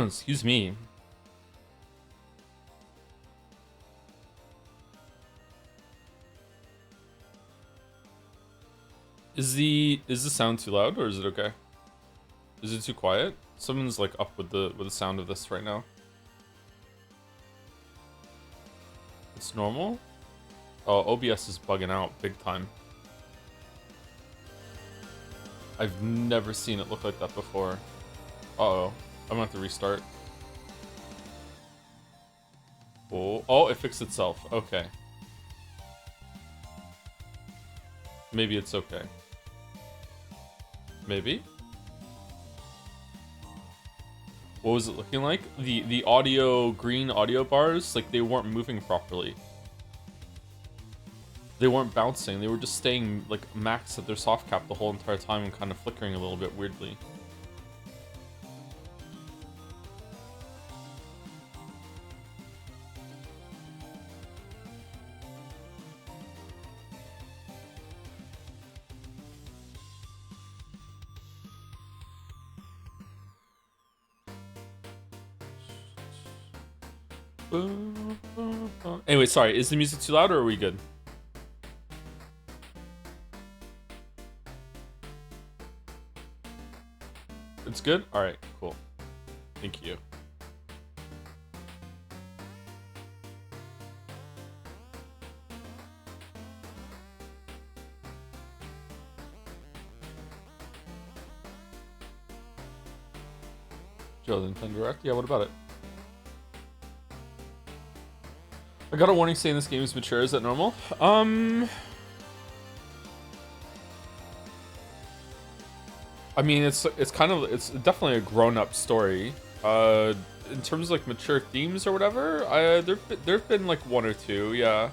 Excuse me. Is the sound too loud or is it okay? Is it too quiet? Someone's like up with the sound of this right now. It's normal? Oh, OBS is bugging out big time. I've never seen it look like that before. Uh-oh. I'm gonna have to restart. Oh, it fixed itself. Okay. Maybe it's okay. Maybe? What was it looking like? The audio, green audio bars, like they weren't moving properly. They weren't bouncing, they were just staying like max at their soft cap the whole entire time and kind of flickering a little bit weirdly. Anyway, sorry, is the music too loud or are we good? It's good? Alright, cool. Thank you. Joe, the Nintendo Direct? Yeah, what about it? I got a warning saying this game is mature. Is that normal? I mean, it's definitely a grown-up story. In terms of like mature themes or whatever, there've been like one or two, yeah.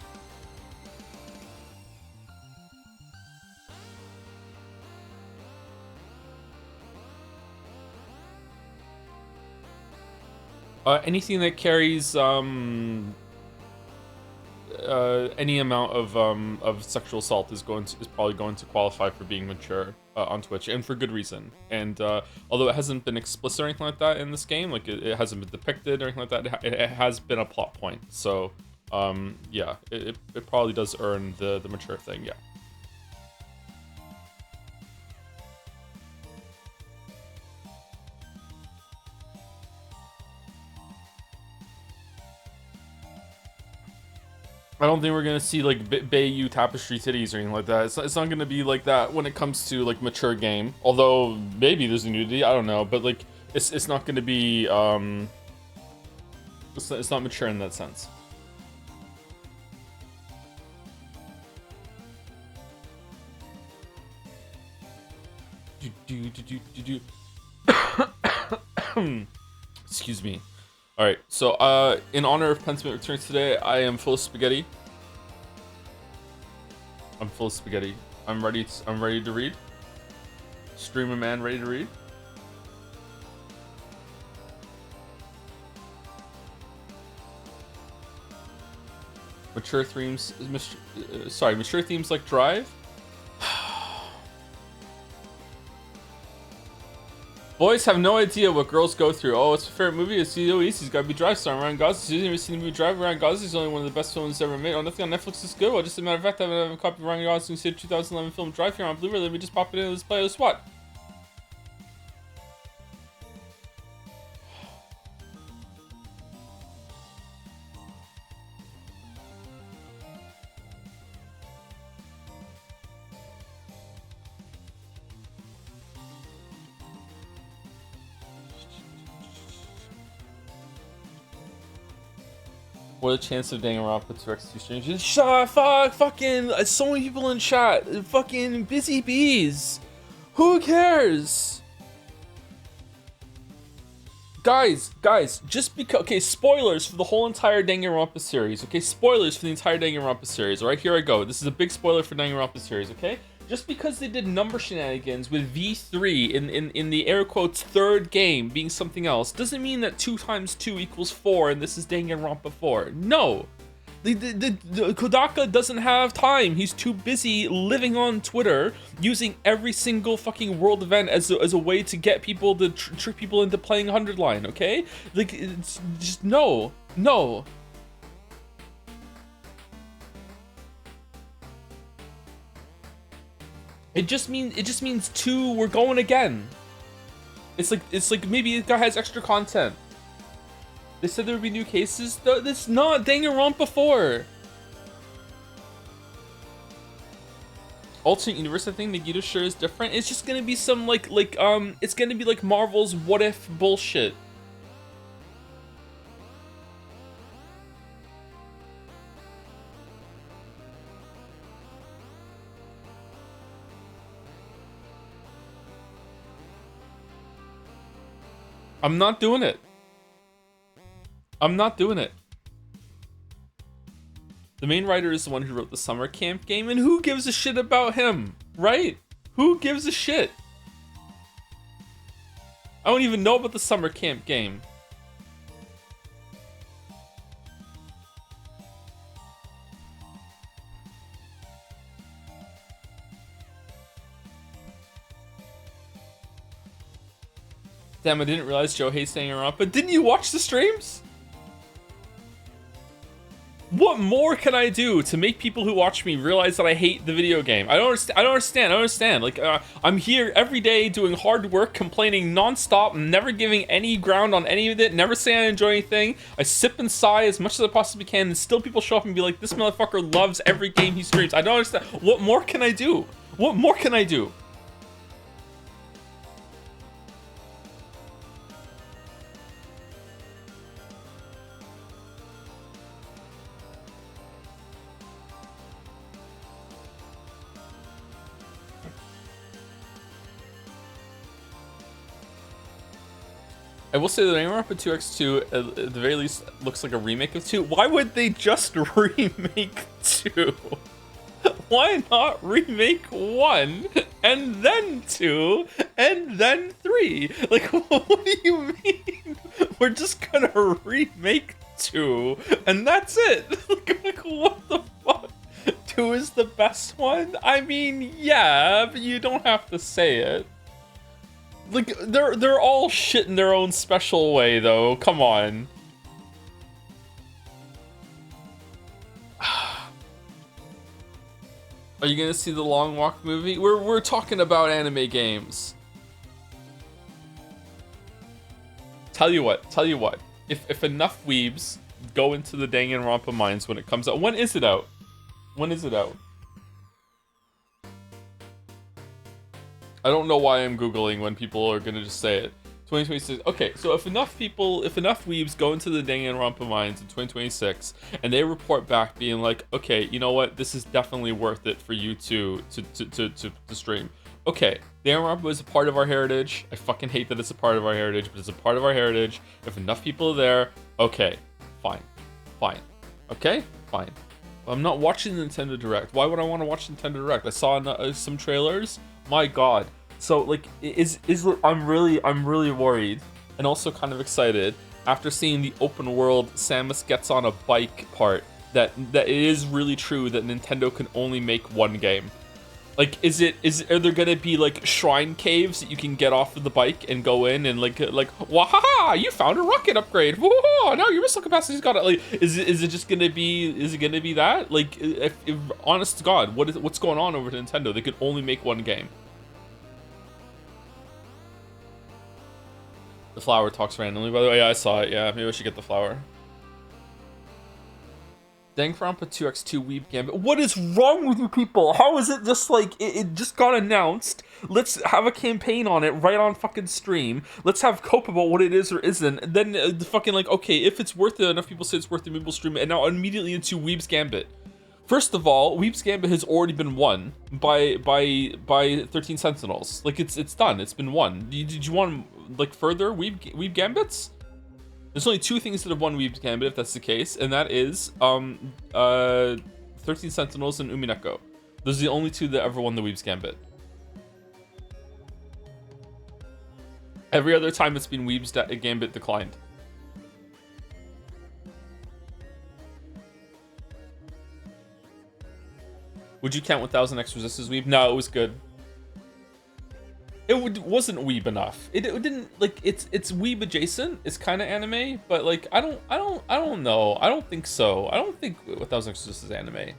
Anything that carries any amount of sexual assault is probably going to qualify for being mature on Twitch, and for good reason. And although it hasn't been explicit or anything like that in this game, like it hasn't been depicted or anything like that, it has been a plot point. So yeah, it probably does earn the mature thing, yeah. I don't think we're gonna see like Bayou tapestry titties or anything like that. It's not gonna be like that when it comes to like mature game. Although maybe there's a nudity, I don't know. But like it's not gonna be it's not mature in that sense. Excuse me. Alright, so in honor of Pentiment returns today, I am full of spaghetti. I'm full of spaghetti. I'm ready to read. Streamer man ready to read. Mature themes mature themes like Drive. Boys have no idea what girls go through. Oh, it's a favorite movie. It's so easy. It's gotta be Drive, starring Ryan Gosling. You've never seen the movie Drive? Ryan Gosling is only one of the best films ever made. Oh, nothing on Netflix is good. Well, just a matter of fact, I have a copy of Ryan Gosling's 2011 film Drive here on Blu-ray. Let me just pop it in this playlist. What? What a chance of Danganronpa to Rex 2 Strangers. Shut fucking so many people in chat. Fucking busy bees. Who cares? Guys, just because, okay, spoilers for the whole entire Danganronpa series, okay? Spoilers for the entire Danganronpa series. Alright, here I go. This is a big spoiler for Danganronpa series, okay? Just because they did number shenanigans with V3 in the air quotes third game being something else doesn't mean that 2 times 2 equals 4 and this is Danganronpa 4. No! The Kodaka doesn't have time. He's too busy living on Twitter, using every single fucking world event as a way to get people to trick people into playing 100 line. Okay, like it's just no. It just means 2. We're going again. It's like maybe the guy has extra content. They said there would be new cases. That's not Danganronpa 4. Alternate universe, I think Nagito sure is different. It's just gonna be some it's gonna be like Marvel's what if bullshit. I'm not doing it. I'm not doing it. The main writer is the one who wrote the summer camp game, and who gives a shit about him, right? Who gives a shit? I don't even know about the summer camp game. Damn, I didn't realize Joe hates Danganronpa. But didn't you watch the streams? What more can I do to make people who watch me realize that I hate the video game? I don't understand. Like, I'm here every day doing hard work, complaining nonstop, never giving any ground on any of it, never saying I enjoy anything. I sip and sigh as much as I possibly can, and still people show up and be like, this motherfucker loves every game he streams. I don't understand. What more can I do? What more can I do? I will say that Danganronpa 2x2 at the very least looks like a remake of 2. Why would they just remake 2? Why not remake 1 and then 2 and then 3? Like, what do you mean? We're just gonna remake 2 and that's it. Like, what the fuck? 2 is the best one? I mean, yeah, but you don't have to say it. Like, they're all shit in their own special way, though. Come on. Are you gonna see the Long Walk movie? We're talking about anime games. Tell you what. If enough weebs go into the Danganronpa mines when it comes out. When is it out? I don't know why I'm Googling when people are gonna just say it. 2026. Okay, so if enough weebs go into the Danganronpa mines in 2026, and they report back being like, okay, you know what, this is definitely worth it for you to stream. Okay, Danganronpa is a part of our heritage. I fucking hate that it's a part of our heritage, but it's a part of our heritage. If enough people are there, okay, fine. Okay, fine. I'm not watching the Nintendo Direct. Why would I want to watch Nintendo Direct? I saw some trailers. My God. So like, I'm really worried and also kind of excited after seeing the open world Samus gets on a bike part that it is really true that Nintendo can only make one game. Like, are there gonna be like shrine caves that you can get off of the bike and go in and like wahaha, you found a rocket upgrade. Whoa, now your missile capacity's got it. Like, is it gonna be that? Like, if honest to God, what's going on over at Nintendo? They could only make one game. The flower talks randomly, by the way. Yeah, I saw it. Yeah, maybe I should get the flower. Danganronpa 2x2 Weeb Gambit. What is wrong with you people? How is it just like, it just got announced? Let's have a campaign on it right on fucking stream. Let's have cope about what it is or isn't. And then the fucking like, okay, if it's worth it, enough people say it's worth it, maybe we'll stream it. And now immediately into Weeb's Gambit. First of all, Weeb's Gambit has already been won by 13 Sentinels. Like, it's done. It's been won. Did you want like further Weeb Gambits? There's only 2 things that have won Weeb's Gambit, if that's the case, and that is 13 Sentinels and Umineko. Those are the only 2 that ever won the Weeb's Gambit. Every other time it's been Weeb's Gambit declined. Would you count 1000 X Resistors weeb? No, it was good. Wasn't weeb enough. It didn't, like, it's weeb adjacent. It's kind of anime, but like I don't know. I don't think so. I don't think 1000 X Resistors is anime.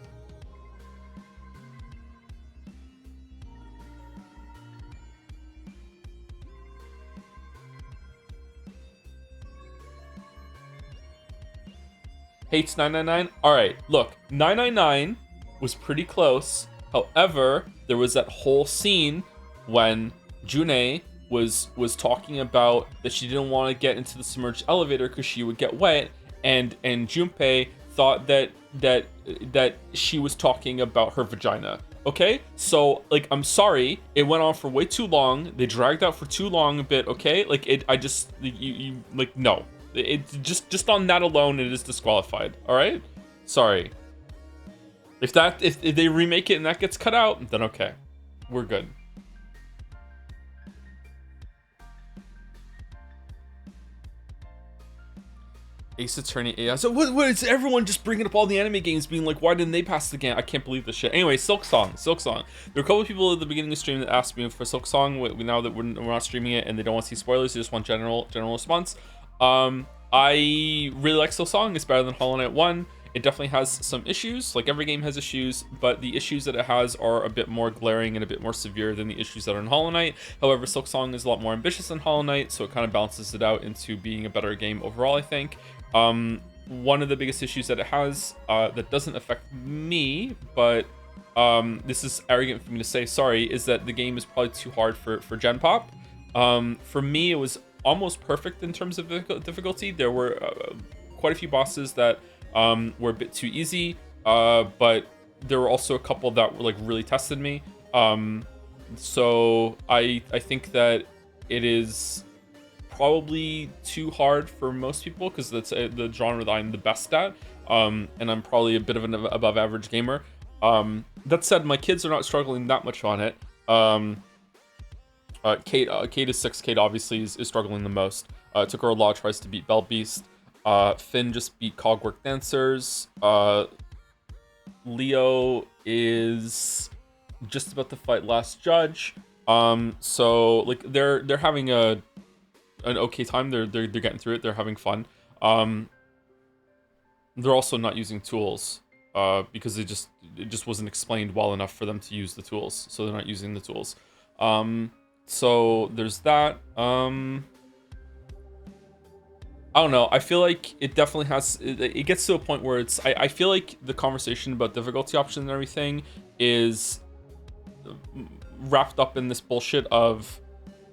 Hates 999. All right, look, 999 was pretty close. However, there was that whole scene when June was talking about that she didn't want to get into the submerged elevator because she would get wet, and Junpei thought that she was talking about her vagina. Okay, so like, I'm sorry, it went on for way too long. They dragged out for too long a bit. Okay, like I just you like, no, it just on that alone it is disqualified. All right, sorry. If they remake it and that gets cut out, then okay, we're good. Ace Attorney AI. So what is everyone just bringing up all the anime games, being like, why didn't they pass the game? I can't believe this shit. Anyway, Silk Song. There were a couple of people at the beginning of the stream that asked me for Silk Song. Now that we're not streaming it and they don't want to see spoilers, they just want general response. I really like Silk Song. It's better than Hollow Knight 1. It definitely has some issues, like every game has issues, but the issues that it has are a bit more glaring and a bit more severe than the issues that are in Hollow Knight. However, Silk Song is a lot more ambitious than Hollow Knight, so it kind of balances it out into being a better game overall, I think. One of the biggest issues that it has, that doesn't affect me, but this is arrogant for me to say, sorry, is that the game is probably too hard for Gen Pop. For me, it was almost perfect in terms of difficulty. There were quite a few bosses that were a bit too easy, but there were also a couple that were like really tested me. So I think that it is probably too hard for most people because that's the genre that I'm the best at, and I'm probably a bit of an above average gamer. That said, my kids are not struggling that much on it. Kate is 6. Kate obviously is struggling the most. It took her a lot of tries to beat Bell Beast. Finn just beat Cogwork Dancers. Leo is just about to fight Last Judge. So like they're having an okay time. They're getting through it. They're having fun. They're also not using tools because it just wasn't explained well enough for them to use the tools. So they're not using the tools. So there's that. I don't know. I feel like it definitely has. It gets to a point where it's. I feel like the conversation about difficulty options and everything is wrapped up in this bullshit of,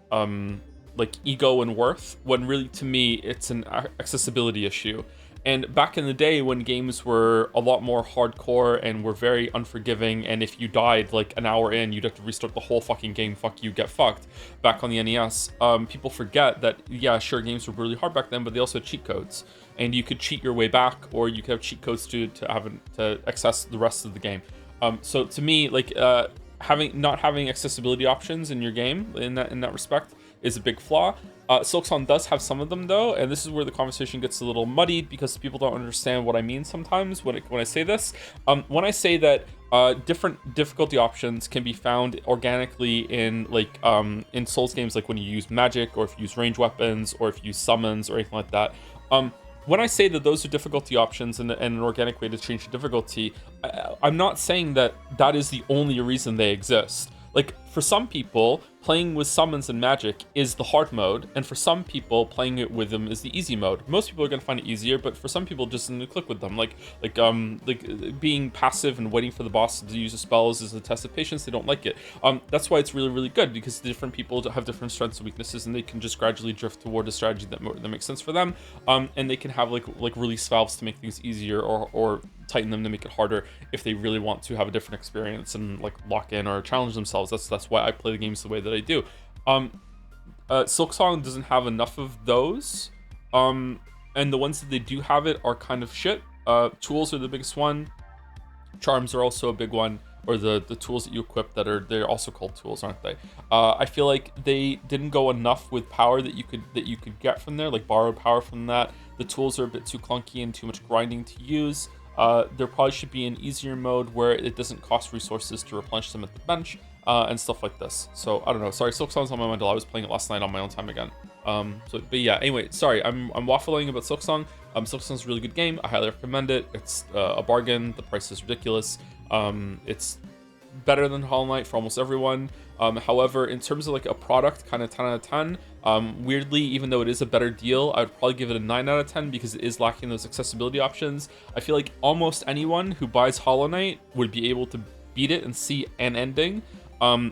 like ego and worth. When really, to me, it's an accessibility issue. And back in the day when games were a lot more hardcore and were very unforgiving, and if you died like an hour in, you'd have to restart the whole fucking game. Fuck you, get fucked. Back on the NES, people forget that, yeah, sure, games were really hard back then, but they also had cheat codes, and you could cheat your way back, or you could have cheat codes to access the rest of the game. So to me, like not having accessibility options in your game in that respect is a big flaw. Silksong does have some of them though, and this is where the conversation gets a little muddied because people don't understand what I mean sometimes when I say this. When I say that different difficulty options can be found organically in like in Souls games, like when you use magic or if you use range weapons or if you use summons or anything like that. When I say that those are difficulty options and an organic way to change the difficulty, I'm not saying that that is the only reason they exist. Like, for some people, playing with summons and magic is the hard mode, and for some people, playing it with them is the easy mode. Most people are going to find it easier, but for some people, just to click with them. Like being passive and waiting for the boss to use the spells is a test of patience. They don't like it. That's why it's really, really good, because different people have different strengths and weaknesses, and they can just gradually drift toward a strategy that makes sense for them. And they can have like release valves to make things easier, or tighten them to make it harder if they really want to have a different experience and like lock in or challenge themselves. That's why I play the games the way that I do. Silksong doesn't have enough of those, and the ones that they do have it are kind of shit. Tools are the biggest one. Charms are also a big one, or the tools that you equip they're also called tools, aren't they? I feel like they didn't go enough with power that you could get from there, like borrowed power from that. The tools are a bit too clunky and too much grinding to use. There probably should be an easier mode where it doesn't cost resources to replenish them at the bench, and stuff like this. So I don't know. Sorry, Silksong's on my mind. I was playing it last night on my own time again. But yeah. Anyway, sorry, I'm waffling about Silksong. Silksong's a really good game. I highly recommend it. It's a bargain. The price is ridiculous. It's better than Hollow Knight for almost everyone. However, in terms of like a product, kind of 10 out of 10. Weirdly, even though it is a better deal, I would probably give it a 9 out of 10 because it is lacking those accessibility options. I feel like almost anyone who buys Hollow Knight would be able to beat it and see an ending.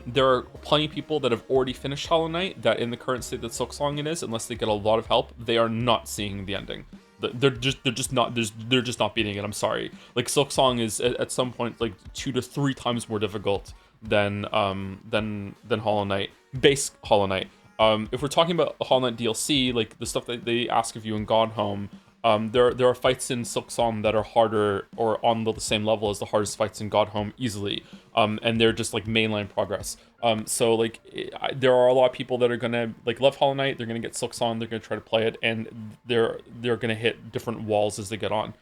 There are plenty of people that have already finished Hollow Knight that in the current state that Silksong it is, unless they get a lot of help, they are not seeing the ending. They're just not beating it. I'm sorry. Like Silksong is at some point like 2 to 3 times more difficult than Hollow Knight, base Hollow Knight. If we're talking about Hollow Knight DLC, like the stuff that they ask of you in Gone Home, there are fights in Silksong that are harder or on the same level as the hardest fights in God Home easily, and they're just like mainline progress. So like there are a lot of people that are gonna like love Hollow Knight. They're gonna get Silksong. They're gonna try to play it, and they're gonna hit different walls as they get on.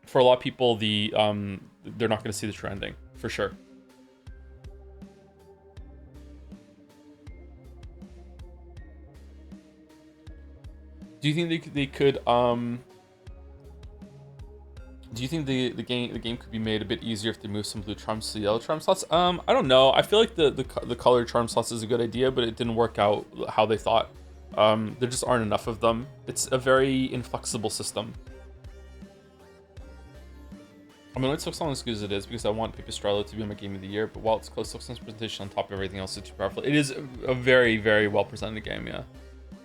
For a lot of people, they're not gonna see the true ending for sure. Do you think they could do you think the game could be made a bit easier if they move some blue charms to yellow charm slots? I don't know. I feel like the colored charm slots is a good idea, but it didn't work out how they thought. There just aren't enough of them. It's a very inflexible system. I mean, it looks as good as it is because I want Pipistrello to be my game of the year, but while it's close, Silksong's presentation on top of everything else is too powerful. It is a very, very well presented game, yeah.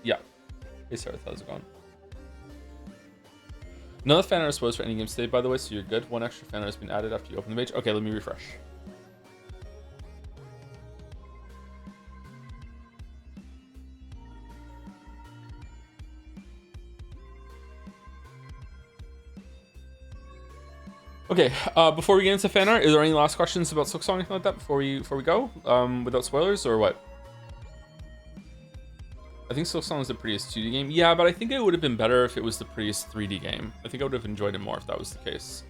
Yeah. Hey Sarah, how's it going? None of the Fanart spoilers for any games today, by the way, so you're good. One extra Fanart has been added after you open the page. Okay, let me refresh. Okay, before we get into Fanart, is there any last questions about Silksong or anything like that before we go? Without spoilers, or what? I think Silksong is the prettiest 2D game. Yeah, but I think it would have been better if it was the prettiest 3D game. I think I would have enjoyed it more if that was the case.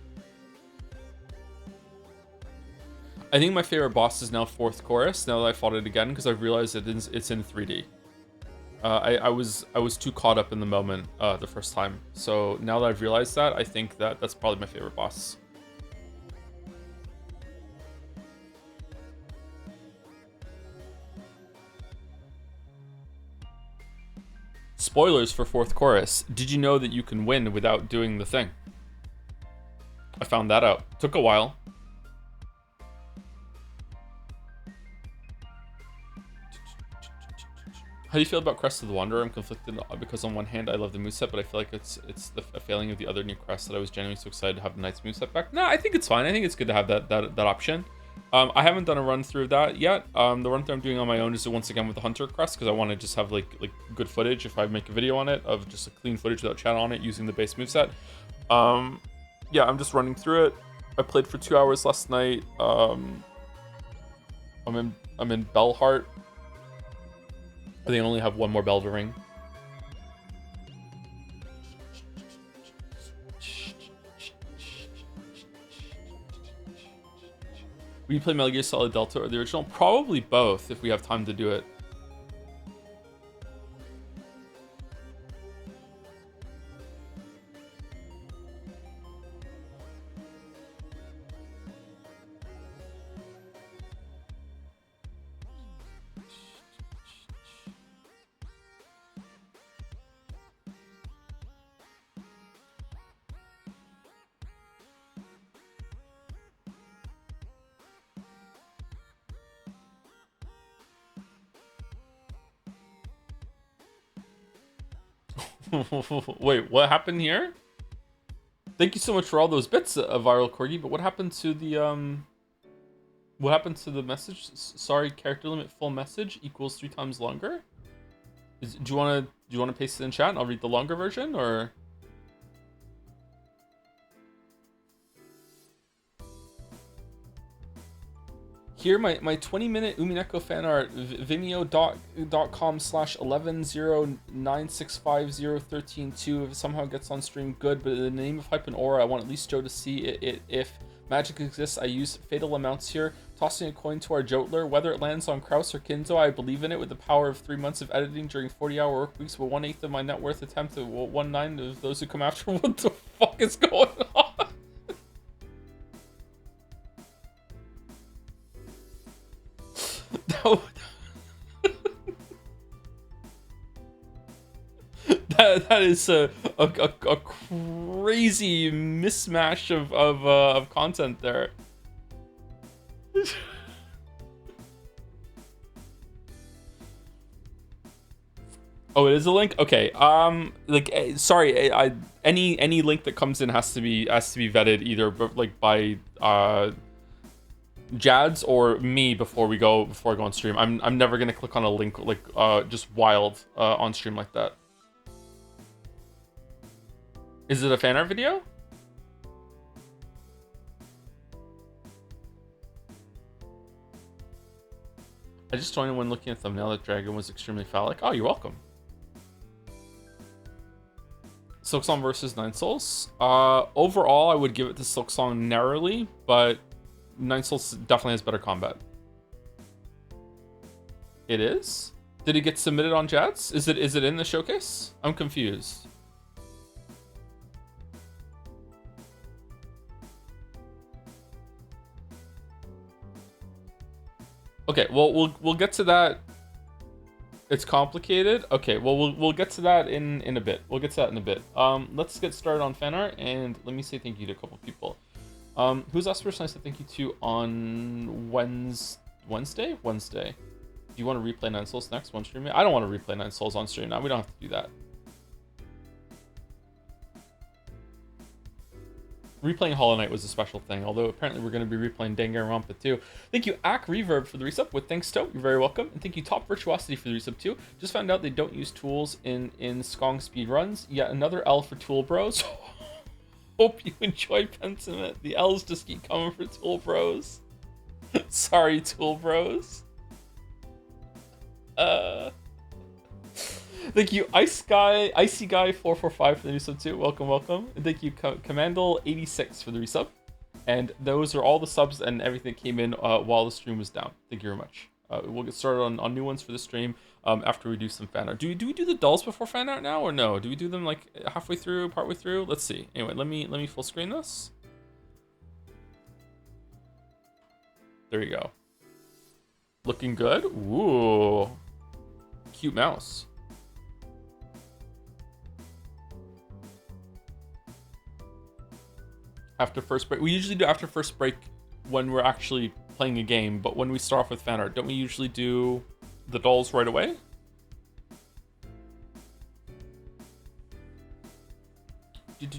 I think my favorite boss is now 4th Chorus, now that I fought it again, because I've realized it's in 3D. I was too caught up in the moment the first time. So now that I've realized that, I think that's probably my favorite boss. Spoilers for 4th Chorus. Did you know that you can win without doing the thing? I found that out. Took a while. How do you feel about Crest of the Wanderer? I'm conflicted because on one hand I love the moveset, but I feel like it's a failing of the other new Crest that I was genuinely so excited to have the Knight's moveset back. No, I think it's fine. I think it's good to have that option. I haven't done a run through of that yet. The run through I'm doing on my own is once again with the Hunter Crest because I want to just have like good footage if I make a video on it of just clean footage without chat on it using the base moveset. Yeah, I'm just running through it. I played for 2 hours last night. I'm in Bellheart. I think I only have one more bell to ring. Will you play Metal Gear Solid Delta or the original? Probably both if we have time to do it. Wait, what happened here? Thank you so much for all those bits, Viral Corgi, but what happened to the message? Sorry, character limit full message equals 3 times longer? Do you want to paste it in chat and I'll read the longer version, or? Here, my 20-minute Umineko fan art, vimeo.com/1109650132. If it somehow gets on stream, good, but in the name of Hype and Aura, I want at least Joe to see it. If magic exists, I use fatal amounts here, tossing a coin to our Jotler. Whether it lands on Kraus or Kinzo, I believe in it with the power of 3 months of editing during 40-hour work weeks, but 1/8 of my net worth attempt to 1/9 of those who come after. What the fuck is going on? that is a crazy mismatch of content there. Oh, it is a link. Okay. Sorry. Any link that comes in has to be vetted either, like by Jads or me before I go on stream. I'm never gonna click on a link like just wild on stream like that. Is it a fan art video? I just joined when looking at the thumbnail that Dragon was extremely phallic. Oh, you're welcome. Silksong versus Nine Souls. Overall, I would give it to Silksong narrowly, but Nine Souls definitely has better combat. It is? Did it get submitted on Jats? Is it in the showcase? I'm confused. Okay, well we'll get to that. It's complicated. Okay, well we'll get to that in a bit. We'll get to that in a bit. Let's get started on fan art, and let me say thank you to a couple people. Who's last person I said thank you to on Wednesday? Wednesday. Do you want to replay Nine Souls next one stream? I don't want to replay Nine Souls on stream now. We don't have to do that. Replaying Hollow Knight was a special thing, although apparently we're going to be replaying Danganronpa too. Thank you, Ak Reverb, for the resub with thanks to. You're very welcome. And thank you, Top Virtuosity, for the resub too. Just found out they don't use tools in Skong speedruns. Yet another L for Tool Bros. Hope you enjoy Pentiment. The L's just keep coming for Tool Bros. Sorry, Tool Bros. Thank you, Icy Guy 445 for the resub too. Welcome, welcome. And thank you, Commandal 86 for the resub. And those are all the subs and everything that came in while the stream was down. Thank you very much. We'll get started on new ones for the stream after we do some fan art. Do we do the dolls before fan art now, or no? Do we do them like halfway through, partway through? Let's see. Anyway, let me full screen this. There you go. Looking good. Ooh, cute mouse. After first break, we usually do after first break when we're actually playing a game, but when we start off with fan art, don't we usually do the dolls right away? When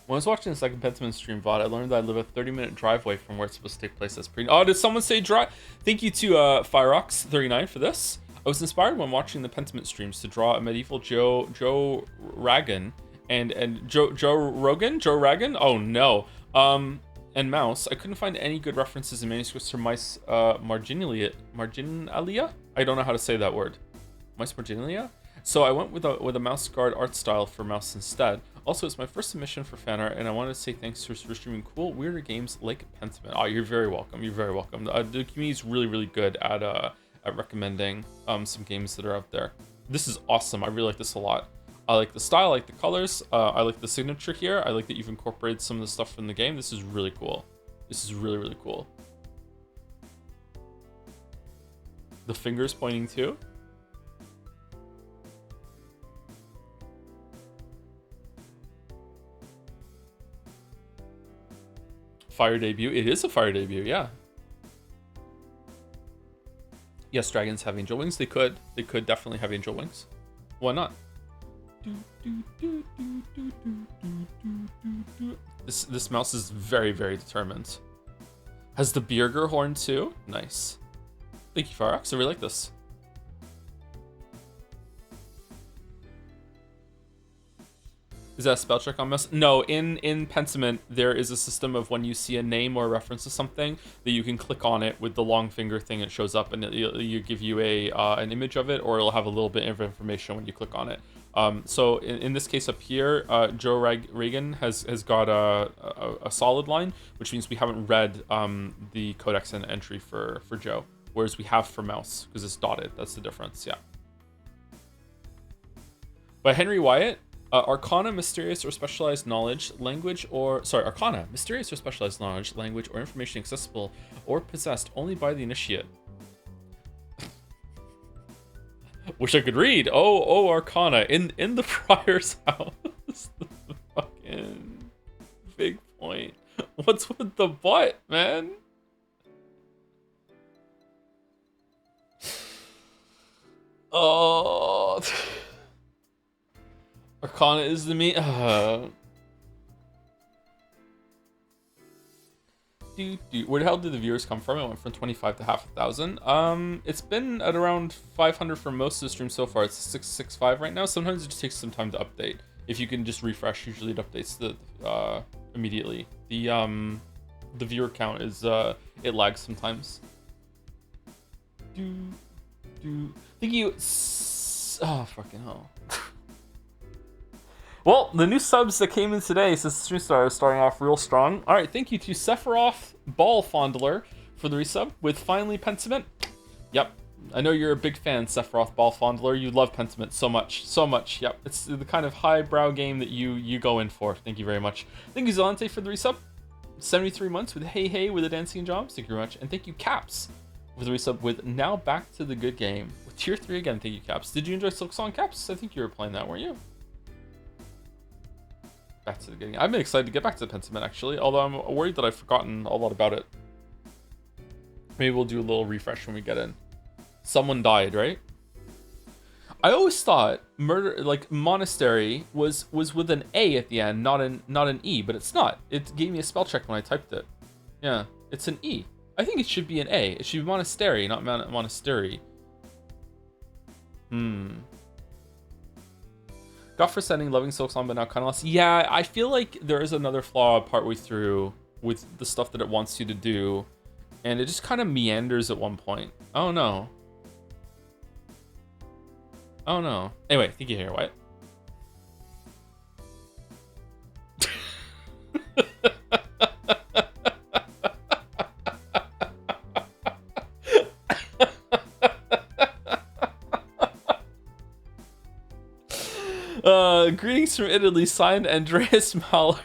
I was watching the second Pentiment stream VOD, I learned that I live a 30-minute drive away from where it's supposed to take place. That's pretty... Oh, did someone say drive? Thank you to Fireox39 for this. I was inspired when watching the Pentiment streams to draw a medieval Joe Ragan and Joe Ragan. Oh no. And mouse. I couldn't find any good references in manuscripts for mice marginalia. I don't know how to say that word. Mice marginalia. So I went with a mouse guard art style for mouse instead. Also, it's my first submission for fan art, and I wanted to say thanks for streaming cool, weirder games like Pentiment. Oh, you're very welcome. You're very welcome. The community is really, really good at recommending some games that are out there. This is awesome. I really like this a lot. I like the style, I like the colors, I like the signature here. I like that you've incorporated some of the stuff from the game. This is really cool. This is really, really cool. The fingers pointing too. Fire debut. It is a fire debut, yeah. Yes, dragons have angel wings. They could definitely have angel wings. Why not? This mouse is very, very determined. Has the Bierger horn too? Nice. Thank you, Farox. I really like this. Is that a spell check on mouse? No, in Pentiment, there is a system of when you see a name or a reference to something that you can click on it with the long finger thing. It shows up and you give you an image of it, or it'll have a little bit of information when you click on it. So in this case up here, Joe Reagan has got a solid line, which means we haven't read the codex and entry for Joe, whereas we have for mouse because it's dotted. That's the difference. Yeah. By Henry Wyatt. Arcana, mysterious or specialized knowledge, language or... Sorry, Arcana, mysterious or specialized knowledge, language, or information accessible or possessed only by the initiate. Wish I could read. Oh, Arcana. In the Friar's house. The fucking big point. What's with the butt, man? Oh... Arcana is the me. Where the hell did the viewers come from? It went from 25 to half a thousand. It's been at around 500 for most of the stream so far. It's 665 right now. Sometimes it just takes some time to update. If you can just refresh, usually it updates immediately. The viewer count is it lags sometimes. Thank you. Oh fucking hell. Well, the new subs that came in today since the stream starting off real strong. All right, thank you to Sephiroth Ball Fondler for the resub with finally Pentiment. Yep, I know you're a big fan, Sephiroth Ball Fondler. You love Pentiment so much, so much. Yep, it's the kind of highbrow game that you go in for. Thank you very much. Thank you Zalante for the resub. 73 months with Hey with the dancing jobs. Thank you very much, and thank you Caps for the resub with Now Back to the Good Game with tier 3 again. Thank you Caps. Did you enjoy Silk Song, Caps? I think you were playing that, weren't you? Back to the game. I've been excited to get back to the Pentiment actually, although I'm worried that I've forgotten a lot about it. Maybe we'll do a little refresh when we get in. Someone died, right? I always thought Monastery was with an A at the end, not an E, but it's not. It gave me a spell check when I typed it. Yeah, it's an E. I think it should be an A. It should be Monastery, not Monastery. Got for sending loving Silksong, but now kind of lost. Yeah, I feel like there is another flaw partway through with the stuff that it wants you to do, and it just kind of meanders at one point. Oh no. Oh no. Anyway, thank you here, Wyatt. Greetings from Italy, signed Andreas Mahler.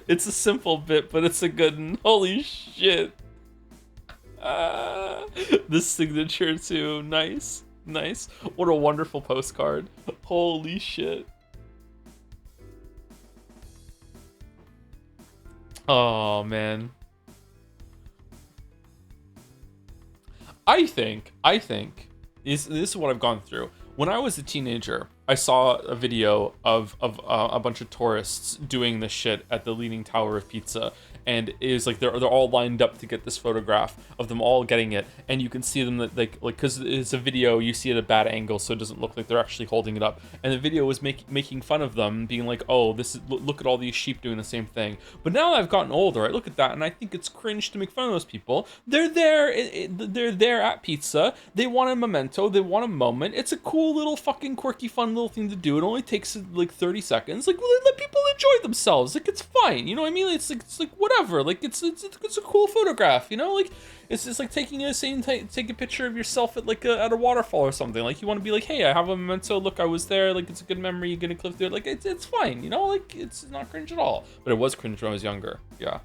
It's a simple bit, but it's a good one. Holy shit. This signature too. Nice. Nice. What a wonderful postcard. Holy shit. Oh, man. I think this is what I've gone through. When I was a teenager, I saw a video of a bunch of tourists doing this shit at the Leaning Tower of Pizza, and it was like they're all lined up to get this photograph of them all getting it, and you can see them that like because it's a video, you see it at a bad angle, so it doesn't look like they're actually holding it up. And the video was making fun of them, being like, "Oh, this is look at all these sheep doing the same thing." But now that I've gotten older, I look at that and I think it's cringe to make fun of those people. They're there, they're there at pizza. They want a memento, they want a moment. It's a cool little fucking quirky, fun little thing to do. It only takes like 30 seconds. Like, let people enjoy themselves. Like, it's fine. You know what I mean? It's like whatever. Like, it's a cool photograph. You know, like it's just like taking take a picture of yourself at like at a waterfall or something. Like, you want to be like, hey, I have a memento. Look, I was there. Like, it's a good memory. You're gonna clip through it. Like, it's fine. You know, like it's not cringe at all. But it was cringe when I was younger. Yeah.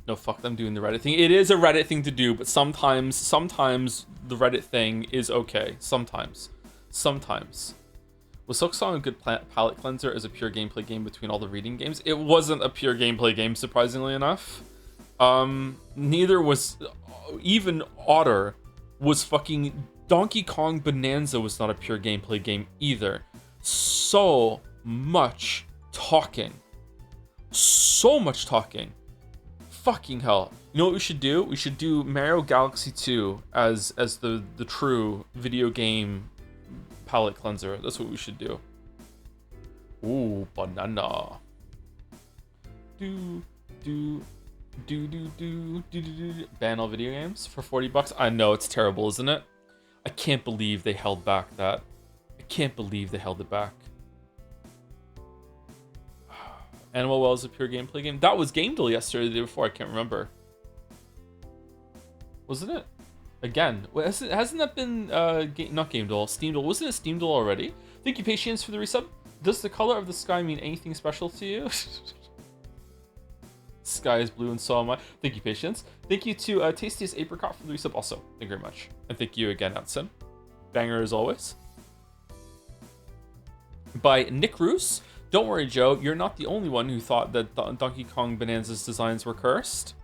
No, fuck them doing the Reddit thing. It is a Reddit thing to do, but sometimes the Reddit thing is okay. Sometimes. Was Silksong a good palette cleanser as a pure gameplay game between all the reading games? It wasn't a pure gameplay game, surprisingly enough. Neither was... Even Otter was fucking... Donkey Kong Bonanza was not a pure gameplay game either. So much talking. Fucking hell. You know what we should do? We should do Mario Galaxy 2 as the true video game palette cleanser. That's what we should do. Ooh, banana. Ban all video games for $40. I know, it's terrible, isn't it? I can't believe they held back that. I can't believe they held it back. Animal Well is a pure gameplay game. That was Game Deal yesterday, the day before. I can't remember. Wasn't it? Again, hasn't that been not Game Deal, Steam Deal? Wasn't it Steam Deal already? Thank you, Patience, for the resub. Does the color of the sky mean anything special to you? Sky is blue and so am I. Thank you, Patience. Thank you to Tastiest Apricot for the resub also. Thank you very much. And thank you again, Outson. Banger as always. By Nick Roos. Don't worry, Joe. You're not the only one who thought that Donkey Kong Bonanza's designs were cursed.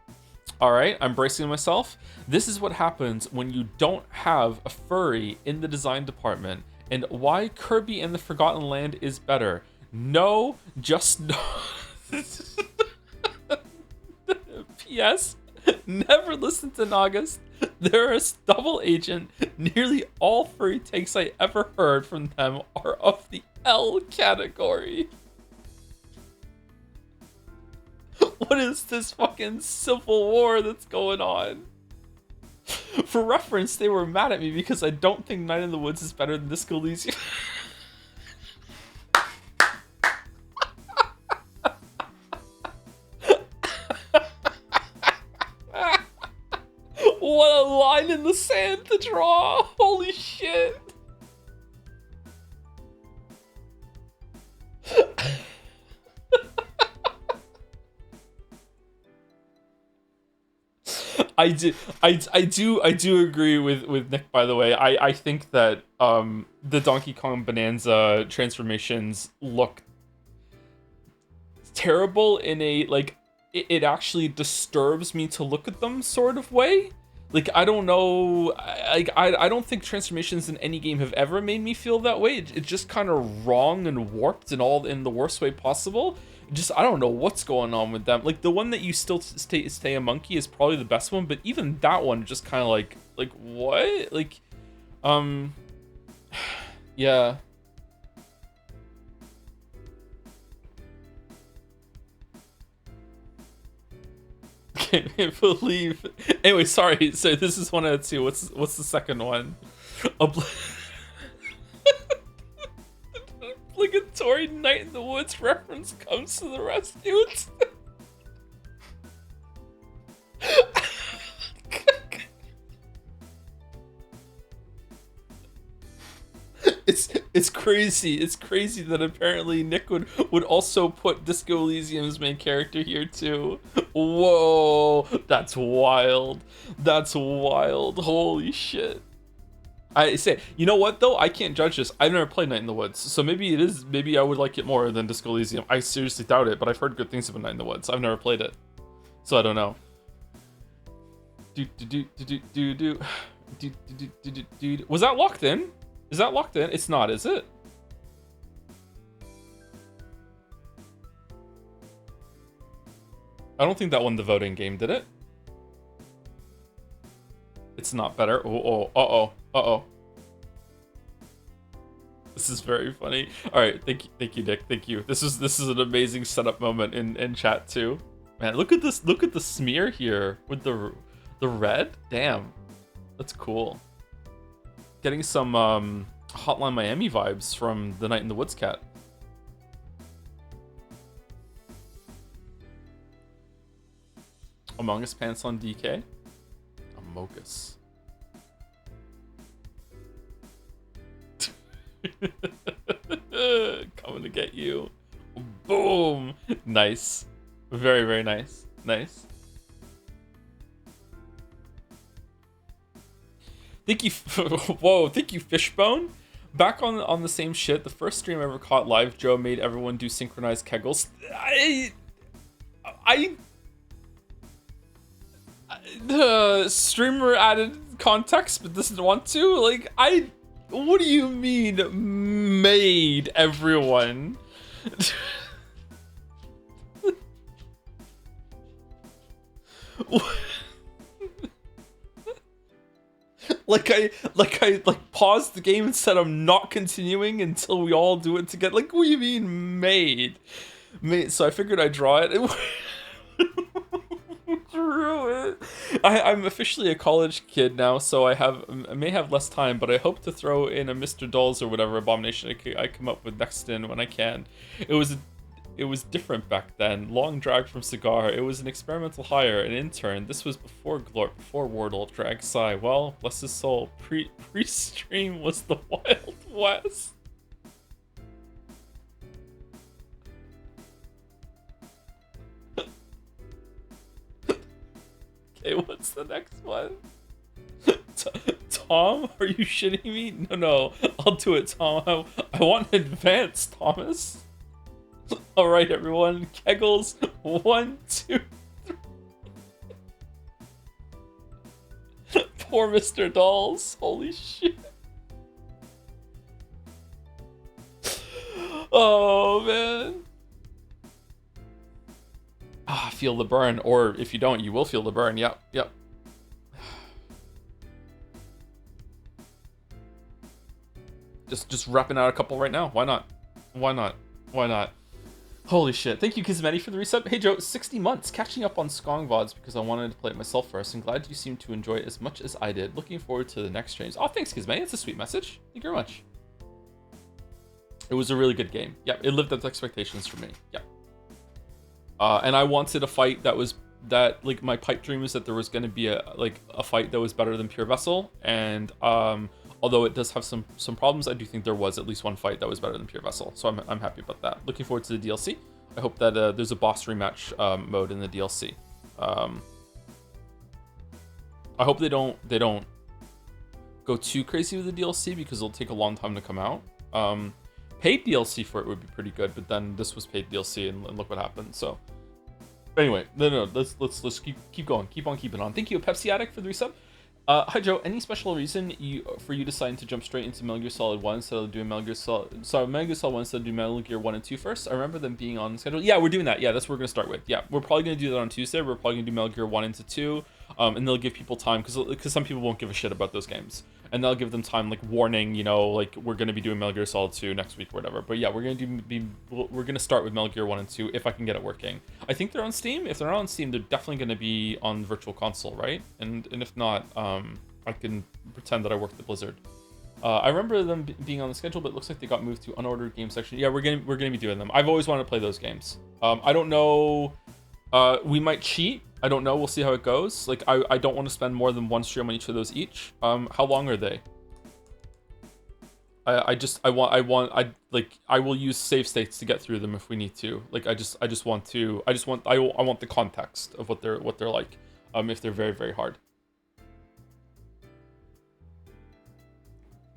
Alright, I'm bracing myself. This is what happens when you don't have a furry in the design department. And why Kirby and the Forgotten Land is better. No, just no. P.S. Never listen to Nagas. They're a double agent. Nearly all furry takes I ever heard from them are of the L category. What is this fucking civil war that's going on? For reference, they were mad at me because I don't think Night in the Woods is better than Disco Elysium. What a line in the sand to draw! Holy shit! I do agree with Nick, by the way. I think that the Donkey Kong Bonanza transformations look terrible in a, like, it actually disturbs me to look at them sort of way. Like, I don't know, I don't think transformations in any game have ever made me feel that way. It's just kind of wrong and warped and all in the worst way possible. Just, I don't know what's going on with them. Like, the one that you still stay a monkey is probably the best one, but even that one just kind of like what? Like, yeah. Can't believe. Anyway, sorry. So this is one out of two. What's the second one? Obligatory Night in the Woods reference comes to the rescue. It's crazy. It's crazy that apparently Nick would also put Disco Elysium's main character here too. Whoa, that's wild. That's wild. Holy shit. I say, you know what though? I can't judge this. I've never played Night in the Woods, so maybe it is. Maybe I would like it more than Disco Elysium. I seriously doubt it, but I've heard good things about Night in the Woods. I've never played it, so I don't know. Was that locked in? Is that locked in? It's not, is it? I don't think that won the voting game, did it? It's not better. Uh-oh. This is very funny. All right, thank you, Nick. Thank you. This is an amazing setup moment in chat too. Man, look at this. Look at the smear here with the red. Damn, that's cool. Getting some Hotline Miami vibes from the Night in the Woods cat. Among Us pants on DK. Amogus. Coming to get you. Boom. Nice. Very, very nice. Nice. Thank you. Whoa, thank you, Fishbone. Back on the same shit. The first stream I ever caught live, Joe made everyone do synchronized kegels. The streamer added context, but doesn't want to. Like, what do you mean made like paused the game and said I'm not continuing until we all do it together. Like, what do you mean made? So I figured I'd draw it. Drew it. I'm officially a college kid now, so I may have less time, but I hope to throw in a Mr. Dolls or whatever abomination I come up with next in when I can. It was different back then. Long drag from Cigar. It was an experimental hire, an intern. This was before Glorp, before Wardle, drag Psy. Well, bless his soul. Pre-stream was the Wild West. Okay, what's the next one? Tom, are you shitting me? No, I'll do it, Tom. I want advance, Thomas. All right, everyone. Kegels, 1, 2, 3. Poor Mr. Dolls. Holy shit. Oh, man. Ah, feel the burn. Or if you don't, you will feel the burn. Yep. Just wrapping out a couple right now. Why not? Holy shit. Thank you, Kizmeti, for the reset. Hey, Joe, 60 months. Catching up on Skong VODs because I wanted to play it myself first. I'm glad you seem to enjoy it as much as I did. Looking forward to the next streams. Oh, thanks, Kizmeti. It's a sweet message. Thank you very much. It was a really good game. Yep, it lived up to expectations for me. Yep. And I wanted a fight that like my pipe dream was that there was going to be a fight that was better than Pure Vessel, and although it does have some problems, I do think there was at least one fight that was better than Pure Vessel, so I'm happy about that. Looking forward to the DLC. I hope that there's a boss rematch mode in the DLC. I hope they don't go too crazy with the DLC because it'll take a long time to come out. Paid DLC for it would be pretty good, but then this was paid DLC and look what happened. So anyway, no, let's keep going, keep on keeping on. Thank you, Pepsi Addict, for the resub. Hi Joe, any special reason for you deciding to jump straight into Metal Gear Solid 1 instead of doing Metal Gear Solid 1 instead of doing Metal Gear 1 and 2 first? I remember them being on schedule. Yeah, we're doing that. Yeah, that's what we're gonna start with. Yeah, we're probably gonna do that on Tuesday. We're probably gonna do Metal Gear 1 into 2, and they'll give people time because some people won't give a shit about those games, and they'll give them time, like warning, you know, like we're gonna be doing Metal Gear Solid 2 next week or whatever. But yeah, we're gonna start with Metal Gear 1 and 2 if I can get it working. I think they're on Steam. If they're not on Steam, they're definitely gonna be on Virtual Console, right? And if not, I can pretend that I worked at Blizzard. I remember them being on the schedule, but it looks like they got moved to unordered game section. Yeah, we're gonna be doing them. I've always wanted to play those games. I don't know. We might cheat. I don't know. We'll see how it goes. Like, I don't want to spend more than one stream on each of those each. How long are they? I will use save states to get through them if we need to. Like, I want the context of what they're like. If they're very, very hard.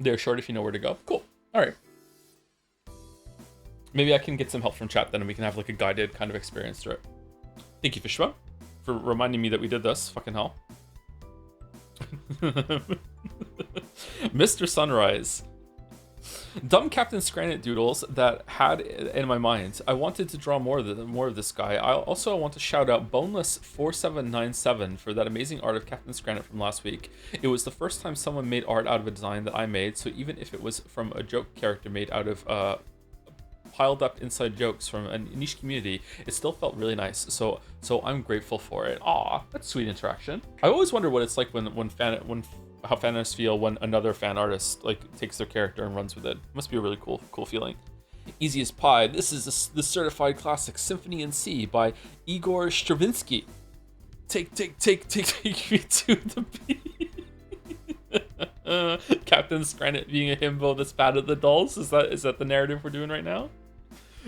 They're short if you know where to go. Cool. All right. Maybe I can get some help from chat then, and we can have like a guided kind of experience through it. Thank you, Fishba, for reminding me that we did this. Fucking hell. Mr. Sunrise. Dumb Captain Scrannet doodles that had in my mind. I wanted to draw more of this guy. I also want to shout out Boneless4797 for that amazing art of Captain Scrannet from last week. It was the first time someone made art out of a design that I made, so even if it was from a joke character made out of piled up inside jokes from a niche community, it still felt really nice. So I'm grateful for it. Aw, that's sweet interaction. I always wonder what it's like how fan artists feel when another fan artist like takes their character and runs with it. Must be a really cool feeling. Easy as pie. This is the certified classic Symphony in C by Igor Stravinsky. Take me to the beat. Captain Scrannet being a himbo that's bad at the dolls. Is that the narrative we're doing right now?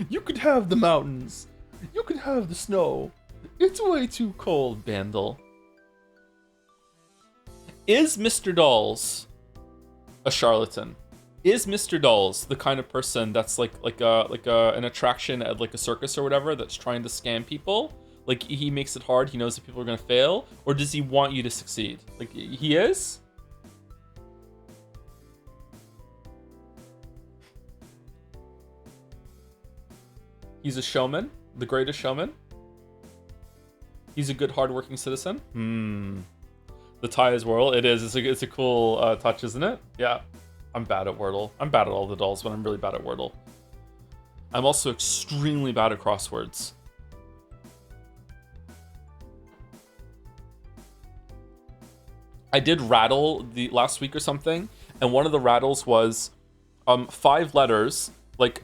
You could have the mountains. You could have the snow. It's way too cold, Bandle. Is Mr. Dolls a charlatan? Is Mr. Dolls the kind of person that's like an attraction at like a circus or whatever that's trying to scam people? Like, he makes it hard, he knows that people are gonna fail, or does he want you to succeed? Like, he is? He's a showman, the greatest showman. He's a good, hardworking citizen. The tie is Wordle. It is. It's a cool touch, isn't it? Yeah. I'm bad at Wordle. I'm bad at all the dolls, but I'm really bad at Wordle. I'm also extremely bad at crosswords. I did rattle the last week or something, and one of the rattles was 5 letters, like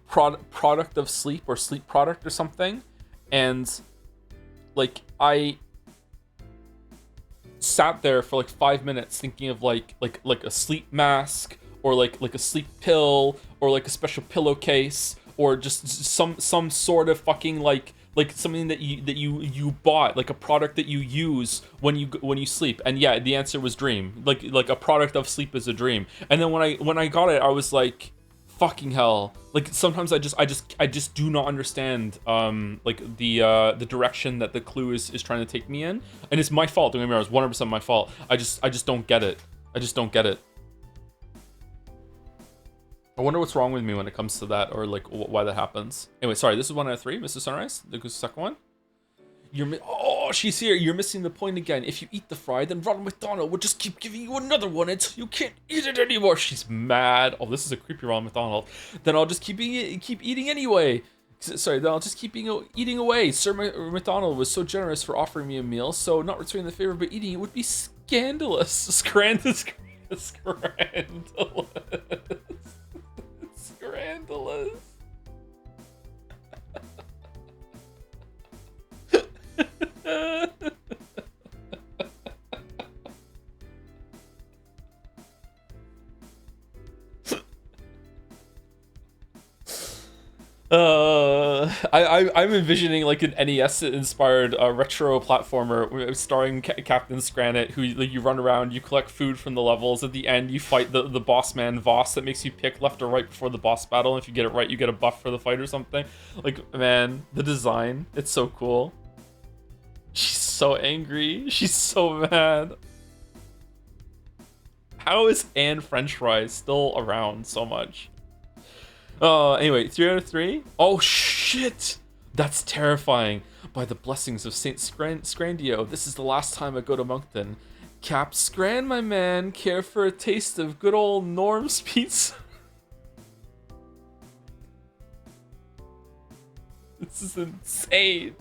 product of sleep or sleep product or something, and like I sat there for like 5 minutes thinking of like a sleep mask or like a sleep pill or like a special pillowcase or just some sort of fucking like something that you bought, like a product that you use when you sleep. And yeah, the answer was dream. Like a product of sleep is a dream. And then when I got it, I was like, fucking hell. Like sometimes I just do not understand like the direction that the clue is trying to take me in. And it's my fault. Don't get me wrong, it's 100% my fault. I just don't get it. I just don't get it. I wonder what's wrong with me when it comes to that, or like why that happens. Anyway, sorry, this is 1 out of 3, Mrs. Sunrise. The second one. Oh, she's here. You're missing the point again. If you eat the fry, then Ronald McDonald will just keep giving you another one until you can't eat it anymore. She's mad. Oh, this is a creepy Ronald McDonald. Then I'll just keep eating anyway. Sorry, then I'll just keep eating away. Sir McDonald was so generous for offering me a meal, so not returning the favor but eating it would be scandalous. Scandalous. Scandalous. I'm envisioning like an NES inspired retro platformer starring Captain Scrannet, who like, you run around, you collect food from the levels. At the end, you fight the boss man Voss that makes you pick left or right before the boss battle. And if you get it right, you get a buff for the fight or something. Like, man, the design, it's so cool. She's so angry. She's so mad. How is Anne French Fries still around so much? Anyway, 3 out of 3. Oh shit, that's terrifying. By the blessings of Saint Scrandio, this is the last time I go to Moncton. Cap Scran, my man, care for a taste of good old Norm's pizza? This is insane.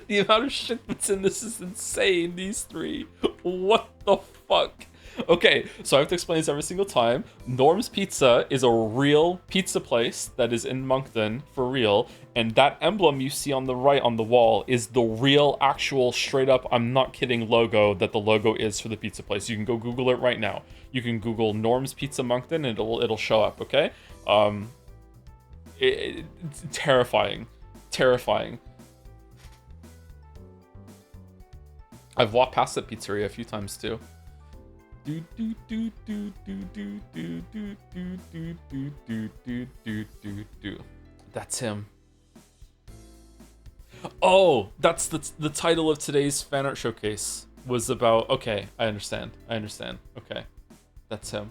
The amount of shit that's in this is insane. These 3. What the fuck? Okay, so I have to explain this every single time. Norm's Pizza is a real pizza place that is in Moncton, for real, and that emblem you see on the right on the wall is the real, actual, straight up, I'm not kidding, logo that the logo is for the pizza place. You can go Google it right now. You can Google Norm's Pizza Moncton and it'll show up, okay? It's terrifying. Terrifying. I've walked past that pizzeria a few times too. That's him. Oh, that's the title of today's fan art showcase was about. Okay, I understand. Okay, that's him.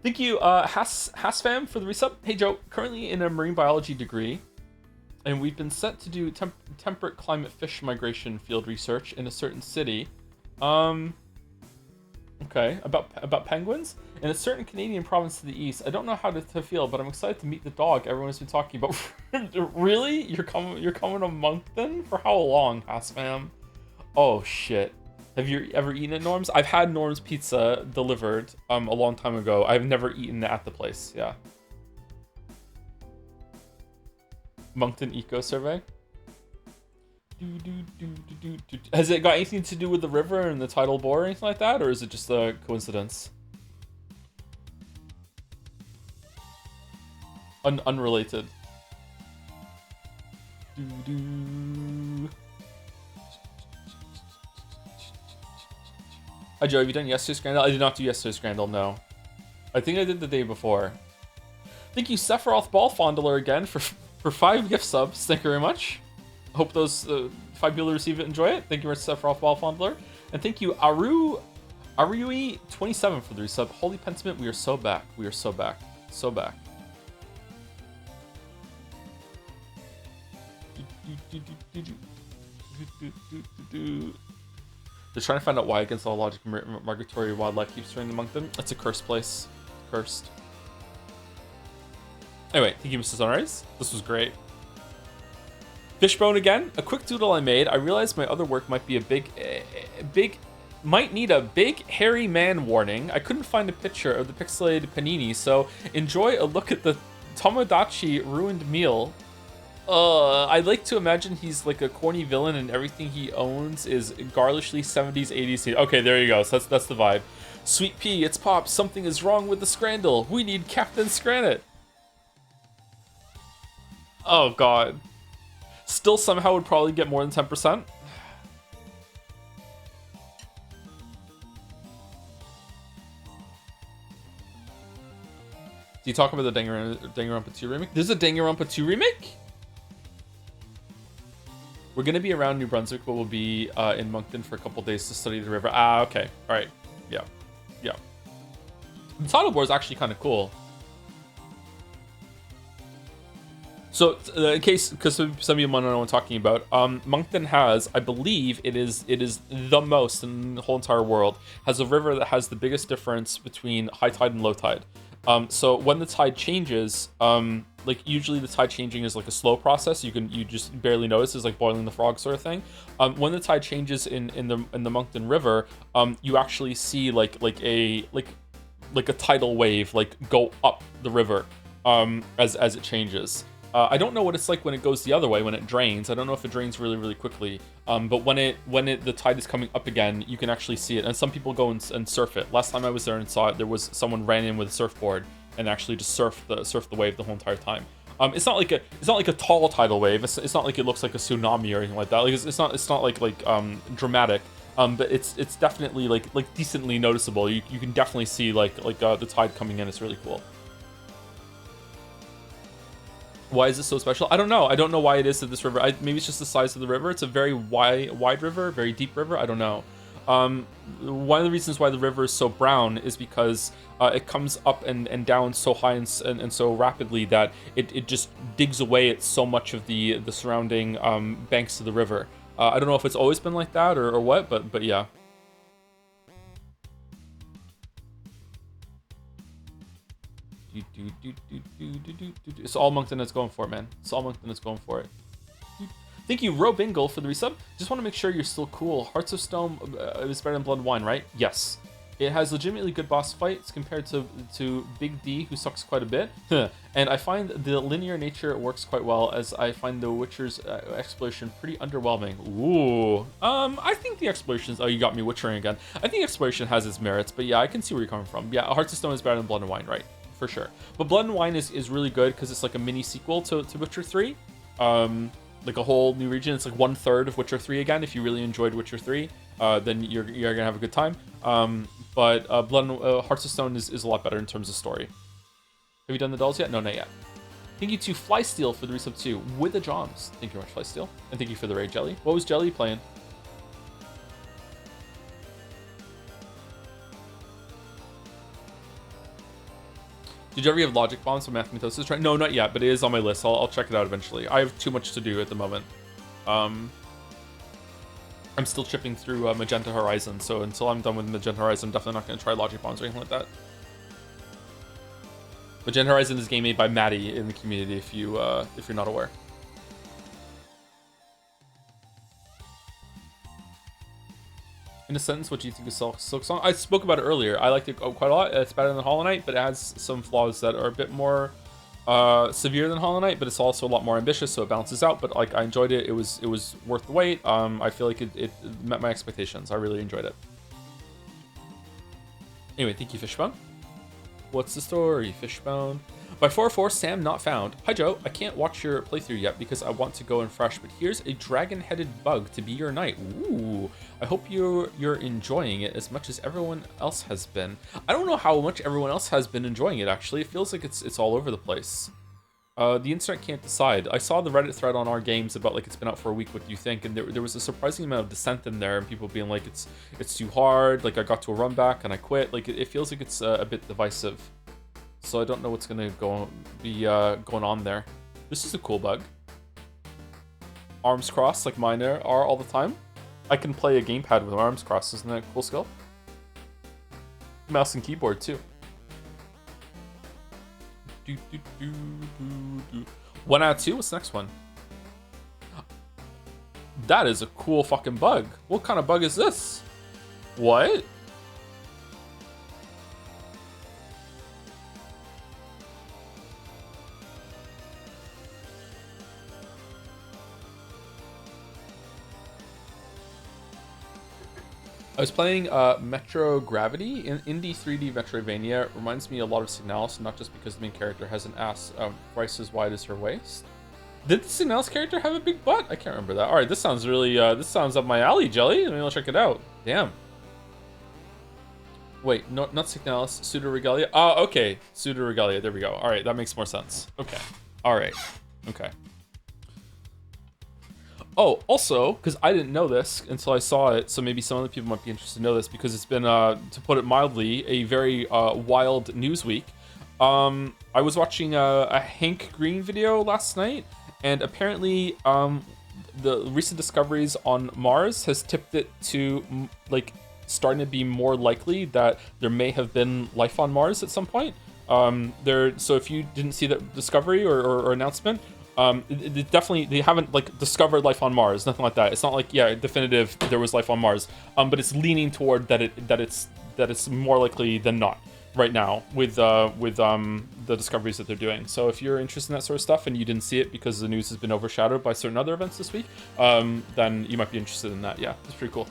Thank you, Hasfam, for the resub. Hey Joe, currently in a marine biology degree, and we've been set to do temperate climate fish migration field research in a certain city. Okay, about penguins in a certain Canadian province to the east. I don't know how to feel, but I'm excited to meet the dog everyone's been talking about. Really? You're coming to Moncton? For how long, Hasfam? Oh shit. Have you ever eaten at Norm's? I've had Norm's Pizza delivered a long time ago. I've never eaten at the place. Yeah. Moncton Eco Survey. Has it got anything to do with the river and the tidal bore or anything like that, or is it just a coincidence? Unrelated. Hi Joe, have you done yesterday's Scandal? I did not do yesterday's Scandal, no. I think I did the day before. Thank you, Sephiroth Ball Fondler, again for 5 gift subs. Thank you very much. Hope those 5 people who receive it enjoy it. Thank you very much, Sephiroth Ball Fondler. And thank you, Arui27 for the resub. Holy Pentiment, we are so back. We are so back. So back. They're trying to find out why, against all logic, migratory wildlife keeps turning to Moncton. It's a cursed place. Cursed. Anyway, thank you, Mrs. Sunrise. This was great. Fishbone again. A quick doodle I made. I realized my other work might be might need a big hairy man warning. I couldn't find a picture of the pixelated panini, so enjoy a look at the Tomodachi ruined meal. I'd like to imagine he's like a corny villain and everything he owns is garlishly 70s, 80s. Okay, there you go. So that's the vibe. Sweet pea, it's Pop. Something is wrong with the Scrandle. We need Captain Scranit. Oh, God. Still somehow would probably get more than 10%. Do you talk about the Danganronpa 2 remake? There's a Danganronpa 2 remake? We're going to be around New Brunswick, but we'll be in Moncton for a couple days to study the river. Ah, okay. All right. Yeah. Yeah. The title board is actually kind of cool. So, in case, because some of you might not know what I'm talking about, Moncton has, I believe, it is the most in the whole entire world, has a river that has the biggest difference between high tide and low tide. So when the tide changes, like usually the tide changing is like a slow process. You just barely notice. It's like boiling the frog sort of thing. When the tide changes in the Moncton River, you actually see like a tidal wave like go up the river as it changes. I don't know what it's like when it goes the other way, when it drains. I don't know if it drains really, really quickly. But when the tide is coming up again, you can actually see it. And some people go and surf it. Last time I was there and saw it, there was someone ran in with a surfboard and actually just surfed the wave the whole entire time. It's not like a tall tidal wave. It's not like it looks like a tsunami or anything like that. Like it's not like dramatic. But it's definitely like decently noticeable. You can definitely see like the tide coming in. It's really cool. Why is it so special? I don't know. I don't know why it is that this river. Maybe it's just the size of the river. It's a very wide river, very deep river. I don't know. One of the reasons why the river is so brown is because it comes up and down so high and so rapidly that it just digs away at so much of the surrounding banks of the river. I don't know if it's always been like that or what, but yeah. It's all Moncton that's going for it, man. It's all Moncton that's going for it. Thank you, Robingle, for the resub. Just want to make sure you're still cool. Hearts of Stone is better than Blood and Wine, right? Yes. It has legitimately good boss fights compared to Big D, who sucks quite a bit. And I find the linear nature works quite well, as I find the Witcher's exploration pretty underwhelming. Ooh. I think the explorations... Oh, you got me Witchering again. I think exploration has its merits, but yeah, I can see where you're coming from. Yeah, Hearts of Stone is better than Blood and Wine, right? For sure. But Blood and Wine is really good because it's like a mini sequel to Witcher 3. Like a whole new region. It's like 1/3 of Witcher 3 again. If you really enjoyed Witcher 3, then you're gonna have a good time. But Hearts of Stone is a lot better in terms of story. Have you done the dolls yet? No, not yet. Thank you to Flysteel for the resub too, with the Joms. Thank you very much, Flysteel. And thank you for the raid, Jelly. What was Jelly playing? Did you ever have logic bombs from Mathematosis? No, not yet, but it is on my list. I'll check it out eventually. I have too much to do at the moment. I'm still chipping through Magenta Horizon, so until I'm done with Magenta Horizon, I'm definitely not going to try logic bombs or anything like that. Magenta Horizon is a game made by Maddie in the community, if you're not aware. In a sentence, what do you think of Silk Song? I spoke about it earlier. I liked it quite a lot. It's better than Hollow Knight, but it has some flaws that are a bit more severe than Hollow Knight, but it's also a lot more ambitious, so it balances out. But like, I enjoyed it. It was worth the wait. I feel like it met my expectations. I really enjoyed it. Anyway, thank you, Fishbone. What's the story, Fishbone? By 404, Sam not found. Hi Joe, I can't watch your playthrough yet because I want to go in fresh, but here's a dragon-headed bug to be your knight. Ooh, I hope you're enjoying it as much as everyone else has been. I don't know how much everyone else has been enjoying it, actually. It feels like it's all over the place. The internet can't decide. I saw the Reddit thread on our games about like it's been out for a week, what do you think? And there was a surprising amount of dissent in there and people being like it's too hard, like I got to a run back and I quit. Like it feels like it's a bit divisive. So I don't know what's gonna be going on there. This is a cool bug. arms crossed like mine are all the time. I can play a gamepad with arms crossed. Isn't that a cool skill? Mouse and keyboard too. 1 out of 2. What's the next one? That is a cool fucking bug. What kind of bug is this? What? I was playing Metro Gravity in Indie 3D Metroidvania. It reminds me a lot of Signalis, not just because the main character has an ass twice as wide as her waist. Did the Signalis character have a big butt? I can't remember that. All right, this sounds really, this sounds up my alley, Jelly. Maybe I'll check it out. Damn. Wait, no, not Signalis, Pseudo-Regalia. Oh, okay, Pseudo-Regalia, there we go. All right, that makes more sense. Okay, all right, okay. Oh, also, because I didn't know this until I saw it, so maybe some other people might be interested to know this, because it's been, to put it mildly, a very wild news week. I was watching a Hank Green video last night, and apparently the recent discoveries on Mars has tipped it to, like, starting to be more likely that there may have been life on Mars at some point. So if you didn't see that discovery or announcement, it definitely, they haven't like discovered life on Mars, nothing like that. It's not like, yeah, definitive there was life on Mars, but it's leaning toward that it's more likely than not right now with the discoveries that they're doing. So if you're interested in that sort of stuff and you didn't see it because the news has been overshadowed by certain other events this week, then you might be interested in that. Yeah, it's pretty cool.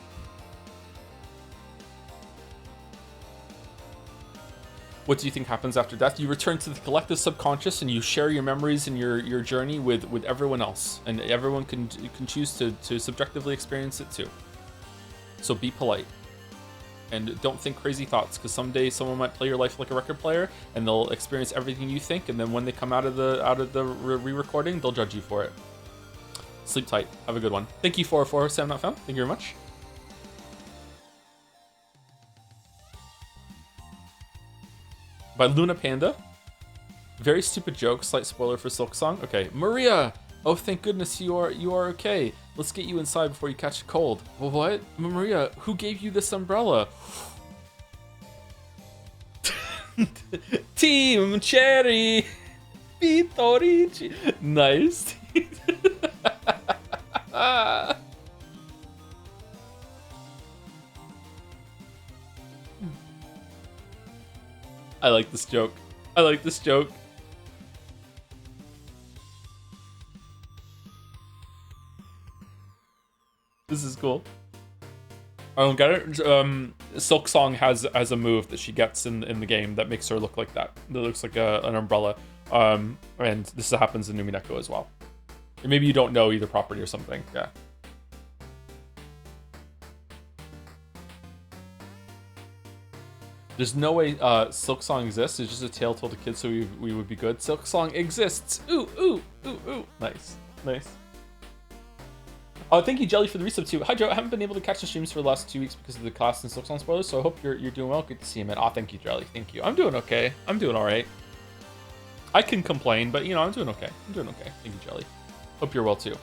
What do you think happens after death? You return to the collective subconscious and you share your memories and your journey with everyone else, and everyone can choose to subjectively experience it too. So be polite and don't think crazy thoughts, because someday someone might play your life like a record player and they'll experience everything you think, and then when they come out of the re-recording, they'll judge you for it. Sleep tight. Have a good one. Thank you for Sam Not Found. Thank you very much. By Luna Panda. Very stupid joke. Slight spoiler for Silk Song. Okay, Maria. Oh, thank goodness you are okay. Let's get you inside before you catch a cold. Well, what? Maria, who gave you this umbrella? Team Cherry. Vitorici. Nice. I like this joke. I like this joke. This is cool. I don't get it. Silk Song has a move that she gets in the game that makes her look like that. That looks like an umbrella. And this happens in Numineko as well. Or maybe you don't know either property or something. Yeah. There's no way Silk Song exists. It's just a tale told to kids so we would be good. Silk Song exists. Ooh, ooh, ooh, ooh. Nice. Nice. Oh, thank you, Jelly, for the resub too. Hi, Joe. I haven't been able to catch the streams for the last 2 weeks because of the class and Silk Song spoilers, so I hope you're doing well. Good to see you, man. Oh, thank you, Jelly. Thank you. I'm doing okay. I'm doing all right. I can complain, but, you know, I'm doing okay. I'm doing okay. Thank you, Jelly. Hope you're well, too.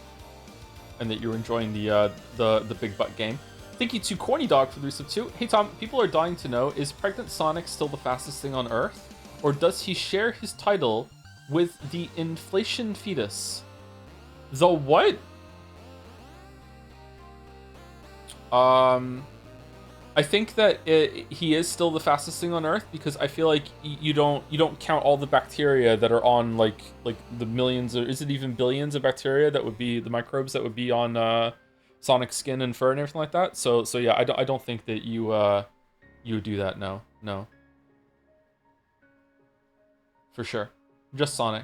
And that you're enjoying the Big Butt game. Thank you to Corny Dog for the resub too. Hey Tom, people are dying to know, is pregnant Sonic still the fastest thing on Earth? Or does he share his title with the inflation fetus? The what? I think that he is still the fastest thing on Earth, because I feel like you don't count all the bacteria that are on like the millions, or is it even billions of bacteria that would be the microbes that would be on Sonic's skin and fur and everything like that. So yeah, I don't think that you would do that. No. For sure. Just Sonic.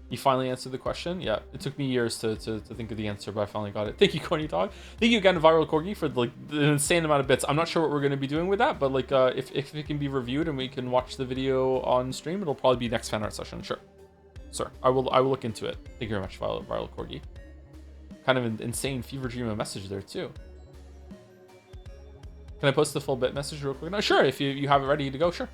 You finally answered the question? Yeah, it took me years to think of the answer, but I finally got it. Thank you, Corny Dog. Thank you again to Viral Corgi for like the insane amount of bits. I'm not sure what we're going to be doing with that, but like if it can be reviewed and we can watch the video on stream, it'll probably be next fan art session. Sure. Sir, I will look into it. Thank you very much, Viral Corgi. Kind of an insane fever dream of message there too. Can I post the full bit message real quick? No, sure. If you have it ready to go, sure.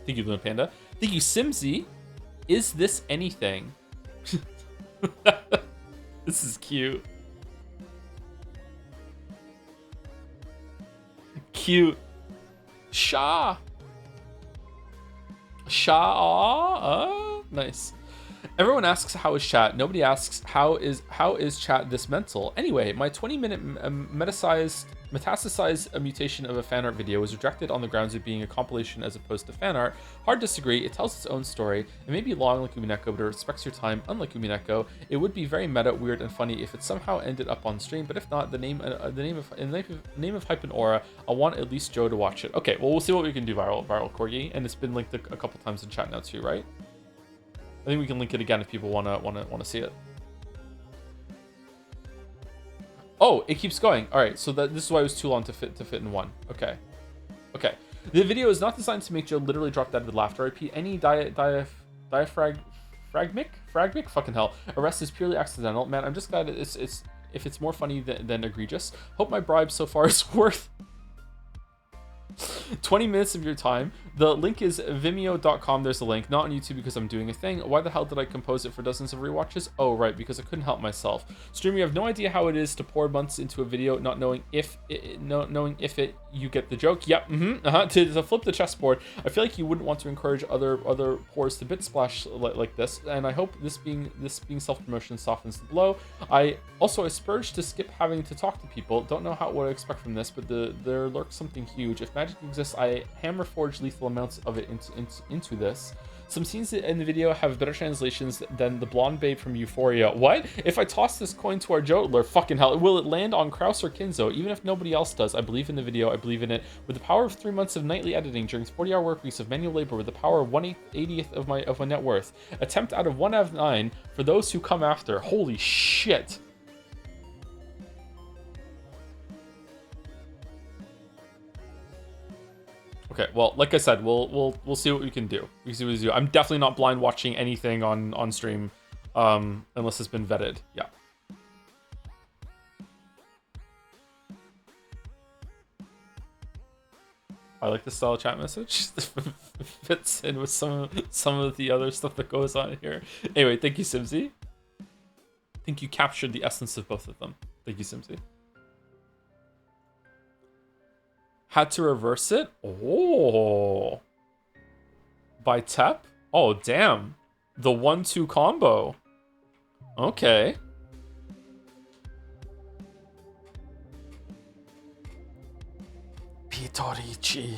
Thank you, Luna Panda. Thank you, Simsy. Is this anything? This is cute. Cute. Sha. Nice. Everyone asks how is chat. Nobody asks how is chat this mental. Anyway, my 20-minute metastasized mutation of a fan art video was rejected on the grounds of being a compilation as opposed to fan art. Hard to disagree. It tells its own story. It may be long like Umineko, but it respects your time. Unlike Umineko, it would be very meta, weird, and funny if it somehow ended up on stream. But if not, the name of Hype and Aura, I want at least Joe to watch it. Okay, well we'll see what we can do. Viral Corgi, and it's been linked a couple times in chat now too, right? I think we can link it again if people wanna see it. Oh, it keeps going. All right, so this is why it was too long to fit in one. Okay. The video is not designed to make Joe literally drop dead with laughter. I repeat, any fragmic, fucking hell. Arrest is purely accidental. Man, I'm just glad if it's more funny than egregious. Hope my bribe so far is worth 20 minutes of your time. The link is vimeo.com. There's a link, not on YouTube because I'm doing a thing. Why the hell did I compose it for dozens of rewatches? Oh, right, because I couldn't help myself. Streamer, you have no idea how it is to pour months into a video, not knowing if you get the joke. Yep. To flip the chessboard, I feel like you wouldn't want to encourage other pours to bit splash like this, and I hope this being self-promotion softens the blow. I spurged to skip having to talk to people. Don't know what I expect from this, but there lurks something huge. If magic exists, I hammer forge lethal amounts of it into this. Some scenes in the video have better translations than the blonde babe from Euphoria. What? If I toss this coin to our jodler, fucking hell, will it land on Kraus or Kinzo? Even if nobody else does, I believe in the video, I believe in it. With the power of 3 months of nightly editing during 40-hour work weeks of manual labor, with the power of 1/80th of my net worth. Attempt out of 1 out of 9 for those who come after. Holy shit. Okay, well, like I said, we'll see what we can do. I'm definitely not blind watching anything on stream, unless it's been vetted. Yeah. I like the style of chat message. Fits in with some of the other stuff that goes on here. Anyway, thank you, Simsy. I think you captured the essence of both of them. Thank you, Simsy. Had to reverse it? Oh. By Tep? Oh, damn. The 1-2 combo. Okay. Pitorichi.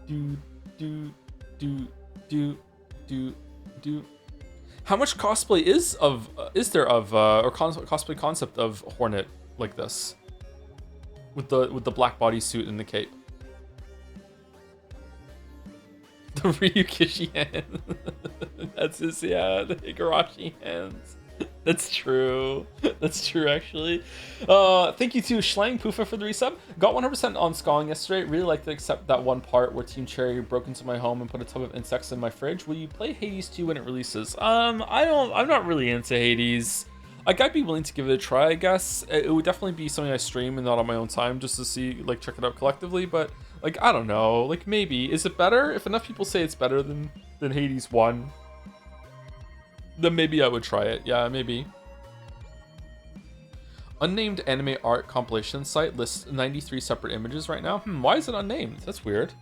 Do. How much cosplay is there of cosplay concept of Hornet like this, with the black bodysuit and the cape? The Ryukishi hand. That's his, yeah, the Higurashi hands. That's true. That's true, actually. Thank you to Schlang Poofa for the resub. Got 100% on Skalling yesterday. Really liked it, except that one part where Team Cherry broke into my home and put a tub of insects in my fridge. Will you play Hades 2 when it releases? I'm not really into Hades. Like, I'd be willing to give it a try, I guess. It would definitely be something I stream and not on my own time, just to see, like, check it out collectively. But, like, I don't know. Like, maybe. Is it better? If enough people say it's better than Hades 1, then maybe I would try it. Yeah, maybe. Unnamed anime art compilation site lists 93 separate images right now. Why is it unnamed? That's weird.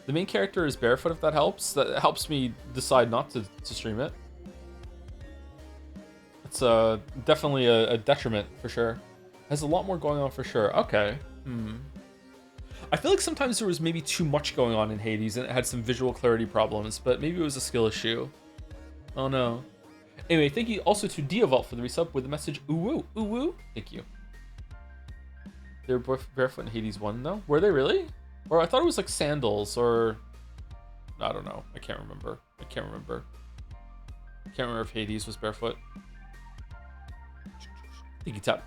The main character is barefoot, if that helps. That helps me decide not to stream it. It's definitely a detriment, for sure. Has a lot more going on, for sure. Okay. I feel like sometimes there was maybe too much going on in Hades and it had some visual clarity problems, but maybe it was a skill issue. Oh no. Anyway, thank you also to Diavolt for the resub with the message ooh woo. Thank you. They were both barefoot in Hades 1 though? Were they really? Or I thought it was like sandals, or I don't know. I can't remember. I can't remember if Hades was barefoot. Thank you, Tap.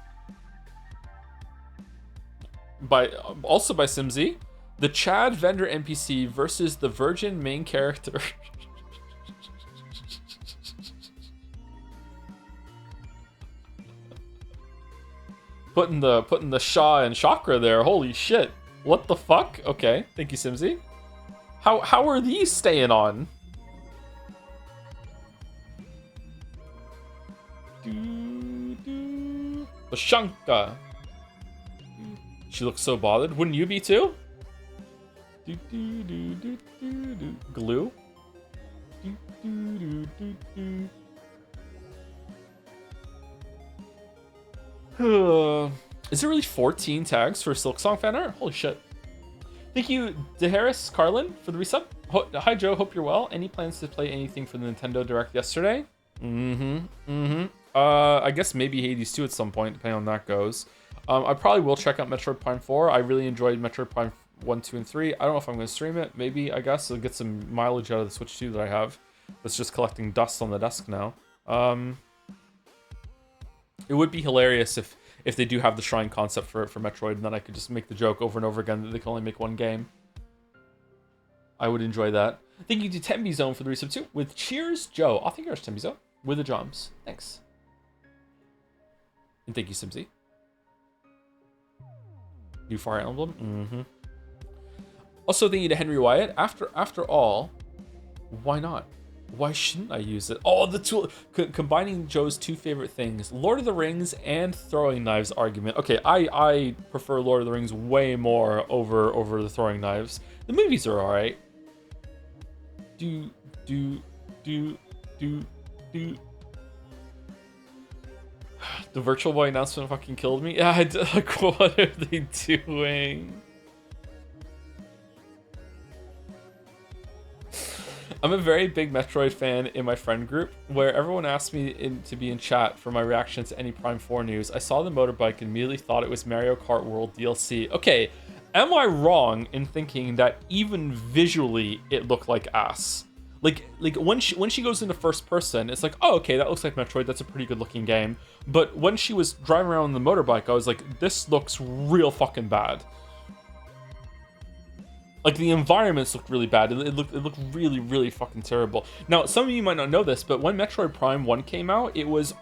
Also by Simsy, the Chad vendor NPC versus the virgin main character. putting the Shaw and chakra there. Holy shit. What the fuck? Okay, thank you, Simsy. How are these staying on? Bashanka. She looks so bothered. Wouldn't you be too? Glue. Is there really 14 tags for Silksong fan art? Holy shit. Thank you, DeHarris Carlin, for the resub. Hi, Joe. Hope you're well. Any plans to play anything from the Nintendo Direct yesterday? I guess maybe Hades 2 at some point, depending on how that goes. I probably will check out Metroid Prime 4. I really enjoyed Metroid Prime 1, 2, and 3. I don't know if I'm going to stream it. Maybe, I guess. I'll get some mileage out of the Switch 2 that I have. That's just collecting dust on the desk now. It would be hilarious if they do have the shrine concept for Metroid, and then I could just make the joke over and over again that they can only make one game. I would enjoy that. Thank you to Tembi Zone for the resub too. With cheers, Joe. Oh, thank you, Tembi Zone. With the drums. Thanks. And thank you, Simsy. New Fire Emblem. Also, thank you to Henry Wyatt. After all, why not? Why shouldn't I use it? Oh, the tool. Combining Joe's two favorite things, Lord of the Rings and throwing knives argument. Okay, I prefer Lord of the Rings way more over the throwing knives. The movies are alright. Do. The Virtual Boy announcement fucking killed me. Yeah, like, what are they doing? I'm a very big Metroid fan in my friend group, where everyone asked me to be in chat for my reaction to any Prime 4 news. I saw the motorbike and immediately thought it was Mario Kart World DLC. Okay, am I wrong in thinking that even visually it looked like ass? Like when she goes into first person, it's like, oh, okay, that looks like Metroid. That's a pretty good looking game. But when she was driving around on the motorbike, I was like, this looks real fucking bad. Like, the environments looked really bad. It looked really, really fucking terrible. Now, some of you might not know this, but when Metroid Prime 1 came out, it was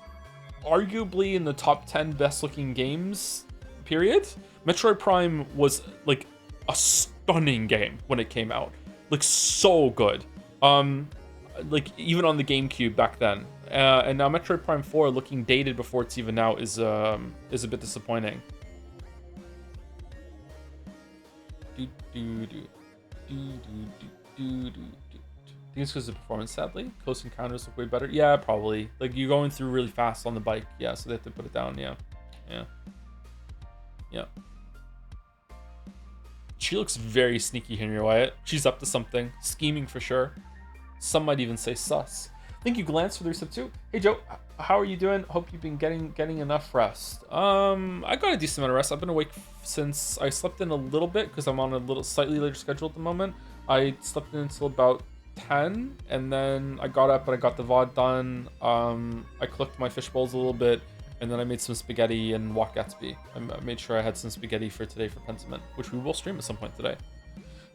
arguably in the top 10 best looking games, period. Metroid Prime was, like, a stunning game when it came out. Like, so good. Like, even on the GameCube back then. And now Metroid Prime 4 looking dated before it's even out is a bit disappointing. I think it's because of the performance, sadly. Close encounters look way better. Yeah, probably. Like, you're going through really fast on the bike. Yeah, so they have to put it down. Yeah. She looks very sneaky, Henry Wyatt. She's up to something. Scheming for sure. Some might even say sus. Thank you, Glance, for the resub too. Hey, Joe. How are you doing? Hope you've been getting enough rest. I got a decent amount of rest. I've been awake since I slept in a little bit because I'm on a slightly later schedule at the moment. I slept in until about 10, and then I got up and I got the VOD done. I cooked my fish bowls a little bit, and then I made some spaghetti and walked Gatsby. I made sure I had some spaghetti for today for Pentiment, which we will stream at some point today.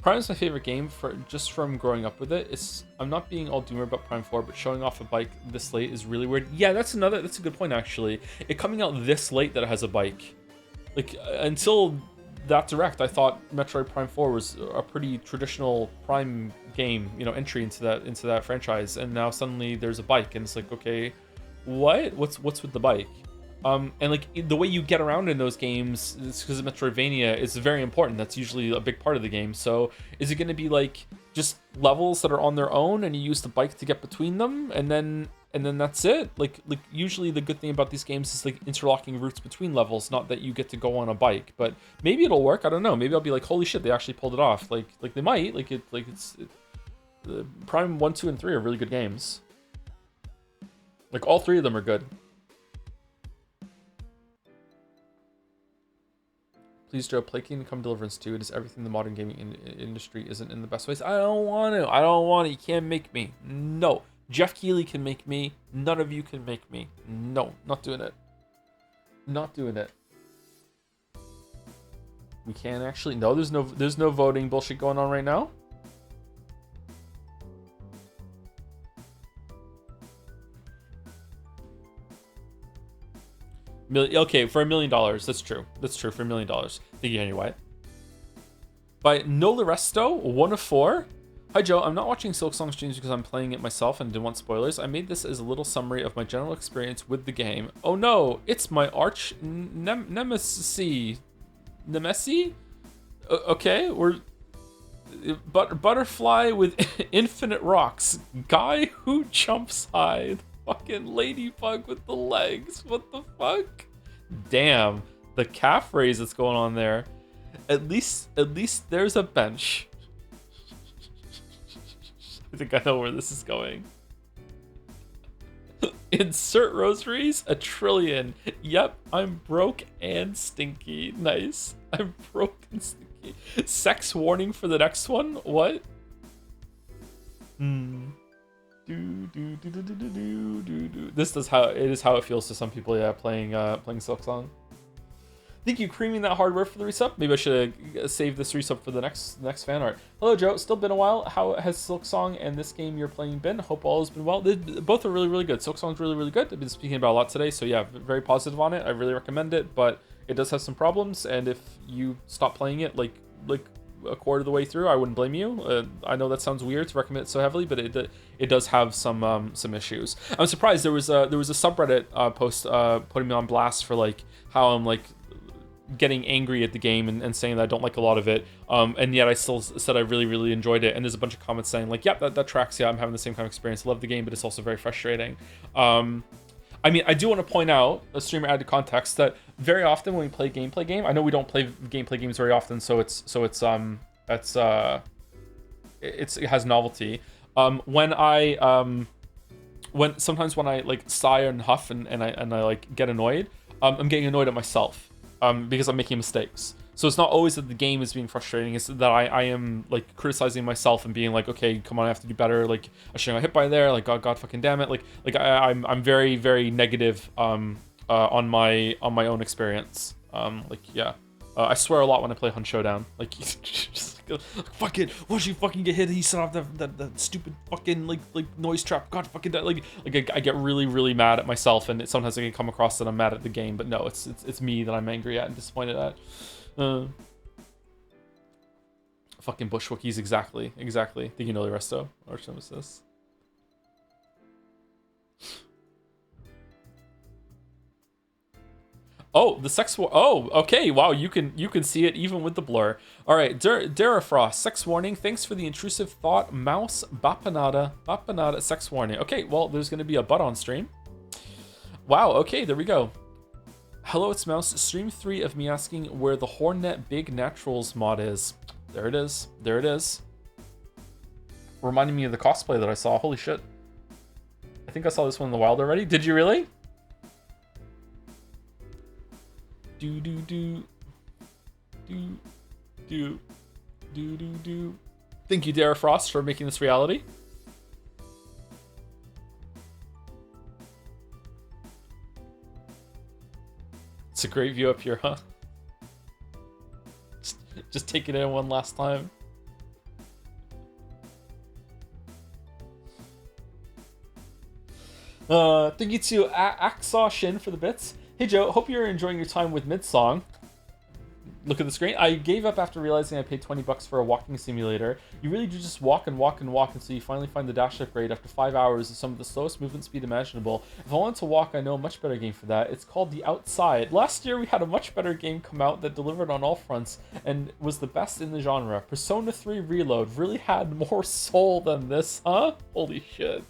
Prime is my favorite game just from growing up with it. I'm not being all doomer about Prime 4, but showing off a bike this late is really weird. Yeah, that's a good point, actually. It coming out this late that it has a bike. Like, until that direct, I thought Metroid Prime 4 was a pretty traditional Prime game, entry into that franchise, and now suddenly there's a bike, and it's like, okay, what's with the bike? And like the way you get around in those games, it's because of Metroidvania, is very important. That's usually a big part of the game. So is it going to be like just levels that are on their own and you use the bike to get between them, and then that's it? Like usually the good thing about these games is like interlocking routes between levels, not that you get to go on a bike. But maybe it'll work. I don't know. Maybe I'll be like, holy shit, they actually pulled it off. Like they might. Prime 1, 2, and 3 are really good games. Like all three of them are good. Please, Joe, play Kingdom Come Deliverance 2. It is everything the modern gaming industry isn't in the best ways. I don't want to. You can't make me. No. Jeff Keighley can make me. None of you can make me. No, not doing it. Not doing it. We can't actually. No, there's no voting bullshit going on right now. Okay, for $1 million, that's true. That's true for $1 million. Thank you, Henry White. By Nolaresto, 1 of 4. Hi Joe, I'm not watching Silksong streams because I'm playing it myself and didn't want spoilers. I made this as a little summary of my general experience with the game. Oh no, it's my arch nemesis. Nemesi? Okay, we're... Butterfly with infinite rocks. Guy who jumps high. Fucking ladybug with the legs. What the fuck? Damn, the calf raise that's going on there. At least there's a bench. I think I know where this is going. Insert rosaries, 1 trillion. Yep, I'm broke and stinky. Nice. I'm broke and stinky. Sex warning for the next one? What? This is how it feels to some people, yeah, playing Silksong. Thank you, creaming that hardware for the resub. Maybe I should save this resub for the next fan art. Hello, Joe. Still been a while. How has Silksong and this game you're playing been? Hope all has been well. Both are really, really good. Silksong's really, really good. I've been speaking about a lot today, so yeah, very positive on it. I really recommend it, but it does have some problems, and if you stop playing it like a quarter of the way through, I wouldn't blame you. I know that sounds weird to recommend it so heavily, but it does have some issues. I'm surprised there was a subreddit post putting me on blast for like how I'm like getting angry at the game and saying that I don't like a lot of it, and yet I still said I really, really enjoyed it, and there's a bunch of comments saying like, yeah, that tracks. Yeah, I'm having the same kind of experience. I love the game, but it's also very frustrating. I mean, I do want to point out, a streamer added context, that very often when we play gameplay game, I know we don't play gameplay games very often, so it has novelty. Sometimes when I like sigh and huff and I like get annoyed, I'm getting annoyed at myself. Because I'm making mistakes. So it's not always that the game is being frustrating, it's that I am like criticizing myself and being like, okay, come on, I have to do better, like I shouldn't have hit by there, like god fucking damn it, like I'm very, very negative on my own experience. Yeah. I swear a lot when I play Hunt Showdown. Like, just fuck it, why should you fucking get hit? He set off that stupid fucking like noise trap. God fucking that. Like I get really, really mad at myself, and sometimes I can come across that I'm mad at the game, but no, it's me that I'm angry at and disappointed at. Fucking bush wookies, exactly. Think you know the resto. Arch nemesis. Oh, the sex war. Oh, okay. Wow, you can see it even with the blur. All right, Darafrost, sex warning. Thanks for the intrusive thought. Mouse Bapanada, sex warning. Okay, well, there's gonna be a butt on stream. Wow. Okay, there we go. Hello, it's Mouse. Stream 3 of me asking where the Hornet Big Naturals mod is. There it is. There it is. Reminding me of the cosplay that I saw. Holy shit. I think I saw this one in the wild already. Did you really? Do. Thank you, Dara Frost, for making this reality. It's a great view up here, huh? Just taking it in one last time. Thank you to Axaw Shin for the bits. Hey Joe, hope you're enjoying your time with Midsong. Look at the screen. I gave up after realizing I paid $20 for a walking simulator. You really do just walk until you finally find the dash upgrade after 5 hours of some of the slowest movement speed imaginable. If I want to walk, I know a much better game for that. It's called The Outside. Last year we had a much better game come out that delivered on all fronts and was the best in the genre. Persona 3 Reload really had more soul than this, huh? Holy shit.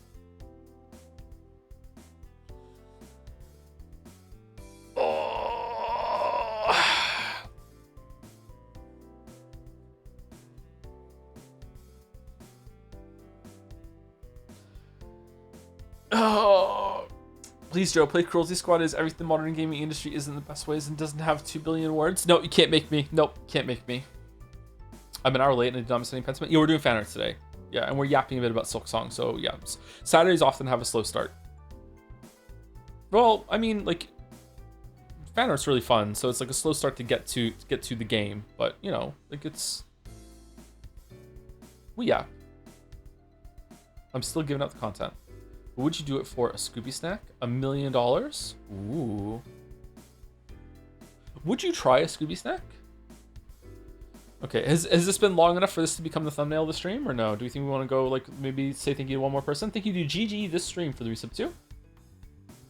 Oh, please, Joe, play Cruelty Squad is everything the modern gaming industry is in the best ways and doesn't have 2 billion words. No, you can't make me. Nope, can't make me. I'm an hour late and I did not miss any Pentiment. Yeah, we're doing Fanart today. Yeah, and we're yapping a bit about Silksong, so yeah. Saturdays often have a slow start. Well, I mean, like, Fanart's really fun, so it's like a slow start to get to the game, but you know, like it's. Well, yeah. I'm still giving out the content. Would you do it for a Scooby snack? $1 million? Ooh. Would you try a Scooby snack? Okay, has this been long enough for this to become the thumbnail of the stream, or no? Do you think we want to go, like, maybe say thank you to one more person? Thank you to GG this stream for the resub too.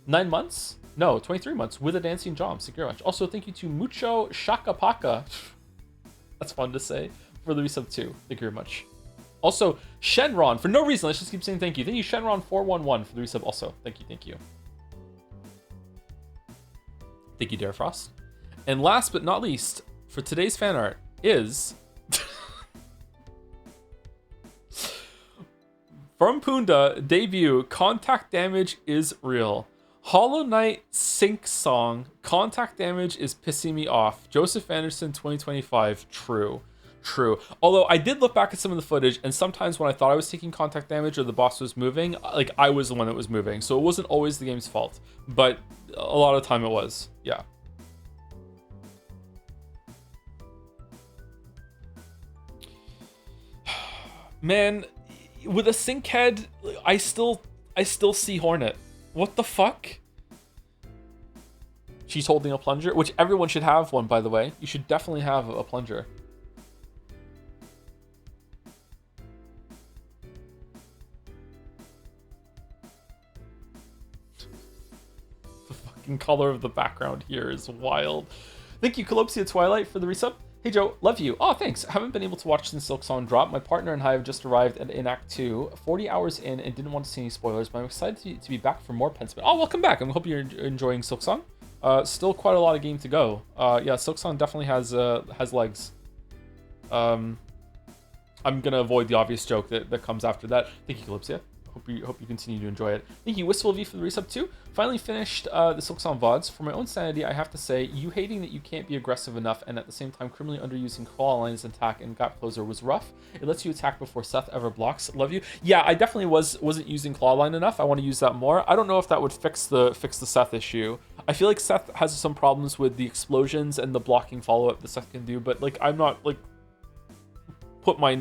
9 months? No, 23 months with a dancing job. Thank you very much. Also, thank you to Mucho Shakapaka. That's fun to say, for the resub too. Thank you very much. Also, Shenron, for no reason, let's just keep saying thank you. Thank you, Shenron411 for the resub also. Thank you, thank you. Thank you, Dare Frost. And last but not least, for today's fan art is from Punda debut. Contact damage is real. Hollow Knight sync song. Contact damage is pissing me off. Joseph Anderson 2025. True. Although I did look back at some of the footage, and sometimes when I thought I was taking contact damage or the boss was moving, like I was the one that was moving. So it wasn't always the game's fault, but a lot of the time it was. Yeah. Man, with a sync head, I still see Hornet. What the fuck? She's holding a plunger, which everyone should have one, by the way. You should definitely have a plunger. The fucking color of the background here is wild. Thank you, Calopsia Twilight, for the resub. Hey Joe, love you. Oh, thanks. Haven't been able to watch since Silk Song drop. My partner and I have just arrived in Act 2, 40 hours in, and didn't want to see any spoilers, but I'm excited to be back for more Pentiment. Oh, welcome back. I hope you're enjoying Silk Song. Still quite a lot of game to go. Yeah, Silk Song definitely has legs. I'm gonna avoid the obvious joke that comes after that. Thank you, Calypsia. Hope you continue to enjoy it. Thank you, Wistful V, for the resub too. Finally finished the Silk Song VODs. For my own sanity, I have to say, you hating that you can't be aggressive enough and at the same time criminally underusing claw lines attack and gap closer was rough. It lets you attack before Seth ever blocks. Love you. Yeah, I definitely wasn't using claw line enough. I want to use that more. I don't know if that would fix the Seth issue. I feel like Seth has some problems with the explosions and the blocking follow-up that Seth can do, but like I'm not like put my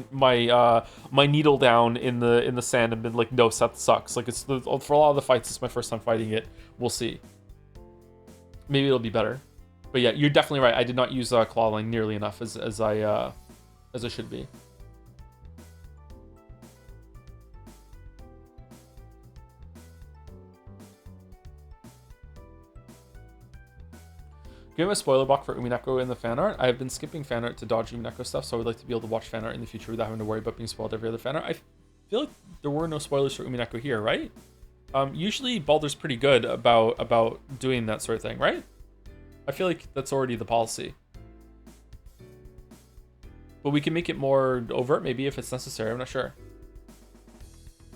needle down in the sand and been like, no, Seth sucks. Like for a lot of the fights, it's my first time fighting it. We'll see. Maybe it'll be better. But yeah, you're definitely right. I did not use claw line nearly enough as I should be. Give him a spoiler block for Umineko in the fan art. I have been skipping fan art to dodge Umineko stuff, so I would like to be able to watch fan art in the future without having to worry about being spoiled every other fan art. I feel like there were no spoilers for Umineko here, right? Usually Baldur's pretty good about doing that sort of thing, right? I feel like that's already the policy. But we can make it more overt maybe if it's necessary, I'm not sure.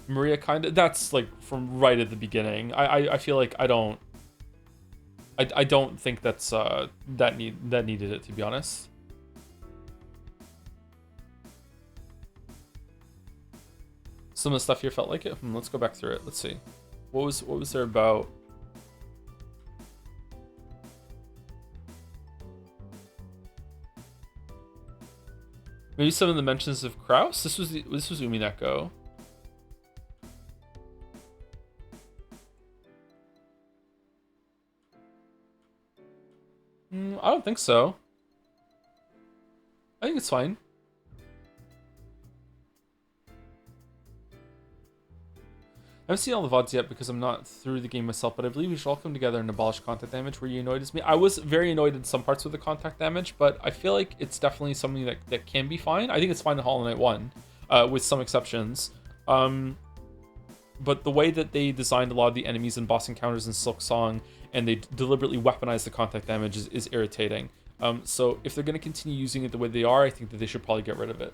Maria kinda, that's like from right at the beginning. I feel like I don't think that's that needed it, to be honest. Some of the stuff here felt like it. Let's go back through it. Let's see. What was there about? Maybe some of the mentions of Kraus. This was Umineko. I don't think so. I think it's fine. I haven't seen all the VODs yet because I'm not through the game myself, but I believe we should all come together and abolish contact damage. Were you annoyed as me? I was very annoyed in some parts with the contact damage, but I feel like it's definitely something that can be fine. I think it's fine in Hollow Knight 1, with some exceptions. But the way that they designed a lot of the enemies and boss encounters in Silk Song, and they deliberately weaponize the contact damage is irritating. So if they're going to continue using it the way they are, I think that they should probably get rid of it.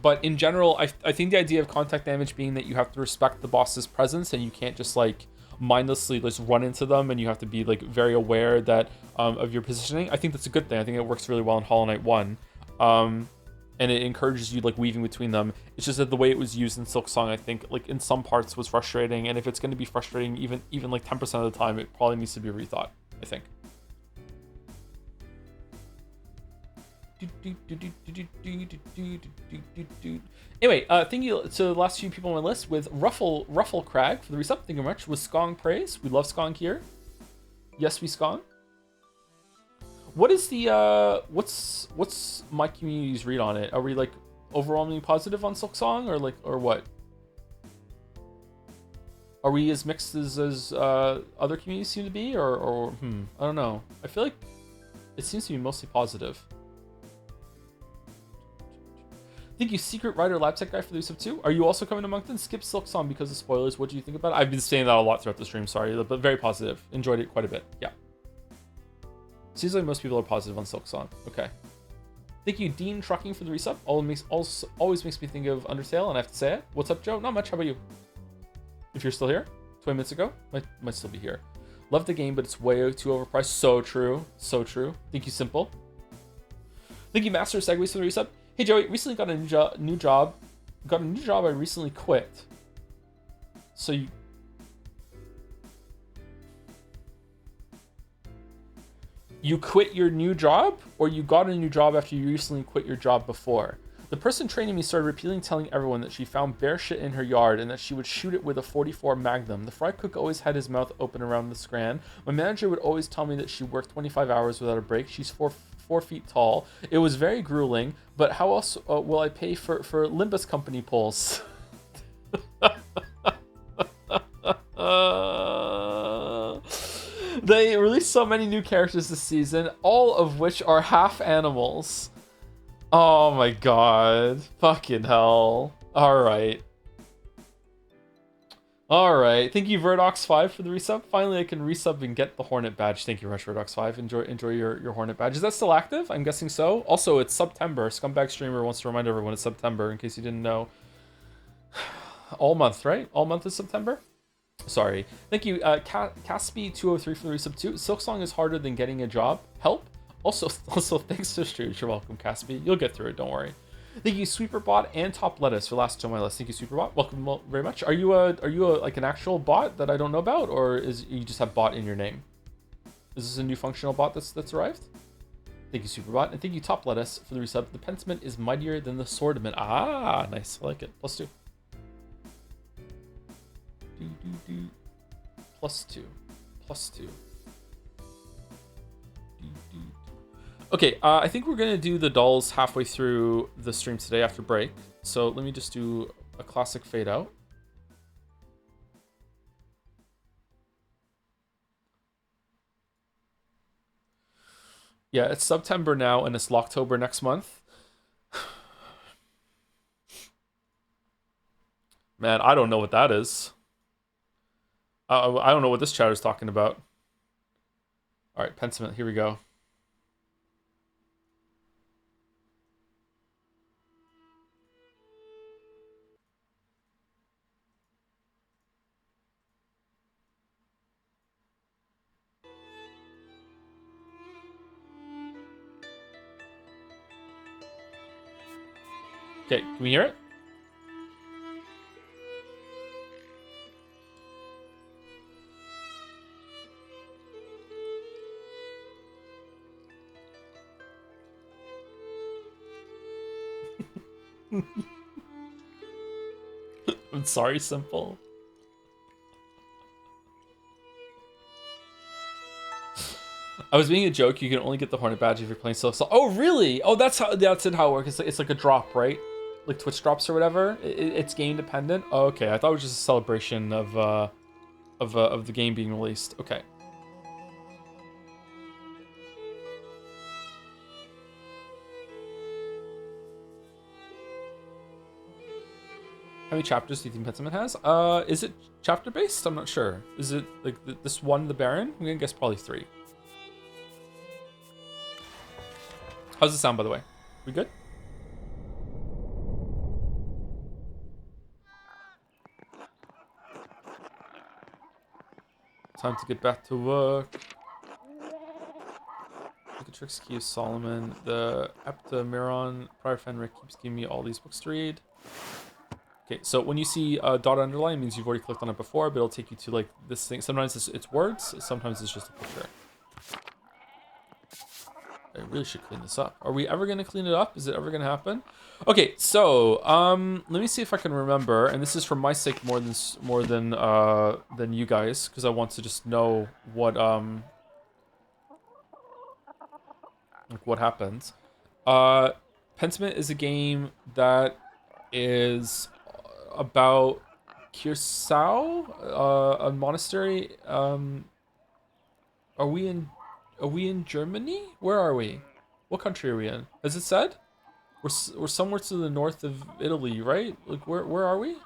But in general, I think the idea of contact damage being that you have to respect the boss's presence and you can't just like mindlessly just run into them, and you have to be like very aware that of your positioning. I think that's a good thing. I think it works really well in Hollow Knight 1. And it encourages you like weaving between them. It's just that the way it was used in Silk Song, I think like in some parts was frustrating, and if it's going to be frustrating even like 10% of the time, it probably needs to be rethought, I think. Anyway, thank you to the last few people on my list with Ruffle Crag for the resub. Thank you very much. With Skong Praise. We love Skong here. Yes, we Skong. What is the what's my community's read on it? Are we like overwhelmingly positive on Silk Song or what? Are we as mixed as other communities seem to be or I don't know. I feel like it seems to be mostly positive. Thank you, Secret Rider Lab Tech Guy for the resub too. Are you also coming to Moncton? Skip Silk Song because of spoilers. What do you think about it? I've been saying that a lot throughout the stream, sorry, but very positive. Enjoyed it quite a bit. Yeah. Seems like most people are positive on Silk Song. Okay. Thank you, Dean Trucking, for the resub. Always makes me think of Undertale, and I have to say it. What's up, Joe? Not much. How about you? If you're still here, 20 minutes ago, might still be here. Love the game, but it's way too overpriced. So true. So true. Thank you, Simple. Thank you, Master Segways, for the resub. Hey, Joey, recently got a new job. Got a new job I recently quit. So you quit your new job, or you got a new job after you recently quit your job before? The person training me started repeatedly telling everyone that she found bear shit in her yard and that she would shoot it with a 44 Magnum. The fry cook always had his mouth open around the scran. My manager would always tell me that she worked 25 hours without a break. She's 4 feet tall. It was very grueling, but how else will I pay for Limbus Company pulls? They released so many new characters this season, all of which are half animals. Oh my god. Fucking hell. Alright. Alright. Thank you, Verdox5, for the resub. Finally, I can resub and get the Hornet badge. Thank you, Rush Verdox5. Enjoy your Hornet badge. Is that still active? I'm guessing so. Also, it's September. Scumbag Streamer wants to remind everyone it's September, in case you didn't know. All month, right? All month is September? Sorry. Thank you, Caspi203 for the resub too. Silk Song is harder than getting a job. Help? Also, thanks to streams. You're welcome, Caspi. You'll get through it, don't worry. Thank you, Sweeperbot and Top Lettuce for last two on my list. Thank you, Sweeperbot. Welcome very much. Are you like an actual bot that I don't know about, or is you just have bot in your name? Is this a new functional bot that's arrived? Thank you, Superbot, and thank you, Top Lettuce, for the resub. The Pentiment is mightier than the Swordament. Ah, nice. I like it. +2. +2. +2. Okay, I think we're gonna do the dolls halfway through the stream today after break. So let me just do a classic fade out. Yeah, it's September now, and it's Locktober next month. Man, I don't know what that is. I don't know what this chat is talking about. All right, Pentiment, here we go. Okay, can we hear it? I'm sorry, Simple. I was being a joke. You can only get the Hornet badge if you're playing solo. Oh, really? Oh, that's how it works. It's like a drop, right? Like Twitch drops or whatever. It's game dependent. Oh, okay, I thought it was just a celebration of the game being released. Okay. How many chapters do you think Pentiment has? Is it chapter based? I'm not sure. Is it like this one, the Baron? I'm gonna guess probably 3. How's it sound, by the way? We good? Time to get back to work. Tricks Key of Solomon. The Eptamiron Prior Fenric keeps giving me all these books to read. Okay, so when you see a dot underline, it means you've already clicked on it before, but it'll take you to like this thing. Sometimes it's words, sometimes it's just a picture. I really should clean this up. Are we ever gonna clean it up? Is it ever gonna happen? Okay, so let me see if I can remember, and this is for my sake more than you guys, because I want to just know what happens. Pentiment is a game that is about Curacao, a monastery. Are we in Germany? Where are we? What country are we in? Has it said? We're somewhere to the north of Italy, right? Like where are we?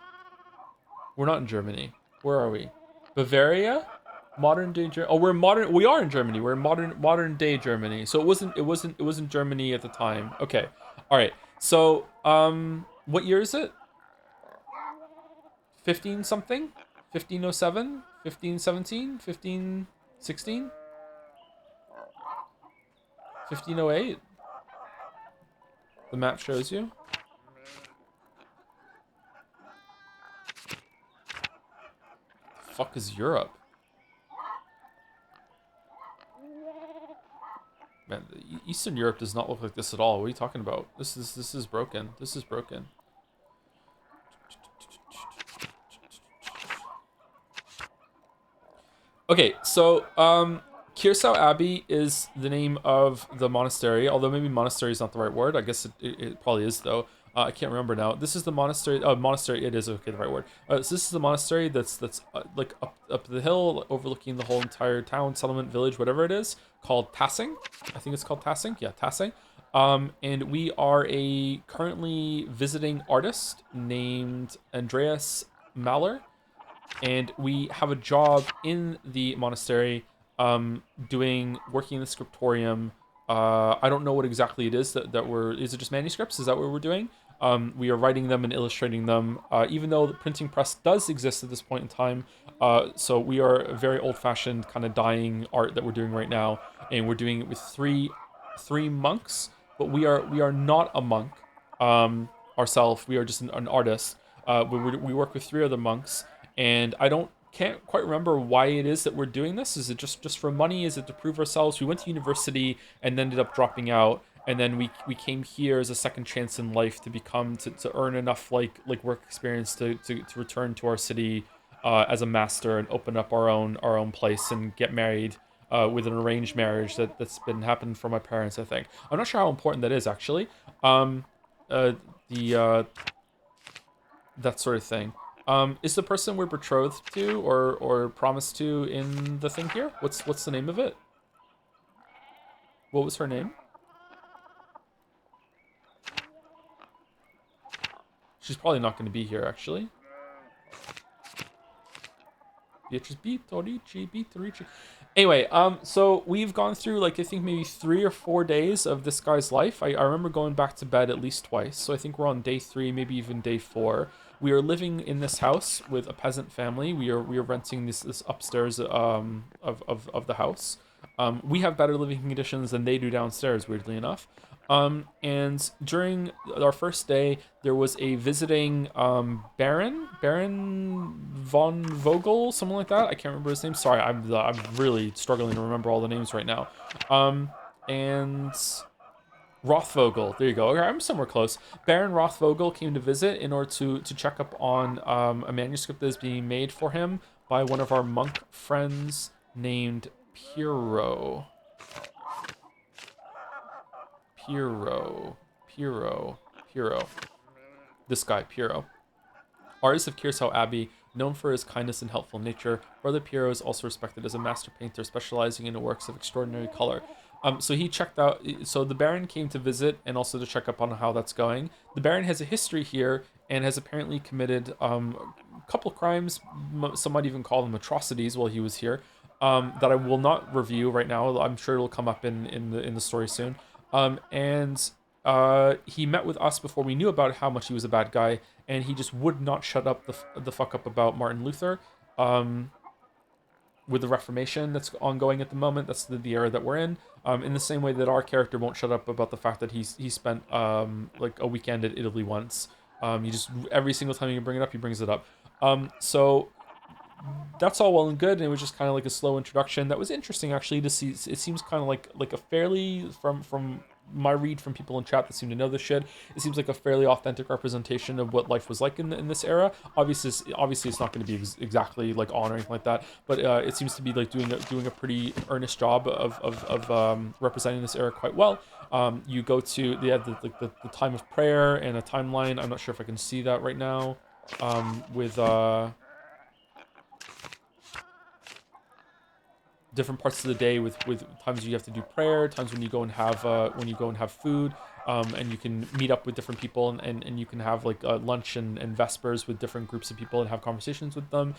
We're not in Germany. Where are we? Bavaria? Modern day Germany. Oh, we are in Germany. We're in modern day Germany. So it wasn't Germany at the time. Okay. All right. So, what year is it? 15 something? 1507? 1517? 1516? 1508? The map shows you. The fuck is Europe? Man, Eastern Europe does not look like this at all. What are you talking about? This is broken. This is broken. Okay, so Curacao Abbey is the name of the monastery, although maybe monastery is not the right word. I guess it probably is, though. I can't remember now. This is the monastery. Oh, monastery. It is okay, the right word. So this is the monastery that's like up the hill, overlooking the whole entire town, settlement, village, whatever it is, called Tassing. I think it's called Tassing. Yeah, Tassing. And we are a currently visiting artist named Andreas Mahler, and we have a job in the monastery, working in the scriptorium. I don't know what exactly it is that we're. Is it just manuscripts? Is that what we're doing? We are writing them and illustrating them, even though the printing press does exist at this point in time. So we are a very old-fashioned kind of dying art that we're doing right now, and we're doing it with three monks. But we are not a monk ourselves. We are just an artist. We work with three other monks, and can't quite remember why it is that we're doing this. Is it just for money? Is it to prove ourselves? We went to university and ended up dropping out, and then we came here as a second chance in life to earn enough like work experience to return to our city as a master and open up our own place and get married with an arranged marriage that's been happened for my parents. I think I'm not sure how important that is actually. That sort of thing. Is the person we're betrothed to or promised to in the thing here? What's the name of it? What was her name? She's probably not going to be here, actually. Beatrice Beatrice. Anyway, so we've gone through, like, I think maybe 3 or 4 days of this guy's life. I remember going back to bed at least twice, so I think we're on day 3, maybe even day 4. We are living in this house with a peasant family. We are renting this upstairs of the house. We have better living conditions than they do downstairs, weirdly enough. And during our first day, there was a visiting Baron von Vogel, something like that. I can't remember his name. Sorry, I'm really struggling to remember all the names right now. And Rothvogel, there you go. Okay, I'm somewhere close. Baron Rothvogel came to visit in order to check up on a manuscript that is being made for him by one of our monk friends named Piro. This guy, Piro. Artist of Curacao Abbey, known for his kindness and helpful nature, Brother Piro is also respected as a master painter specializing in works of extraordinary color. So he checked out. So the Baron came to visit and also to check up on how that's going. The Baron has a history here and has apparently committed a couple crimes. Some might even call them atrocities while he was here. That I will not review right now. I'm sure it'll come up in the story soon. And he met with us before we knew about how much he was a bad guy, and he just would not shut up the fuck up about Martin Luther. With the Reformation that's ongoing at the moment, that's the era that we're in the same way that our character won't shut up about the fact that he spent like a weekend in Italy once. He just, every single time you bring it up, he brings it up. So that's all well and good, and it was just kind of like a slow introduction. That was interesting actually to see. It seems kind of like a fairly from my read from people in chat that seem to know this shit. It seems like a fairly authentic representation of what life was like in this era. Obviously, it's not going to be exactly like on or anything like that, but it seems to be like doing a pretty earnest job of representing this era quite well. You go to the time of prayer and a timeline. I'm not sure if I can see that right now. With different parts of the day with times you have to do prayer, times when you go and have food, and you can meet up with different people, and you can have like lunch and vespers with different groups of people and have conversations with them.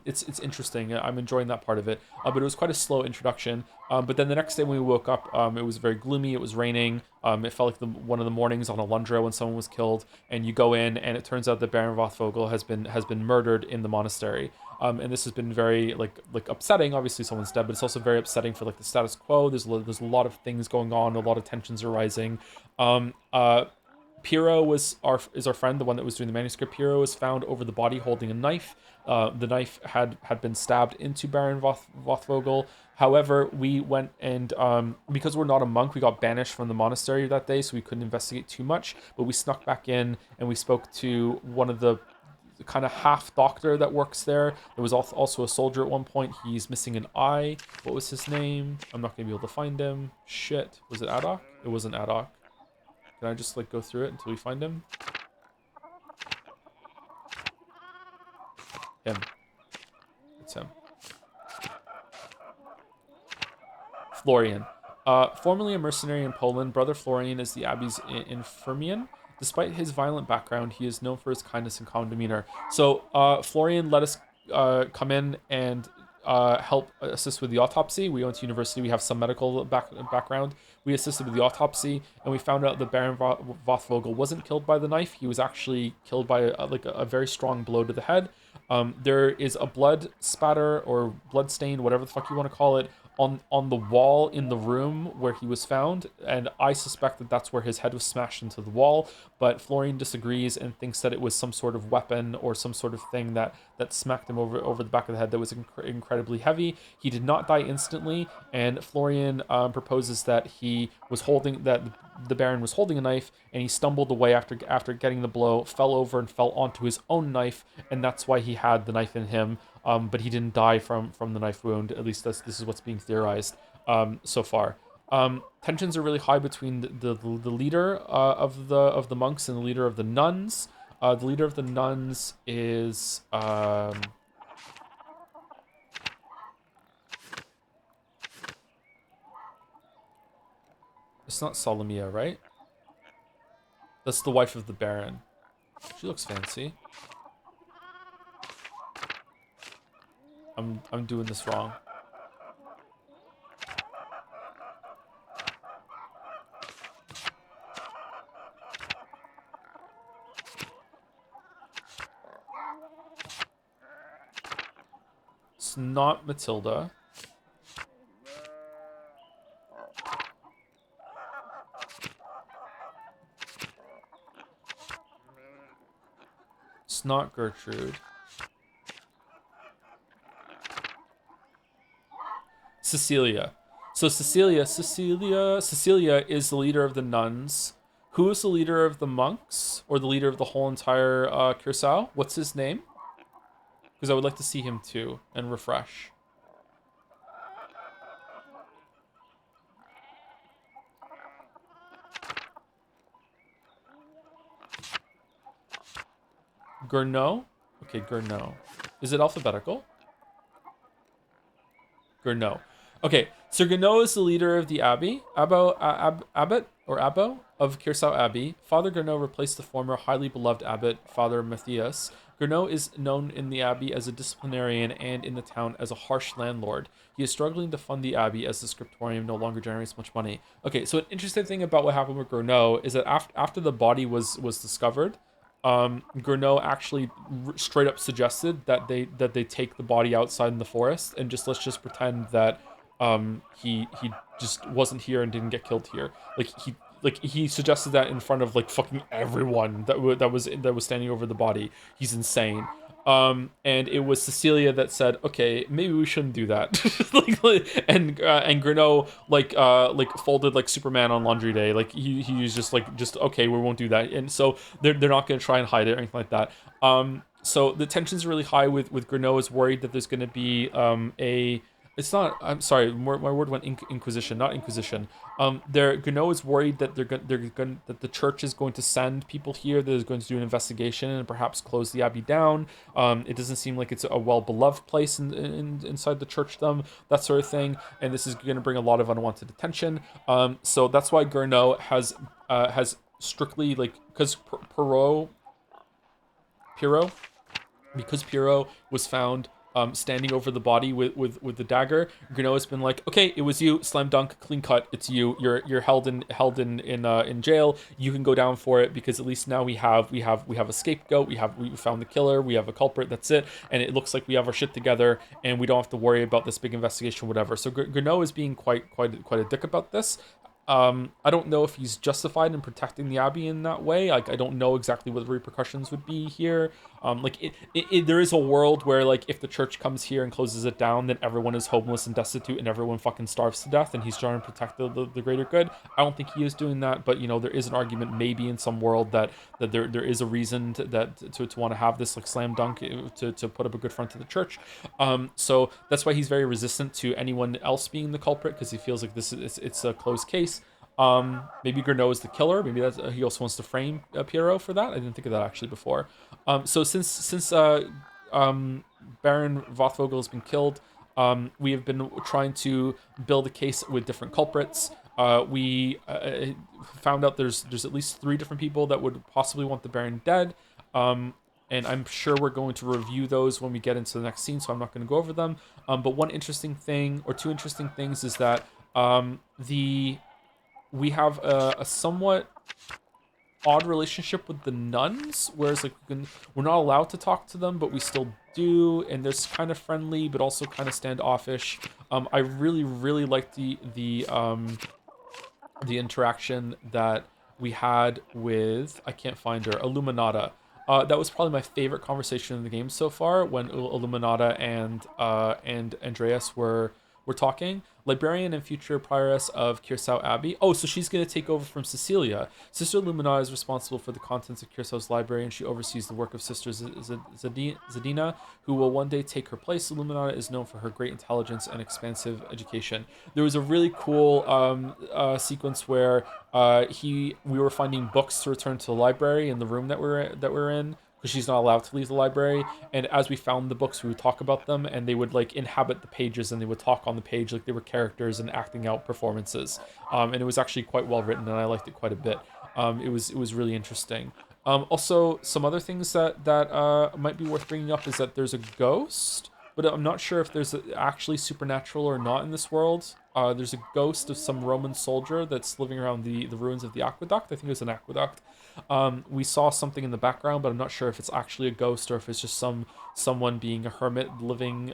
It's interesting. I'm enjoying that part of it, but it was quite a slow introduction. But then the next day when we woke up, it was very gloomy. It was raining. It felt like one of the mornings on Alundra when someone was killed, and you go in, and it turns out that Baron Vothvogel has been murdered in the monastery. And this has been very like upsetting. Obviously, someone's dead, but it's also very upsetting for like the status quo. There's a lot of things going on. A lot of tensions are rising. Um, uh, Piro is our friend, the one that was doing the manuscript. Piro was found over the body holding a knife. The knife had been stabbed into Baron Vothvogel. However, we went and because we're not a monk, we got banished from the monastery that day, so we couldn't investigate too much. But we snuck back in and we spoke to one of the kind of half doctor that works there. There was also a soldier at one point. He's missing an eye. What was his name? I'm not gonna be able to find him. Shit. Was it Adok? It wasn't Adok. Can I just like go through it until we find him? Him. It's him. Florian. Formerly a mercenary in Poland, Brother Florian is the Abbey's infirmian. Despite his violent background, he is known for his kindness and calm demeanor. So Florian let us come in and help assist with the autopsy. We went to university. We have some medical background. We assisted with the autopsy, and we found out that Baron Vothvogel wasn't killed by the knife. He was actually killed by a very strong blow to the head. There is a blood spatter or blood stain, whatever the fuck you want to call it, on the wall in the room where he was found, and I suspect that that's where his head was smashed into the wall, but Florian disagrees and thinks that it was some sort of weapon or some sort of thing that smacked him over the back of the head that was incredibly heavy. He did not die instantly, and Florian proposes that the Baron was holding a knife, and he stumbled away after getting the blow, fell over and fell onto his own knife, and that's why he had the knife in him. But he didn't die from the knife wound. At least this is what's being theorized so far. Tensions are really high between the leader of the monks and the leader of the nuns. The leader of the nuns is it's not Solomia, right? That's the wife of the Baron. She looks fancy. I'm doing this wrong. It's not Matilda. It's not Gertrude. Cecilia. So Cecilia is the leader of the nuns. Who is the leader of the monks, or the leader of the whole entire Curacao? What's his name? Because I would like to see him too and refresh. Gurnot? Okay, Gurnot. Is it alphabetical? Gurnot. Okay, so Gurnot is the leader of the abbey, abbot of Curacao Abbey. Father Gurnot replaced the former highly beloved abbot, Father Matthias. Gurnot is known in the abbey as a disciplinarian and in the town as a harsh landlord. He is struggling to fund the abbey as the scriptorium no longer generates much money. Okay, so an interesting thing about what happened with Gurnot is that after the body was discovered, Gurnot actually straight up suggested that they take the body outside in the forest and let's just pretend that he just wasn't here and didn't get killed here. He suggested that in front of like fucking everyone that was standing over the body. He's insane. And it was Cecilia that said, "Okay, maybe we shouldn't do that." And Greno like folded like Superman on laundry day. Like he was just okay, we won't do that. And so they're not going to try and hide it or anything like that. So the tension's really high with Greno is worried that there's going to be a it's not. I'm sorry. My word went Inquisition, not Inquisition. Gano is worried that that the church is going to send people here that is going to do an investigation and perhaps close the abbey down. It doesn't seem like it's a well beloved place inside the churchdom, that sort of thing, and this is going to bring a lot of unwanted attention. So that's why Gurno has strictly like because Piro because Piro was found standing over the body with the dagger. Gano has been like, okay, it was you, slam dunk, clean cut. It's you. You're held in jail. You can go down for it because at least now we have a scapegoat. We found the killer. We have a culprit. That's it. And it looks like we have our shit together, and we don't have to worry about this big investigation, whatever. So Gano is being quite a dick about this. I don't know if he's justified in protecting the abbey in that way. Like, I don't know exactly what the repercussions would be here. There is a world where, like, if the church comes here and closes it down, then everyone is homeless and destitute and everyone fucking starves to death, and he's trying to protect the greater good. I don't think he is doing that, but, you know, there is an argument maybe in some world that there is a reason to want to have this, like, slam dunk to put up a good front to the church. So that's why he's very resistant to anyone else being the culprit, because he feels like it's a closed case. Maybe Gurno is the killer. Maybe that's he also wants to frame Piero for that. I didn't think of that actually before. So since Baron Vothvogel has been killed, we have been trying to build a case with different culprits. We found out there's at least 3 different people that would possibly want the Baron dead. And I'm sure we're going to review those when we get into the next scene, so I'm not going to go over them. But one interesting thing, or 2 interesting things, is that we have a somewhat odd relationship with the nuns, whereas like we're not allowed to talk to them, but we still do, and they're kind of friendly, but also kind of standoffish. I really like the interaction that we had with, I can't find her, Illuminata. That was probably my favorite conversation in the game so far, when Illuminata and Andreas were talking. Librarian and future prioress of Kirsau Abbey. Oh, so she's going to take over from Cecilia. Sister Illuminata is responsible for the contents of Kirsau's library, and she oversees the work of Sister Zadina, who will one day take her place. Illuminata is known for her great intelligence and expansive education. There was a really cool sequence where we were finding books to return to the library in the room that we're in, because she's not allowed to leave the library. And as we found the books, we would talk about them, and they would like inhabit the pages, and they would talk on the page like they were characters and acting out performances. And it was actually quite well written, and I liked it quite a bit. It was really interesting. Also, some other things that might be worth bringing up is that there's a ghost, but I'm not sure if there's actually supernatural or not in this world. There's a ghost of some Roman soldier that's living around the ruins of the aqueduct. I think it was an aqueduct. We saw something in the background, but I'm not sure if it's actually a ghost or if it's just someone being a hermit living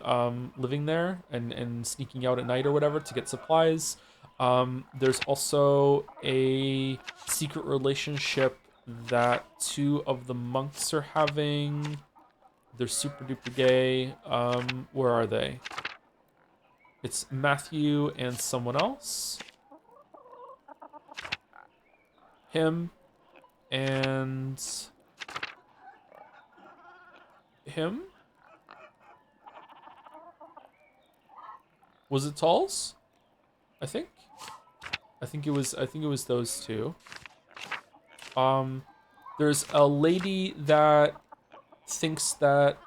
there and sneaking out at night or whatever to get supplies. There's also a secret relationship that 2 of the monks are having. They're super duper gay. Where are they? It's Matthew and someone else. Him and him. Was it Talls? I think it was those 2. There's a lady that thinks that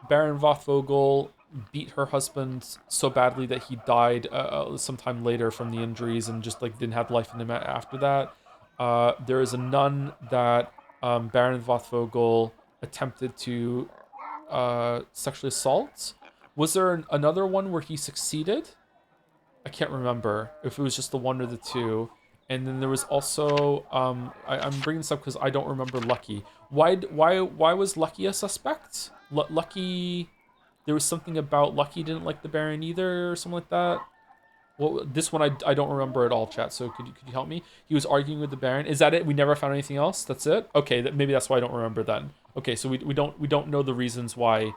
Baron Vothvogel beat her husband so badly that he died sometime later from the injuries and just like didn't have life in him after that. There is a nun that Baron Vothvogel attempted to sexually assault. Was there another one where he succeeded? I can't remember if it was just the 1 or the 2. And then there was also I'm bringing this up because I don't remember Lucky. Why was Lucky a suspect? Lucky, there was something about Lucky didn't like the Baron either, or something like that. Well, this one I don't remember at all, chat. So could you help me? He was arguing with the Baron. Is that it? We never found anything else. That's it. Okay, maybe that's why I don't remember then. Okay, so we don't know the reasons why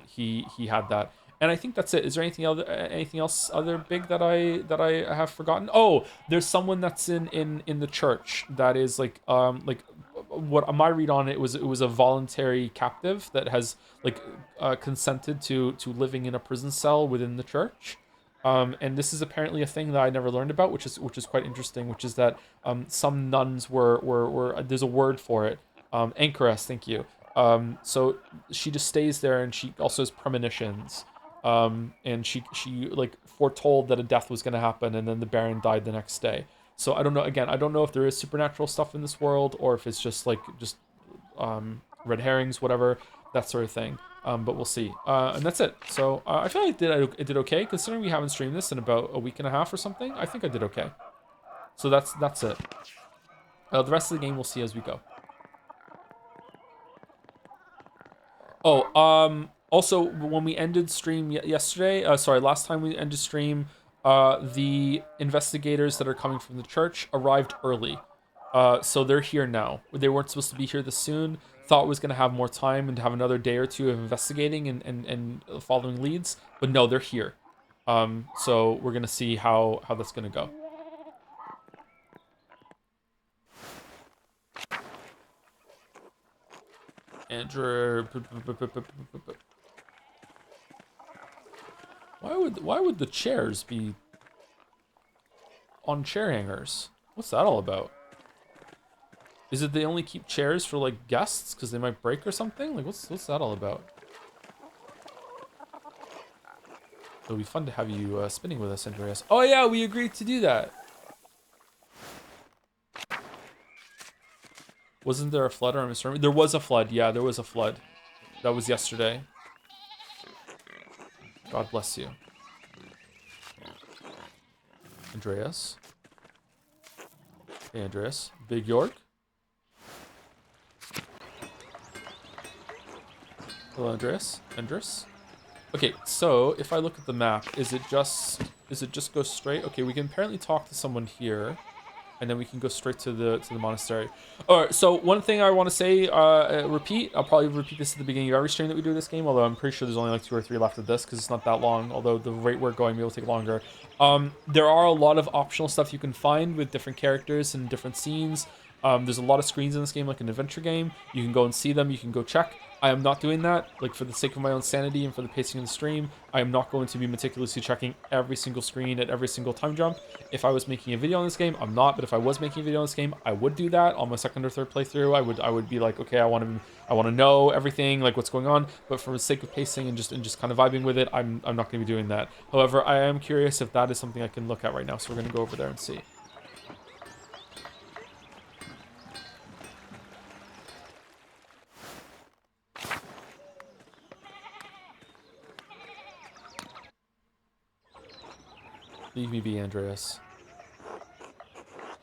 he had that. And I think that's it. Is there anything else other big that I have forgotten? Oh, there's someone that's in the church that is like what my read on it was a voluntary captive that has like consented to living in a prison cell within the church. And this is apparently a thing that I never learned about, which is quite interesting. Which is that some nuns were there's a word for it, anchoress. Thank you. So she just stays there, and she also has premonitions. And she like foretold that a death was going to happen, and then the Baron died the next day. So I don't know. Again, I don't know if there is supernatural stuff in this world, or if it's just red herrings, whatever, that sort of thing. But we'll see. And that's it. So I feel like I did okay, considering we haven't streamed this in about a week and a half or something. I think I did okay. So that's it. The rest of the game we'll see as we go. Oh, also when we ended stream yesterday, sorry, last time we ended stream, the investigators that are coming from the church arrived early. So they're here now. They weren't supposed to be here this soon. Thought was going to have more time and to have another day or two of investigating and following leads, but no, they're here. So we're going to see how that's going to go. Andrew, why would the chairs be on chair hangers? What's that all about? Is it they only keep chairs for like guests because they might break or something? Like what's that all about? It'll be fun to have you spinning with us, Andreas. Oh yeah, we agreed to do that. Wasn't there a flood or a misremembering? There was a flood. Yeah, there was a flood. That was yesterday. God bless you, Andreas. Hey, Andreas. Big York. Hello, Andreas. Andres. Okay, so if I look at the map, is it just go straight? Okay, we can apparently talk to someone here, and then we can go straight to the monastery. All right. So one thing I want to say, repeat. I'll probably repeat this at the beginning of every stream that we do this game. Although I'm pretty sure there's only like 2 or 3 left of this because it's not that long. Although the rate we're going, maybe it'll take longer. There are a lot of optional stuff you can find with different characters and different scenes. There's a lot of screens in this game, like an adventure game. You can go and see them. You can go check. I am not doing that, like for the sake of my own sanity and for the pacing of the stream. I am not going to be meticulously checking every single screen at every single time jump. If I was making a video on this game, I'm not. But if I was making a video on this game, I would do that on my second or third playthrough. I would be like, okay, I want to know everything, like what's going on. But for the sake of pacing and just kind of vibing with it, I'm not going to be doing that. However, I am curious if that is something I can look at right now. So we're going to go over there and see. Leave me be, Andreas.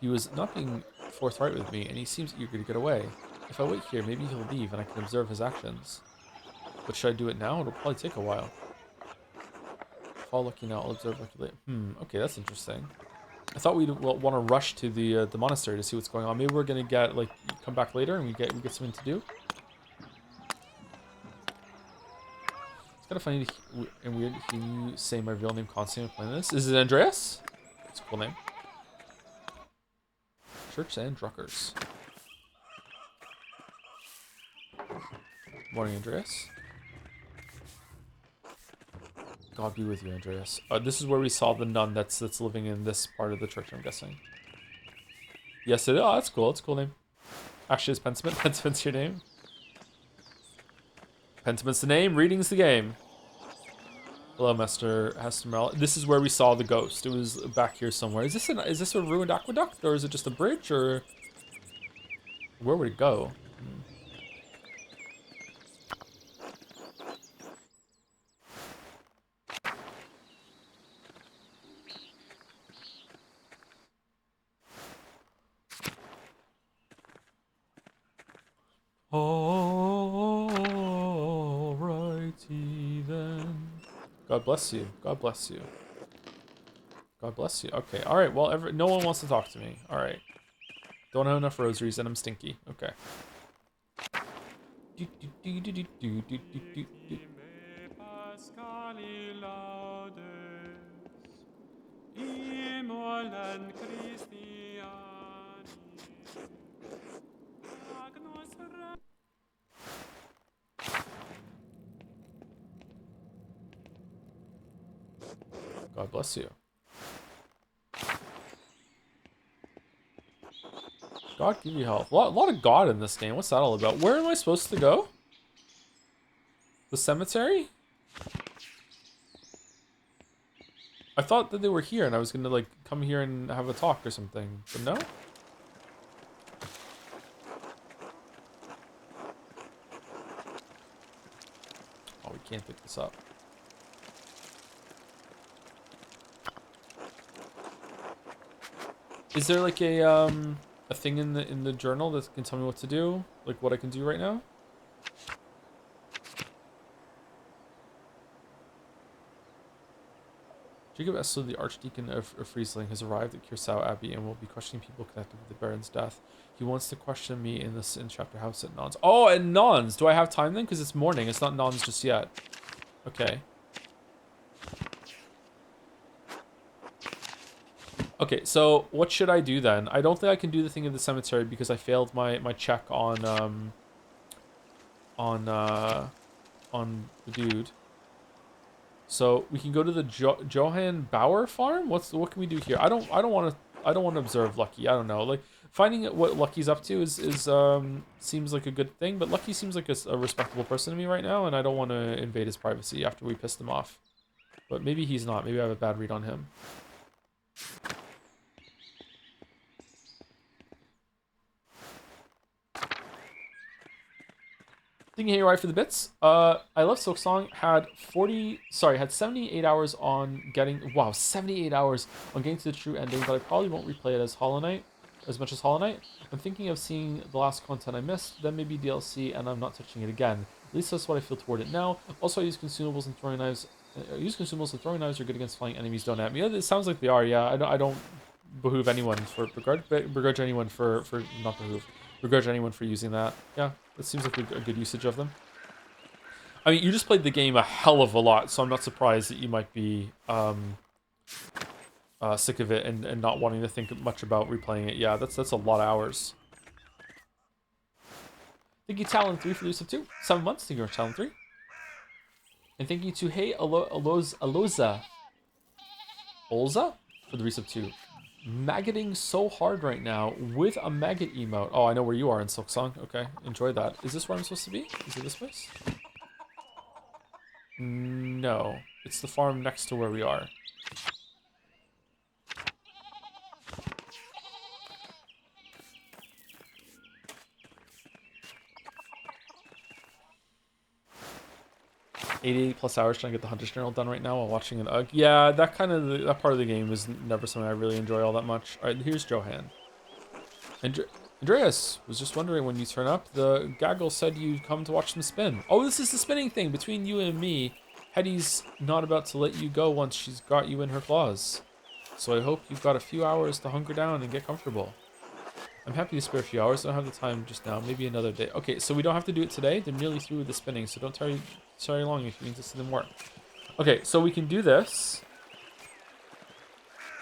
He was not being forthright with me, and he seems eager to get away. If I wait here, maybe he'll leave and I can observe his actions. But should I do it now? It'll probably take a while. If I'll look now, I'll observe later. Okay, that's interesting. I thought we'd want to rush to the monastery to see what's going on. Maybe we're gonna get like come back later and we get something to do. It's kind of funny and weird to hear you say my real name constantly when playing this. Is it Andreas? It's a cool name. Church and Druckers. Morning, Andreas. God be with you, Andreas. This is where we saw the nun that's living in this part of the church, I'm guessing. Yes, it is. Oh, that's cool. It's a cool name. Actually, it's Pentiment. Pentiment's your name. Pentiment's the name. Reading's the game. Hello, Master Hester. This is where we saw the ghost. It was back here somewhere. Is this a ruined aqueduct, or is it just a bridge, or where would it go? Alrighty then. God bless you. God bless you. God bless you. Okay, all right. Well, no one wants to talk to me. All right. Don't have enough rosaries and I'm stinky. Okay. God bless you. God give you health. A lot of God in this game. What's that all about? Where am I supposed to go? The cemetery? I thought that they were here and I was gonna like come here and have a talk or something, but no? Oh, we can't pick this up. Is there like a thing in the journal that can tell me what to do? Like what I can do right now? Jacob Essler, the Archdeacon of Friesling, has arrived at Curacao Abbey and will be questioning people connected with the Baron's death. He wants to question me in chapter house at Nons. Oh, at Nons! Do I have time then? Because it's morning. It's not Nons just yet. Okay. Okay, so what should I do then? I don't think I can do the thing in the cemetery because I failed my check on the dude. So we can go to the Johann Bauer farm. What can we do here? I don't want to observe Lucky. I don't know. Like finding what Lucky's up to is seems like a good thing, but Lucky seems like a respectable person to me right now, and I don't want to invade his privacy after we pissed him off. But maybe he's not. Maybe I have a bad read on him. Thinking Hayride for the bits. I Love Silksong had 78 hours on getting 78 hours on getting to the true ending, but I probably won't replay it as much as Hollow Knight. I'm thinking of seeing the last content I missed, then maybe DLC, and I'm not touching it again. At least that's what I feel toward it now. Also, I use consumables and throwing knives. Throwing knives are good against flying enemies. Don't at me. It sounds like they are. Yeah, I don't begrudge anyone for using that. Yeah, it seems like a good usage of them. I mean, you just played the game a hell of a lot, so I'm not surprised that you might be sick of it and not wanting to think much about replaying it. Yeah, that's a lot of hours. Thank you, Talon 3 for the use of 2. 7 months. Thank you, Talon 3. And thank you to Olza for the use of 2. Maggoting so hard right now with a maggot emote. Oh, I know where you are in Silksong. Okay, enjoy that. Is this where I'm supposed to be? Is it this place? No, it's the farm next to where we are. +80 hours trying to get the Hunter's Journal done right now while watching an UG. Yeah, that part of the game is never something I really enjoy all that much. All right, here's Johan. Andreas was just wondering when you turn up. The gaggle said you'd come to watch them spin. Oh, this is the spinning thing between you and me. Hetty's not about to let you go once she's got you in her claws. So I hope you've got a few hours to hunker down and get comfortable. I'm happy to spare a few hours. I don't have the time just now. Maybe another day. Okay, so we don't have to do it today. They're nearly through with the spinning, so don't tarry long if you need to see them work. Okay, so we can do this.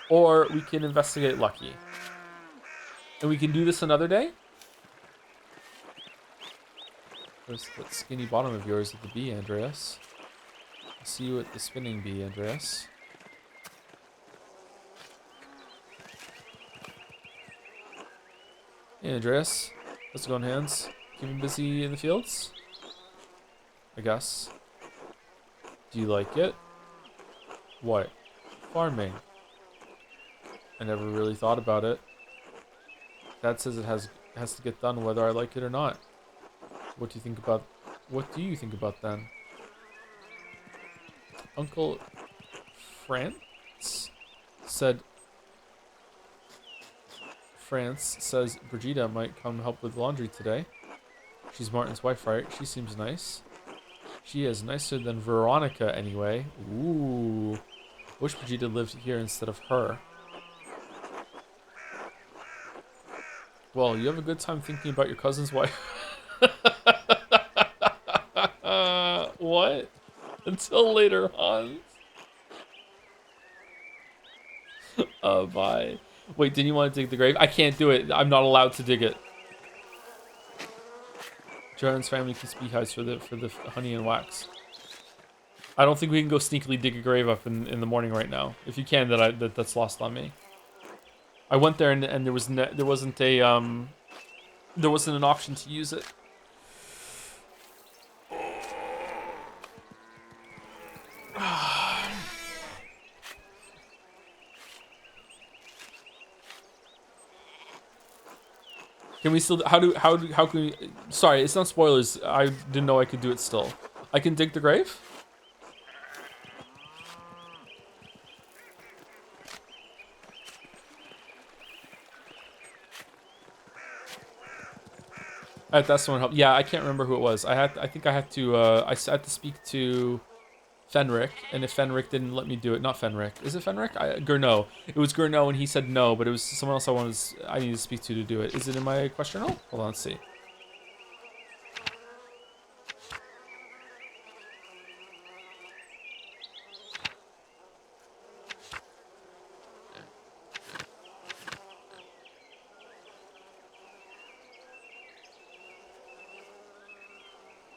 Or we can investigate Lucky. And we can do this another day. Where's that skinny bottom of yours at the bee, Andreas? I'll see you at the spinning bee, Andreas. Hey, Andreas. How's it going, Hands? Keeping busy in the fields? I guess. Do you like it? What? Farming. I never really thought about it. Dad says it has to get done whether I like it or not. What do you think about then? Uncle France says Brigida might come help with laundry today. She's Martin's wife, right? She seems nice. She is nicer than Veronica anyway. Ooh. Wish Vegeta lived here instead of her. Well, you have a good time thinking about your cousin's wife. What? Until later, Hans. Bye. Wait, didn't you want to dig the grave? I can't do it. I'm not allowed to dig it. Jordan's family keeps beehives for the honey and wax. I don't think we can go sneakily dig a grave up in the morning right now. If you can, that's lost on me. I went there and there wasn't an option to use it. Can we still how can we? Sorry, it's not spoilers. I didn't know I could do it still. I can dig the grave. That's someone help. Yeah, I can't remember who it was. I think I had to speak to Fenric, and if Fenric didn't let me do it, not Fenric. Is it Fenric? Gurno. It was Gurno, and he said no, but it was someone else I needed to speak to do it. Is it in my question roll? Hold on, let's see.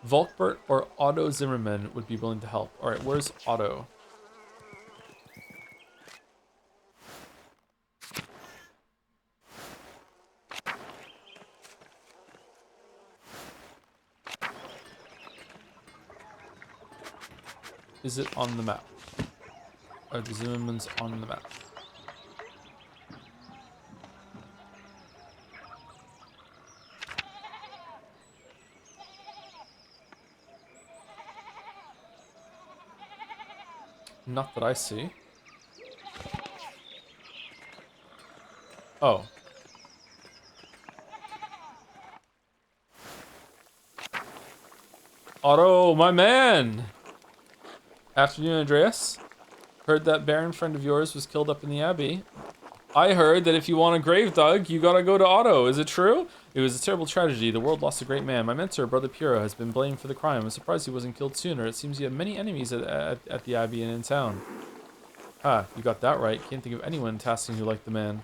Volkbert or Otto Zimmerman would be willing to help. All right, where's Otto? Is it on the map? Are the Zimmermans on the map? Not that I see. Oh. Otto, my man! Afternoon, Andreas. Heard that Baron friend of yours was killed up in the Abbey. I heard that if you want a grave dug, you gotta go to Otto. Is it true? It was a terrible tragedy. The world lost a great man. My mentor, Brother Puro, has been blamed for the crime. I'm surprised he wasn't killed sooner. It seems you have many enemies at the Abbey and in town. Ah, you got that right. Can't think of anyone in Tasking who liked the man.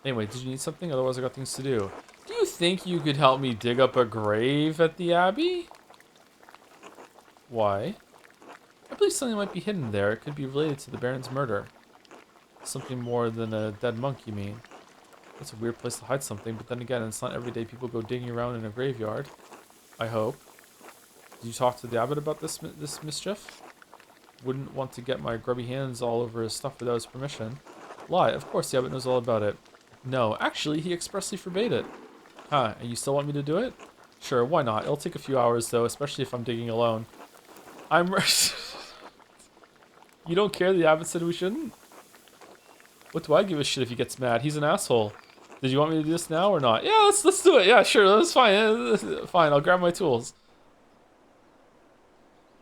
Anyway, did you need something? Otherwise, I got things to do. Do you think you could help me dig up a grave at the Abbey? Why? I believe something might be hidden there. It could be related to the Baron's murder. Something more than a dead monk, you mean? That's a weird place to hide something, but then again, it's not every day people go digging around in a graveyard. I hope. Did you talk to the abbot about this mischief? Wouldn't want to get my grubby hands all over his stuff without his permission. Lie, of course the abbot knows all about it. No, actually, he expressly forbade it. Huh, and you still want me to do it? Sure, why not? It'll take a few hours, though, especially if I'm digging alone. You don't care the abbot said we shouldn't? What do I give a shit if he gets mad? He's an asshole. Did you want me to do this now or not? Yeah, let's do it. Yeah, sure, that's fine. Fine, I'll grab my tools.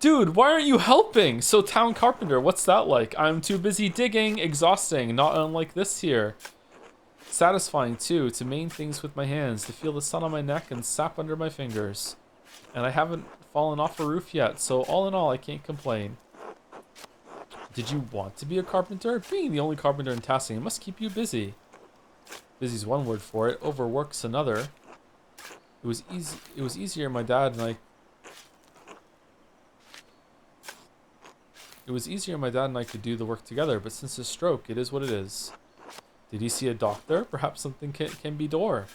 Dude, why aren't you helping? So town carpenter, what's that like? I'm too busy digging, exhausting, not unlike this here. Satisfying too, to main things with my hands, to feel the sun on my neck and sap under my fingers. And I haven't fallen off a roof yet, so all in all, I can't complain. Did you want to be a carpenter? Being the only carpenter in Tasking, it must keep you busy. Busy's one word for it, overwork's another. It was easier my dad and I could do the work together, but since his stroke, it is what it is. Did he see a doctor? Perhaps something can be done.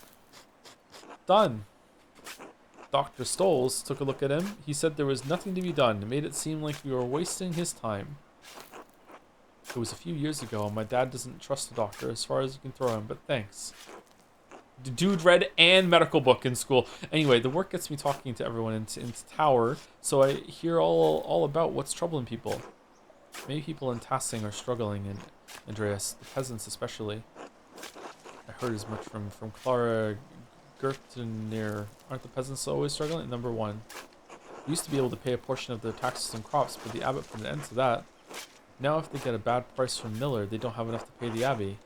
Dr. Stoles took a look at him. He said there was nothing to be done. It made it seem like we were wasting his time. It was a few years ago, and my dad doesn't trust the doctor as far as you can throw him, but thanks. The dude read and medical book in school. Anyway, the work gets me talking to everyone in Tower, so I hear all about what's troubling people. Many people in Tasking are struggling, and Andreas, the peasants especially. I heard as much from Clara Gertenir. Aren't the peasants always struggling? Number one. We used to be able to pay a portion of their taxes and crops, but the abbot put an end to that. Now if they get a bad price from Miller, they don't have enough to pay the Abbey.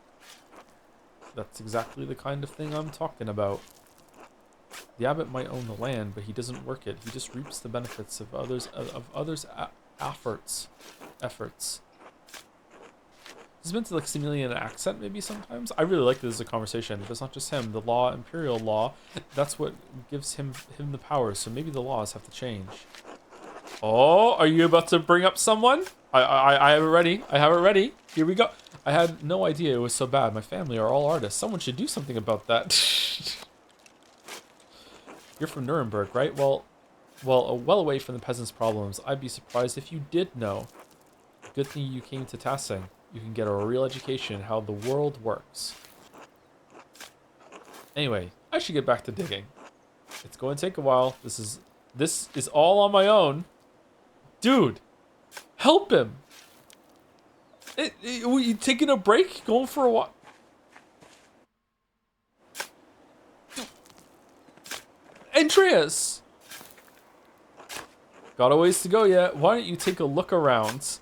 That's exactly the kind of thing I'm talking about. The abbot might own the land, but he doesn't work it. He just reaps the benefits of others' efforts. He's meant to like simulate an accent maybe sometimes. I really like this as a conversation. It's not just him. The law, imperial law, that's what gives him the power. So maybe the laws have to change. Oh, are you about to bring up someone? I have it ready. I have it ready. Here we go. I had no idea it was so bad. My family are all artists. Someone should do something about that. You're from Nuremberg, right? Well away from the peasants' problems. I'd be surprised if you did know. Good thing you came to Tassing. You can get a real education in how the world works. Anyway, I should get back to digging. It's going to take a while. This is all on my own. Dude, help him. Were you taking a break? Going for a walk? Andreas! Got a ways to go yet. Why don't you take a look around?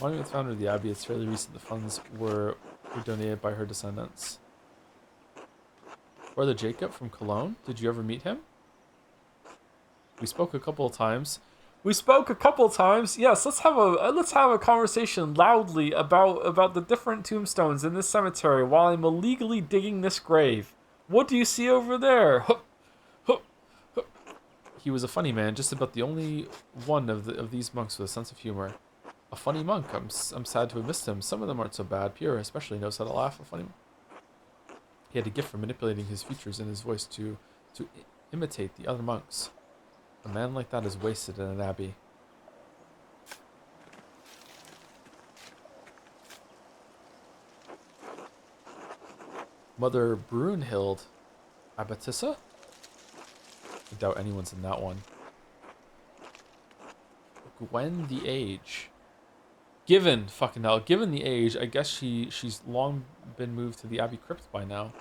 Monument founder of the Abbey. It's fairly recent. The funds were donated by her descendants. Brother Jacob from Cologne. Did you ever meet him? We spoke a couple of times. Yes, let's have a conversation loudly about the different tombstones in this cemetery while I'm illegally digging this grave. What do you see over there? He was a funny man, just about the only one of these monks with a sense of humor. A funny monk. I'm sad to have missed him. Some of them aren't so bad. Pierre especially knows how to laugh. He had a gift for manipulating his features and his voice to imitate the other monks. A man like that is wasted in an abbey. Mother Brunhild. Abbotissa? I doubt anyone's in that one. Gwen the Age. Given the age, I guess she's long been moved to the Abbey crypt by now.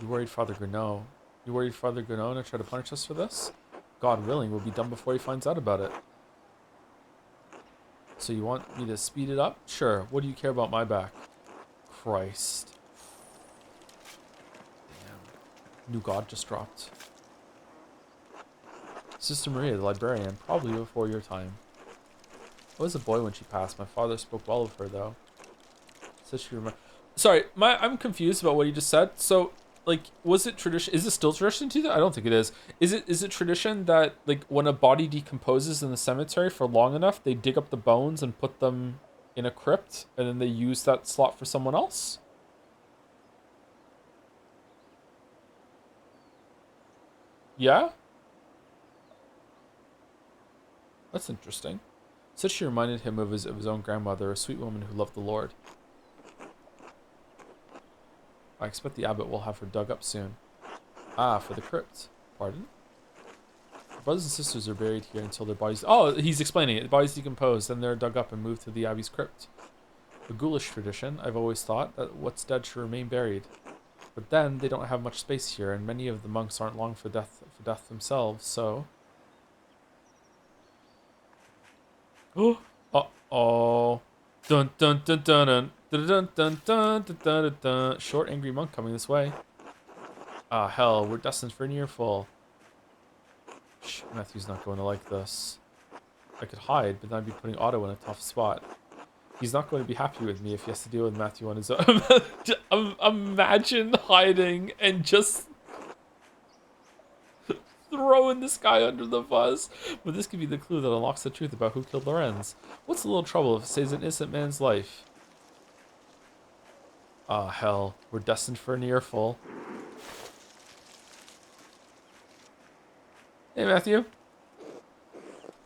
You worried Father Grenot? You worried Father Grenot to try to punish us for this? God willing, we'll be done before he finds out about it. So you want me to speed it up? Sure. What do you care about my back? Christ. Damn. New god just dropped. Sister Maria, the librarian, probably before your time. I was a boy when she passed. My father spoke well of her, though. Said she remember. Sorry, I'm confused about what you just said. So, like, was it tradition? Is it still tradition to that? I don't think it is. Is it tradition that like when a body decomposes in the cemetery for long enough, they dig up the bones and put them in a crypt, and then they use that slot for someone else? Yeah. That's interesting. Said she reminded him of his own grandmother, a sweet woman who loved the Lord. I expect the abbot will have her dug up soon. Ah, for the crypt. Pardon? The brothers and sisters are buried here until their bodies... Oh, he's explaining it. The bodies decompose, then they're dug up and moved to the abbey's crypt. A ghoulish tradition. I've always thought that what's dead should remain buried. But then, they don't have much space here, and many of the monks aren't long for death themselves, so... Uh-oh. Dun dun dun dun dun dun dun dun dun dun dun dun. Short angry monk coming this way. Ah, hell, we're destined for an earful. Shh, Matthew's not going to like this. I could hide, but then I'd be putting Otto in a tough spot. He's not going to be happy with me if he has to deal with Matthew on his own. Imagine hiding and just throwing this guy under the bus. But this could be the clue that unlocks the truth about who killed Lorenz. What's the little trouble if it saves an innocent man's life? Ah, hell. We're destined for an earful. Hey, Matthew.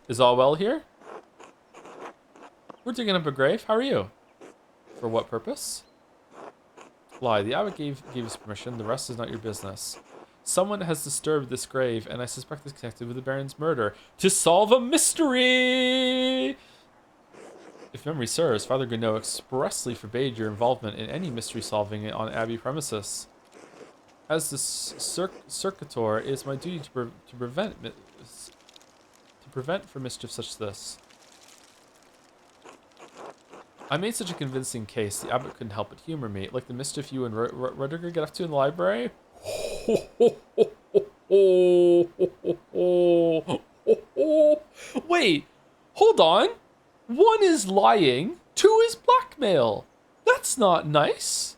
Is all well here? We're digging up a grave. How are you? For what purpose? Lie. The abbot gave us permission. The rest is not your business. Someone has disturbed this grave, and I suspect it's connected with the Baron's murder. To solve a mystery! If memory serves, Father Grenot expressly forbade your involvement in any mystery solving on Abbey premises. As the circuitor, it is my duty to prevent prevent for mischief such as this. I made such a convincing case, the abbot couldn't help but humor me. Like the mischief you and Rudiger get up to in the library? Wait, hold on. 1 is lying, 2 is blackmail. That's not nice.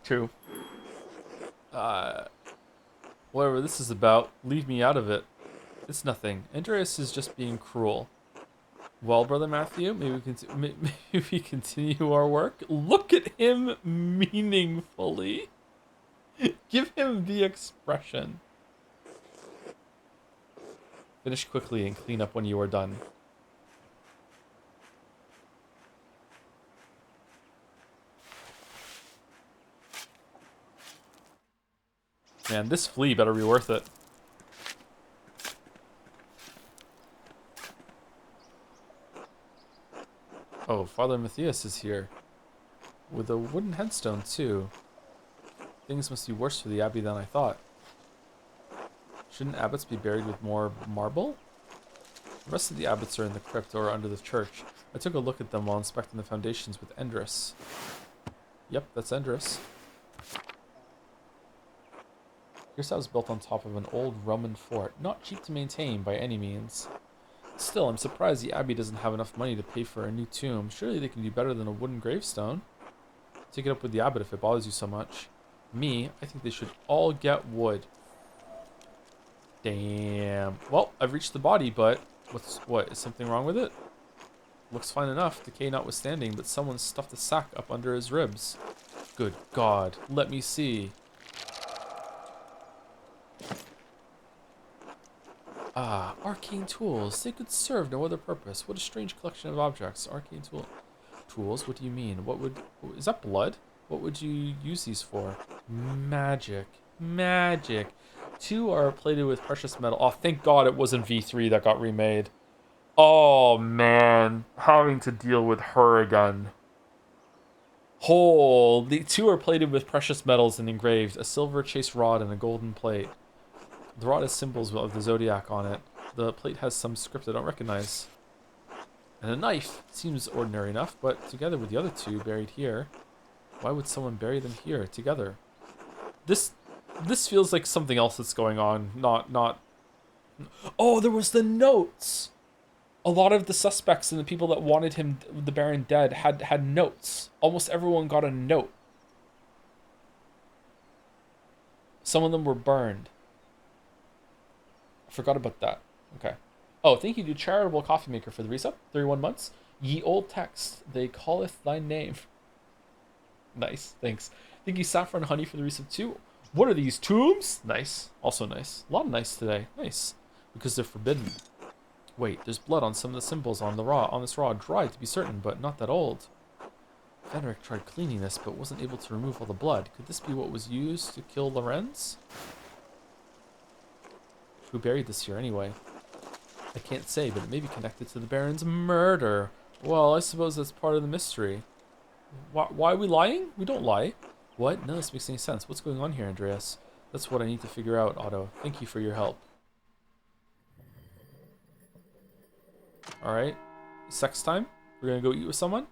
True. Whatever this is about, leave me out of it. It's nothing. Andreas is just being cruel. Well, Brother Matthew, maybe we continue our work. Look at him meaningfully. Give him the expression. Finish quickly and clean up when you are done. Man, this flea better be worth it. Oh, Father Matthias is here. With a wooden headstone, too. Things must be worse for the abbey than I thought. Shouldn't abbots be buried with more marble? The rest of the abbots are in the crypt or under the church. I took a look at them while inspecting the foundations with Endris. Yep, that's Endris. Here's how it's built on top of an old Roman fort. Not cheap to maintain by any means. Still, I'm surprised the abbey doesn't have enough money to pay for a new tomb. Surely they can do better than a wooden gravestone. Take it up with the abbot if it bothers you so much. Me, I think they should all get wood. Damn. Well, I've reached the body, but what? Is something wrong with it? Looks fine enough, decay notwithstanding, but someone stuffed a sack up under his ribs. Good God, let me see. Ah, arcane tools. They could serve no other purpose. What a strange collection of objects. Arcane tools? What do you mean? Is that blood? What would you use these for? Magic. Magic. 2 are plated with precious metal. Oh, thank God it wasn't V3 that got remade. Oh, man. Having to deal with her again. The 2 are plated with precious metals and engraved. A silver chase rod and a golden plate. The rod has symbols of the zodiac on it. The plate has some script I don't recognize. And a knife. Seems ordinary enough, but together with the other 2 buried here. Why would someone bury them here, together? This feels like something else that's going on, not... Oh, there was the notes! A lot of the suspects and the people that wanted him, the Baron, dead had notes. Almost everyone got a note. Some of them were burned. Forgot about that. Okay. Oh, thank you to Charitable Coffee Maker for the resub. 31 months. Ye old text, they calleth thy name. Nice, thanks. Thank you, Saffron Honey, for the resub too. What are these, tombs? Nice. Also nice. A lot of nice today. Nice. Because they're forbidden. Wait, there's blood on some of the symbols on this rod. Dried to be certain, but not that old. Fenric tried cleaning this, but wasn't able to remove all the blood. Could this be what was used to kill Lorenz? Who buried this here anyway? I can't say, but it may be connected to the Baron's murder. Well, I suppose that's part of the mystery. Why are we lying? We don't lie. What? None of this makes any sense. What's going on here, Andreas? That's what I need to figure out, Otto. Thank you for your help. Alright. Sex time? We're gonna go eat with someone?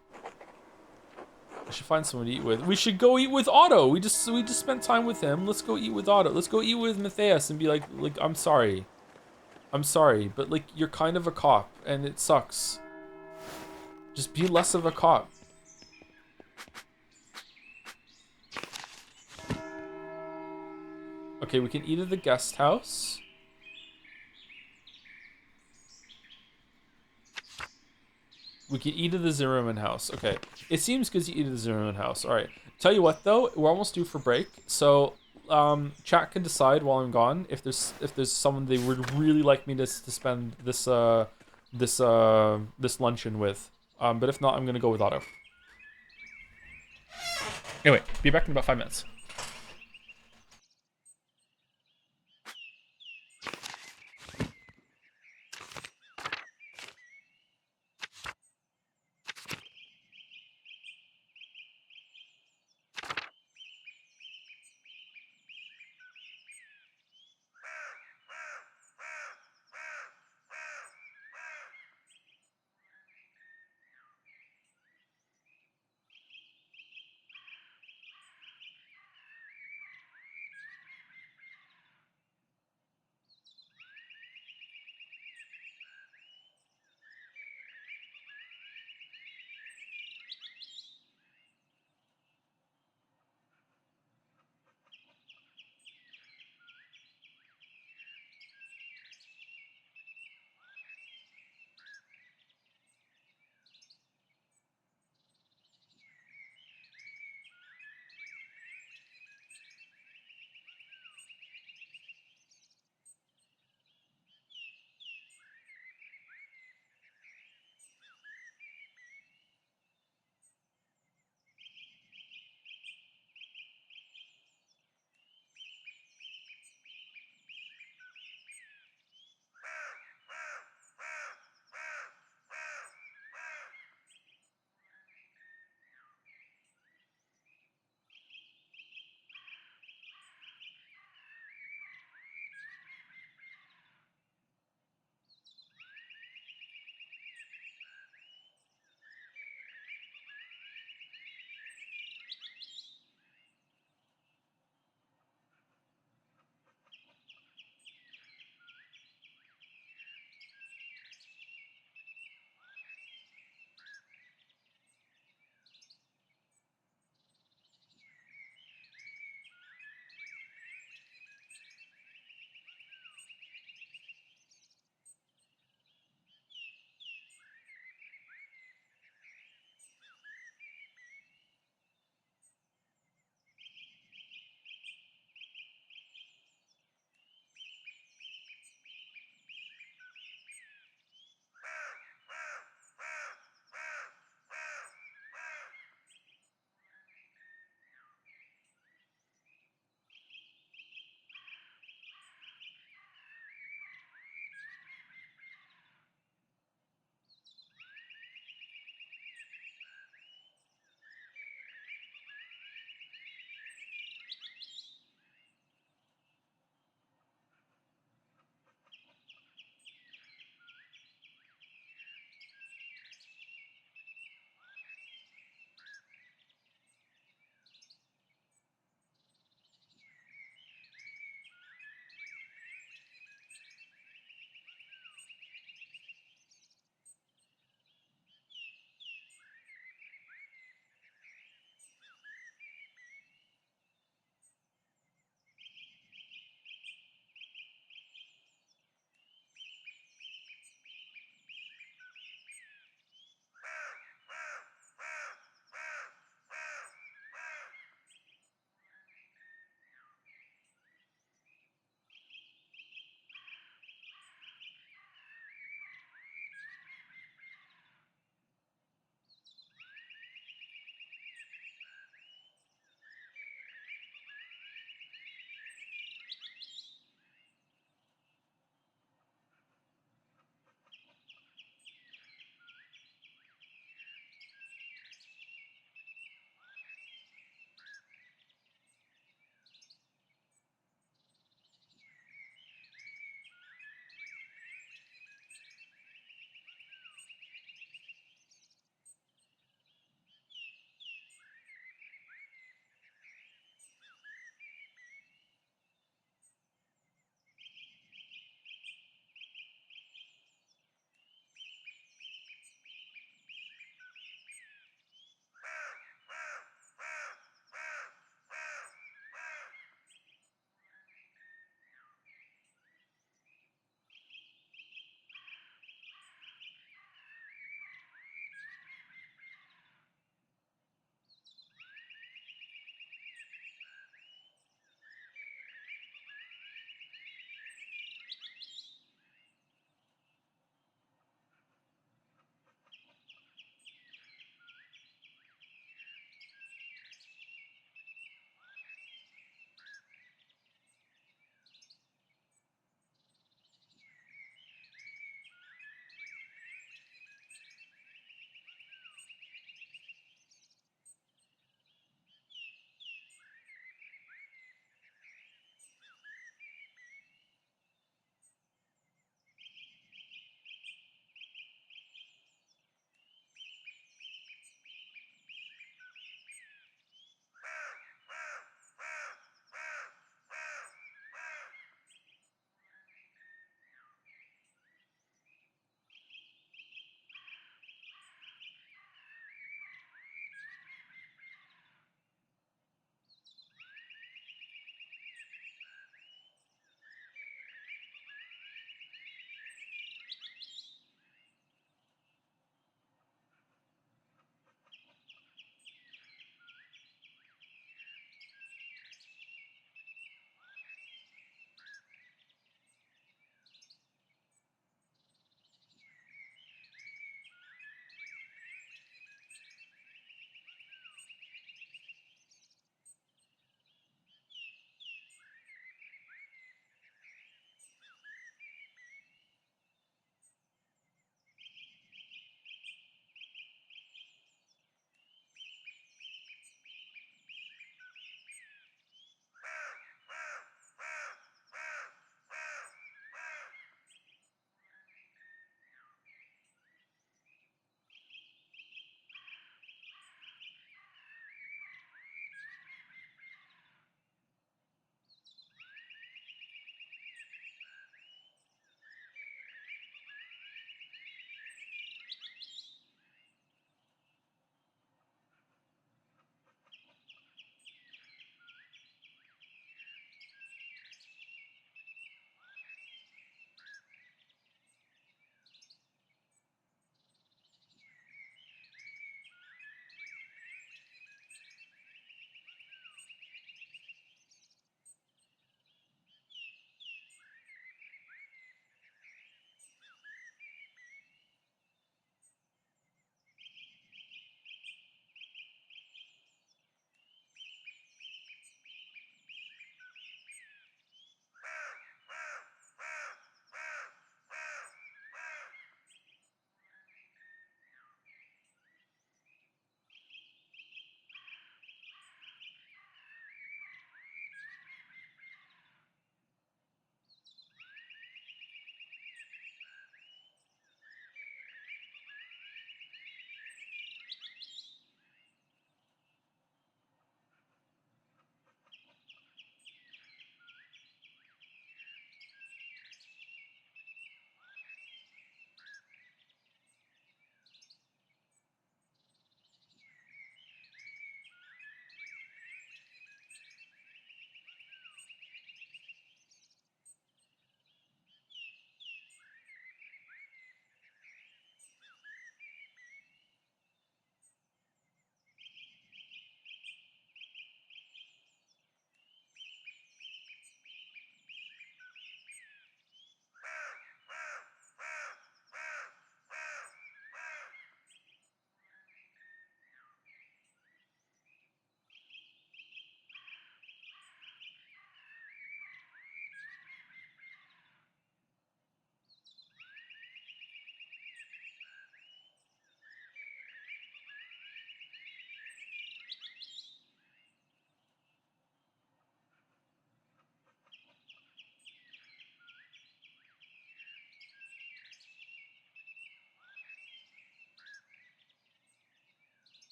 I should find someone to eat with. We should go eat with Otto. We just spent time with him. Let's go eat with Otto. Let's go eat with Matthias and be like, I'm sorry. I'm sorry, but like, you're kind of a cop and it sucks. Just be less of a cop. Okay, we can eat at the guest house. We can eat at the Zimmerman house. Okay. It seems good to eat at the Zimmerman house. Alright. Tell you what though, we're almost due for break. So chat can decide while I'm gone if there's someone they would really like me to spend this luncheon with. But if not, I'm gonna go with Otto. Anyway, be back in about 5 minutes.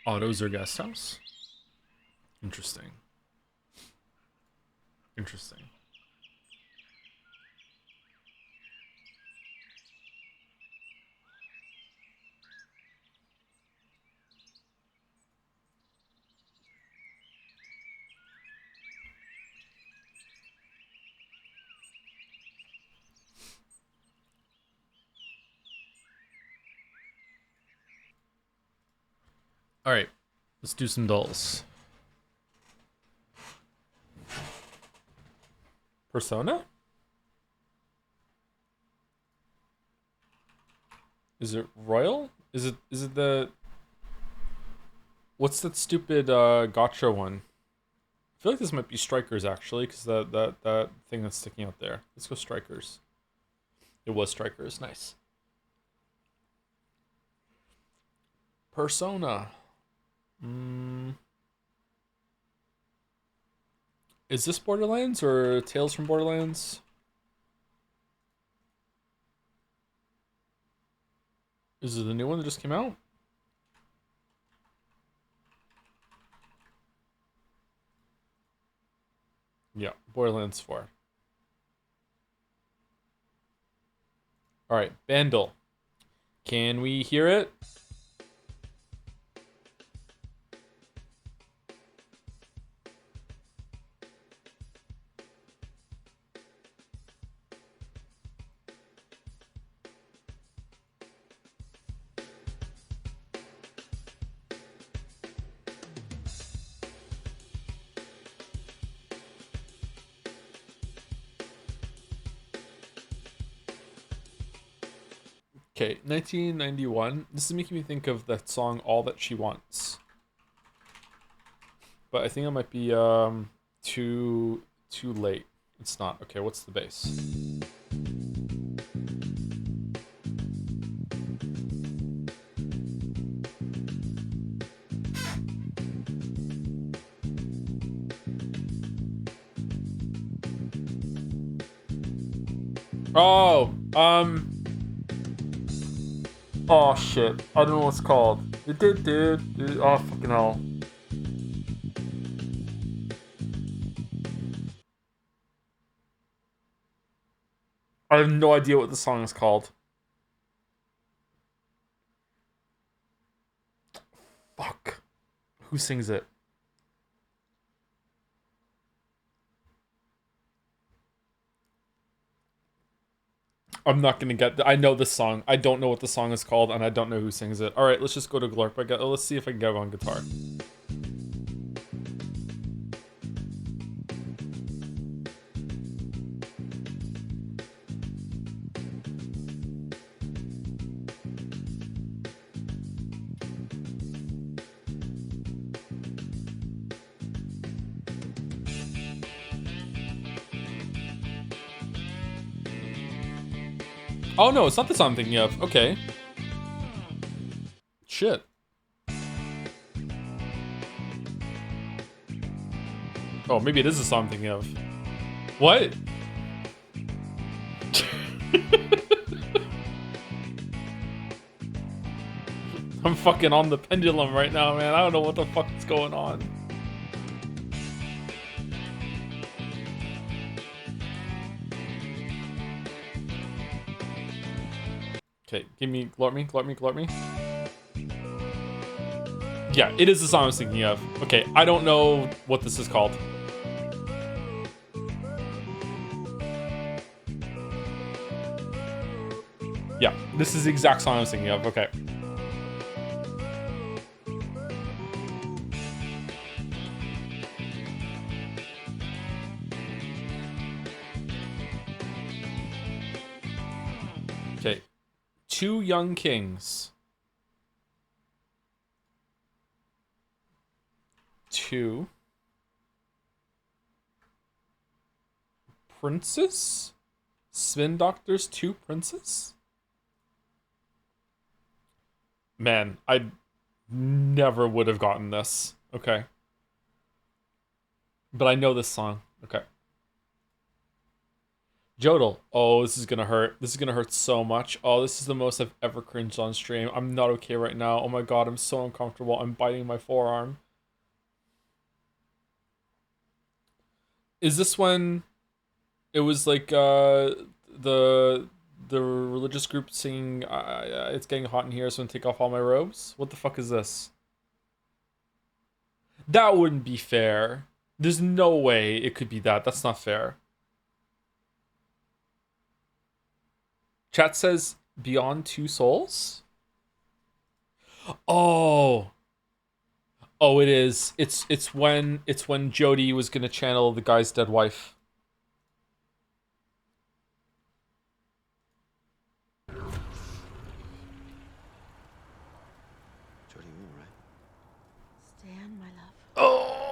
Autos or guest house? Interesting. Interesting. All right, let's do some dulls. Persona? Is it Royal? Is it the what's that stupid gotcha one? I feel like this might be Strikers actually, because that thing that's sticking out there. Let's go Strikers. It was Strikers. Nice. Persona. Is this Borderlands or Tales from Borderlands? Is it the new one that just came out? Yeah, Borderlands 4. Alright, Bandle. Can we hear it? Okay, 1991. This is making me think of that song "All That She Wants," but I think it might be too late. It's not. Okay, what's the bass? Oh, oh shit. I don't know what it's called. It did, dude. Oh, fucking hell. I have no idea what the song is called. Fuck. Who sings it? I'm not gonna get. I know this song. I don't know what the song is called, and I don't know who sings it. All right, let's just go to Glorp. Let's see if I can get it on guitar. Oh no, it's not the song I'm thinking of. Okay. Shit. Oh, maybe it is the song I'm thinking of. What? I'm fucking on the pendulum right now, man. I don't know what the fuck is going on. Okay, give me, glort me. Yeah, it is the song I was thinking of. Okay, I don't know what this is called. Yeah, this is the exact song I was thinking of. Okay. Okay. Two Young Kings. Two Princes? Spin Doctors 2 Princes? Man, I never would have gotten this. Okay. But I know this song. Okay. Jodel. Oh, this is gonna hurt. This is gonna hurt so much. Oh, this is the most I've ever cringed on stream. I'm not okay right now. Oh my god, I'm so uncomfortable. I'm biting my forearm. Is this when it was like the the religious group singing "It's getting hot in here, so I'm gonna take off all my robes"? What the fuck is this? That wouldn't be fair. There's no way it could be that. That's not fair. Chat says Beyond Two Souls. Oh, oh, it is. It's when Jody was gonna channel the guy's dead wife. Jody, you all right? Stan, my love. Oh.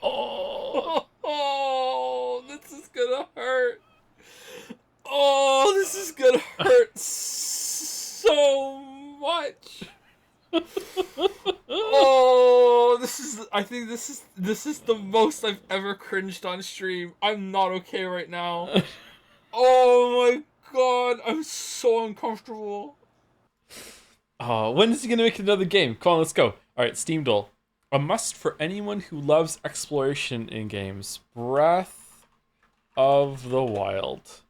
Oh. Oh, this is gonna hurt. Oh, this is gonna hurt so much. Oh, I think this is the most I've ever cringed on stream. I'm not okay right now. Oh my god, I'm so uncomfortable. Oh, when is he gonna make another game? Come on, let's go. Alright, Steam Duel. A must for anyone who loves exploration in games. Breath of the Wild.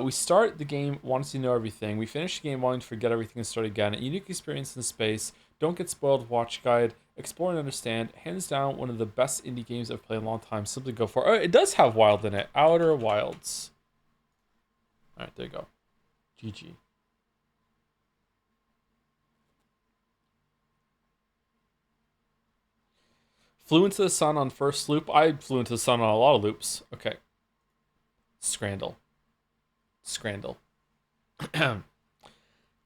We start the game wanting to know everything. We finish the game wanting to forget everything and start again. A unique experience in space. Don't get spoiled. Watch guide. Explore and understand. Hands down, one of the best indie games I've played in a long time. Simply go for it. Oh, it does have Wild in it. Outer Wilds. Alright, there you go. GG. Flew into the sun on first loop. I flew into the sun on a lot of loops. Okay. Scrandle. Scrandle.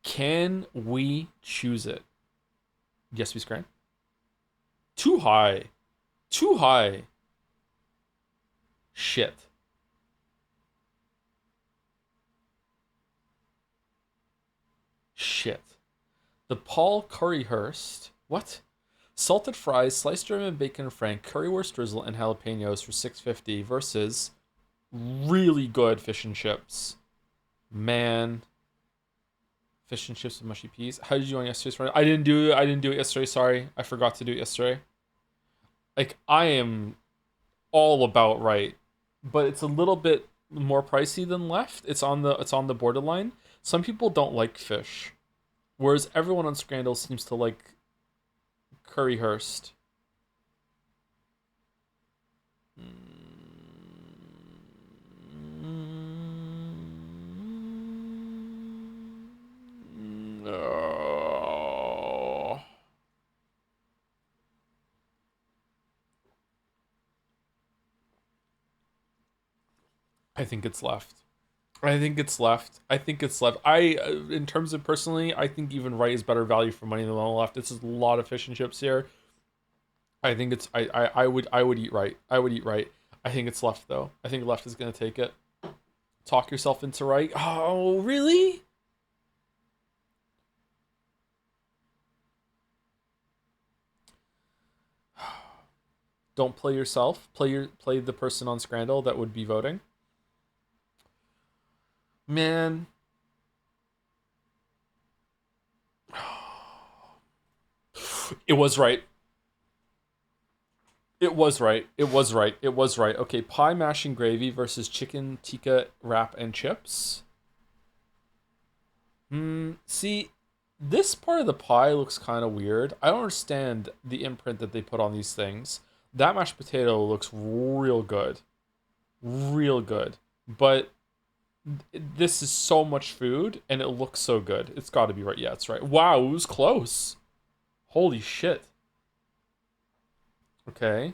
Can we choose it? Yes, we scran. Too high. Too high. Shit. Shit. The Paul Curryhurst. What? Salted fries, sliced German bacon and frank, currywurst drizzle, and jalapenos for $6.50 versus really good fish and chips. Man. Fish and chips with mushy peas. How did you do on yesterday's run? I didn't do it yesterday, sorry. I forgot to do it yesterday. Like, I am all about right. But it's a little bit more pricey than left. It's on the borderline. Some people don't like fish. Whereas everyone on Scrandle seems to like Curryhurst. No. I think it's left. I think it's left. I think it's left. In terms of personally, I think even right is better value for money than the left. It's just a lot of fish and chips here. I think it's I would eat right. I would eat right. I think it's left though. I think left is gonna take it. Talk yourself into right. Oh, really? Don't play yourself. Play the person on Scrandle that would be voting. Man. It was right. It was right. It was right. It was right. Okay, pie, mash, and gravy versus chicken tikka wrap and chips. See, this part of the pie looks kind of weird. I don't understand the imprint that they put on these things. That mashed potato looks real good. Real good. But this is so much food, and it looks so good. It's got to be right. Yeah, it's right. Wow, it was close. Holy shit. Okay.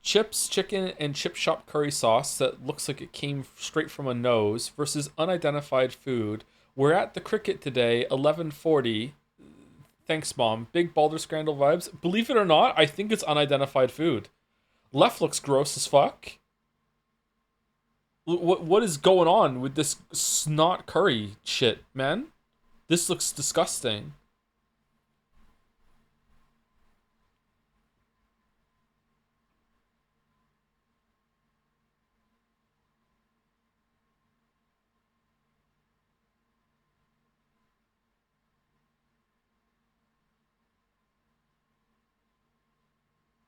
Chips, chicken, and chip shop curry sauce that looks like it came straight from a nose versus unidentified food. We're at the cricket today, 11:40. Thanks, Mom. Big Balder Scrandle vibes. Believe it or not, I think it's unidentified food. Left looks gross as fuck. What is going on with this snot curry shit, man? This looks disgusting.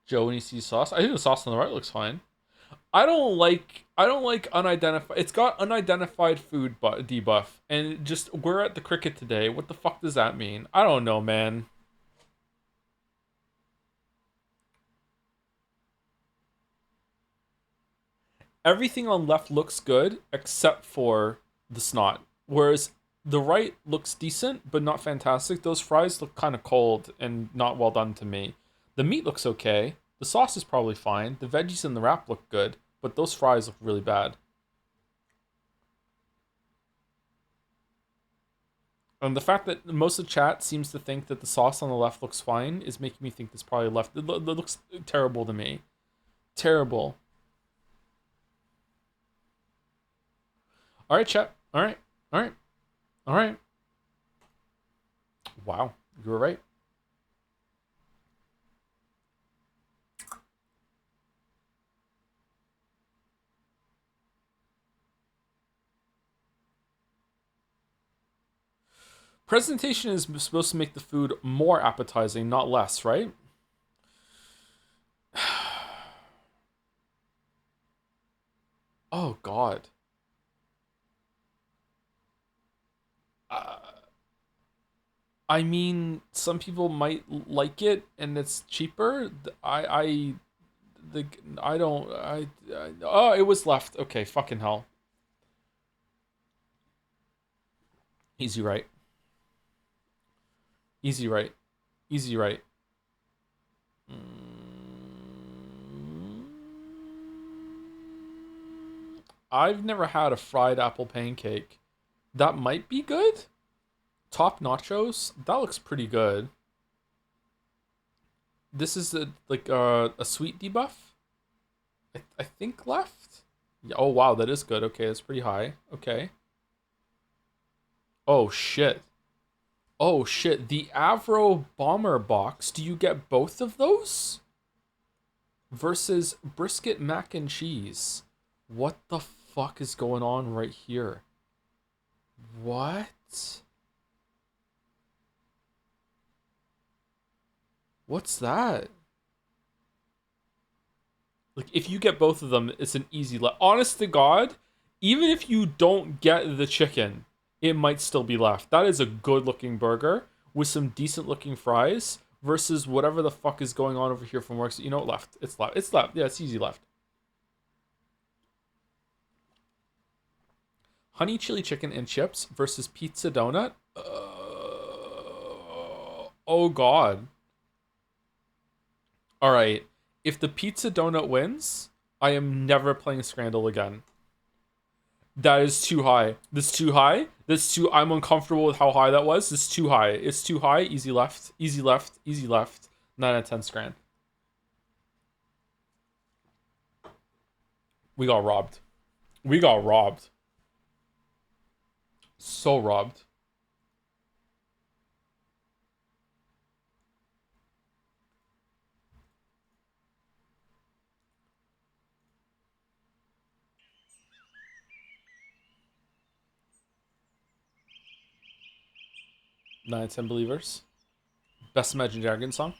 Joe, when you see sauce, I think the sauce on the right looks fine. I don't like unidentified. It's got unidentified food debuff, and just we're at the cricket today. What the fuck does that mean? I don't know, man. Everything on left looks good except for the snot. Whereas the right looks decent, but not fantastic. Those fries look kind of cold and not well done to me. The meat looks okay. The sauce is probably fine. The veggies in the wrap look good, but those fries look really bad. And the fact that most of the chat seems to think that the sauce on the left looks fine is making me think this probably left. It looks terrible to me. Terrible. All right, chat. All right. All right. All right. Wow. You were right. Presentation is supposed to make the food more appetizing, not less, right? Oh, God. Uh, I mean, some people might like it, and it's cheaper. The, I don't, oh, it was left. Okay, fucking hell. Easy right. Easy right. Easy right. I've never had a fried apple pancake. That might be good. Top nachos. That looks pretty good. This is a sweet debuff. I think left. Yeah, oh wow, that is good. Okay, that's pretty high. Okay. Oh shit. Oh shit. The Avro Bomber box. Do you get both of those? Versus brisket mac and cheese. What the fuck is going on right here? What? What's that? Like, if you get both of them, it's an easy left. Honest to God, even if you don't get the chicken, it might still be left. That is a good looking burger with some decent looking fries versus whatever the fuck is going on over here from work. You know what? Left. It's left. It's left. Yeah, it's easy left. Honey chili chicken and chips versus pizza donut. Oh God. All right. If the pizza donut wins, I am never playing Scrandal again. That is too high. This is too high. This too. I'm uncomfortable with how high that was. This is too high. It's too high. Easy left. Easy left. Easy left. 9 out of 10 Scran. We got robbed. We got robbed. So robbed. Nine out of 10 believers. Best Imagine Dragons song.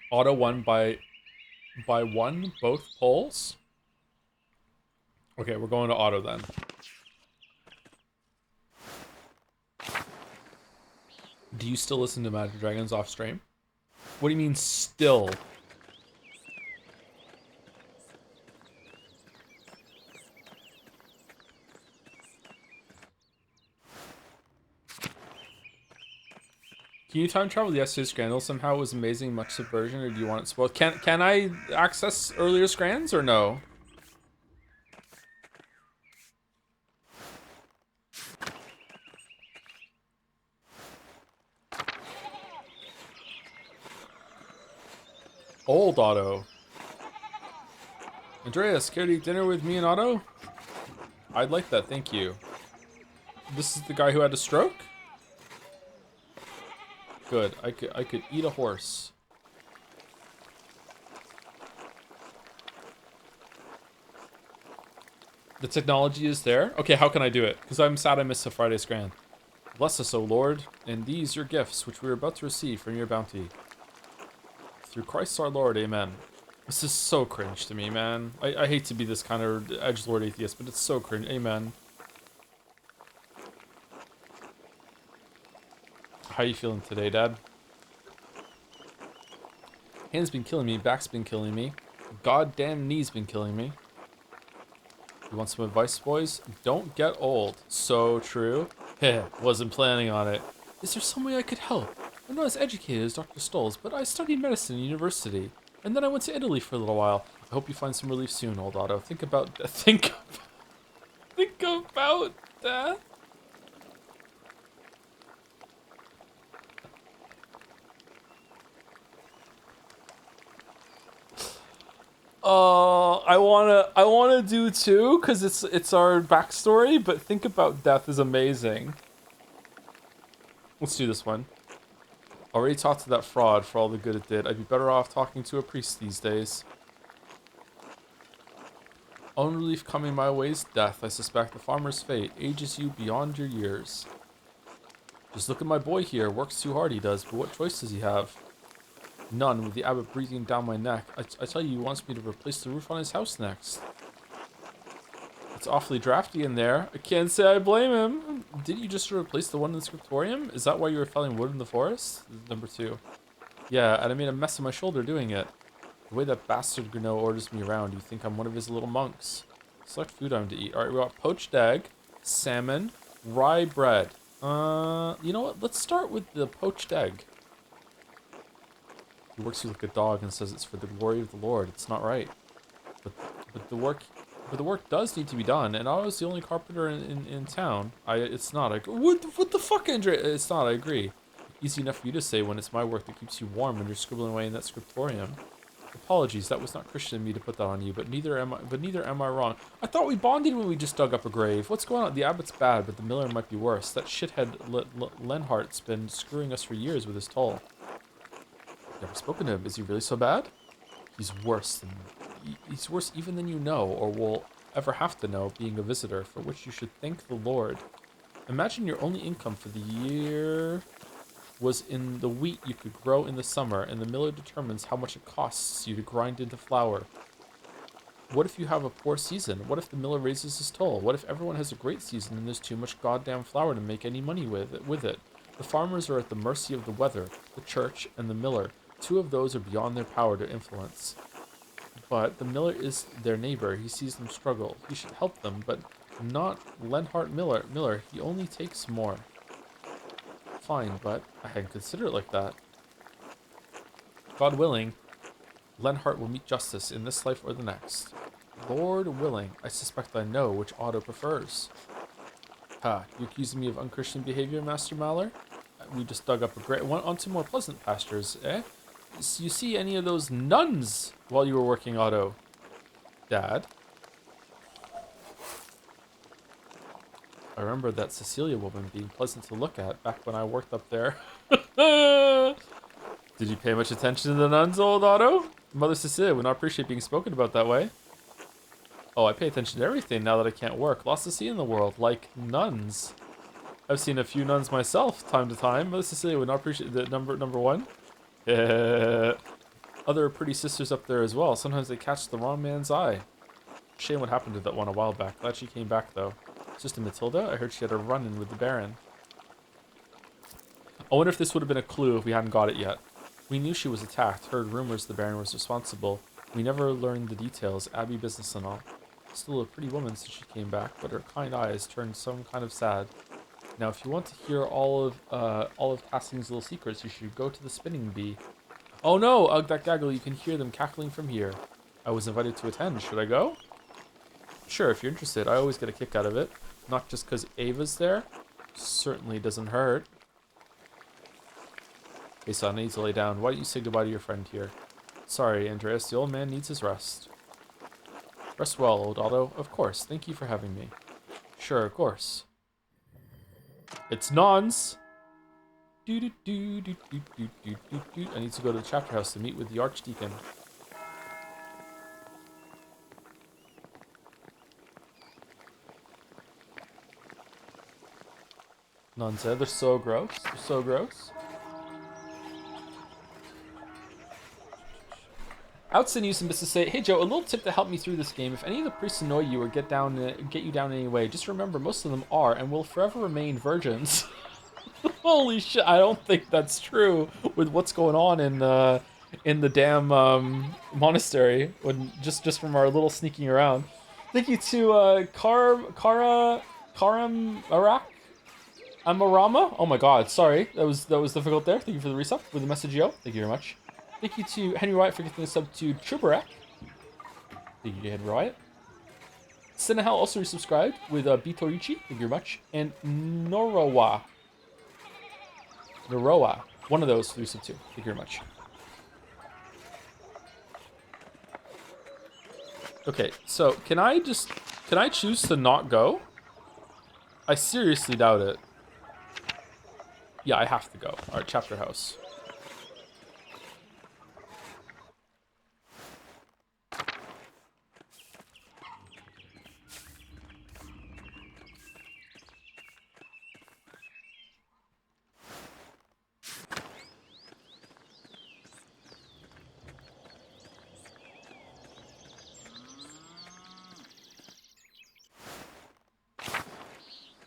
Auto won by one both polls. Okay, we're going to auto then. Do you still listen to Magic Dragons off stream? What do you mean still? Can you time travel the yesterday's Scandal somehow? It was amazing, much subversion, or do you want it spoiled? Can I access earlier Scrans or no? Old Otto. Andreas, care to eat dinner with me and Otto? I'd like that, thank you. This is the guy who had a stroke? Good, I could eat a horse. The technology is there? Okay, how can I do it? Because I'm sad I missed a Friday Scran. Bless us, O Lord, and these your gifts, which we are about to receive from your bounty. Through Christ our Lord, amen. This is so cringe to me, man. I hate to be this kind of edgelord atheist, but it's so cringe. Amen. How you feeling today, Dad? Hands been killing me, back's been killing me. Goddamn knees been killing me. You want some advice, boys? Don't get old. So true. Heh, wasn't planning on it. Is there some way I could help? I'm not as educated as Dr. Stolz, but I studied medicine in university. And then I went to Italy for a little while. I hope you find some relief soon, old Otto. Think about death. Think about death. I wanna do too, cause it's our backstory. But think about death is amazing. Let's do this one. Already talked to that fraud for all the good it did. I'd be better off talking to a priest these days. Own relief coming my way's death. I suspect the farmer's fate ages you beyond your years. Just look at my boy here. Works too hard, he does. But what choice does he have? None, with the abbot breathing down my neck. I tell you, he wants me to replace the roof on his house next. It's awfully drafty in there. I can't say I blame him. Didn't you just replace the one in the scriptorium? Is that why you were felling wood in the forest? Number 2. Yeah, and I made a mess of my shoulder doing it. The way that bastard Gno orders me around, you think I'm one of his little monks. Select food I'm to eat. Alright, we got poached egg, salmon, rye bread. You know what? Let's start with the poached egg. He works you like a dog and says it's for the glory of the Lord. It's not right. But the work does need to be done, and I was the only carpenter in town. It's not. What the fuck, Andre? It's not. I agree. Easy enough for you to say when it's my work that keeps you warm when you're scribbling away in that scriptorium. Apologies, that was not Christian of me to put that on you, but neither am I wrong. I thought we bonded when we just dug up a grave. What's going on? The abbot's bad, but the miller might be worse. That shithead Lenhart's been screwing us for years with his toll. Never spoken to him. Is he really so bad? He's worse even than you know, or will ever have to know, being a visitor, for which you should thank the Lord. Imagine your only income for the year was in the wheat you could grow in the summer, and the miller determines how much it costs you to grind into flour. What if you have a poor season? What if the miller raises his toll? What if everyone has a great season and there's too much goddamn flour to make any money with it? The farmers are at the mercy of the weather, the church, and the miller. 2 of those are beyond their power to influence. But the miller is their neighbor. He sees them struggle. He should help them, but not Lenhart Miller. He only takes more. Fine, but I hadn't considered it like that. God willing, Lenhart will meet justice in this life or the next. Lord willing, I suspect I know which Otto prefers. Ha, you accusing me of unchristian behavior, Master Maller? We just dug up a great one onto more pleasant pastures, eh? You see any of those nuns while you were working, Otto? Dad? I remember that Cecilia woman being pleasant to look at back when I worked up there. Did you pay much attention to the nuns, old Otto? Mother Cecilia would not appreciate being spoken about that way. Oh, I pay attention to everything now that I can't work. Lots to see in the world, like nuns. I've seen a few nuns myself, time to time. Mother Cecilia would not appreciate the number 1. Other pretty sisters up there as well. Sometimes they catch the wrong man's eye. Shame what happened to that one a while back. Glad she came back, though. Sister Matilda? I heard she had a run-in with the Baron. I wonder if this would have been a clue if we hadn't got it yet. We knew she was attacked, heard rumors the Baron was responsible. We never learned the details, Abbey business and all. Still a pretty woman since she came back, but her kind eyes turned some kind of sad. Now, if you want to hear all of Cassie's little secrets, you should go to the spinning bee. Oh no, Ugh that gaggle, you can hear them cackling from here. I was invited to attend. Should I go? Sure, if you're interested. I always get a kick out of it. Not just because Ava's there. Certainly doesn't hurt. Hey son, I need to lay down. Why don't you say goodbye to your friend here? Sorry, Andreas, the old man needs his rest. Rest well, old Otto. Of course, thank you for having me. Sure, of course. It's Nons! I need to go to the chapter house to meet with the Archdeacon. None said they're so gross. They're so gross. Outson used some business to say, hey Joe, a little tip to help me through this game. If any of the priests annoy you or get you down in any way, just remember most of them are and will forever remain virgins. Holy shit! I don't think that's true with what's going on in the damn monastery. When just from our little sneaking around. Thank you to Karam Arak. Amarama? Oh my god, sorry. That was difficult there. Thank you for the resub with the message, yo. Thank you very much. Thank you to Henry Wyatt for giving a sub to Chubarak. Thank you to Henry Wyatt. Senahel also resubscribed with Bitorichi. Thank you very much. And Norowa. One of those resub too. Thank you very much. Okay, so can I choose to not go? I seriously doubt it. Yeah, I have to go. Alright, chapter house.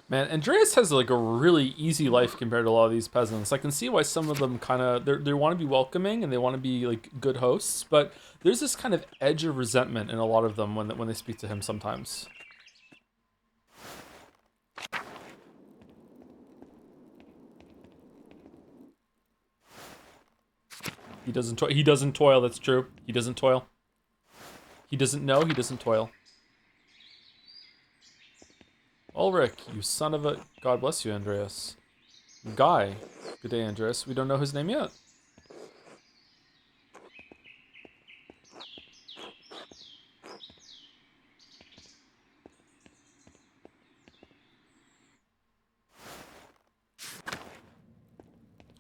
Man, Andreas has like a really easy life compared to a lot of these peasants. I can see why some of them kind of they want to be welcoming and they want to be like good hosts, but there's this kind of edge of resentment in a lot of them when they speak to him sometimes. He doesn't toil. That's true. He doesn't toil. He doesn't know. He doesn't toil. Ulrich, you son of a... God bless you, Andreas. Guy. Good day, Andreas. We don't know his name yet.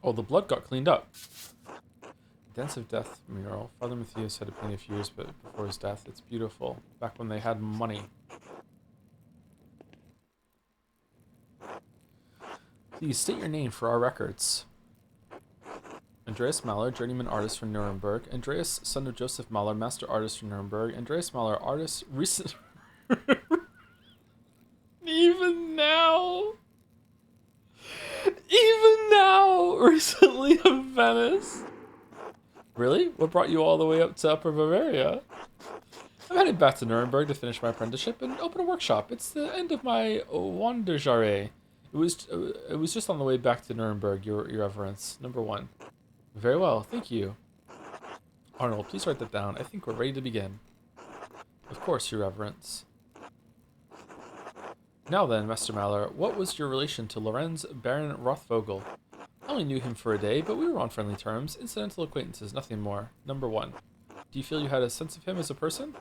Oh, the blood got cleaned up. Dance of Death mural. Father Matthias had a painting a few years before his death. It's beautiful. Back when they had money. Please state your name for our records. Andreas Mahler, journeyman artist from Nuremberg. Andreas, son of Joseph Mahler, master artist from Nuremberg. Andreas Mahler, artist, recent... Even now, recently of Venice. Really? What brought you all the way up to Upper Bavaria? I'm headed back to Nuremberg to finish my apprenticeship and open a workshop. It's the end of my Wanderjahre. It was just on the way back to Nuremberg, your reverence. Number 1. Very well, thank you. Arnold, please write that down. I think we're ready to begin. Of course, your reverence. Now then, Master Mahler, what was your relation to Lorenz Baron Rothvogel? I only knew him for a day, but we were on friendly terms, incidental acquaintances, nothing more. Number 1. Do you feel you had a sense of him as a person?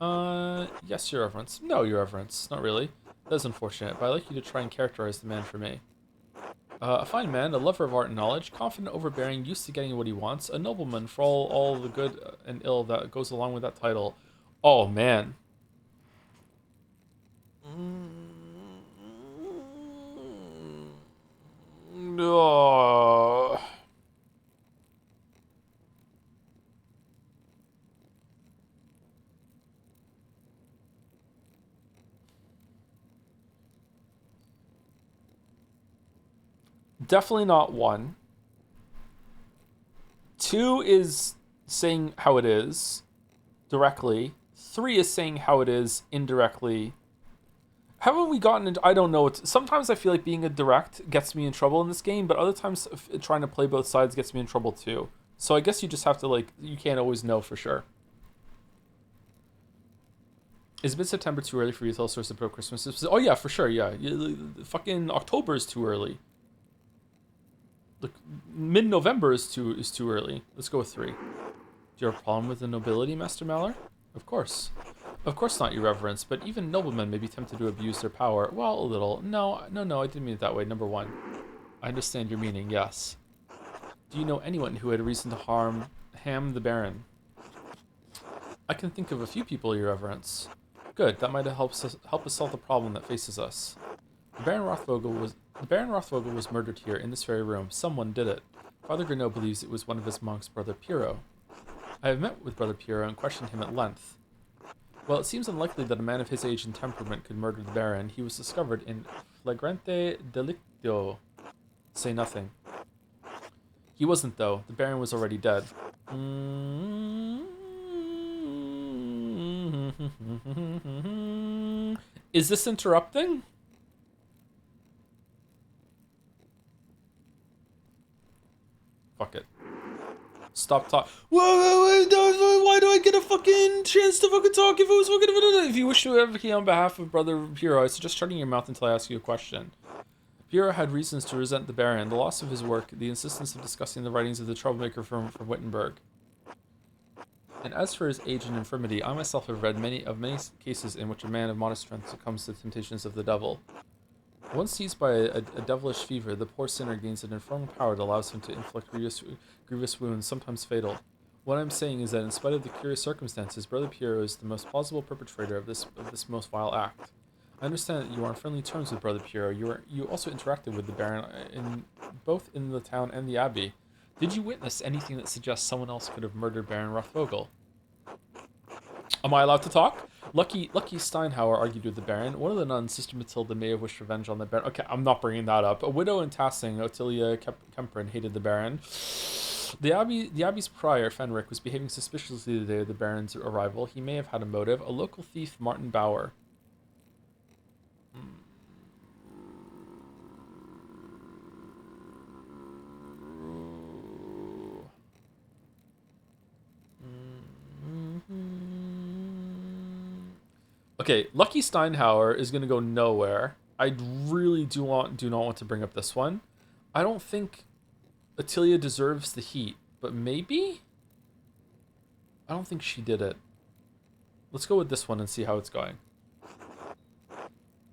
Yes, your reverence. No, your reverence. Not really. That is unfortunate, but I'd like you to try and characterize the man for me. A fine man, a lover of art and knowledge, confident, overbearing, used to getting what he wants, a nobleman for all the good and ill that goes along with that title. Oh, man. No. Definitely not 1. 2 is saying how it is directly. 3 is saying how it is indirectly. Haven't we gotten into... I don't know. Sometimes I feel like being a direct gets me in trouble in this game, but other times trying to play both sides gets me in trouble too. So I guess you just have to, like... You can't always know for sure. Is mid-September too early for you to tell stories about Christmas? Oh, yeah, for sure, yeah. Fucking October is too early. Look, mid-November is too early. Let's go with 3. Do you have a problem with the nobility, Master Malor? Of course. Of course not, Your Reverence, but even noblemen may be tempted to abuse their power. Well, a little. No, I didn't mean it that way. Number 1. I understand your meaning, yes. Do you know anyone who had a reason to harm the Baron? I can think of a few people, Your Reverence. Good, that might help us solve the problem that faces us. The Baron Rothvogel was murdered here in this very room. Someone did it. Father Grenot believes it was one of his monks, Brother Piero. I have met with Brother Piero and questioned him at length. Well, it seems unlikely that a man of his age and temperament could murder the Baron. He was discovered in flagrante delicto. Say nothing. He wasn't, though. The Baron was already dead. Is this interrupting? Fuck it. Stop talk. Why do I get a fucking chance to fucking talk if it was fucking... If you wish to advocate on behalf of Brother Piero, I suggest shutting your mouth until I ask you a question. Piero had reasons to resent the Baron, the loss of his work, the insistence of discussing the writings of the troublemaker from Wittenberg. And as for his age and infirmity, I myself have read many cases in which a man of modest strength succumbs to the temptations of the devil. Once seized by a devilish fever, the poor sinner gains an infernal power that allows him to inflict grievous wounds, sometimes fatal. What I'm saying is that in spite of the curious circumstances, Brother Piero is the most plausible perpetrator of this most vile act. I understand that you are on friendly terms with Brother Piero. You also interacted with the Baron both in the town and the Abbey. Did you witness anything that suggests someone else could have murdered Baron Rothvogel? Am I allowed to talk? Lucky Steinhauer argued with the Baron. One of the nuns, Sister Matilda, may have wished revenge on the Baron. Okay, I'm not bringing that up. A widow in Tassing, Ottilia Kemprin, hated the Baron. The Abbey's prior, Fenric, was behaving suspiciously the day of the Baron's arrival. He may have had a motive. A local thief, Martin Bauer. Okay, Lucky Steinhauer is going to go nowhere. I really do not want to bring up this one. I don't think Ottilia deserves the heat, but maybe? I don't think she did it. Let's go with this one and see how it's going.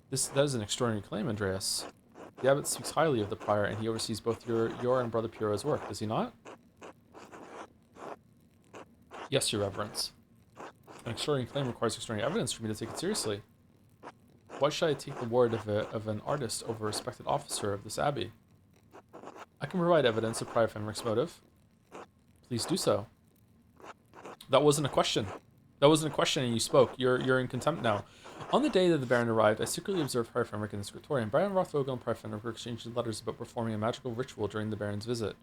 That is an extraordinary claim, Andreas. The abbot speaks highly of the prior, and he oversees both your and Brother Piero's work, does he not? Yes, Your Reverence. An extraordinary claim requires extraordinary evidence for me to take it seriously. Why should I take the word of an artist over a respected officer of this abbey? I can provide evidence of Prior Fenric's motive. Please do so. That wasn't a question. That wasn't a question and you spoke. You're in contempt now. On the day that the Baron arrived, I secretly observed Prior Fenric in the scriptorium. Baron Rothvogel and Prior Fenric were exchanging letters about performing a magical ritual during the Baron's visit.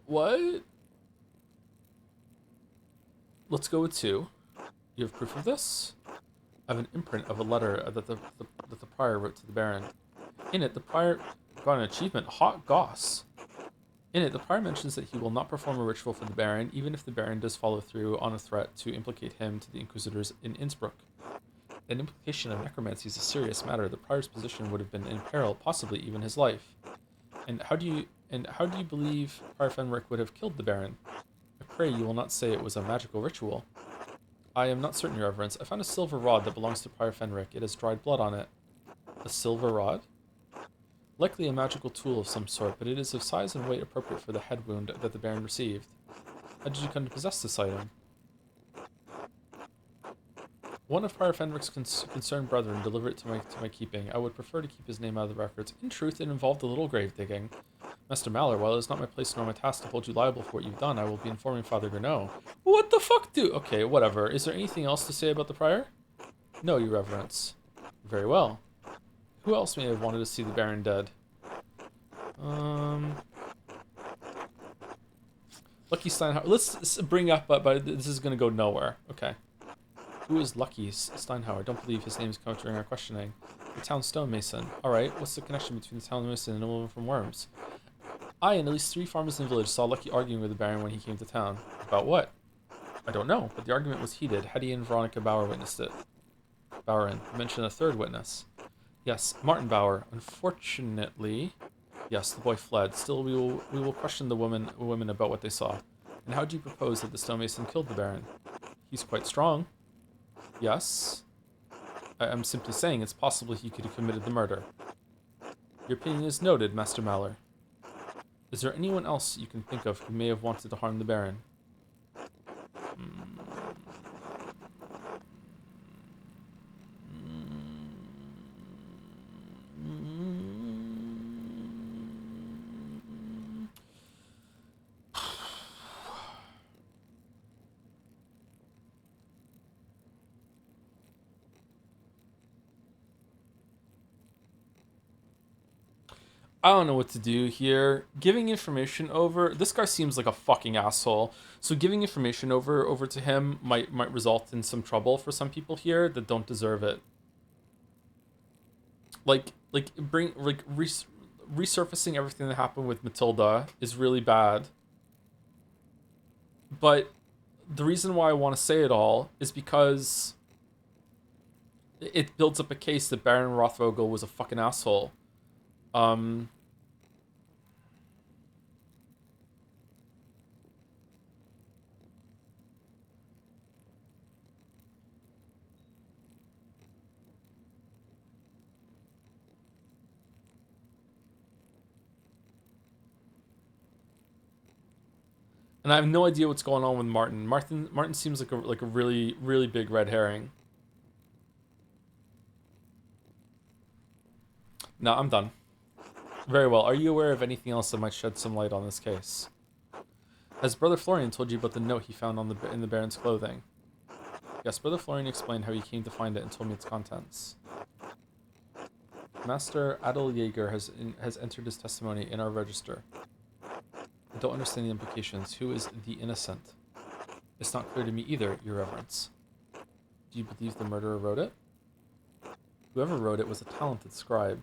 What? Let's go with 2. You have proof of this? I have an imprint of a letter that the prior wrote to the Baron. In it, the prior got an achievement. Hot goss. In it, the prior mentions that he will not perform a ritual for the Baron, even if the Baron does follow through on a threat to implicate him to the Inquisitors in Innsbruck. An implication of necromancy is a serious matter. The prior's position would have been in peril, possibly even his life. And how do you believe Prior Fenric would have killed the Baron? I pray you will not say it was a magical ritual. I am not certain, Your Reverence. I found a silver rod that belongs to Prior Fenric. It has dried blood on it. A silver rod? Likely a magical tool of some sort, but it is of size and weight appropriate for the head wound that the Baron received. How did you come to possess this item? One of Prior Fenric's concerned brethren delivered it to my keeping. I would prefer to keep his name out of the records. In truth, it involved a little grave digging. Master Malor, while it is not my place nor my task to hold you liable for what you've done, I will be informing Father Grenot. What the fuck, dude? Okay, whatever. Is there anything else to say about the prior? No, Your Reverence. Very well. Who else may have wanted to see the Baron dead? Lucky Steinhauer. Let's bring up, but this is going to go nowhere. Okay. Who is Lucky Steinhauer? I don't believe his name is come during our questioning. The town stonemason. Alright, what's the connection between the town mason and a woman from Worms? I and at least 3 farmers in the village saw Lucky arguing with the Baron when he came to town. About what? I don't know, but the argument was heated. Hetty and Veronica Bauer witnessed it. Bauerin. You mentioned a 3rd witness. Yes, Martin Bauer. Unfortunately... Yes, the boy fled. Still, we will question the women about what they saw. And how do you propose that the stonemason killed the Baron? He's quite strong. Yes. I'm simply saying it's possible he could have committed the murder. Your opinion is noted, Master Maller. Is there anyone else you can think of who may have wanted to harm the Baron? I don't know what to do here. Giving information over... This guy seems like a fucking asshole. So giving information over to him might result in some trouble for some people here that don't deserve it. Resurfacing everything that happened with Matilda is really bad. But the reason why I want to say it all is because it builds up a case that Baron Rothvogel was a fucking asshole. And I have no idea what's going on with Martin. Martin seems like a really, really big red herring. No, I'm done. Very well. Are you aware of anything else that might shed some light on this case? Has Brother Florian told you about the note he found in the Baron's clothing? Yes, Brother Florian explained how he came to find it and told me its contents. Master Adel Jaeger has entered his testimony in our register. I don't understand the implications. Who is the innocent? It's not clear to me either, Your Reverence. Do you believe the murderer wrote it? Whoever wrote it was a talented scribe.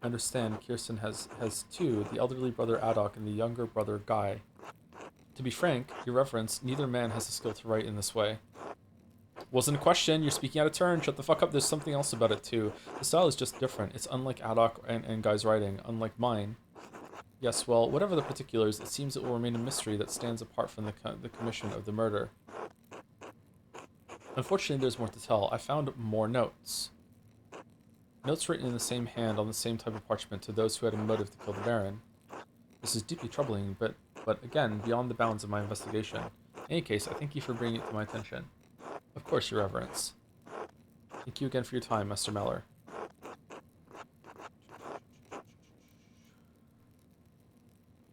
I understand Kirsten has 2, the elderly brother Adok and the younger brother Guy. To be frank, Your Reverence, neither man has the skill to write in this way. Wasn't a question, you're speaking out of turn, shut the fuck up, there's something else about it too. The style is just different, it's unlike Adok and Guy's writing, unlike mine. Yes, well, whatever the particulars, it seems it will remain a mystery that stands apart from the commission of the murder. Unfortunately, there's more to tell. I found more notes. Notes written in the same hand on the same type of parchment to those who had a motive to kill the Baron. This is deeply troubling, but again, beyond the bounds of my investigation. In any case, I thank you for bringing it to my attention. Of course, Your Reverence. Thank you again for your time, Master Meller.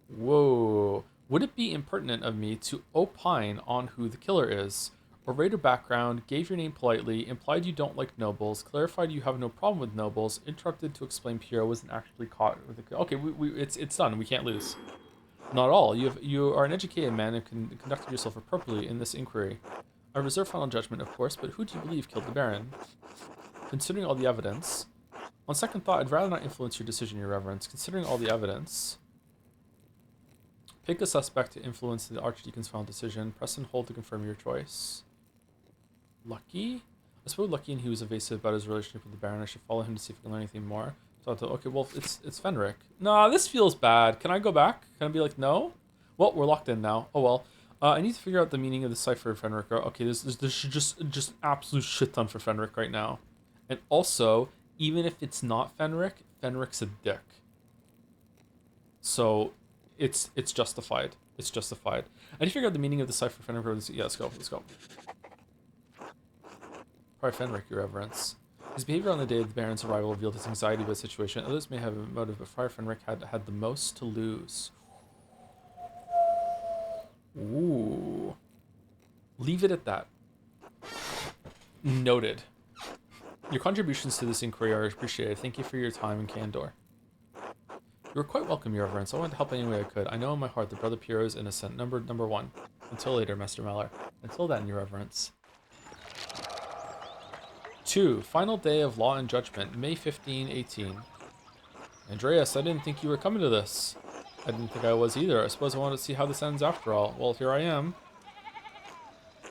Whoa. Would it be impertinent of me to opine on who the killer is? Orate a background, gave your name politely, implied you don't like nobles, clarified you have no problem with nobles, interrupted to explain Piero wasn't actually caught with the... Okay, it's done. We can't lose. Not at all. You are an educated man and conducted yourself appropriately in this inquiry. I reserve final judgment, of course, but who do you believe killed the Baron? Considering all the evidence... On second thought, I'd rather not influence your decision, Your Reverence. Considering all the evidence... Pick a suspect to influence the Archdeacon's final decision. Press and hold to confirm your choice. Lucky? I suppose Lucky and he was evasive about his relationship with the Baron. I should follow him to see if I can learn anything more. So okay, well, it's Fenric. Nah, this feels bad. Can I go back? Can I be like, no? Well, we're locked in now. Oh, well. I need to figure out the meaning of the cipher of Fenric. Okay, there's just absolute shit ton for Fenric right now. And also, even if it's not Fenric, Fenric's a dick. So... It's justified. It's justified. I need to figure out the meaning of the cipher for Fenric. Yeah, let's go. Let's go. Prior Fenric, Your Reverence. His behavior on the day of the Baron's arrival revealed his anxiety about the situation. Others may have a motive, but Friar Fenric had the most to lose. Ooh. Leave it at that. Noted. Your contributions to this inquiry are appreciated. Thank you for your time and candor. You were quite welcome, Your Reverence. I wanted to help any way I could. I know in my heart that Brother Piero is innocent. Number 1. Until later, Master Meller. Until then, Your Reverence. 2. Final day of Law and Judgment, May 15, 18. Andreas, I didn't think you were coming to this. I didn't think I was either. I suppose I wanted to see how this ends after all. Well, here I am.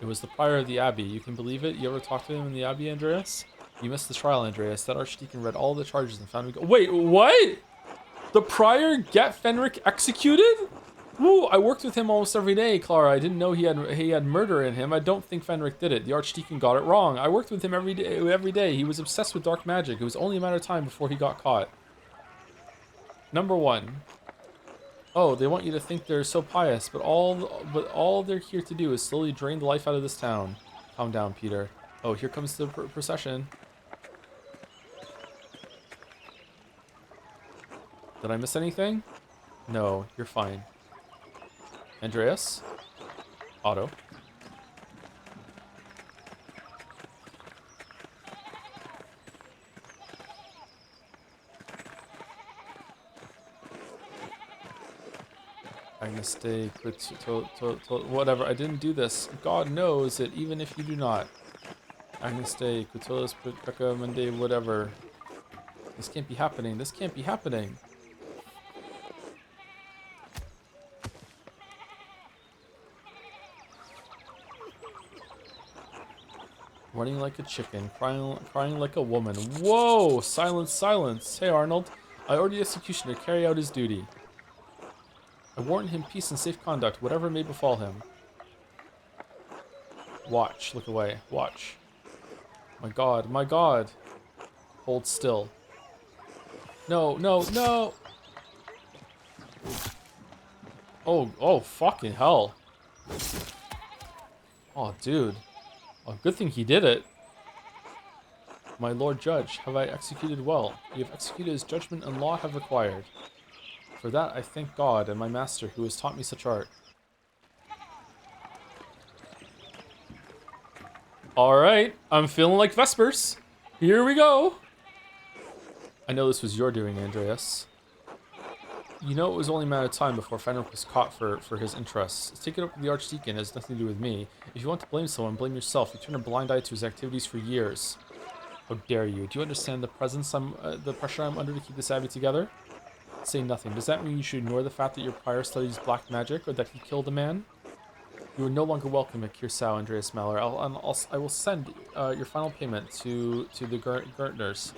It was the prior of the Abbey. You can believe it? You ever talked to him in the Abbey, Andreas? You missed the trial, Andreas. That Archdeacon read all the charges and found me... Wait, what? The prior get Fenric executed? Woo, I worked with him almost every day, Clara. I didn't know he had murder in him. I don't think Fenric did it. The Archdeacon got it wrong. I worked with him every day. He was obsessed with dark magic. It was only a matter of time before he got caught. Number 1. Oh, they want you to think they're so pious, but all they're here to do is slowly drain the life out of this town. Calm down, Peter. Oh, here comes the procession. Did I miss anything? No, you're fine. Andreas? Otto? Agnes Day, whatever, I didn't do this. God knows it, even if you do not. Agnes Day, Quitolis, Pekka, Monday, whatever. This can't be happening. This can't be happening. Running like a chicken, crying like a woman. Whoa! Silence, silence. Hey, Arnold. I ordered the executioner to carry out his duty. I warn him peace and safe conduct, whatever may befall him. Watch. Look away. Watch. My God. My God. Hold still. No, no, no! Oh, fucking hell. Oh, dude. Oh, good thing he did it. My Lord Judge, have I executed well? You have executed as judgment and law have required. For that I thank God and my master who has taught me such art. Alright, I'm feeling like Vespers. Here we go. I know this was your doing, Andreas. You know it was only a matter of time before Fanart was caught for his interests. Take it up with the Archdeacon, it has nothing to do with me. If you want to blame someone, blame yourself. You turned a blind eye to his activities for years. How dare you? Do you understand the the pressure I'm under to keep this abbey together? Say nothing. Does that mean you should ignore the fact that your prior studies black magic, or that he killed a man? You are no longer welcome at Kirsau, Andreas Maller. I will send your final payment to the Gertners.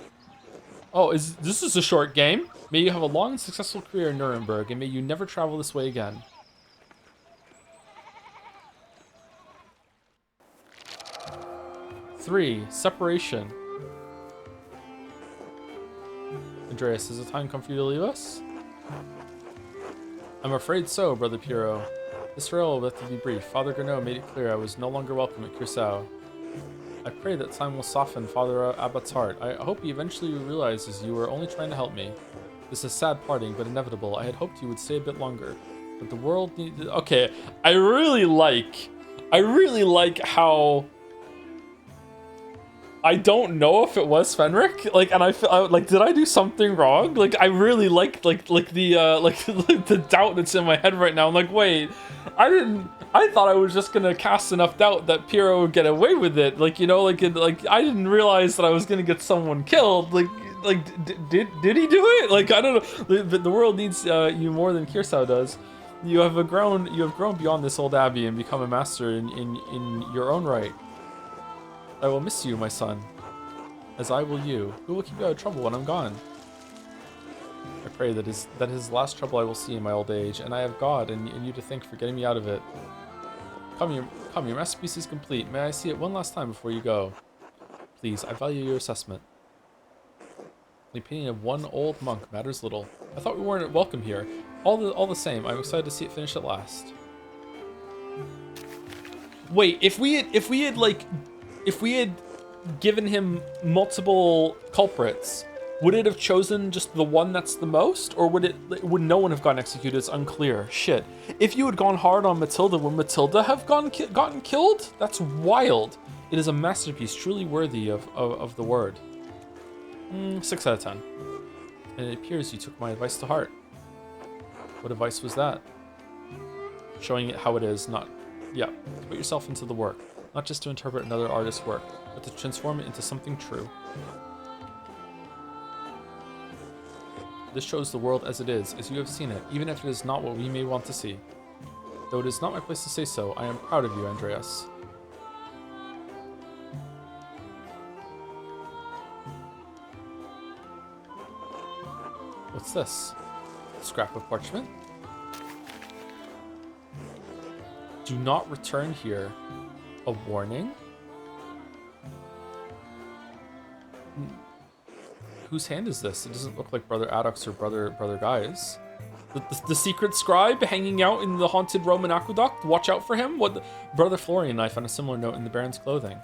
Oh, this is a short game? May you have a long and successful career in Nuremberg, and may you never travel this way again. Three, separation. Andreas, has the time come for you to leave us? I'm afraid so, Brother Piero. This farewell will have to be brief. Father Gernot made it clear I was no longer welcome at Kirsau. I pray that time will soften Father Abbott's heart. I hope he eventually realizes you were only trying to help me. This is a sad parting, but inevitable. I had hoped you would stay a bit longer. But the world needs... Okay, I really like how... I don't know if it was Fenric, like, and I feel like, did I do something wrong? Like, I really like the the doubt that's in my head right now. I'm like, wait, I thought I was just gonna cast enough doubt that Piero would get away with it. Like, you know, like I didn't realize that I was gonna get someone killed. Like did he do it? Like, I don't know. The world needs you more than Kirsau does. You have grown beyond this old abbey and become a master in your own right. I will miss you, my son, as I will you. Who will keep you out of trouble when I'm gone? I pray that his last trouble I will see in my old age, and I have God and you to thank for getting me out of it. Come, your masterpiece is complete. May I see it one last time before you go? Please, I value your assessment. The opinion of one old monk matters little. I thought we weren't welcome here. All the same, I'm excited to see it finish at last. Wait, if we had given him multiple culprits, would it have chosen just the one that's the most, or would no one have gotten executed? It's unclear. Shit. If you had gone hard on Matilda, would Matilda have gotten killed? That's wild. It is a masterpiece, truly worthy of the word. 6 out of 10. And it appears you took my advice to heart. What advice was that? Showing it how it is, not... Yeah, put yourself into the work. not just to interpret another artist's work, but to transform it into something true. This shows the world as it is, as you have seen it, even if it is not what we may want to see. Though it is not my place to say so, I am proud of you, Andreas. What's this? Scrap of parchment? Do not return here. A warning? Whose hand is this? It doesn't look like Brother Addox or Brother Guy's. The secret scribe hanging out in the haunted Roman aqueduct? Watch out for him? What? Brother Florian and I found a similar note in the Baron's clothing.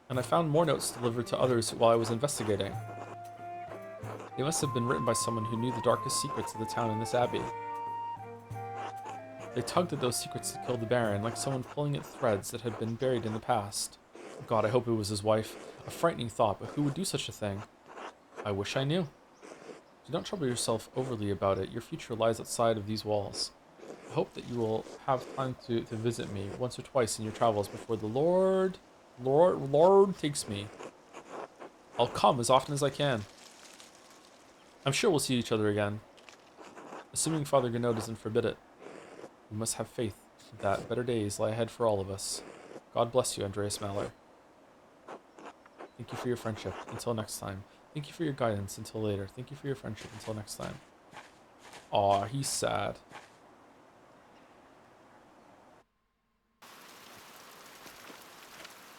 And I found more notes delivered to others while I was investigating. They must have been written by someone who knew the darkest secrets of the town in this abbey. They tugged at those secrets to kill the Baron, like someone pulling at threads that had been buried in the past. God, I hope it was his wife. A frightening thought, but who would do such a thing? I wish I knew. Do not trouble yourself overly about it. Your future lies outside of these walls. I hope that you will have time to visit me once or twice in your travels before the Lord takes me. I'll come as often as I can. I'm sure we'll see each other again. Assuming Father Gonneau doesn't forbid it. We must have faith that better days lie ahead for all of us. God bless you, Andreas Maller. Thank you for your friendship. Until next time. Thank you for your guidance. Until later. Thank you for your friendship. Until next time. Aw, he's sad.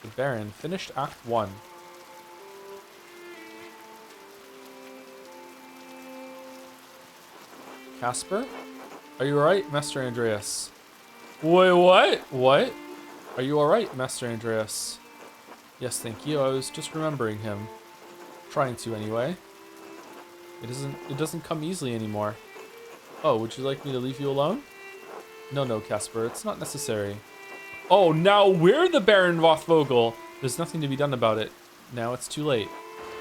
The Baron finished Act 1. Casper? Are you alright, Master Andreas? Wait, what? What? Are you alright, Master Andreas? Yes, thank you. I was just remembering him. Trying to, anyway. It doesn't come easily anymore. Oh, would you like me to leave you alone? No, Casper. It's not necessary. Oh, now we're the Baron Vothvogel. There's nothing to be done about it. Now it's too late.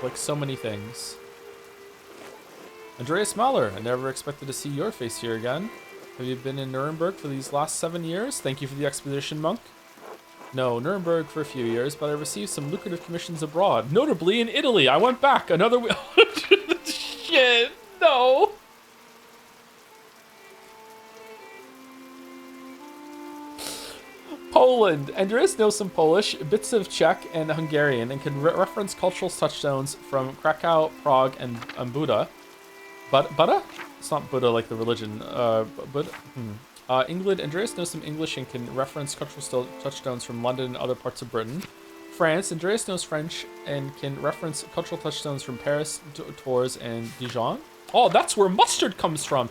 Like so many things. Andreas Mahler, I never expected to see your face here again. Have you been in Nuremberg for these last 7 years? Thank you for the expedition, monk. No, Nuremberg for a few years, but I received some lucrative commissions abroad, notably in Italy. I went back another week. Shit, no. Poland. Andreas knows some Polish, bits of Czech and Hungarian, and can reference cultural touchstones from Krakow, Prague, and Buda. Buddha? It's not Buddha like the religion. Buddha. England. Andreas knows some English and can reference cultural touchstones from London and other parts of Britain. France. Andreas knows French and can reference cultural touchstones from Paris, Tours, and Dijon. Oh, that's where mustard comes from.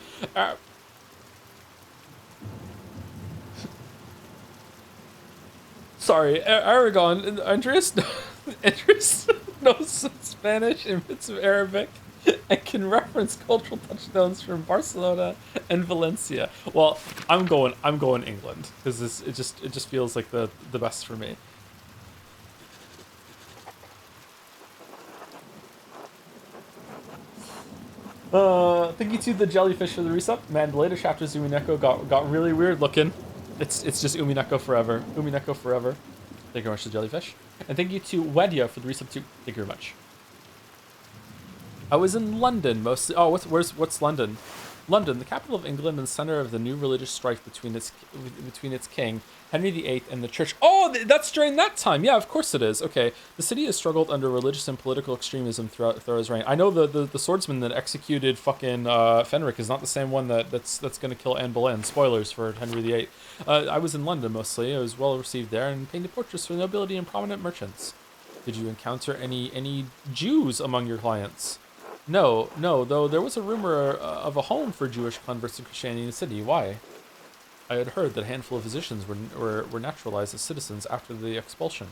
Sorry, Aragon. Andreas knows some Spanish and bits of Arabic and can reference cultural touchstones from Barcelona and Valencia. Well, I'm going England because it just feels like the best for me. Thank you to the jellyfish for the resub. Man, the later chapters of Umineko got really weird looking. It's just Umineko forever. Umineko forever. Thank you very much to the jellyfish. And thank you to Wedia for the resub too. Thank you very much. I was in London mostly. Oh, what's London? London, the capital of England and center of the new religious strife between its king, Henry VIII, and the church. Oh, that's during that time. Yeah, of course it is. Okay. The city has struggled under religious and political extremism throughout his reign. I know the swordsman that executed fucking Fenric is not the same one that's going to kill Anne Boleyn. Spoilers for Henry VIII. I was in London mostly. I was well received there and painted portraits for nobility and prominent merchants. Did you encounter any Jews among your clients? No, though there was a rumor of a home for Jewish converts to Christianity in the city. Why? I had heard that a handful of physicians were naturalized as citizens after the expulsion.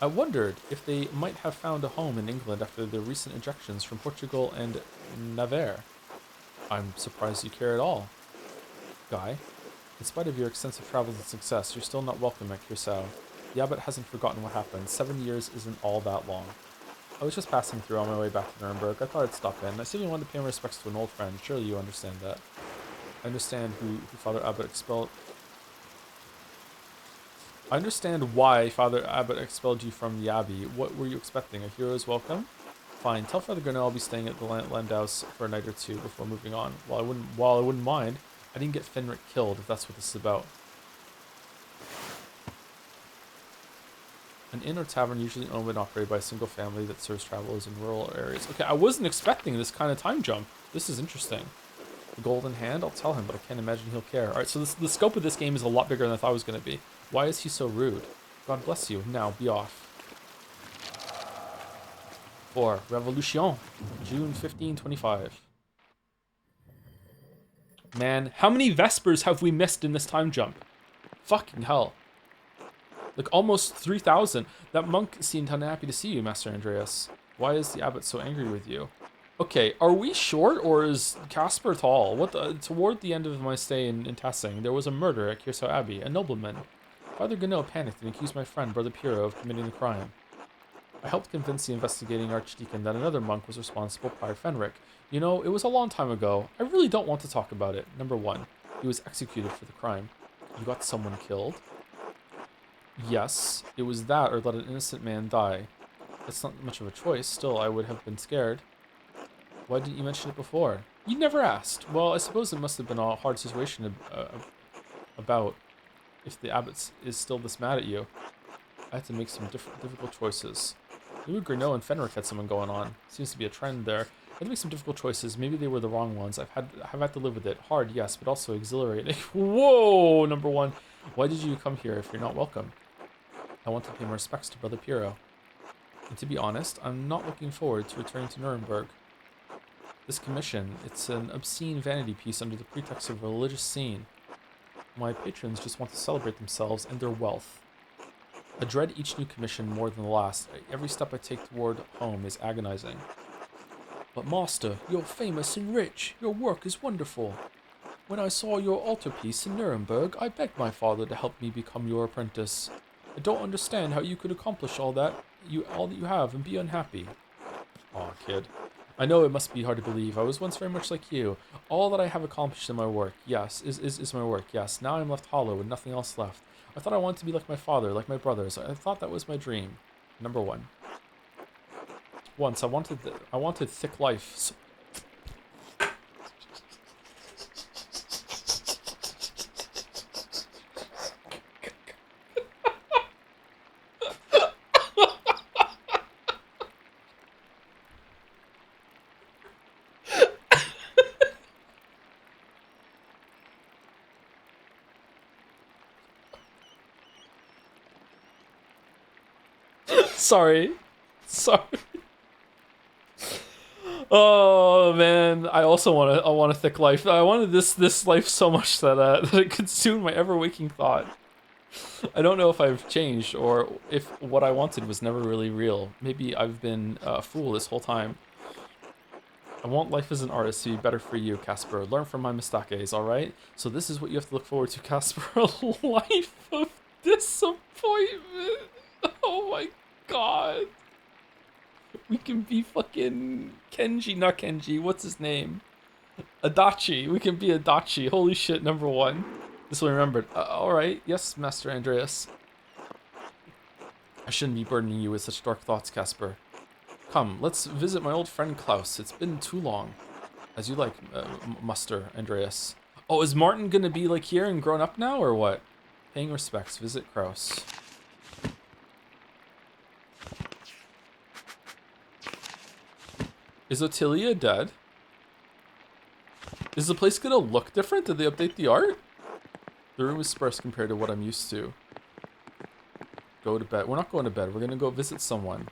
I wondered if they might have found a home in England after the recent ejections from Portugal and Navarre. I'm surprised you care at all. Guy, in spite of your extensive travels and success, you're still not welcome at Curacao. The abbot hasn't forgotten what happened. 7 years isn't all that long. I was just passing through on my way back to Nuremberg. I thought I'd stop in. I simply wanted to pay my respects to an old friend. Surely you understand that. I understand who Father Abbot expelled. I understand why Father Abbot expelled you from the Abbey. What were you expecting? A hero's welcome? Fine. Tell Father Grinnell I'll be staying at the Landhouse for a night or two before moving on. While I wouldn't mind, I didn't get Fenric killed, if that's what this is about. An inn or tavern usually owned and operated by a single family that serves travelers in rural areas. Okay, I wasn't expecting this kind of time jump. This is interesting. The golden hand? I'll tell him, but I can't imagine he'll care. Alright, so the scope of this game is a lot bigger than I thought it was going to be. Why is he so rude? God bless you. Now, be off. 4. Revolution. June 1525. Man, how many Vespers have we missed in this time jump? Fucking hell. Like, almost 3,000. That monk seemed unhappy to see you, Master Andreas. Why is the abbot so angry with you? Okay, are we short, or is Casper tall? Toward the end of my stay in Tassing, there was a murder at Kiersau Abbey, a nobleman. Father Gunno panicked and accused my friend, Brother Piero, of committing the crime. I helped convince the investigating archdeacon that another monk was responsible, Prior Fenric. You know, it was a long time ago. I really don't want to talk about it. Number 1, he was executed for the crime. You got someone killed? Yes, it was that or let an innocent man die. It's not much of a choice. Still, I would have been scared. Why didn't you mention it before? You never asked. Well, I suppose it must have been a hard situation about if the abbot is still this mad at you. I had to make some difficult choices. Maybe Grinnell and Fenric had someone going on. Seems to be a trend there. I had to make some difficult choices. Maybe they were the wrong ones. I've had to live with it. Hard, yes, but also exhilarating. Whoa! Number 1. Why did you come here if you're not welcome? I want to pay my respects to Brother Piero. And to be honest, I'm not looking forward to returning to Nuremberg. This commission, it's an obscene vanity piece under the pretext of a religious scene. My patrons just want to celebrate themselves and their wealth. I dread each new commission more than the last. Every step I take toward home is agonizing. But master, you're famous and rich. Your work is wonderful. When I saw your altarpiece in Nuremberg, I begged my father to help me become your apprentice. I don't understand how you could accomplish all that you have and be unhappy. Aw, kid. I know it must be hard to believe. I was once very much like you. All that I have accomplished in my work, yes, is my work, yes. Now I'm left hollow with nothing else left. I thought I wanted to be like my father, like my brothers. I thought that was my dream. Number 1. Once I wanted thick life. So sorry. Oh man, I also want a thick life. I wanted this life so much that that it consumed my ever waking thought. I don't know if I've changed or if what I wanted was never really real. Maybe I've been a fool this whole time. I want life as an artist to be better for you, Casper. Learn from my mistakes, alright? So this is what you have to look forward to, Casper. A life of disappointment. Oh my god. We can be fucking Kenji, not Kenji. What's his name? Adachi. We can be Adachi. Holy shit, number 1. This one remembered. Alright. Yes, Master Andreas. I shouldn't be burdening you with such dark thoughts, Casper. Come, let's visit my old friend Klaus. It's been too long. As you like, Master Andreas. Oh, is Martin gonna be like here and grown up now, or what? Paying respects. Visit Kraus. Is Ottilia dead? Is the place gonna look different? Did they update the art? The room is sparse compared to what I'm used to. Go to bed. We're not going to bed. We're gonna go visit someone.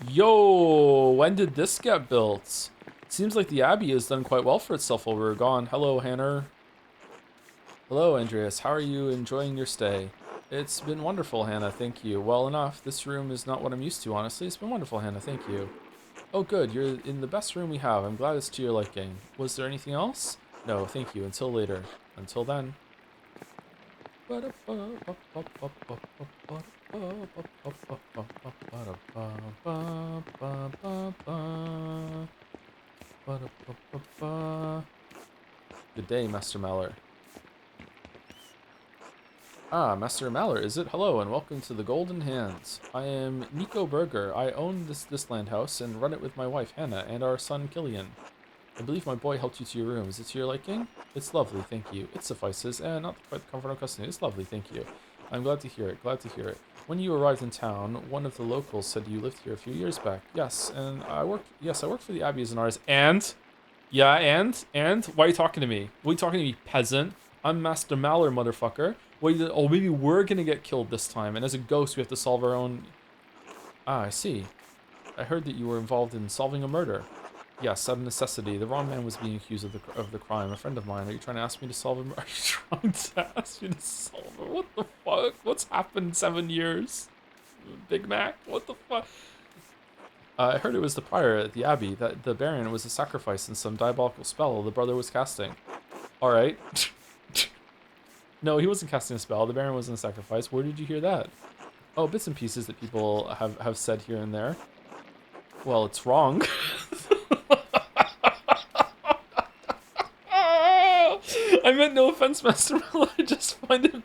Yo, when did this get built? Seems like the Abbey has done quite well for itself while we were gone. Hello, Hanner. Hello, Andreas. How are you enjoying your stay? It's been wonderful, Hannah. Thank you. Well enough. This room is not what I'm used to, honestly. It's been wonderful, Hannah. Thank you. Oh, good. You're in the best room we have. I'm glad it's to your liking. Was there anything else? No, thank you. Until later. Until then. Good day, Master Mallory. Ah, Master Maller, is it? Hello, and welcome to the Golden Hands. I am Nico Berger. I own this land house and run it with my wife, Hannah, and our son, Killian. I believe my boy helped you to your room. Is it to your liking? It's lovely, thank you. It suffices, and not quite the comfort of custody. It's lovely, thank you. I'm glad to hear it, glad to hear it. When you arrived in town, one of the locals said you lived here a few years back. Yes, and I worked for the Abbey as an artist. And? Yeah, and? Why are you talking to me? Why are you talking to me, peasant? I'm Master Maller, motherfucker. Oh, maybe we're gonna get killed this time, and as a ghost, we have to solve our own... Ah, I see. I heard that you were involved in solving a murder. Yes, out of necessity. The wrong man was being accused of the crime. A friend of mine. Are you trying to ask me to solve him? Are you trying to ask me to solve it? What the fuck? What's happened in 7 years? Big Mac? What the fuck? I heard it was the prior at the Abbey, that the Baron was a sacrifice in some diabolical spell the brother was casting. Alright. No, he wasn't casting a spell. The Baron wasn't a sacrifice. Where did you hear that? Oh, bits and pieces that people have said here and there. Well, it's wrong. I meant no offense, Master Miller. I just find it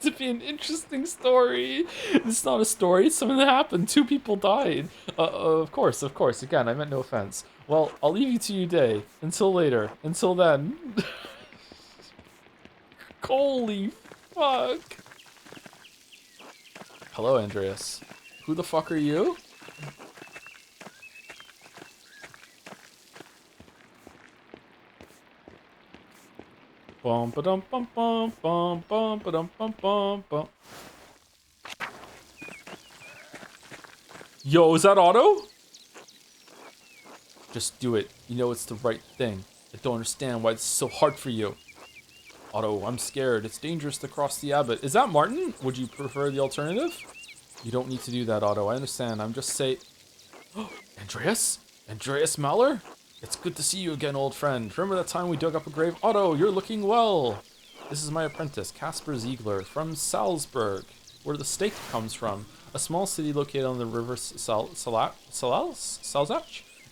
to be an interesting story. It's not a story. It's something that happened. 2 people died. Of course. Again, I meant no offense. Well, I'll leave you to your day. Until later. Until then. Holy fuck. Hello, Andreas. Who the fuck are you? Bum ba dum bum bum bum bum ba dum bum bum bum. Yo, is that Otto? Just do it. You know it's the right thing. I don't understand why it's so hard for you. Otto, I'm scared. It's dangerous to cross the abbot. Is that Martin? Would you prefer the alternative? You don't need to do that, Otto. I understand. I'm just saying... Andreas? Andreas Maller? It's good to see you again, old friend. Remember that time we dug up a grave? Otto, you're looking well. This is my apprentice, Casper Ziegler, from Salzburg, where the steak comes from. A small city located on the river Salzach,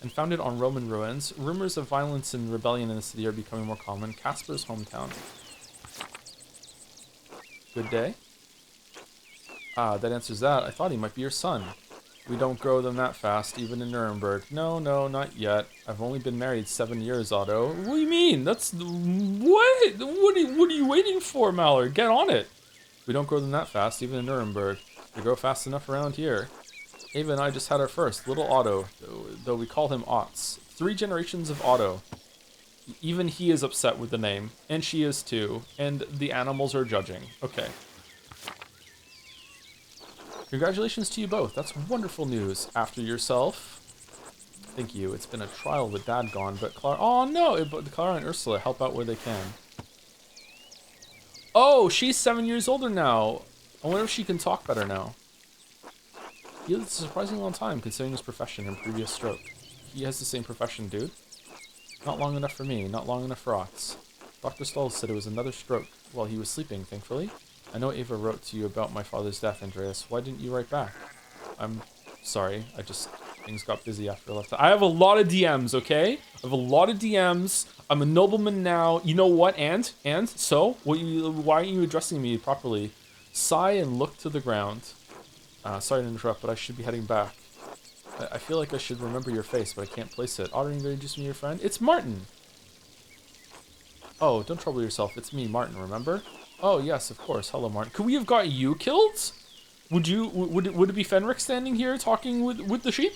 and founded on Roman ruins. Rumors of violence and rebellion in the city are becoming more common. Casper's hometown. Good day. Ah, that answers that. I thought he might be your son. We don't grow them that fast, even in Nuremberg. No, not yet. I've only been married 7 years, Otto. What do you mean? That's... What? What are you waiting for, Mallard? Get on it. We don't grow them that fast, even in Nuremberg. They grow fast enough around here. Ava and I just had our first, little Otto, though we call him Otts. 3 generations of Otto. Even he is upset with the name, and she is too, and the animals are judging. Okay. Congratulations to you both. That's wonderful news. After yourself. Thank you. It's been a trial with Dad gone, but Clara... Oh, no! But Clara and Ursula help out where they can. Oh, she's 7 years older now. I wonder if she can talk better now. He lived a surprisingly long time, considering his profession and previous stroke. He has the same profession, dude. Not long enough for me. Not long enough for Otts. Dr. Stoll said it was another stroke while he was sleeping, thankfully. I know Ava wrote to you about my father's death, Andreas. Why didn't you write back? I'm sorry. Things got busy after I left. I have a lot of DMs, okay? I have a lot of DMs. I'm a nobleman now. You know what? And? So? Why aren't you addressing me properly? Sigh and look to the ground. Sorry to interrupt, but I should be heading back. I feel like I should remember your face, but I can't place it. Otter, you going to introduce me to your friend? It's Martin! Oh, don't trouble yourself. It's me, Martin, remember? Oh, yes, of course. Hello, Martin. Could we have got you killed? Would it be Fenric standing here talking with the sheep?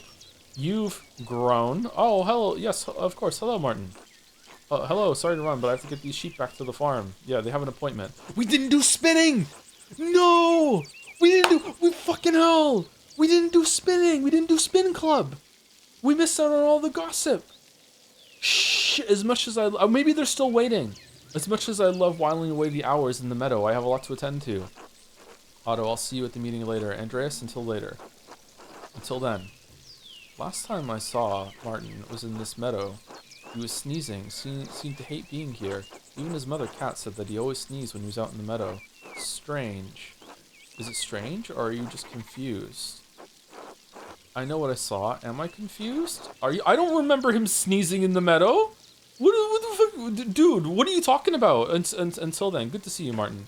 You've grown. Oh, hello. Yes, of course. Hello, Martin. Hello. Sorry to run, but I have to get these sheep back to the farm. Yeah, they have an appointment. We didn't do spinning! No! We fucking hell! We didn't do spinning! We didn't do spin club! We missed out on all the gossip! Shh! As much as maybe they're still waiting. As much as I love whiling away the hours in the meadow, I have a lot to attend to. Otto, I'll see you at the meeting later. Andreas, until later. Until then. Last time I saw Martin was in this meadow. He was sneezing, seemed to hate being here. Even his mother, Kat, said that he always sneezed when he was out in the meadow. Strange. Is it strange, or are you just confused? I know what I saw. Am I confused? I don't remember him sneezing in the meadow. What the fuck? Dude, what are you talking about? Until then, good to see you, Martin.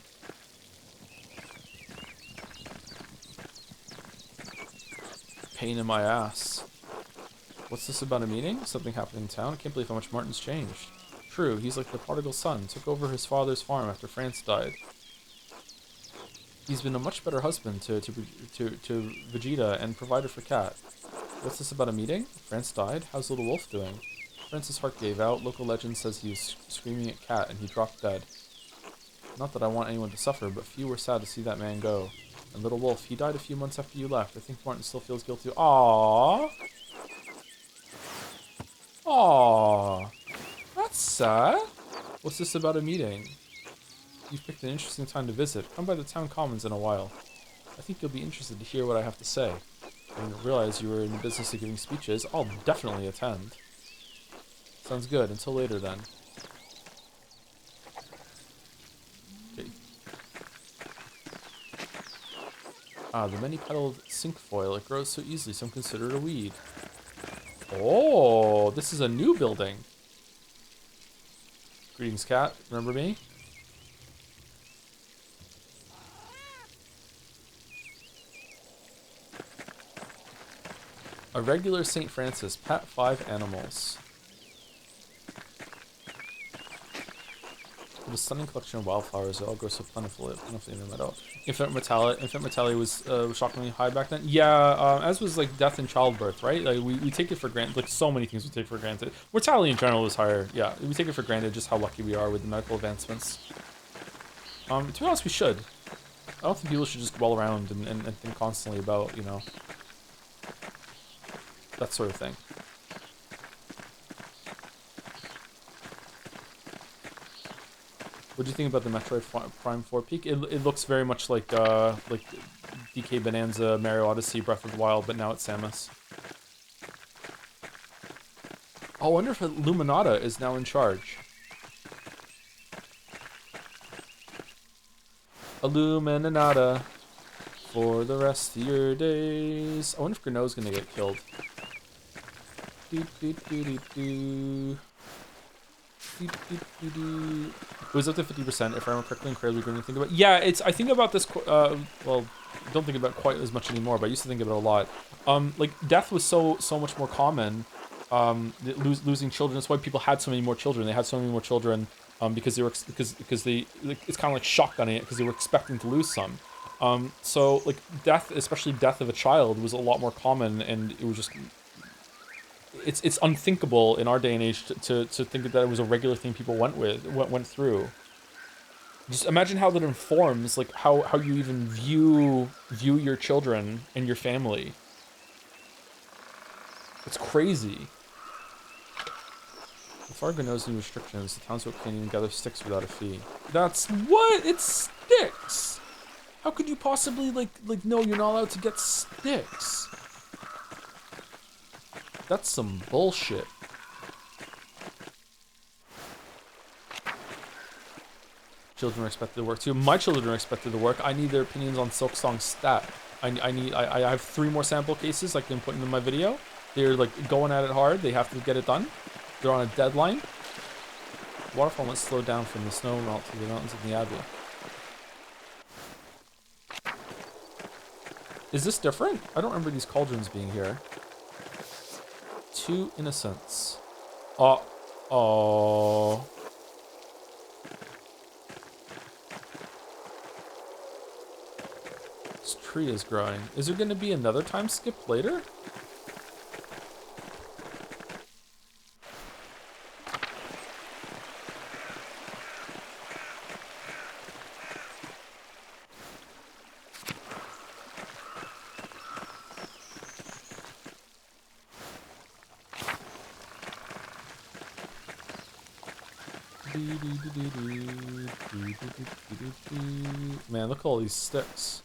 Pain in my ass. What's this about a meeting? Something happening in town? I can't believe how much Martin's changed. True, he's like the prodigal son. Took over his father's farm after France died. He's been a much better husband to Vegeta and provided for Kat. What's this about a meeting? France died? How's little Wolf doing? France's heart gave out. Local legend says he was screaming at Kat and he dropped dead. Not that I want anyone to suffer, but few were sad to see that man go. And little Wolf, he died a few months after you left. I think Martin still feels guilty. Aww. Aww. That's sad. What's this about a meeting? You've picked an interesting time to visit. Come by the town commons in a while. I think you'll be interested to hear what I have to say. I didn't realize you were in the business of giving speeches. I'll definitely attend. Sounds good. Until later then. Okay. Ah, the many-petaled cinquefoil. It grows so easily, some consider it a weed. Oh, this is a new building. Greetings, Cat. Remember me? A regular St. Francis. Pat 5 animals. With a stunning collection of wildflowers, they all grow so plentifully in the meadow. Infant mortality was shockingly high back then. Yeah, as was like death and childbirth, right? Like we take it for granted. Like so many things we take for granted. Mortality in general is higher. Yeah, we take it for granted just how lucky we are with the medical advancements. To be honest, we should. I don't think people should just dwell around and think constantly about, you know, that sort of thing. What do you think about the Metroid Prime 4 peak? It looks very much like DK Bonanza, Mario Odyssey, Breath of the Wild, but now it's Samus. Oh, I wonder if Luminata is now in charge. Illuminata for the rest of your days. I wonder if Greno's gonna get killed. It was up to 50%, if I remember correctly, incredibly good to think about. Yeah, I think about this, well, don't think about it quite as much anymore, but I used to think about it a lot. Like, death was so much more common, losing children. That's why people had so many more children. They had so many more children, because they were, because they, like, it's kind of like shotgunning it, because they were expecting to lose some. So, like, death, especially death of a child, was a lot more common, and it was just... It's unthinkable in our day and age to think that it was a regular thing people went through. Just imagine how that informs like how you even view your children and your family. It's crazy. If Fargo knows new restrictions, the townsfolk can't even gather sticks without a fee. That's what? It's sticks. How could you possibly like no, you're not allowed to get sticks. That's some bullshit. Children are expected to work too. My children are expected to work. I need their opinions on Silksong's stat. I have 3 more sample cases I can put into my video. They're like going at it hard. They have to get it done. They're on a deadline. The waterfall went slow down from the snow melt to the mountains of the Abbey. Is this different? I don't remember these cauldrons being here. 2 innocents. Oh. This tree is growing. Is there going to be another time skip later? Man, look at all these sticks.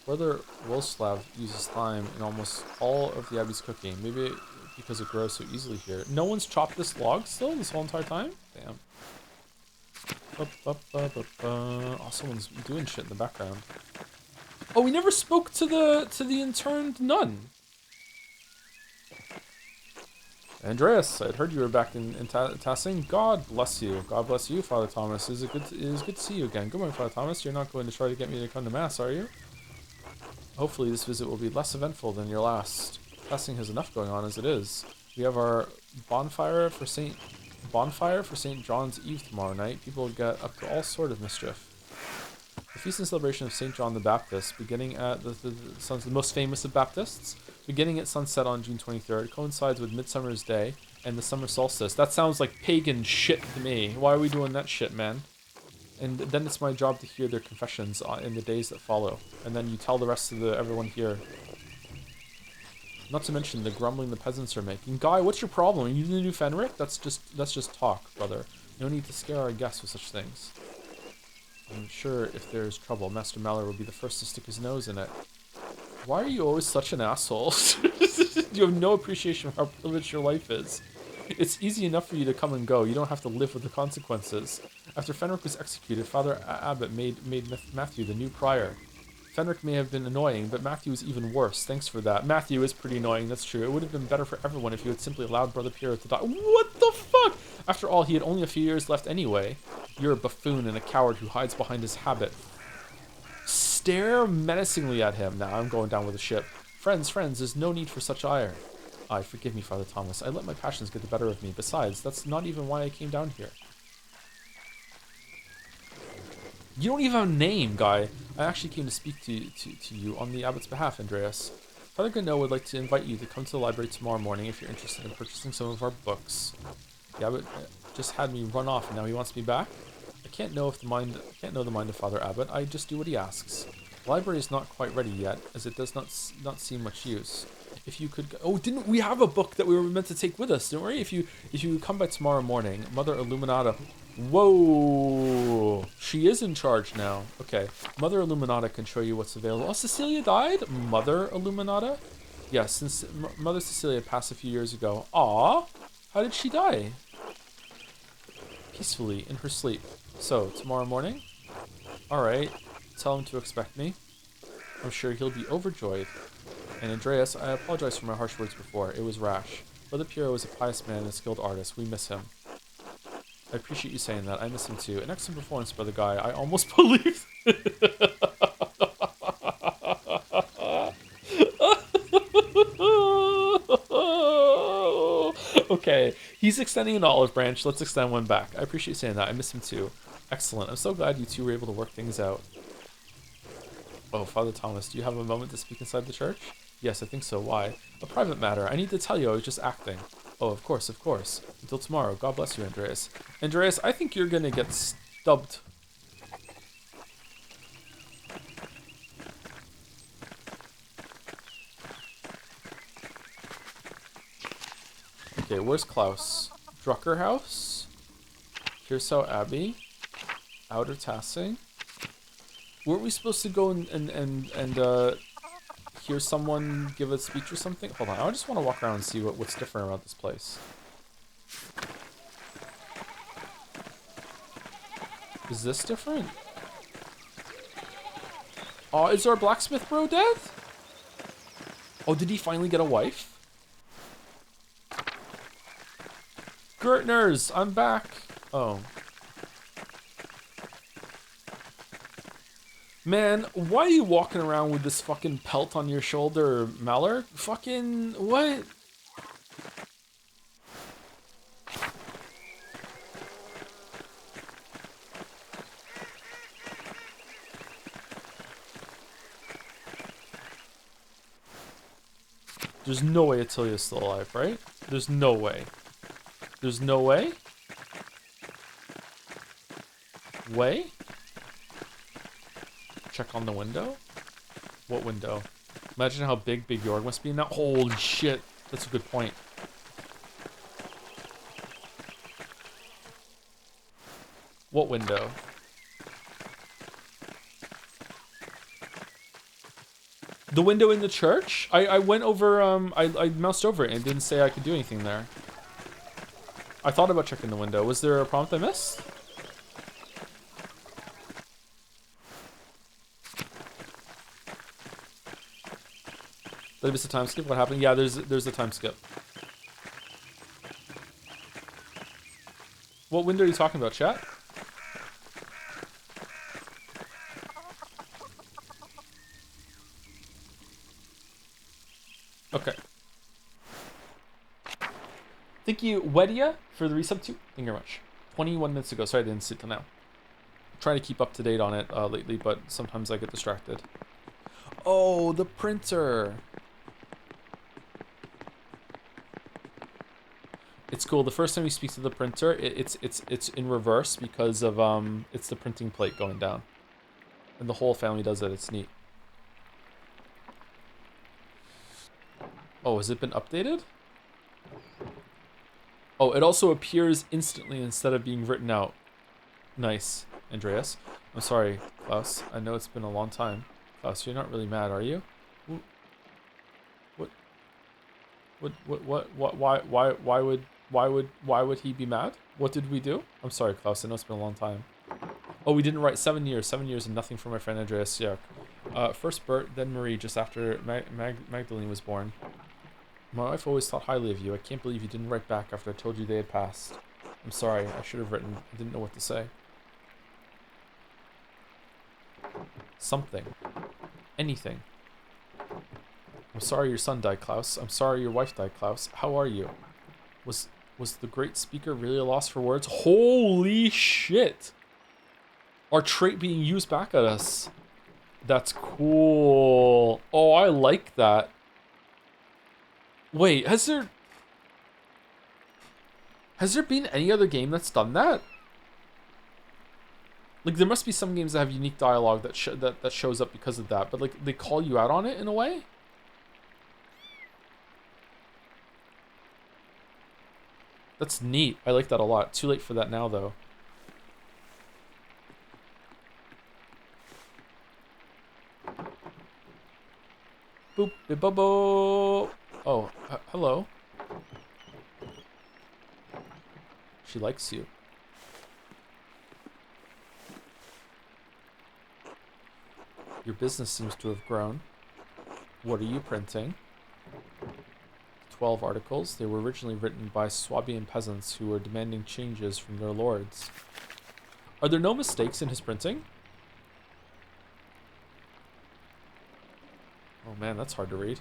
Brother Wolslav uses thyme in almost all of the Abbey's cooking. Maybe because it grows so easily here. No one's chopped this log still this whole entire time? Damn. Oh, someone's doing shit in the background. Oh, we never spoke to the interned nun. Andreas, I'd heard you were back in Tassing. God bless you. God bless you, Father Thomas. It is good to see you again. Good morning, Father Thomas. You're not going to try to get me to come to Mass, are you? Hopefully this visit will be less eventful than your last. Passing has enough going on as it is. We have our bonfire for St. John's Eve tomorrow night. People will get up to all sort of mischief. The feast and celebration of St. John the Baptist, beginning at the most famous of Baptists, beginning at sunset on June 23rd, coincides with Midsummer's Day and the summer solstice. That sounds like pagan shit to me. Why are we doing that shit, man? And then it's my job to hear their confessions in the days that follow. And then you tell the rest of everyone here. Not to mention the grumbling the peasants are making. Guy, what's your problem? Are you the new Fenric? That's just talk, brother. No need to scare our guests with such things. I'm sure if there's trouble, Master Mallory will be the first to stick his nose in it. Why are you always such an asshole? You have no appreciation for how privileged your life is. It's easy enough for you to come and go. You don't have to live with the consequences. After Fenric was executed, Father Abbot made Matthew the new prior. Fenric may have been annoying, but Matthew is even worse. Thanks for that. Matthew is pretty annoying, that's true. It would have been better for everyone if you had simply allowed Brother Piero to die. What the fuck? After all, he had only a few years left anyway. You're a buffoon and a coward who hides behind his habit. Stare menacingly at him. Now I'm going down with the ship. Friends, there's no need for such ire. Aye, forgive me, Father Thomas. I let my passions get the better of me. Besides, that's not even why I came down here. You don't even have a name, guy. I actually came to speak to you on the abbot's behalf, Andreas. Father Gano would like to invite you to come to the library tomorrow morning if you're interested in purchasing some of our books. The abbot just had me run off and now he wants me back? I can't know the mind of Father Abbot. I just do what he asks. The library is not quite ready yet, as it does not seem much use. If you could didn't we have a book that we were meant to take with us, didn't we? If you come by tomorrow morning, Mother Illuminata. Whoa, she is in charge now. Okay, Mother Illuminata can show you what's available. Oh, Cecilia died? Mother Illuminata? Yes, since Mother Cecilia passed a few years ago. Aw, how did she die? Peacefully, in her sleep. So, tomorrow morning? Alright, tell him to expect me. I'm sure he'll be overjoyed. And Andreas, I apologize for my harsh words before. It was rash. Brother Piero is a pious man and a skilled artist. We miss him. I appreciate you saying that. I miss him too. An excellent performance, Brother Guy. I almost believed. Okay, he's extending an olive branch. Let's extend one back. I appreciate you saying that. I miss him too. Excellent. I'm so glad you two were able to work things out. Oh, Father Thomas, do you have a moment to speak inside the church? Yes, I think so. Why? A private matter. I need to tell you I was just acting. Oh, of course, of course. Until tomorrow. God bless you, Andreas. Andreas, I think you're gonna get stubbed. Okay, where's Klaus? Drucker House? Hirsau Abbey? Outer Tassing? Weren't we supposed to go and hear someone give a speech or something? Hold on, I just want to walk around and see what's different about this place. Is this different? Oh, is our blacksmith bro dead? Oh, did he finally get a wife? Gertners, I'm back. Oh. Man, why are you walking around with this fucking pelt on your shoulder, Mallard? Fucking, what? There's no way Attilia's still alive, right? There's no way. There's no way? Way? Check on the window? What window? Imagine how big Big York must be now. Holy shit. That's a good point. What window? The window in the church? I went over, I moused over it and it didn't say I could do anything there. I thought about checking the window. Was there a prompt I missed? Did I miss a time skip? What happened? Yeah, there's a time skip. What window are you talking about, chat? Thank you, Wedia, for the resub too. Thank you very much. 21 minutes ago. Sorry I didn't sit till now. I'm trying to keep up to date on it lately, but sometimes I get distracted. Oh, the printer. It's cool. The first time you speak to the printer, it's in reverse because of it's the printing plate going down, and the whole family does it. It's neat. Oh, has it been updated? Oh, it also appears instantly instead of being written out. Nice, Andreas. I'm sorry, Klaus. I know it's been a long time. Klaus, you're not really mad, are you? Why would he be mad? What did we do? I'm sorry, Klaus. I know it's been a long time. Oh, we didn't write 7 years. 7 years and nothing for my friend Andreas. Yeah. First Bert, then Marie, just after Magdalene was born. My wife always thought highly of you. I can't believe you didn't write back after I told you they had passed. I'm sorry. I should have written. I didn't know what to say. Something. Anything. I'm sorry your son died, Klaus. I'm sorry your wife died, Klaus. How are you? Was the great speaker really a loss for words? Holy shit! Our trait being used back at us. That's cool. Oh, I like that. Wait, has there been any other game that's done that? Like, there must be some games that have unique dialogue that shows up because of that, but like they call you out on it in a way. That's neat. I like that a lot. Too late for that now, though. Boop, bibbo. Oh, hello. She likes you. Your business seems to have grown. What are you printing? 12 articles. They were originally written by Swabian peasants who were demanding changes from their lords. Are there no mistakes in his printing? Oh man, that's hard to read.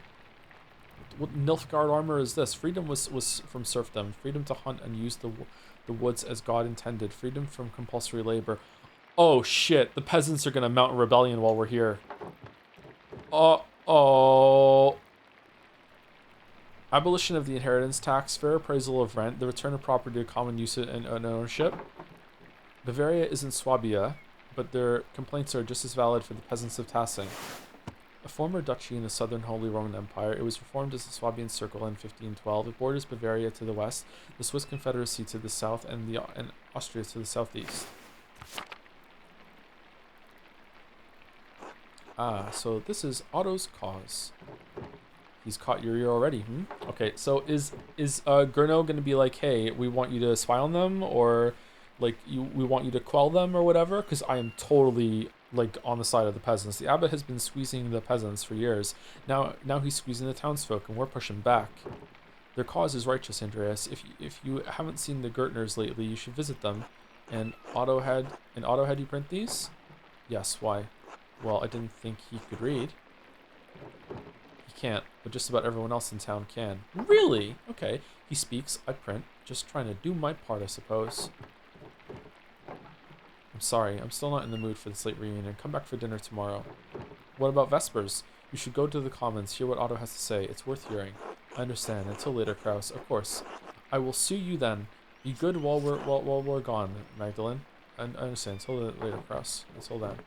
What Nilfgaard armor is this? Freedom was from serfdom. Freedom to hunt and use the woods as God intended. Freedom from compulsory labor. Oh shit, the peasants are gonna mount a rebellion while we're here. Uh-oh. Abolition of the inheritance tax, fair appraisal of rent, the return of property to common use and ownership. Bavaria isn't Swabia, but their complaints are just as valid for the peasants of Tassing. A former duchy in the southern Holy Roman Empire, it was reformed as the Swabian Circle in 1512. It borders Bavaria to the west, the Swiss Confederacy to the south, and Austria to the southeast. Ah, so this is Otto's cause. He's caught your ear already, Okay, so is Gurno gonna be like, hey, we want you to spy on them, or like we want you to quell them or whatever? Because I am totally like on the side of the peasants. The abbot has been squeezing the peasants for years. Now he's squeezing the townsfolk, and we're pushing back. Their cause is righteous, Andreas. If you haven't seen the Gertners lately, you should visit them. And Otto had you print these? Yes. Why? Well, I didn't think he could read. He can't, but just about everyone else in town can. Really? Okay. He speaks, I print. Just trying to do my part, I suppose. I'm sorry, I'm still not in the mood for this late reunion. Come back for dinner tomorrow. What about Vespers? You should go to the Commons, hear what Otto has to say. It's worth hearing. I understand. Until later, Kraus. Of course. I will sue you then. Be good while we're gone, Magdalene. I understand. Until later, Kraus. Until then.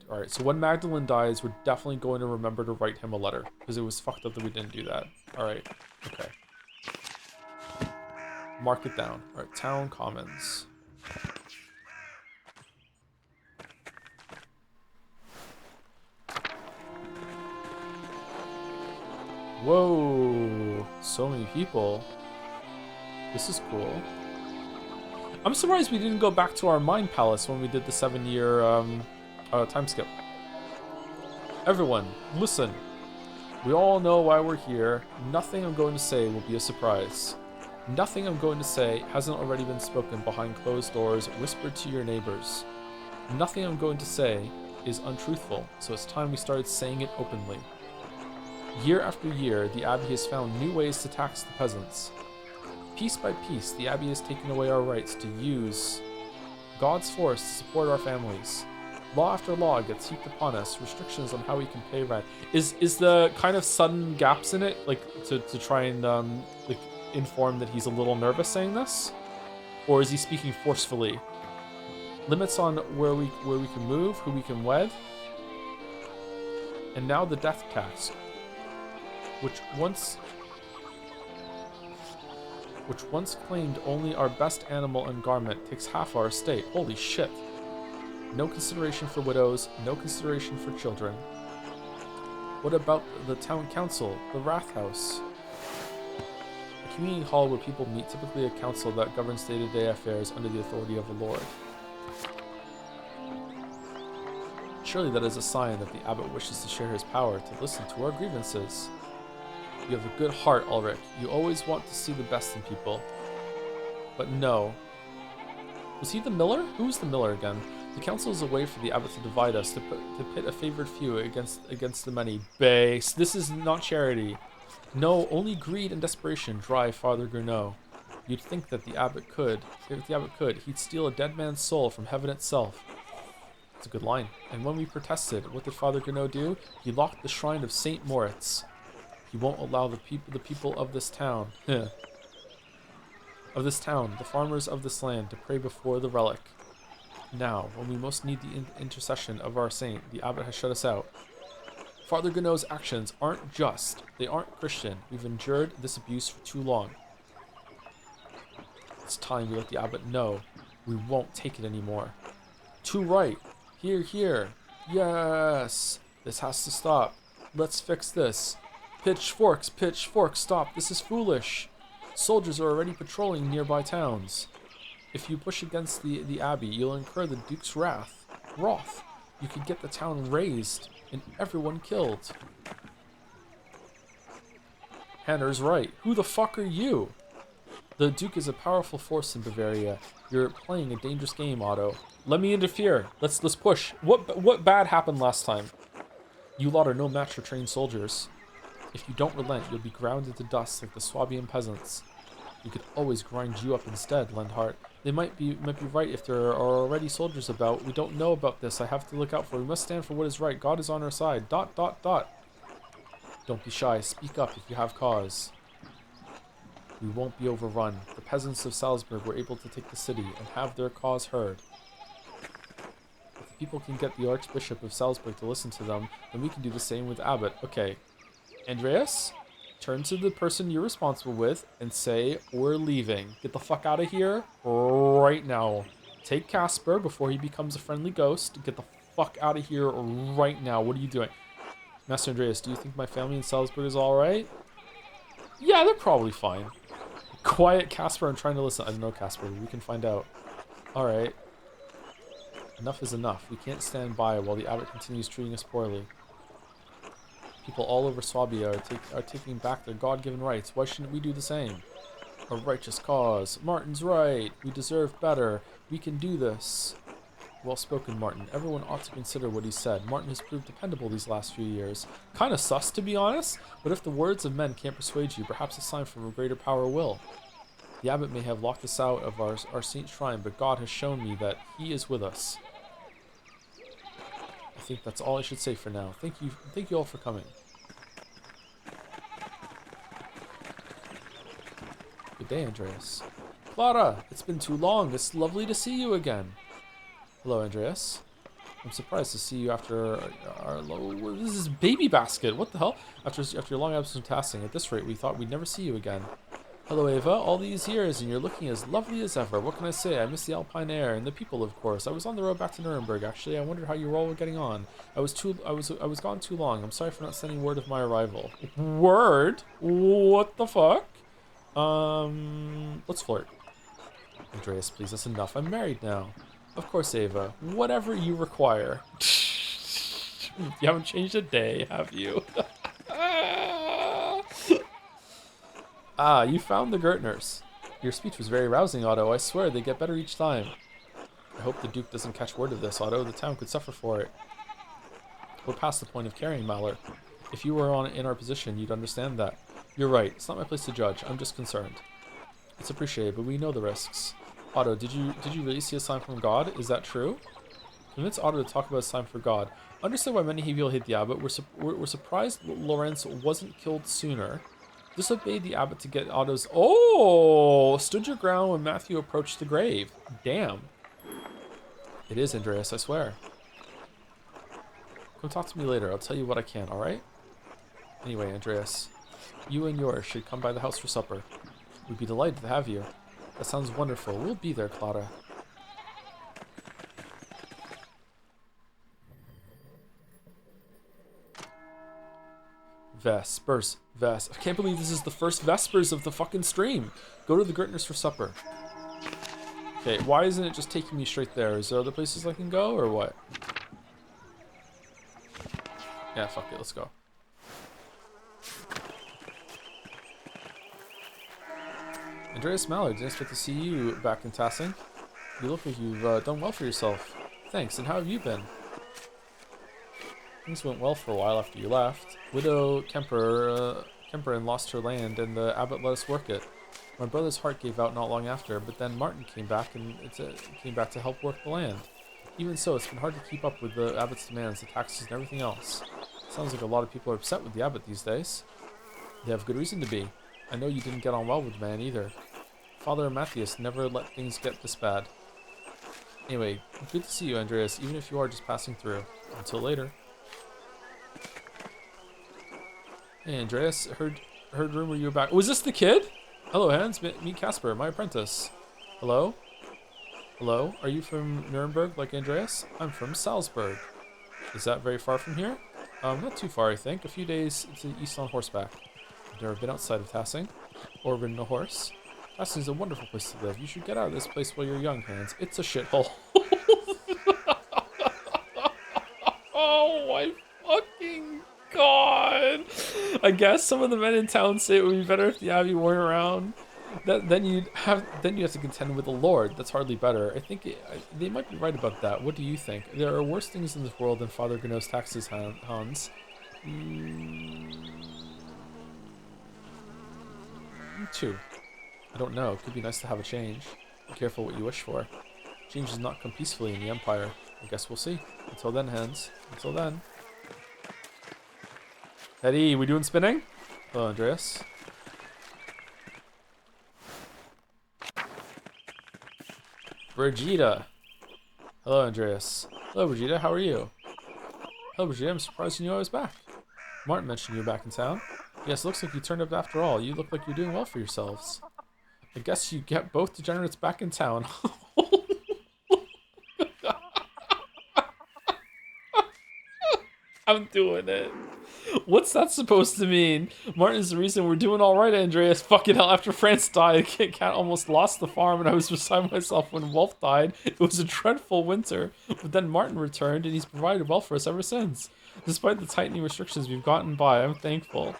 Alright, so when Magdalene dies, we're definitely going to remember to write him a letter. Because it was fucked up that we didn't do that. Alright. Okay. Mark it down. Alright, Town Commons. Whoa. So many people. This is cool. I'm surprised we didn't go back to our Mind Palace when we did the 7-year time skip. Everyone, listen. We all know why we're here. Nothing I'm going to say will be a surprise. Nothing I'm going to say hasn't already been spoken behind closed doors, whispered to your neighbors. Nothing I'm going to say is untruthful, so it's time we started saying it openly. Year after year, the Abbey has found new ways to tax the peasants. Piece by piece, the Abbey has taken away our rights to use God's force to support our families. Law after law gets heaped upon us, restrictions on how we can pay rent. Is the kind of sudden gaps in it, like, to try and, like, inform that he's a little nervous saying this? Or is he speaking forcefully? Limits on where we can move, who we can wed. And now the death tax, which once claimed only our best animal and garment, takes half our estate. Holy shit. No consideration for widows, no consideration for children. What about the town council, the Wrath House? A community hall where people meet, typically a council that governs day-to-day affairs under the authority of a lord. Surely that is a sign that the abbot wishes to share his power, to listen to our grievances. You have a good heart, Ulrich. You always want to see the best in people. But no. Was he the miller? Who was the miller again? The council is a way for the abbot to divide us, to pit a favored few against the many. Base. This is not charity. No, only greed and desperation drive Father Gurneau. You'd think that the abbot could, if the abbot could, he'd steal a dead man's soul from heaven itself. It's a good line. And when we protested, what did Father Gurneau do? He locked the shrine of Saint Moritz. He won't allow the people of this town, the farmers of this land, to pray before the relic. Now, when we most need the intercession of our saint, the abbot has shut us out. Father Gurneau's actions aren't just. They aren't Christian. We've endured this abuse for too long. It's time we let the abbot know. We won't take it anymore. Too right. Here, here. Yes. This has to stop. Let's fix this. Pitchforks, pitchforks, stop. This is foolish. Soldiers are already patrolling nearby towns. If you push against the abbey, you'll incur the Duke's wrath. You could get the town razed and everyone killed. Hanner's right. Who the fuck are you? The Duke is a powerful force in Bavaria. You're playing a dangerous game, Otto. Let me interfere. Let's push. What bad happened last time? You lot are no match for trained soldiers. If you don't relent, you'll be ground into dust like the Swabian peasants. We could always grind you up instead, Lenhart. They might be right if there are already soldiers about. We don't know about this. I have to look out for. We must stand for what is right. God is on our side. ... Don't be shy. Speak up if you have cause. We won't be overrun. The peasants of Salzburg were able to take the city and have their cause heard. If the people can get the Archbishop of Salzburg to listen to them, then we can do the same with Abbot. Okay. Andreas, turn to the person you're responsible with and say, we're leaving. Get the fuck out of here right now. Take Casper before he becomes a friendly ghost. Get the fuck out of here right now. What are you doing? Master Andreas, do you think my family in Salzburg is alright? Yeah, they're probably fine. Quiet, Casper, I'm trying to listen. I don't know, Casper. We can find out. Alright. Enough is enough. We can't stand by while the abbot continues treating us poorly. People all over Swabia are taking back their God-given rights. Why shouldn't we do the same? A righteous cause. Martin's right. We deserve better. We can do this. Well spoken, Martin. Everyone ought to consider what he said. Martin has proved dependable these last few years. Kind of sus, to be honest, but if the words of men can't persuade you, perhaps a sign from a greater power will. The abbot may have locked us out of our saint shrine, but God has shown me that he is with us. I think that's all I should say for now. Thank you all for coming. Good day, Andreas. Clara, it's been too long. It's lovely to see you again. Hello, Andreas. I'm surprised to see you after our this is Baby Basket. What the hell? After your long absence from tasking. At this rate, we thought we'd never see you again. Hello, Ava. All these years, and you're looking as lovely as ever. What can I say? I miss the alpine air and the people, of course. I was on the road back to Nuremberg. Actually, I wondered how you all were getting on. I was gone too long. I'm sorry for not sending word of my arrival. Word? What the fuck? Let's flirt. Andreas, please, that's enough. I'm married now. Of course, Ava. Whatever you require. You haven't changed a day, have you? Ah, you found the Gertners. Your speech was very rousing, Otto. I swear they get better each time. I hope the Duke doesn't catch word of this, Otto. The town could suffer for it. We're past the point of carrying Malor. If you were in our position, you'd understand that. You're right. It's not my place to judge. I'm just concerned. It's appreciated, but we know the risks. Otto, did you really see a sign from God? Is that true? Convince Otto to talk about a sign for God. Understood why many people hate the abbot. We're surprised Lorenz wasn't killed sooner. Disobeyed the abbot to get Otto's... Oh! Stood your ground when Matthew approached the grave. Damn. It is, Andreas, I swear. Come talk to me later. I'll tell you what I can, alright? Anyway, Andreas, you and yours should come by the house for supper. We'd be delighted to have you. That sounds wonderful. We'll be there, Clara. Vespers. I can't believe this is the first Vespers of the fucking stream. Go to the Gertners for supper. Okay, why isn't it just taking me straight there? Is there other places I can go, or what? Yeah, fuck it, let's go. Andreas Mallard, didn't expect to see you back in Tassing. You look like you've done well for yourself. Thanks, and how have you been? Things went well for a while after you left. Widow Kemperin lost her land, and the abbot let us work it. My brother's heart gave out not long after, but then Martin came back to help work the land. Even so, it's been hard to keep up with the abbot's demands, the taxes, and everything else. Sounds like a lot of people are upset with the abbot these days. They have good reason to be. I know you didn't get on well with the man either. Father Matthias never let things get this bad. Anyway, good to see you, Andreas, even if you are just passing through. Until later. Hey, Andreas, heard rumor you were back. Was this the kid? Hello, Hans. Meet Casper, my apprentice. Hello? Hello? Are you from Nuremberg, like Andreas? I'm from Salzburg. Is that very far from here? Not too far, I think. A few days to the east on horseback. I've never been outside of Tassing, or ridden a horse. Tassing's a wonderful place to live. You should get out of this place while you're young, Hans. It's a shithole. Oh my fucking god! I guess some of the men in town say it would be better if the abbey weren't around. Then you have to contend with the Lord. That's hardly better. I think they might be right about that. What do you think? There are worse things in this world than Father Gnaud's taxes, Hans. Two. I don't know. It could be nice to have a change. Be careful what you wish for. Change does not come peacefully in the Empire. I guess we'll see. Until then, Hans. Until then. Eddie, we doing spinning? Hello, Andreas. Brigida. Hello, Andreas. Hello, Brigida. How are you? Hello, Brigida. I'm surprised you knew I was back. Martin mentioned you were back in town. Yes, looks like you turned up after all. You look like you're doing well for yourselves. I guess you get both degenerates back in town. I'm doing it. What's that supposed to mean? Martin's the reason we're doing all right, Andreas. Fucking hell, after France died, Cat almost lost the farm and I was beside myself when Wolf died. It was a dreadful winter. But then Martin returned and he's provided well for us ever since. Despite the tightening restrictions we've gotten by, I'm thankful.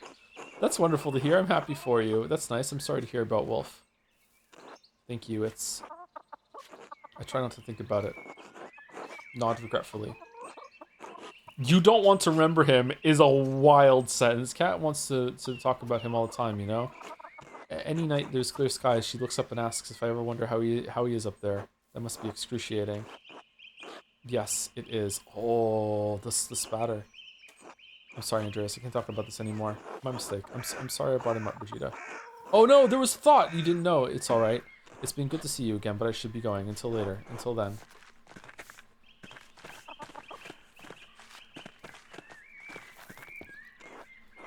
That's wonderful to hear. I'm happy for you. That's nice. I'm sorry to hear about Wolf. Thank you. I try not to think about it. Nod regretfully. You don't want to remember him is a wild sentence. Kat wants to talk about him all the time, you know? Any night there's clear skies, she looks up and asks if I ever wonder how he is up there. That must be excruciating. Yes, it is. Oh, the spatter. I'm sorry, Andreas. I can't talk about this anymore. My mistake. I'm sorry I brought him up, Brigida. Oh no, there was thought! You didn't know. It's alright. It's been good to see you again, but I should be going. Until later. Until then.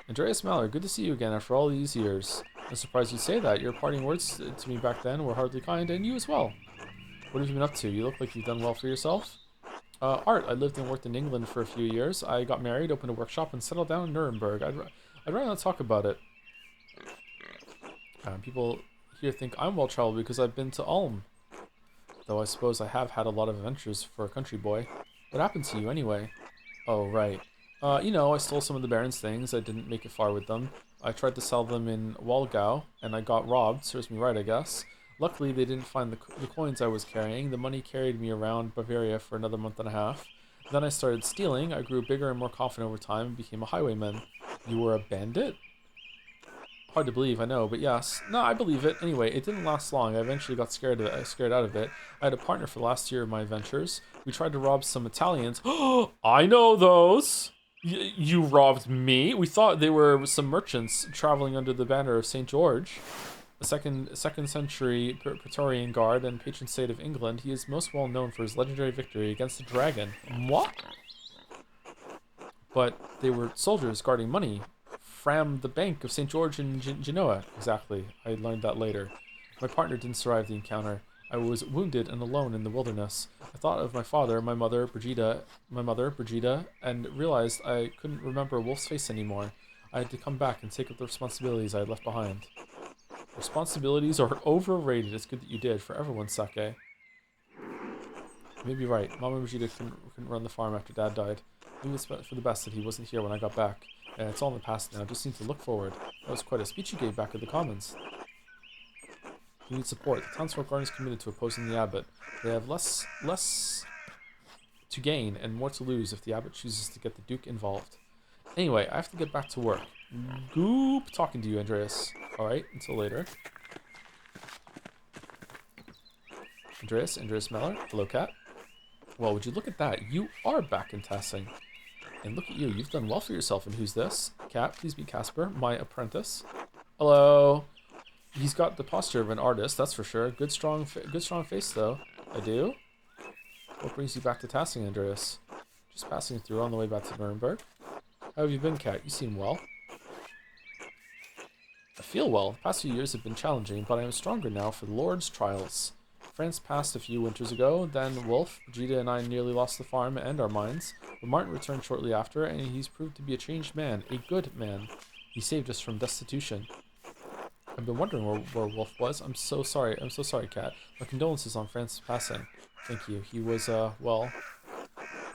Andreas Mallard, good to see you again after all these years. I'm surprised you'd say that. Your parting words to me back then were hardly kind, and you as well. What have you been up to? You look like you've done well for yourself. Art. I lived and worked in England for a few years. I got married, opened a workshop, and settled down in Nuremberg. I'd rather not talk about it. People here think I'm well traveled because I've been to Ulm. Though I suppose I have had a lot of adventures for a country boy. What happened to you anyway? Oh, right. You know, I stole some of the Baron's things. I didn't make it far with them. I tried to sell them in Walgau, and I got robbed. Serves me right, I guess. Luckily, they didn't find the coins I was carrying. The money carried me around Bavaria for another month and a half. Then I started stealing. I grew bigger and more confident over time and became a highwayman. You were a bandit? Hard to believe, I know, but yes. No, I believe it. Anyway, it didn't last long. I eventually got scared out of it. I had a partner for the last year of my adventures. We tried to rob some Italians. Oh, I know those! You robbed me? We thought they were some merchants traveling under the banner of St. George, a second century Praetorian guard and patron saint of England. He is most well known for his legendary victory against the dragon. What? But they were soldiers guarding money from the bank of St. George in Genoa. Exactly. I learned that later. My partner didn't survive the encounter. I was wounded and alone in the wilderness. I thought of my father, my mother, Brigida, and realized I couldn't remember Wolf's face anymore. I had to come back and take up the responsibilities I had left behind. Responsibilities are overrated. It's good that you did, for everyone's sake. You may be right. Mama and Brigida couldn't run the farm after Dad died. Maybe it's for the best that he wasn't here when I got back. And it's all in the past now. Just need to look forward. That was quite a speech you gave back at the Commons. You need support. The townsfolk aren't as committed to opposing the abbot. They have less to gain and more to lose if the abbot chooses to get the Duke involved. Anyway, I have to get back to work. Goop talking to you, Andreas. Alright, until later. Andreas Meller. Hello, Cat. Well, would you look at that? You are back in Tassing. And look at you. You've done well for yourself. And who's this? Cat, please be Casper, my apprentice. Hello. He's got the posture of an artist, that's for sure. Good strong face, though. I do. What brings you back to Tassing, Andreas? Just passing through on the way back to Nuremberg. How have you been, Cat? You seem well. I feel well. The past few years have been challenging, but I am stronger now for the Lord's trials. France passed a few winters ago, then Wolf, Vegeta, and I nearly lost the farm and our mines, but Martin returned shortly after, and he's proved to be a changed man, a good man. He saved us from destitution. I've been wondering where Wolf was. I'm so sorry, Cat. My condolences on France's passing. Thank you. He was, well,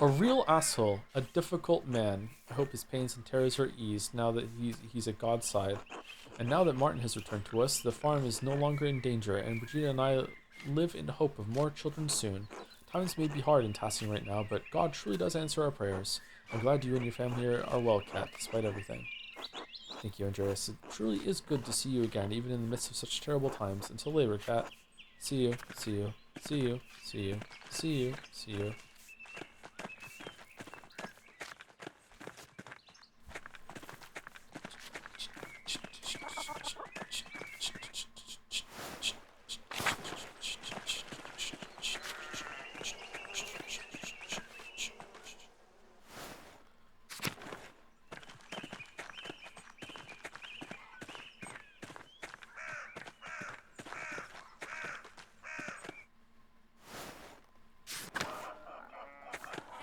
a real asshole, a difficult man. I hope his pains and terrors are eased now that he's at God's side. And now that Martin has returned to us, the farm is no longer in danger, and Brigida and I live in hope of more children soon. Times may be hard in Tassing right now, but God truly does answer our prayers. I'm glad you and your family are well, Cat, despite everything. Thank you, Andreas. It truly is good to see you again, even in the midst of such terrible times. Until later, Cat. See you, see you, see you, see you, see you, see you.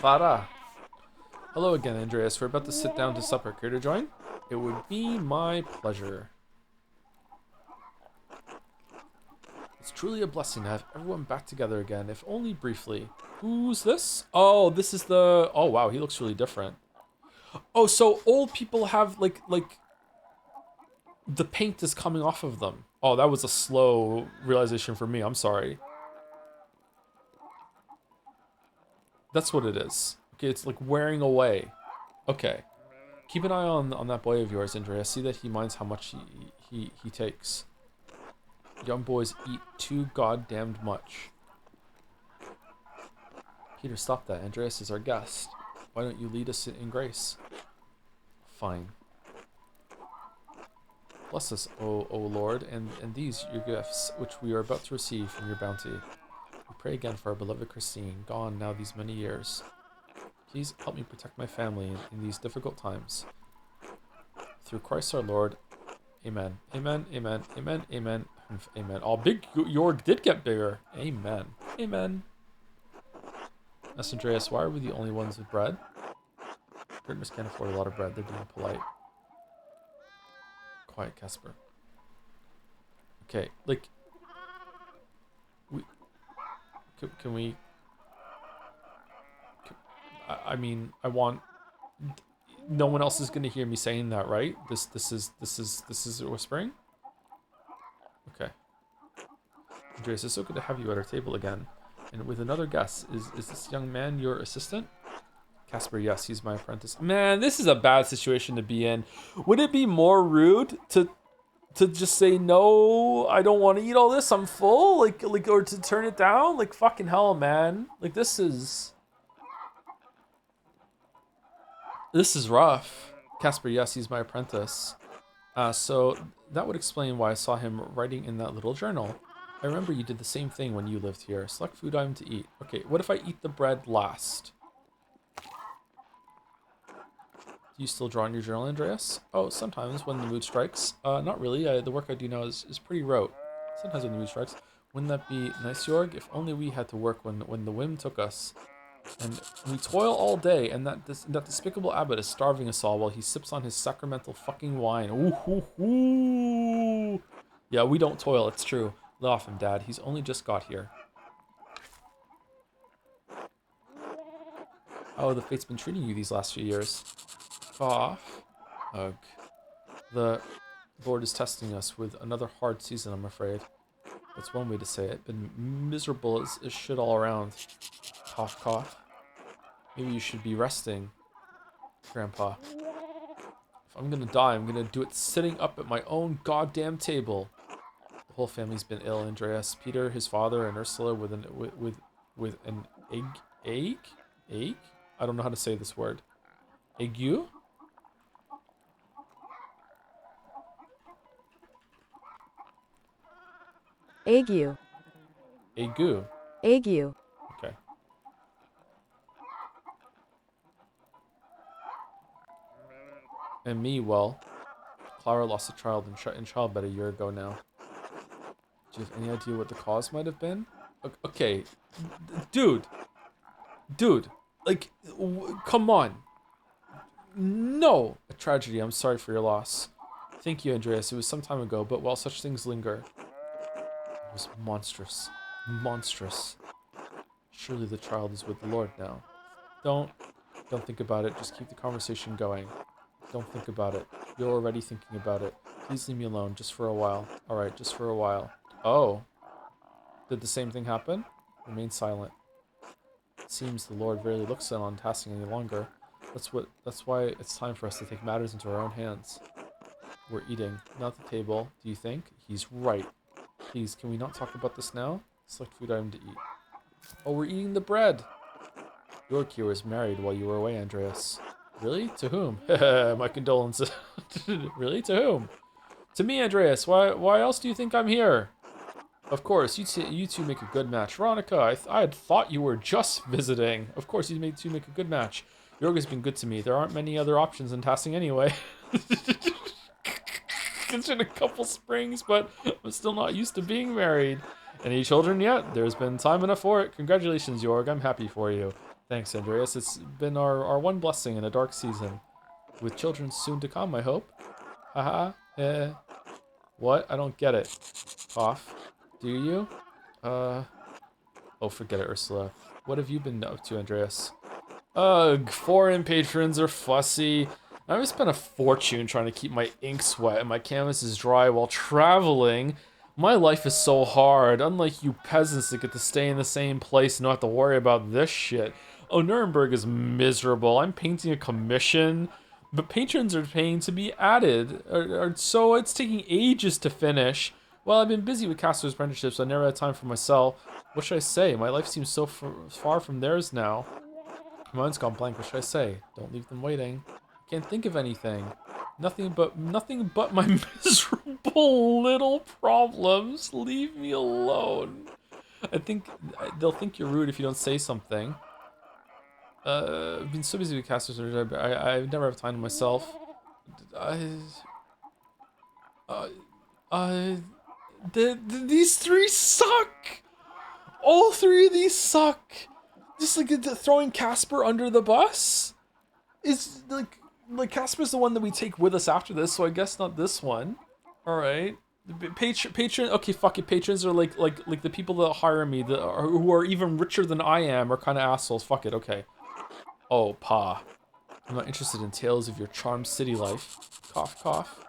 Clara. Hello again, Andreas. We're about to sit down to supper. Care to join? It would be my pleasure. It's truly a blessing to have everyone back together again, if only briefly. Who's this? Oh, this is the... Oh, wow, he looks really different. Oh, so old people have, like... The paint is coming off of them. Oh, that was a slow realization for me. I'm sorry. That's what it is. Okay, it's like wearing away. Okay. Keep an eye on that boy of yours, Andreas. See that he minds how much he takes. Young boys eat too goddamned much. Peter, stop that. Andreas is our guest. Why don't you lead us in grace? Fine. Bless us, O Lord, and these your gifts, which we are about to receive from your bounty. We pray again for our beloved Christine, gone now these many years. Please help me protect my family in these difficult times. Through Christ our Lord. Amen. Amen. Amen. Amen. Amen. Amen. Oh, Big Jorg did get bigger. Amen. Amen. Yes, Andreas, why are we the only ones with bread? Brittmas can't afford a lot of bread. They're being polite. Quiet, Casper. Okay, like... Can we... I mean, I want... No one else is going to hear me saying that, right? This is whispering? Okay. Andreas, it's so good to have you at our table again. And with another guest, is this young man your assistant? Casper, yes, he's my apprentice. Man, this is a bad situation to be in. Would it be more rude to just say no, I don't want to eat all this, I'm full, like or to turn it down? Like fucking hell, man. Like this is rough. Casper, yes, he's my apprentice. So that would explain why I saw him writing in that little journal. I remember you did the same thing when you lived here. Select food item to eat. Okay, what if I eat the bread last? Do you still draw in your journal, Andreas? Oh, sometimes when the mood strikes. Not really. The work I do now is pretty rote. Sometimes when the mood strikes. Wouldn't that be nice, Jorg? If only we had to work when the whim took us. And we toil all day, and that despicable abbot is starving us all while he sips on his sacramental fucking wine. Ooh, hoo, hoo. Yeah, we don't toil, it's true. Lay off him, Dad. He's only just got here. How the fate's been treating you these last few years? Off. Ugh. The Lord is testing us with another hard season, I'm afraid. That's one way to say it. Been miserable as shit all around. Cough, cough. Maybe you should be resting, Grandpa. If I'm gonna die, I'm gonna do it sitting up at my own goddamn table. The whole family's been ill. Andreas, Peter, his father, and Ursula with an ache? I don't know how to say this word. Ague? Ague. Ague. Ague. Okay. And me, well, Clara lost a child in childbed a year ago now. Do you have any idea what the cause might have been? Okay, dude, like, come on. No, a tragedy. I'm sorry for your loss. Thank you, Andreas. It was some time ago, but while such things linger, it was monstrous, monstrous. Surely the child is with the Lord now. Don't think about it. Just keep the conversation going. Don't think about it. You're already thinking about it. Please leave me alone, just for a while. Alright, just for a while. Oh. Did the same thing happen? Remain silent. It seems the Lord rarely looks on tasking any longer. That's why it's time for us to take matters into our own hands. We're eating, not the table. Do you think? He's right. Please, can we not talk about this now? Select food item to eat. Oh, we're eating the bread! York was married while you were away, Andreas. Really? To whom? My condolences. Really? To whom? To me, Andreas. Why else do you think I'm here? Of course, you two make a good match. Veronica, I had thought you were just visiting. Of course, you two make a good match. York has been good to me. There aren't many other options in tasking anyway. It's been a couple springs, but I'm still not used to being married. Any children yet? There's been time enough for it. Congratulations, Jorg. I'm happy for you. Thanks, Andreas. It's been our one blessing in a dark season. With children soon to come, I hope. Haha. What? I don't get it. Cough. Do you? Oh, forget it, Ursula. What have you been up to, Andreas? Ugh, foreign patrons are fussy. I've spent a fortune trying to keep my inks wet and my canvases dry while traveling. My life is so hard, unlike you peasants that get to stay in the same place and not have to worry about this shit. Oh, Nuremberg is miserable. I'm painting a commission, but patrons are paying to be added, so it's taking ages to finish. Well, I've been busy with Casper's apprenticeships, so I never had time for myself. What should I say? My life seems so far from theirs now. My mind's gone blank. What should I say? Don't leave them waiting. I can't think of anything. Nothing but my miserable little problems. Leave me alone. I think they'll think you're rude if you don't say something. I've been so busy with Casper's apprenticeship, I never have time to myself. These three suck. All three of these suck. Just like throwing Casper under the bus is like Casper's the one that we take with us after this, so I guess not this one. All right, patron. Okay, fuck it. Patrons are like the people that hire me, who are even richer than I am, are kind of assholes. Fuck it. Okay. Oh, Pa. I'm not interested in tales of your charmed city life. Cough, cough.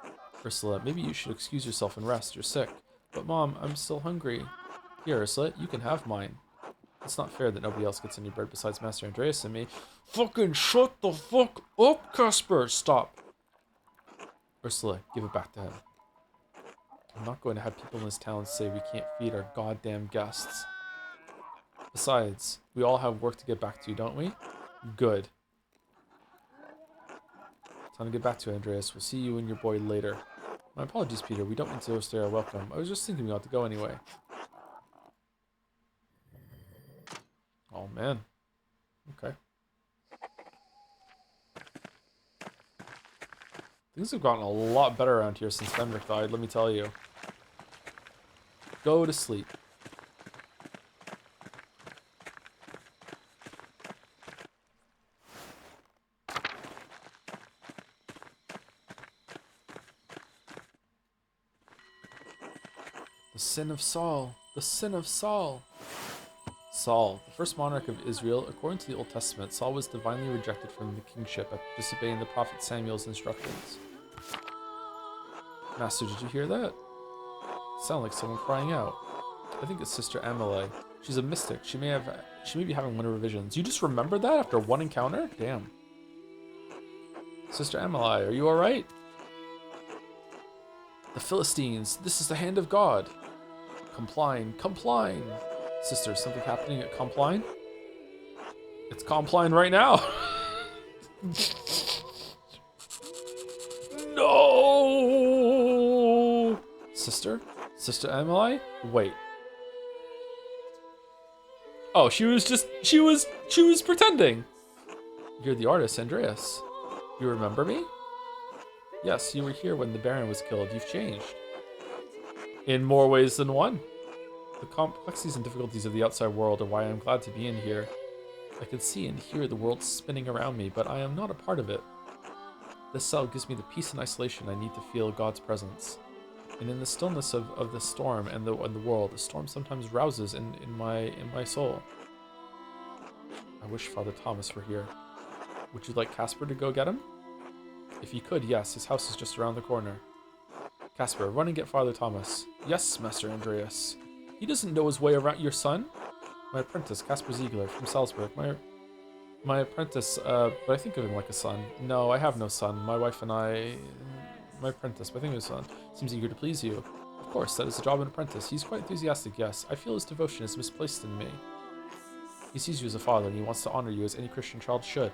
Ursula, maybe you should excuse yourself and rest. You're sick. But Mom, I'm still hungry. Here, Ursula, you can have mine. It's not fair that nobody else gets any bread besides Master Andreas and me. Fucking shut the fuck up, Casper! Stop. Ursula, give it back to him. I'm not going to have people in this town say we can't feed our goddamn guests. Besides, we all have work to get back to, don't we? Good. Time to get back to it, Andreas. We'll see you and your boy later. My apologies, Peter. We don't mean to overstay our welcome. I was just thinking we ought to go anyway. Oh, man. Okay. Things have gotten a lot better around here since Fenric died, let me tell you. Go to sleep. The sin of Saul. The sin of Saul. Saul, the first monarch of Israel, according to the Old Testament, Saul was divinely rejected from the kingship after disobeying the prophet Samuel's instructions. Master, did you hear that? Sound like someone crying out. I think it's Sister Amelie. She's a mystic. She may be having one of her visions. You just remembered that after one encounter? Damn. Sister Amelie, are you alright? The Philistines, this is the hand of God. Compline, compline. Sister, something happening at Compline? It's Compline right now. No! Sister? Sister Amelie? Wait. Oh, she was pretending. You're the artist, Andreas. You remember me? Yes, you were here when the Baron was killed. You've changed. In more ways than one. The complexities and difficulties of the outside world are why I'm glad to be in here. I can see and hear the world spinning around me, but I am not a part of it. This cell gives me the peace and isolation I need to feel God's presence. And in the stillness of the storm and the world, the storm sometimes rouses in my soul. I wish Father Thomas were here. Would you like Casper to go get him? If you could, yes, his house is just around the corner. Casper, run and get Father Thomas. Yes, Master Andreas. He doesn't know his way around your son? My apprentice, Casper Ziegler, from Salzburg. My apprentice, but I think of him like a son. No, I have no son. My wife and I... My apprentice, but I think of his son. Seems eager to please you. Of course, that is the job of an apprentice. He's quite enthusiastic, yes. I feel his devotion is misplaced in me. He sees you as a father, and he wants to honor you as any Christian child should.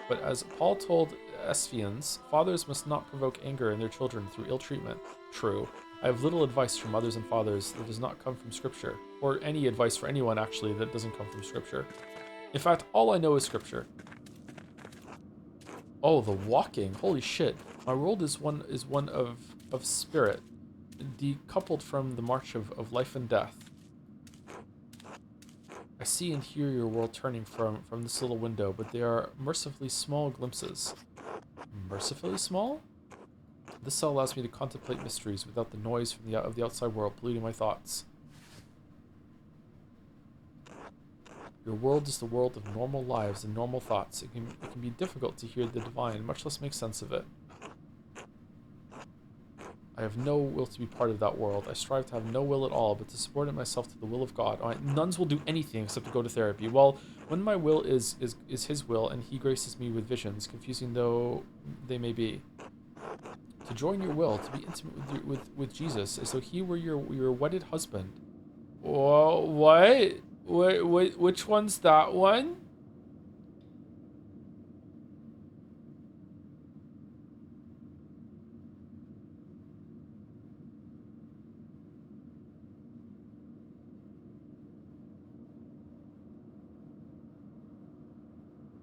But as Paul told Ephesians, fathers must not provoke anger in their children through ill treatment. True. I have little advice for mothers and fathers that does not come from Scripture, or any advice for anyone, actually, that doesn't come from Scripture. In fact, all I know is Scripture. Oh, the walking. Holy shit. My world is one of spirit, decoupled from the march of life and death. I see and hear your world turning from this little window, but they are mercifully small glimpses. Mercifully small? This cell allows me to contemplate mysteries without the noise of the outside world polluting my thoughts. Your world is the world of normal lives and normal thoughts. It can be difficult to hear the divine, much less make sense of it. I have no will to be part of that world. I strive to have no will at all, but to subordinate myself to the will of God. Nuns will do anything except to go to therapy. Well, when my will is his will, and he graces me with visions, confusing though they may be. To join your will, to be intimate with Jesus, as though he were your wedded husband. Whoa, what? Wait, which one's that one?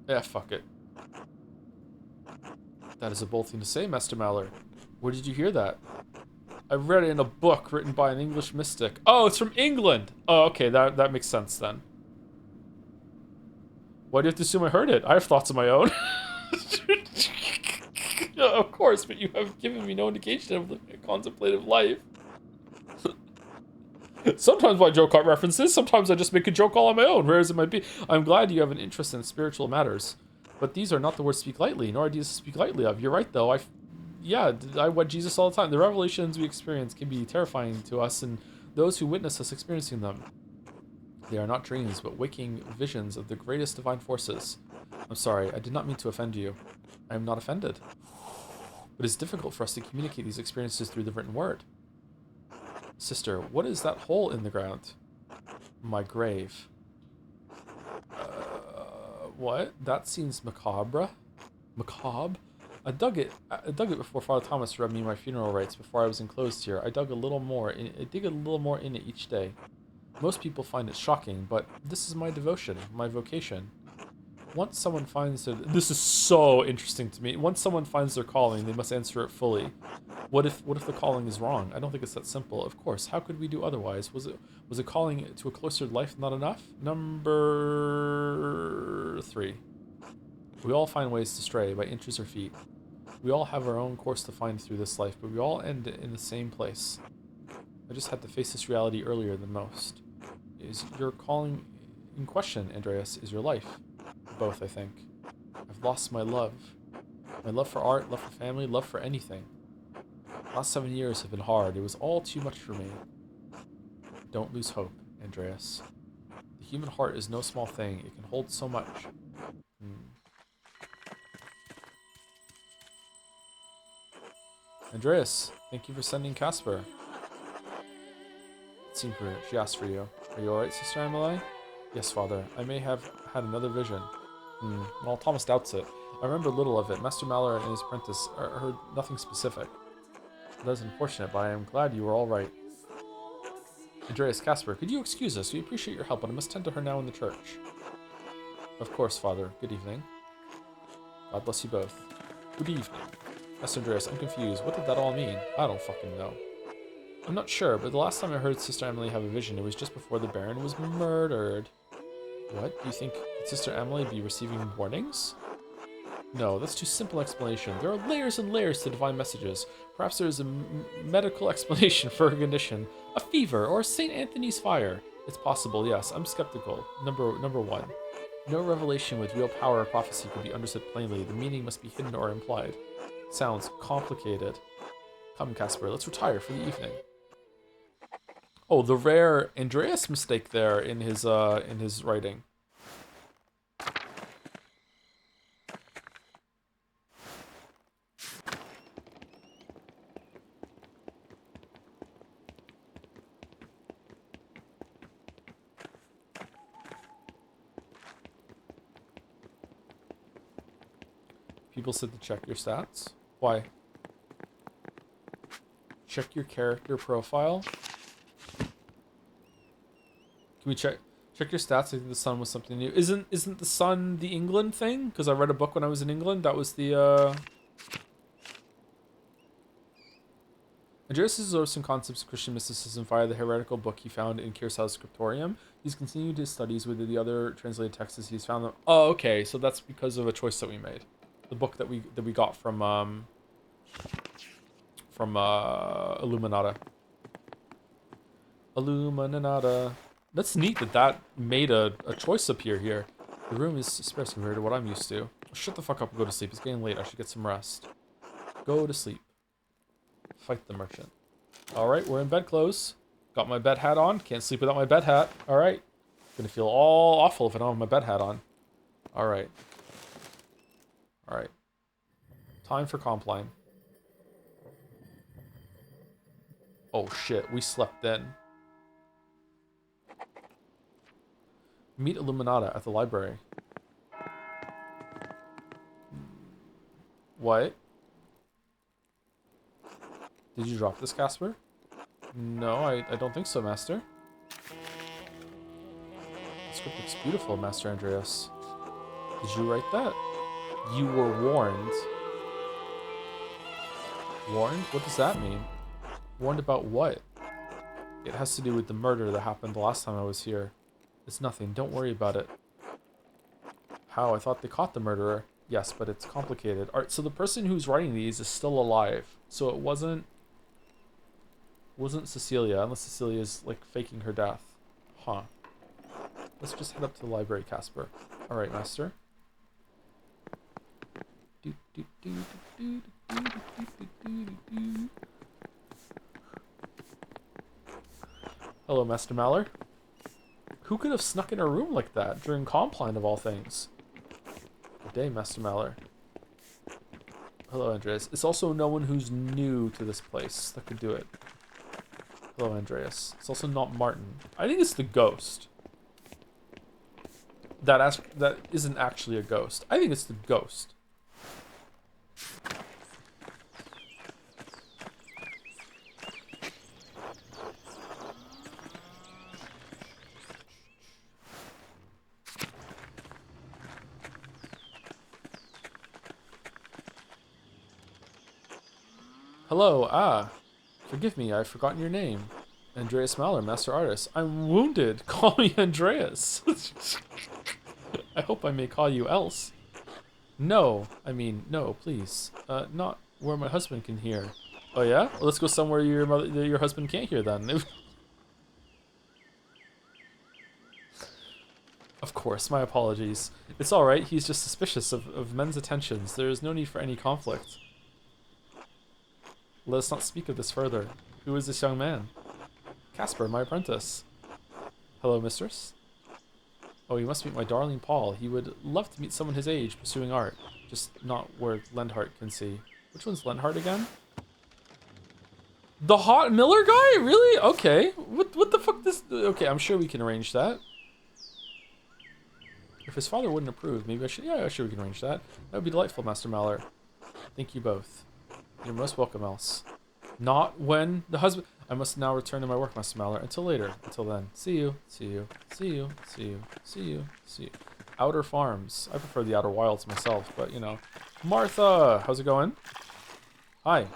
Yeah, fuck it. That is a bold thing to say, Master Mallard. Where did you hear that? I read it in a book written by an English mystic. Oh, it's from England! Oh, okay, that makes sense then. Why do you have to assume I heard it? I have thoughts of my own. Yeah, of course, but you have given me no indication of living a contemplative life. Sometimes I joke out references, sometimes I just make a joke all on my own, rare as it might be. I'm glad you have an interest in spiritual matters. But these are not the words to speak lightly, nor ideas to speak lightly of. You're right, though. I wed Jesus all the time. The revelations we experience can be terrifying to us and those who witness us experiencing them. They are not dreams, but waking visions of the greatest divine forces. I'm sorry, I did not mean to offend you. I am not offended. But it's difficult for us to communicate these experiences through the written word. Sister, what is that hole in the ground? My grave. What? That seems macabre. Macabre? I dug it before Father Thomas read me my funeral rites before I was enclosed here. I dig a little more in it each day. Most people find it shocking, but this is my devotion, my vocation. Once someone finds their... This is so interesting to me. Once someone finds their calling, they must answer it fully. What if the calling is wrong? I don't think it's that simple. Of course, how could we do otherwise? Was a calling to a closer life not enough? Number 3. We all find ways to stray by inches or feet. We all have our own course to find through this life, but we all end in the same place. I just had to face this reality earlier than most. Is your calling in question, Andreas? Is your life? Both, I think. I've lost my love. My love for art, love for family, love for anything. The last 7 years have been hard. It was all too much for me. Don't lose hope, Andreas. The human heart is no small thing. It can hold so much. Andreas, thank you for sending Casper. Secret, she asked for you. Are you alright, Sister Emily? Yes, Father. I may have had another vision. Well, Thomas doubts it. I remember little of it. Master Mallory and his apprentice heard nothing specific. That is unfortunate, but I am glad you were all right. Andreas, Casper, could you excuse us? We appreciate your help, but I must tend to her now in the church. Of course, Father. Good evening. God bless you both. Good evening. Master Andreas, I'm confused. What did that all mean? I don't fucking know. I'm not sure, but the last time I heard Sister Emily have a vision, it was just before the Baron was murdered. What? Do you think could Sister Emily be receiving warnings? No, that's too simple explanation. There are layers and layers to divine messages. Perhaps there is a medical explanation for her condition. A fever, or St. Anthony's fire. It's possible, yes. I'm skeptical. Number 1. No revelation with real power or prophecy can be understood plainly. The meaning must be hidden or implied. Sounds complicated. Come, Casper, let's retire for the evening. Oh, the rare Andreas mistake there in his writing. People said to check your stats. Why? Check your character profile. Can we check your stats? I think the sun was something new. Isn't the sun the England thing? Because I read a book when I was in England. That was the Andreas absorbed some concepts of Christian mysticism via the heretical book he found in Kiersau's scriptorium. He's continued his studies with the other translated texts as he's found them. Oh, okay. So that's because of a choice that we made. The book that we got from Illuminata. Illuminata. That's neat that made a choice appear here. The room is sparse compared to what I'm used to. Shut the fuck up and go to sleep. It's getting late. I should get some rest. Go to sleep. Fight the merchant. Alright, we're in bed clothes. Got my bed hat on. Can't sleep without my bed hat. Alright. Gonna feel all awful if I don't have my bed hat on. Alright. Alright. Time for compline. Oh shit, we slept in. Meet Illuminata at the library. What? Did you drop this, Casper? No, I don't think so, Master. The script looks beautiful, Master Andreas. Did you write that? You were warned. Warned? What does that mean? Warned about what? It has to do with the murder that happened the last time I was here. It's nothing. Don't worry about it. How? I thought they caught the murderer. Yes, but it's complicated. Alright, so the person who's writing these is still alive. So it wasn't Cecilia, unless Cecilia is like faking her death. Huh. Let's just head up to the library, Casper. Alright, Master. Hello, Master Maller. Who could have snuck in a room like that during Compline of all things? Good day, Master Maller. Hello, Andreas. It's also no one who's new to this place that could do it. Hello, Andreas. It's also not Martin. I think it's the ghost. That isn't actually a ghost. I think it's the ghost. Hello, forgive me, I've forgotten your name. Andreas Maller, Master Artist. I'm wounded. Call me Andreas. I hope I may call you else. No, no, please. Not where my husband can hear. Oh yeah? Well, let's go somewhere your husband can't hear then. Of course, my apologies. It's alright, he's just suspicious of men's attentions. There is no need for any conflict. Let us not speak of this further. Who is this young man? Casper, my apprentice. Hello, mistress. Oh, you must meet my darling Paul. He would love to meet someone his age pursuing art. Just not where Lenhart can see. Which one's Lenhart again? The hot Miller guy? Really? Okay. What the fuck this... Okay, I'm sure we can arrange that. If his father wouldn't approve, maybe I should... Yeah, I'm sure we can arrange that. That would be delightful, Master Maller. Thank you both. You're most welcome, else. Not when the husband... I must now return to my work, Master Maller. Until later. Until then. See you. See you. See you. See you. See you. See you. Outer Farms. I prefer the Outer Wilds myself, but, you know. Martha! How's it going? Hi.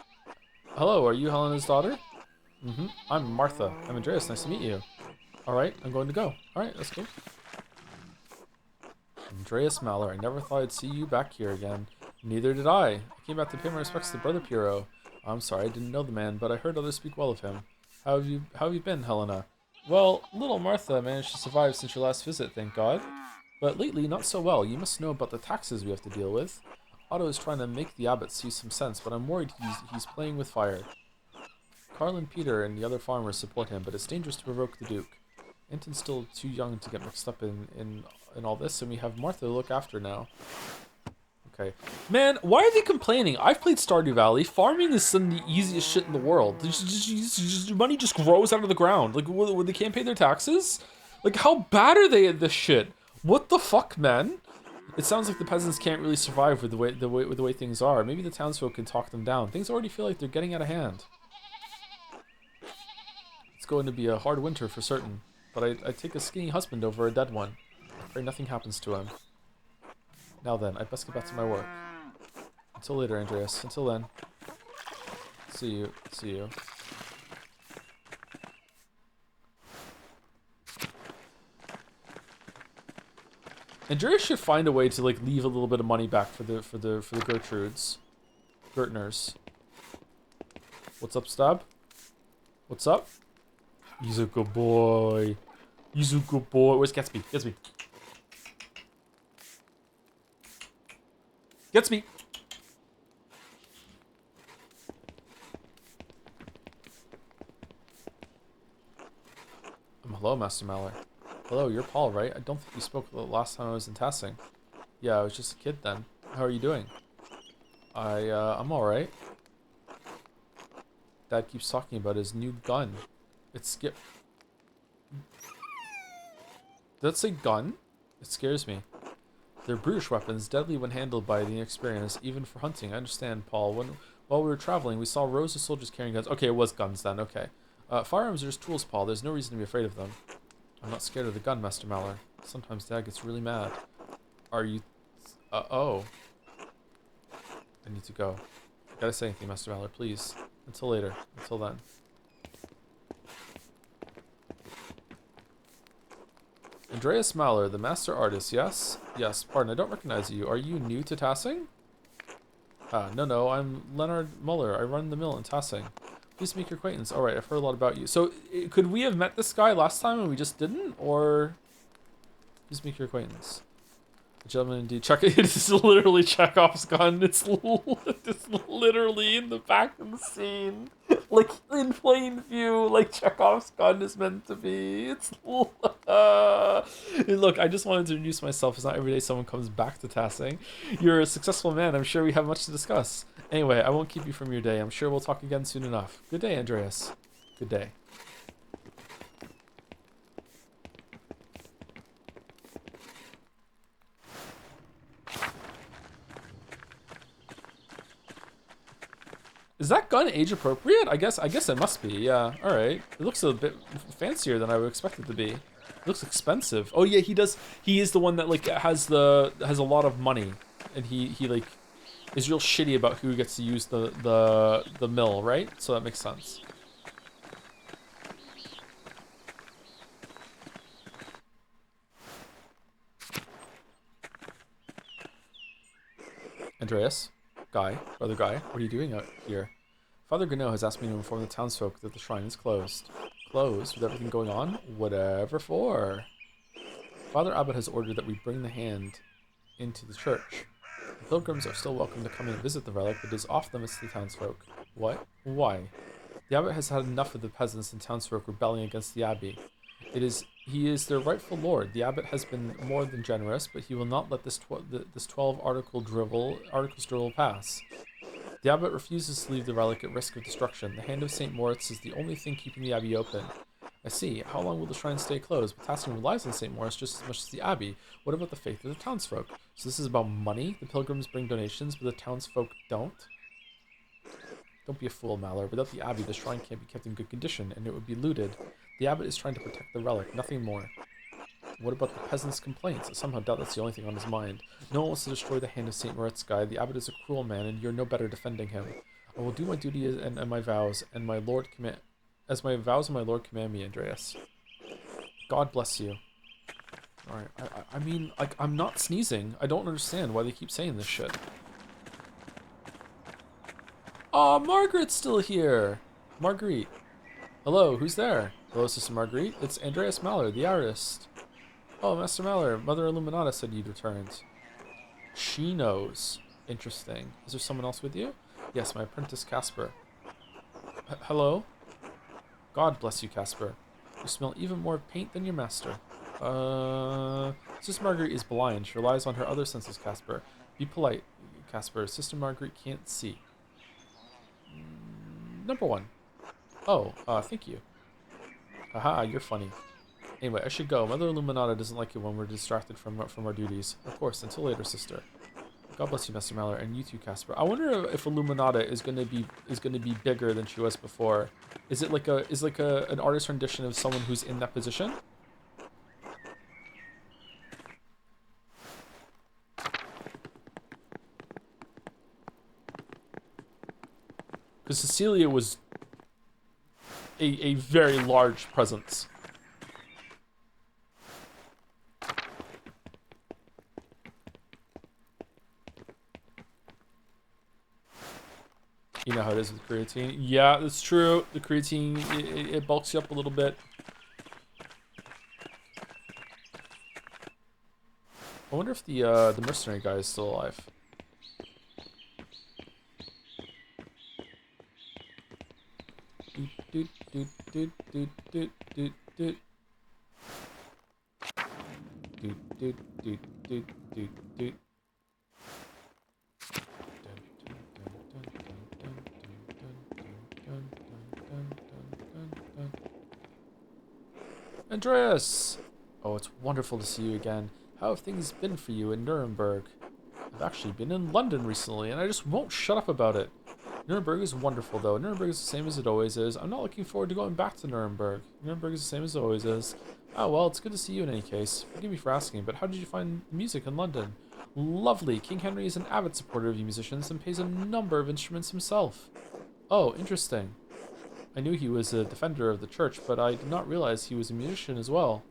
Hello, are you Helena's daughter? Mm-hmm. I'm Martha. I'm Andreas. Nice to meet you. Alright, I'm going to go. Alright, let's go. Andreas Maller. I never thought I'd see you back here again. Neither did I. I came back to pay my respects to Brother Piero. I'm sorry, I didn't know the man, but I heard others speak well of him. How have you been, Helena? Well, little Martha managed to survive since your last visit, thank God. But lately, not so well. You must know about the taxes we have to deal with. Otto is trying to make the abbot see some sense, but I'm worried he's playing with fire. Carl and Peter and the other farmers support him, but it's dangerous to provoke the Duke. Anton's still too young to get mixed up in all this, and we have Martha to look after now. Okay. Man, why are they complaining? I've played Stardew Valley. Farming is some of the easiest shit in the world. Money just grows out of the ground. Like, when they can't pay their taxes? Like, how bad are they at this shit? What the fuck, man? It sounds like the peasants can't really survive with the way things are. Maybe the townsfolk can talk them down. Things already feel like they're getting out of hand. It's going to be a hard winter for certain. But I take a skinny husband over a dead one. I pray nothing happens to him. Now then, I'd best get back to my work. Until later, Andreas. Until then. See you. See you. Andreas should find a way to like leave a little bit of money back for the Gertrudes. Gertners. What's up, Stab? What's up? He's a good boy. He's a good boy. Where's Gatsby? Gatsby. Gatsby. Hello, Master Maller. Hello, you're Paul, right? I don't think you spoke the last time I was in Tassing. Yeah, I was just a kid then. How are you doing? I'm alright. Dad keeps talking about his new gun. It's Did that say gun? It scares me. They're brutish weapons, deadly when handled by the inexperienced, even for hunting. I understand, Paul. While we were traveling, we saw rows of soldiers carrying guns. Okay, it was guns then, okay. Firearms are just tools, Paul. There's no reason to be afraid of them. I'm not scared of the gun, Master Maller. Sometimes Dad gets really mad. Are you... oh. I need to go. I gotta say anything, Master Maller, please. Until later. Until then. Andreas Maller, the master artist, yes? Yes, pardon, I don't recognize you. Are you new to Tassing? No, I'm Leonard Muller. I run the mill in Tassing. Please make your acquaintance. Alright, I've heard a lot about you. So, could we have met this guy last time and we just didn't? Or... Please make your acquaintance. The gentleman indeed. It is literally Chekhov's gun. It's literally in the back of the scene. like in plain view, like Chekhov's gun is meant to be. It's look. I just wanted to introduce myself. It's not every day someone comes back to tassing. You're a successful man. I'm sure we have much to discuss. Anyway, I won't keep you from your day. I'm sure we'll talk again soon enough. Good day, Andreas. Good day. Is that gun age appropriate? I guess it must be. Yeah. All right. It looks a bit fancier than I would expect it to be. It looks expensive. Oh yeah, he does. He is the one that like has a lot of money, and he like is real shitty about who gets to use the mill, right? So that makes sense. Andreas, brother Guy, what are you doing out here? Father Gano has asked me to inform the townsfolk that the shrine is closed. Closed? With everything going on? Whatever for. Father Abbot has ordered that we bring the hand into the church. The pilgrims are still welcome to come and visit the relic, but it is off limits to the townsfolk. What? Why? The abbot has had enough of the peasants and townsfolk rebelling against the abbey. He is their rightful lord. The abbot has been more than generous, but he will not let this 12 articles drivel pass. The abbot refuses to leave the relic at risk of destruction. The hand of St. Moritz is the only thing keeping the abbey open. I see. How long will the shrine stay closed? But Tassin relies on St. Moritz just as much as the abbey. What about the faith of the townsfolk? So this is about money? The pilgrims bring donations, but the townsfolk don't? Don't be a fool, Mallory. Without the abbey, the shrine can't be kept in good condition, and it would be looted. The abbot is trying to protect the relic, nothing more. What about the peasants' complaints? I somehow doubt that's the only thing on his mind. No one wants to destroy the hand of St. Moritz, Guy. The abbot is a cruel man, and you're no better defending him. I will do my duty and my vows, and my lord command, as my vows and my lord command me, Andreas. God bless you. Alright, I mean, like, I'm not sneezing. I don't understand why they keep saying this shit. Aw, Margaret's still here! Marguerite. Hello, who's there? Hello, Sister Marguerite. It's Andreas Maller, the artist. Oh, Master Maller, Mother Illuminata said you'd returned. She knows. Interesting. Is there someone else with you? Yes, my apprentice Casper. Hello? God bless you, Casper. You smell even more of paint than your master. Sister Marguerite is blind. She relies on her other senses, Casper. Be polite, Casper. Sister Marguerite can't see. Number 1. Oh, thank you. Haha, you're funny. Anyway, I should go. Mother Illuminata doesn't like it when we're distracted from our duties. Of course, until later, sister. God bless you, Master Maller, and you too, Casper. I wonder if Illuminata is gonna be bigger than she was before. Is it like an artist rendition of someone who's in that position? Because Cecilia was a very large presence. You know how it is with creatine. Yeah, that's true. The creatine, it bulks you up a little bit. I wonder if the mercenary guy is still alive. Doot, doot, doot, doot, doot, doot, doot. Doot, doot, doot, doot, doot, doot. Andreas! Oh, it's wonderful to see you again. How have things been for you in Nuremberg? I've actually been in London recently, and I just won't shut up about it. Nuremberg is wonderful, though. Nuremberg is the same as it always is. I'm not looking forward to going back to Nuremberg. Nuremberg is the same as it always is. Oh, well, it's good to see you in any case. Forgive me for asking, but how did you find music in London? Lovely. King Henry is an avid supporter of you musicians and plays a number of instruments himself. Oh, interesting. I knew he was a defender of the church, but I did not realize he was a musician as well.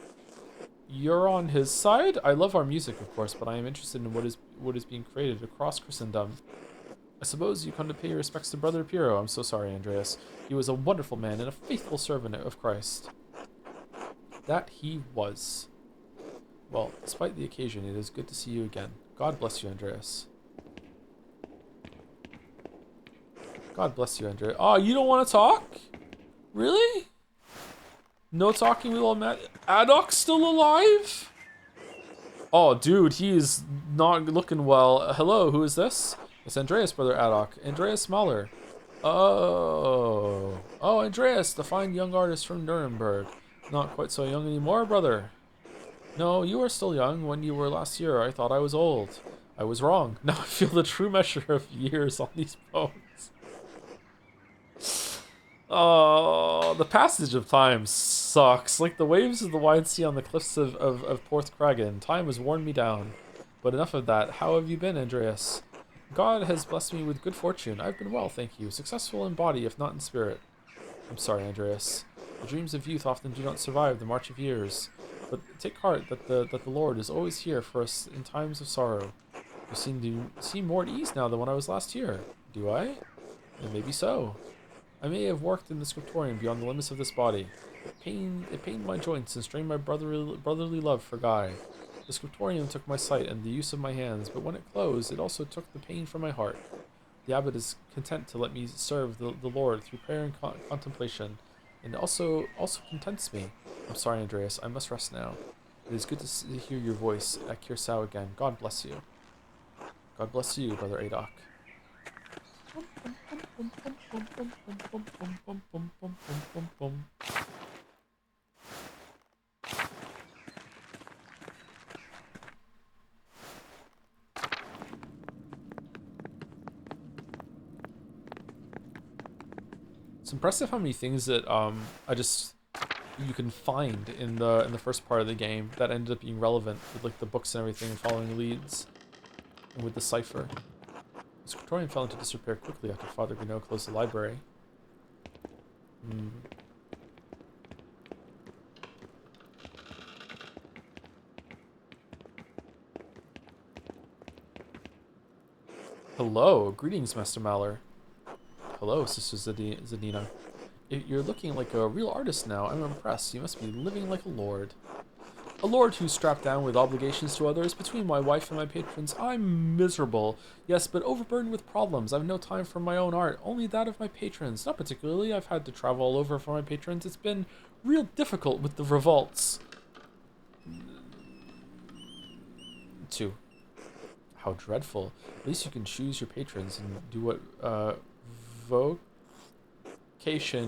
You're on his side? I love our music, of course, but I am interested in what is being created across Christendom. I suppose you come to pay your respects to Brother Piero. I'm so sorry, Andreas. He was a wonderful man and a faithful servant of Christ. That he was. Well, despite the occasion, it is good to see you again. God bless you, Andreas. God bless you, Andrea. Oh, you don't want to talk? Really? No talking with old Matt. Adok's still alive? Oh, dude, he is not looking well. Hello, who is this? It's Andreas, brother Adok. Andreas Mahler. Oh. Oh, Andreas, the fine young artist from Nuremberg. Not quite so young anymore, brother. No, you are still young. When you were last year, I thought I was old. I was wrong. Now I feel the true measure of years on these bones. Oh, the passage of time sucks. Like the waves of the wide sea on the cliffs of Porthcragen. Time has worn me down. But enough of that. How have you been, Andreas? God has blessed me with good fortune. I've been well, thank you. Successful in body, if not in spirit. I'm sorry, Andreas. The dreams of youth often do not survive the march of years. But take heart that the Lord is always here for us in times of sorrow. You seem more at ease now than when I was last here. Do I? And maybe so. I may have worked in the scriptorium beyond the limits of this body. It pained my joints and strained my brotherly love for Guy. The scriptorium took my sight and the use of my hands, but when it closed, it also took the pain from my heart. The abbot is content to let me serve the Lord through prayer and contemplation, and also contents me. I'm sorry, Andreas. I must rest now. It is good to hear your voice at Kirsau again. God bless you. God bless you, brother Adok. It's impressive how many things that you can find in the first part of the game that ended up being relevant with like the books and everything and following leads, and with the cipher. The scriptorium fell into disrepair quickly after Father Gano closed the library. Hello, greetings, Master Maller. Hello, Sister Zadina. You're looking like a real artist now. I'm impressed. You must be living like a lord. A lord who's strapped down with obligations to others. Between my wife and my patrons, I'm miserable. Yes, but overburdened with problems. I've no time for my own art, only that of my patrons. Not particularly. I've had to travel all over for my patrons. It's been real difficult with the revolts. 2. How dreadful. At least you can choose your patrons and do what vocation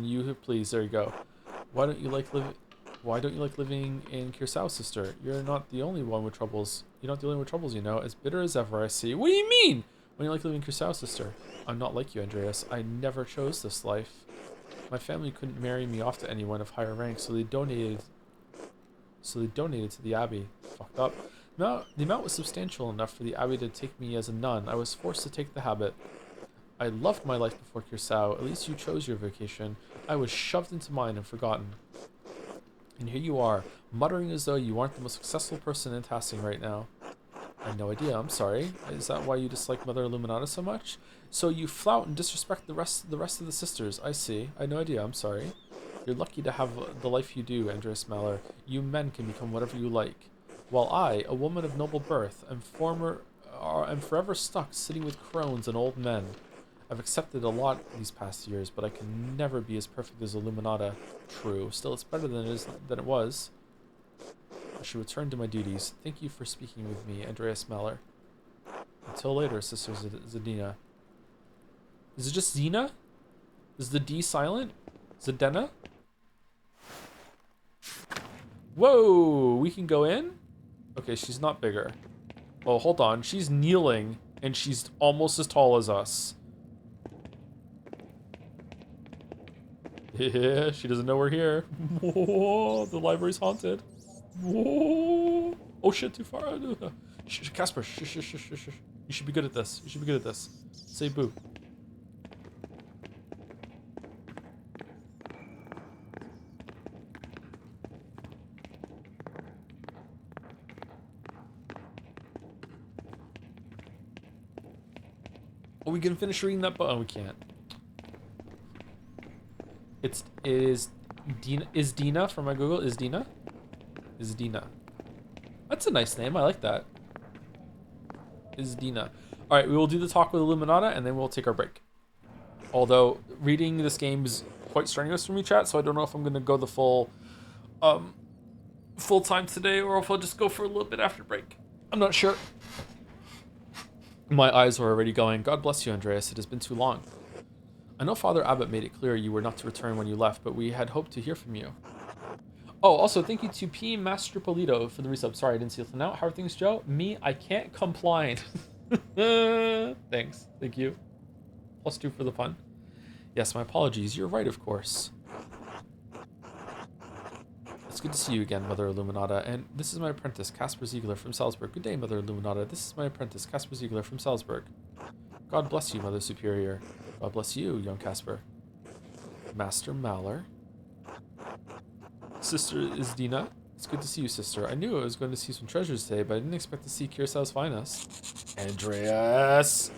you please. There you go. Why don't you like living in Kirsau, sister? You're not the only one with troubles. You're not the only one with troubles, you know. As bitter as ever, I see. What do you mean? When you like living in Kirsau, sister? I'm not like you, Andreas. I never chose this life. My family couldn't marry me off to anyone of higher rank, so they donated to the abbey. Fucked up. The amount was substantial enough for the abbey to take me as a nun. I was forced to take the habit. I loved my life before Kirsau. At least you chose your vocation. I was shoved into mine and forgotten. And here you are, muttering as though you aren't the most successful person in Tassing right now. I had no idea, I'm sorry. Is that why you dislike Mother Illuminata so much? So you flout and disrespect the rest of the sisters. I see. I had no idea, I'm sorry. You're lucky to have the life you do, Andreas Maller. You men can become whatever you like. While I, a woman of noble birth, am forever stuck sitting with crones and old men. I've accepted a lot these past years, but I can never be as perfect as Illuminata. True. Still, it's better than it was. I should return to my duties. Thank you for speaking with me, Andreas Maller. Until later, Sister Zadina. Is it just Zena? Is the D silent? Zadena? Whoa! We can go in? Okay, she's not bigger. Oh, hold on. She's kneeling, and she's almost as tall as us. Yeah, she doesn't know we're here. Whoa, the library's haunted. Whoa. Oh shit, too far. Casper, shh. You should be good at this. Say boo. Are we gonna finish reading that book? Oh, we can't. It is Dina. Is Dina from my Google? Is Dina? Is Dina. That's a nice name. I like that. Is Dina. All right, we will do the talk with Illuminata, and then we'll take our break. Although reading this game is quite strenuous for me, chat, so I don't know if I'm gonna go the full time today or if I'll just go for a little bit after break. I'm not sure. My eyes were already going. God bless you, Andreas. It has been too long. I know Father Abbot made it clear you were not to return when you left, but we had hoped to hear from you. Oh, also, thank you to P. Master Polito for the resub. Sorry, I didn't see it now. How are things, Joe? Me, I can't complain. Thanks. Thank you. +2 for the fun. Yes, my apologies. You're right, of course. It's good to see you again, Mother Illuminata. And this is my apprentice, Casper Ziegler from Salzburg. Good day, Mother Illuminata. This is my apprentice, Casper Ziegler from Salzburg. God bless you, Mother Superior. God bless you, young Casper. Master Maller. Sister Isdina. It's good to see you, sister. I knew I was going to see some treasures today, but I didn't expect to see Cursao's finest. Andreas!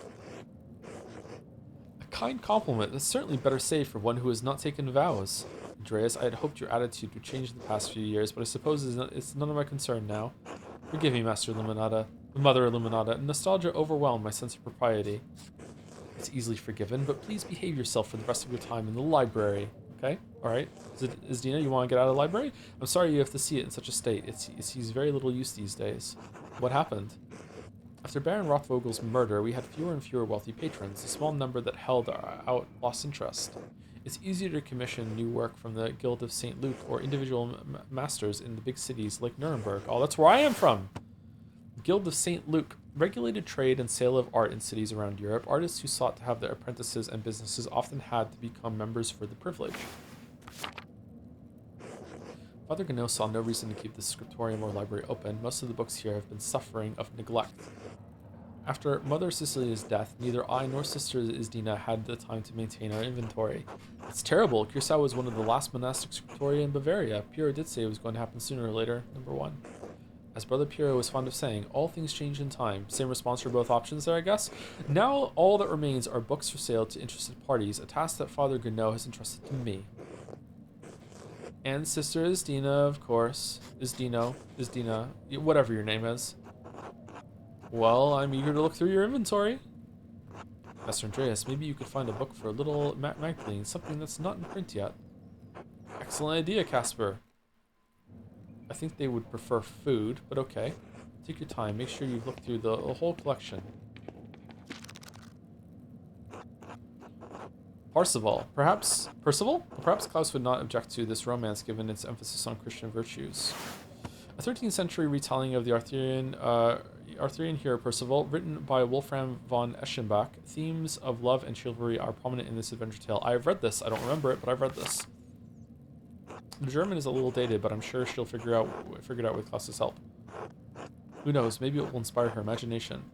A kind compliment that's certainly better saved for one who has not taken vows. Andreas, I had hoped your attitude would change in the past few years, but I suppose it's none of my concern now. Forgive me, Master Illuminata. Mother Illuminata. Nostalgia overwhelmed my sense of propriety. It's easily forgiven, but please behave yourself for the rest of your time in the library. Okay? Alright. Isdina, you want to get out of the library? I'm sorry you have to see it in such a state. It sees very little use these days. What happened? After Baron Rothvogel's murder, we had fewer and fewer wealthy patrons. A small number that held out lost interest. It's easier to commission new work from the Guild of St. Luke or individual masters in the big cities like Nuremberg. Oh, that's where I am from! Guild of St. Luke. Regulated trade and sale of art in cities around Europe. Artists who sought to have their apprentices and businesses often had to become members for the privilege. Father Gano saw no reason to keep the scriptorium or library open. Most of the books here have been suffering of neglect. After Mother Cecilia's death, neither I nor Sister Isdina had the time to maintain our inventory. It's terrible. Cursao was one of the last monastic scriptoria in Bavaria. Piero did say it was going to happen sooner or later. Number 1. As Brother Piero was fond of saying, all things change in time. Same response for both options there, I guess. Now all that remains are books for sale to interested parties, a task that Father Gano has entrusted to me. And Sister Isdina, of course. Isdina, whatever your name is. Well, I'm eager to look through your inventory. Master Andreas, maybe you could find a book for a little Magdalene, something that's not in print yet. Excellent idea, Casper. I think they would prefer food, but okay. Take your time. Make sure you've looked through the whole collection. Percival. Perhaps Klaus would not object to this romance given its emphasis on Christian virtues. A 13th century retelling of the Arthurian hero Percival, written by Wolfram von Eschenbach. Themes of love and chivalry are prominent in this adventure tale. I've read this. I don't remember it, but I've read this. The German is a little dated, but I'm sure she'll figure it out with Klaus's help. Who knows? Maybe it will inspire her imagination.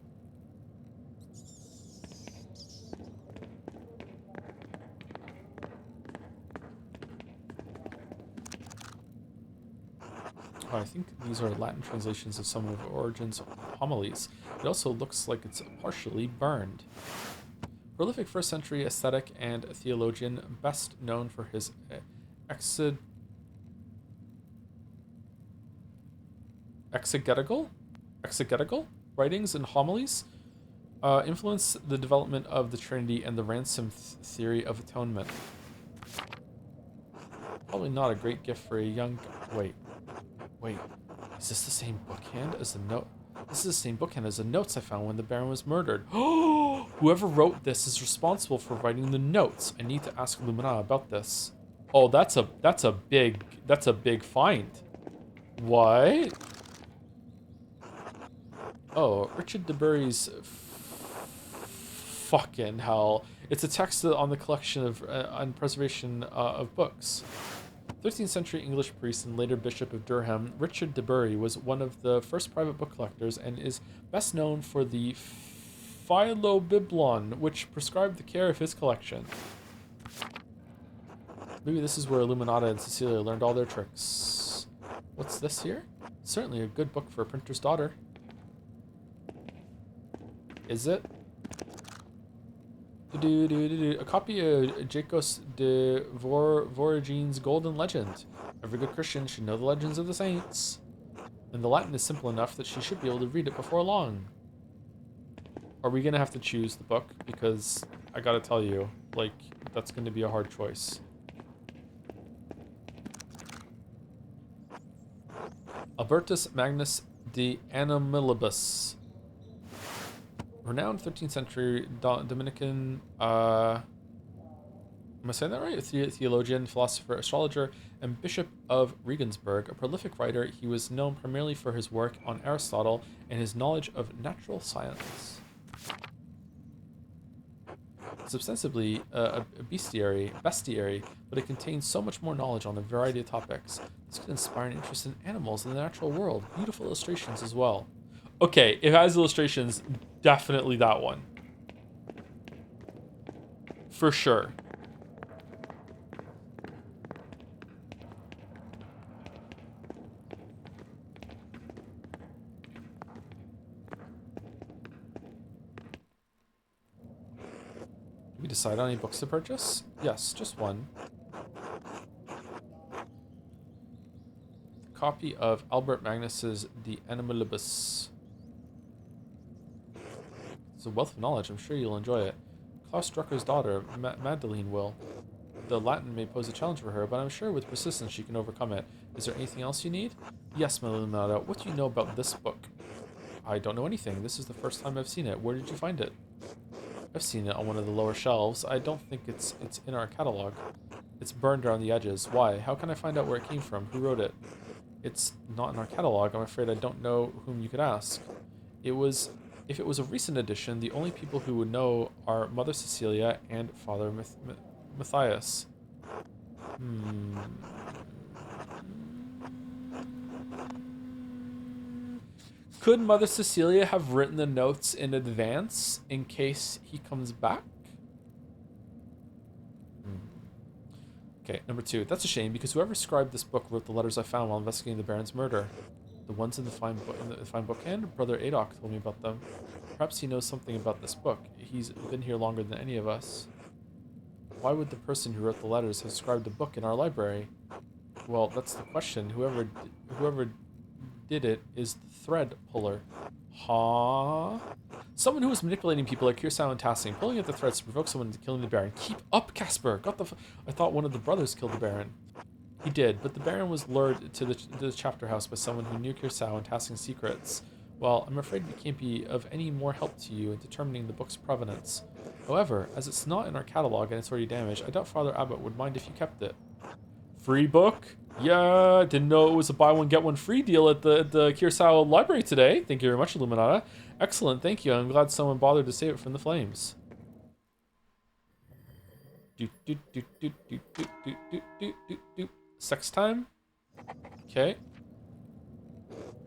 Oh, I think these are Latin translations of some of Origen's homilies. It also looks like it's partially burned. Prolific first-century ascetic and theologian, best known for his exegetical writings and homilies, influenced the development of the Trinity and the ransom theory of atonement. Probably not a great gift for a young... Wait, is this the same bookhand as the note? This is the same bookhand as the notes I found when the Baron was murdered. Oh, whoever wrote this is responsible for writing the notes. I need to ask Lumina about this. Oh, that's a big find. What? Oh, Richard de Bury's fucking hell. It's a text on the collection of on preservation of books. 13th century English priest and later Bishop of Durham, Richard de Bury was one of the first private book collectors and is best known for the Philobiblon, which prescribed the care of his collection. Maybe this is where Illuminata and Cecilia learned all their tricks. What's this here? Certainly a good book for a printer's daughter. Is it? A copy of Jacques de Voragine's Golden Legend. Every good Christian should know the legends of the saints. And the Latin is simple enough that she should be able to read it before long. Are we going to have to choose the book? Because I gotta tell you, like, that's going to be a hard choice. Albertus Magnus de Animalibus. Renowned 13th century Dominican, am I saying that right? Theologian, philosopher, astrologer, and Bishop of Regensburg. A prolific writer, he was known primarily for his work on Aristotle and his knowledge of natural science. It's ostensibly a bestiary, but it contains so much more knowledge on a variety of topics. This could inspire an interest in animals and the natural world. Beautiful illustrations as well. Okay, if it has illustrations, definitely that one. For sure. Did we decide on any books to purchase? Yes, just one. Copy of Albert Magnus's De Animalibus. It's a wealth of knowledge. I'm sure you'll enjoy it. Klaus Drucker's daughter, Magdalene, will. The Latin may pose a challenge for her, but I'm sure with persistence she can overcome it. Is there anything else you need? Yes, Melinada. What do you know about this book? I don't know anything. This is the first time I've seen it. Where did you find it? I've seen it on one of the lower shelves. I don't think it's in our catalog. It's burned around the edges. Why? How can I find out where it came from? Who wrote it? It's not in our catalog. I'm afraid I don't know whom you could ask. If it was a recent edition, the only people who would know are Mother Cecilia and Father Matthias. Could Mother Cecilia have written the notes in advance in case he comes back? Okay, number 2. That's a shame because whoever scribed this book wrote the letters I found while investigating the Baron's murder. The ones in the fine bookend? Brother Adolf told me about them. Perhaps he knows something about this book. He's been here longer than any of us. Why would the person who wrote the letters have scribed a book in our library? Well, that's the question. Whoever did it is the thread puller. Huh? Someone who was manipulating people like Kirsau and Tassing, pulling at the threads to provoke someone into killing the Baron. Keep up, Casper! I thought one of the brothers killed the Baron. He did, but the Baron was lured to the chapter house by someone who knew Kirsau and Tassing's secrets. Well, I'm afraid we can't be of any more help to you in determining the book's provenance. However, as it's not in our catalog and it's already damaged, I doubt Father Abbot would mind if you kept it. Free book? Yeah, didn't know it was a buy one get one free deal at the Kirsau library today. Thank you very much, Illuminata. Excellent, thank you. I'm glad someone bothered to save it from the flames. Sex time? Okay.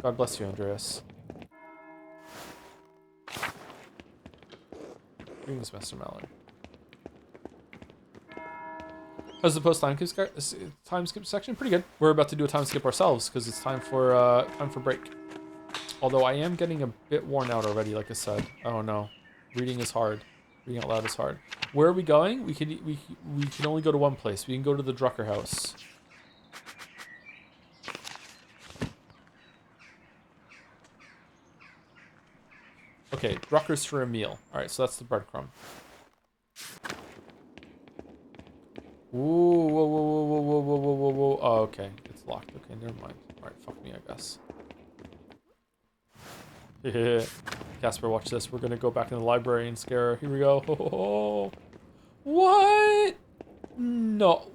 God bless you, Andreas. Greetings, Master Mallard. How's the post time skip section? Pretty good. We're about to do a time skip ourselves because it's time for break. Although I am getting a bit worn out already, like I said. Oh no, reading is hard. Reading out loud is hard. Where are we going? We can only go to one place. We can go to the Drucker house. Okay, Drucker's for a meal. All right, so that's the breadcrumb. Ooh, whoa, whoa, whoa, whoa, whoa, whoa, whoa, whoa, whoa. Oh, okay. It's locked. Okay, never mind. Alright, fuck me, I guess. Casper, watch this. We're gonna go back in the library and scare her. Here we go. Oh, what? No.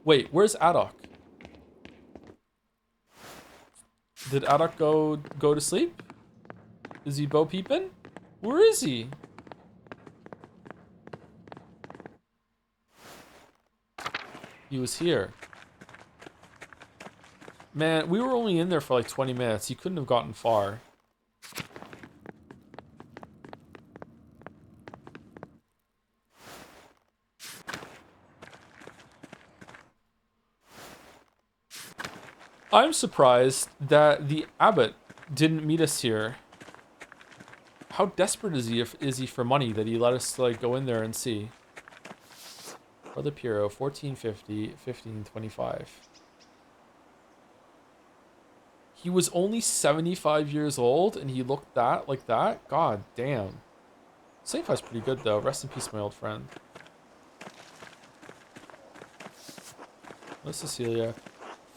Wait, where's Adok? Did Adok go to sleep? Is he bo peeping? Where is he? He was here. Man, we were only in there for like 20 minutes. He couldn't have gotten far. I'm surprised that the abbot didn't meet us here. How desperate is he for money that he let us like go in there and see? Brother Piero, 1450, 1525. He was only 75 years old and he looked like that? God damn. 75's pretty good though. Rest in peace, my old friend. Miss Cecilia,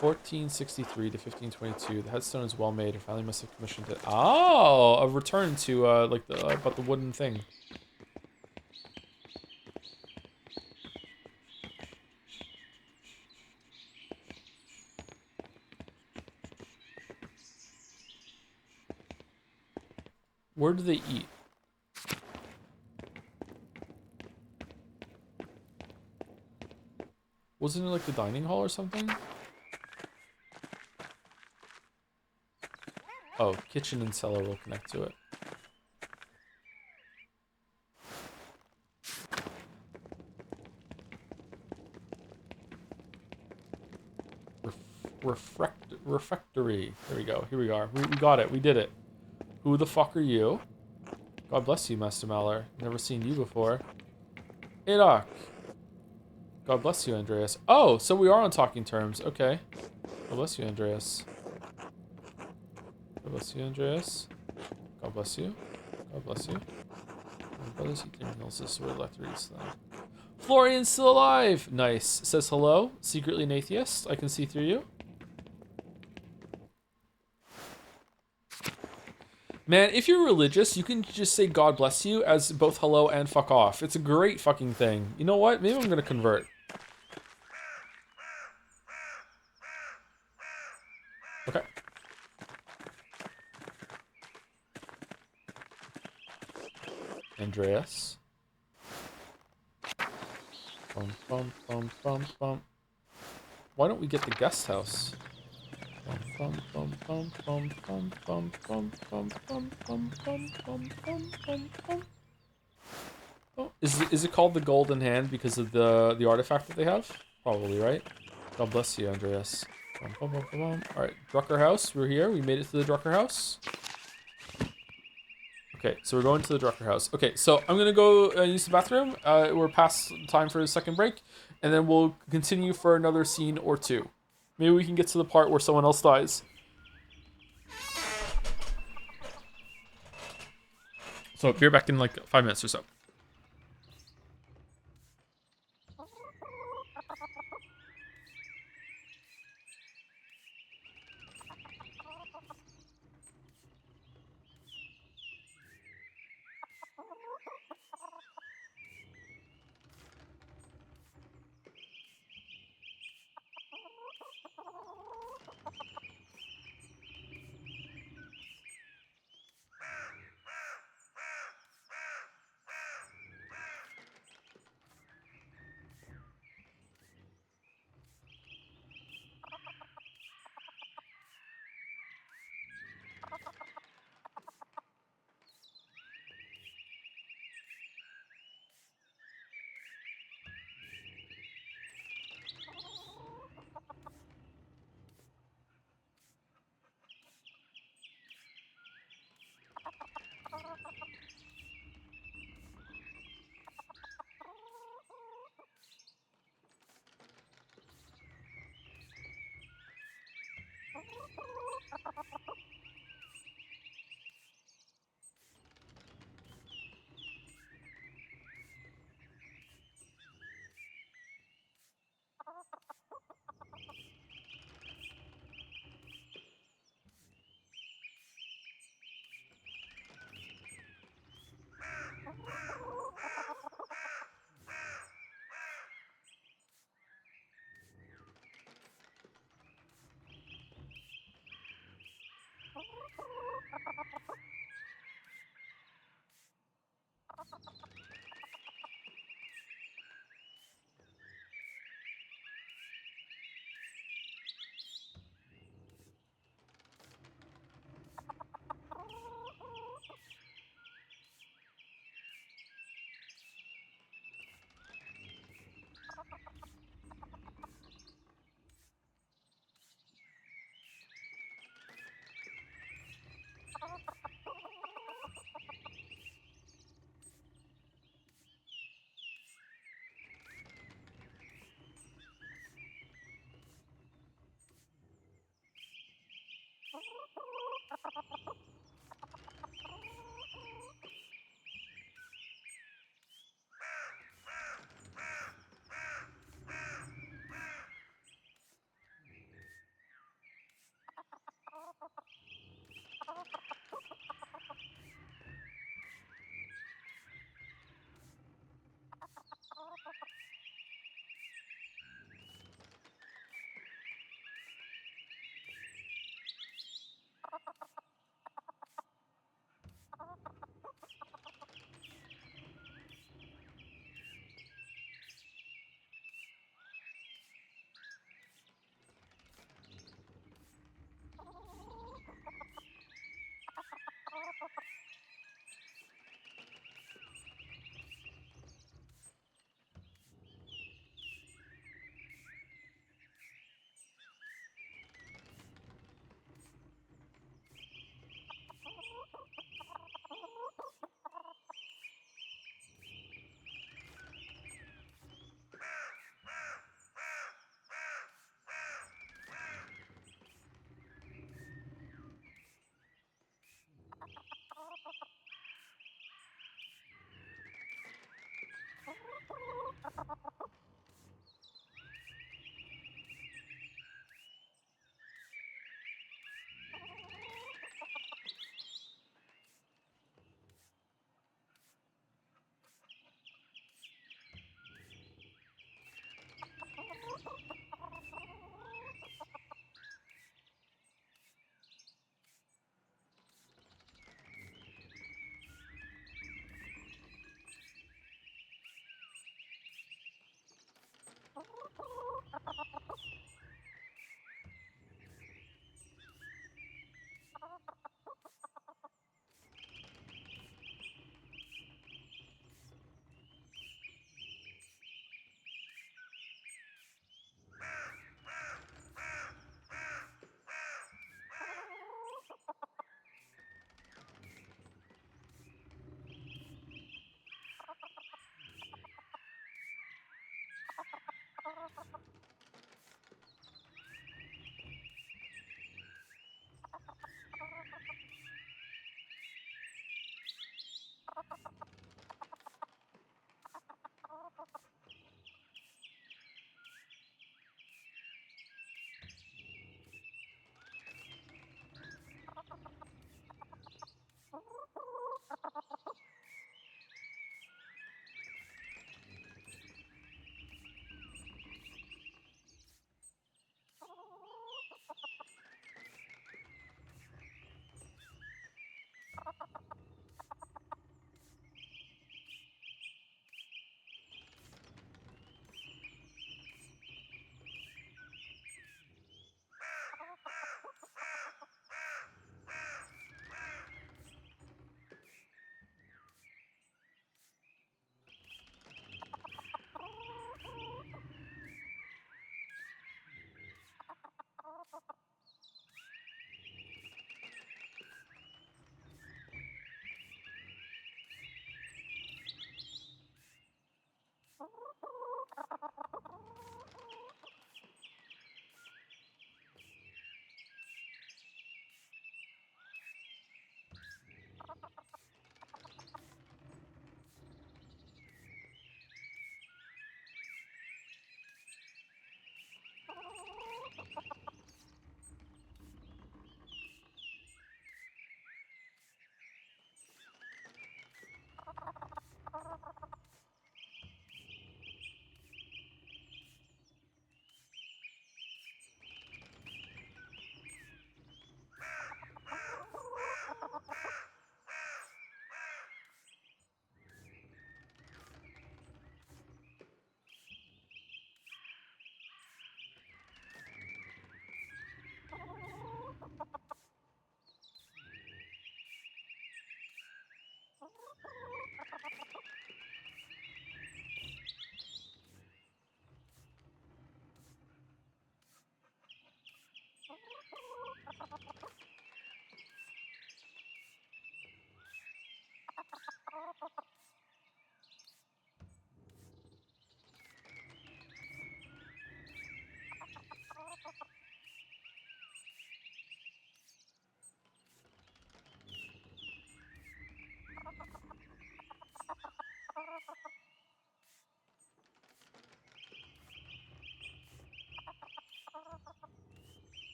1463 to 1522. The headstone is well made. Her family must have commissioned it. Oh, a return to like the about the wooden thing. Where do they eat? Wasn't it like the dining hall or something? Oh, kitchen and cellar will connect to it. Refectory. There we go. Here we are. We got it. We did it. Who the fuck are you? God bless you, Master Maller. Never seen you before. Adok. God bless you, Andreas. Oh, so we are on talking terms. Okay. God bless you, Andreas. God bless you, Andreas. God bless you. God bless you. My brothers eat their meals this way. Lecter eats them. Florian's still alive! Nice. Says hello. Secretly an atheist. I can see through you. Man, if you're religious, you can just say God bless you as both hello and fuck off. It's a great fucking thing. You know what? Maybe I'm gonna convert. Okay. Andreas. Bum, bum, bum, bum, bum. Why don't we get the guest house? Bum, bum, bum, bum, bum, bum, bum, bum, bum, bum, bum, bum, bum, bum, bum. Oh, is it called the Golden Hand because of the artifact that they have? Probably, right? God bless you, Andreas. Bum, bum, bum, bum, bum. All right, Drucker House. We're here. We made it to the Drucker House. Okay, so we're going to the Drucker House. Okay, so I'm gonna go use the bathroom. We're past time for a second break, and then we'll continue for another scene or two. Maybe we can get to the part where someone else dies. So be back in like 5 minutes or so.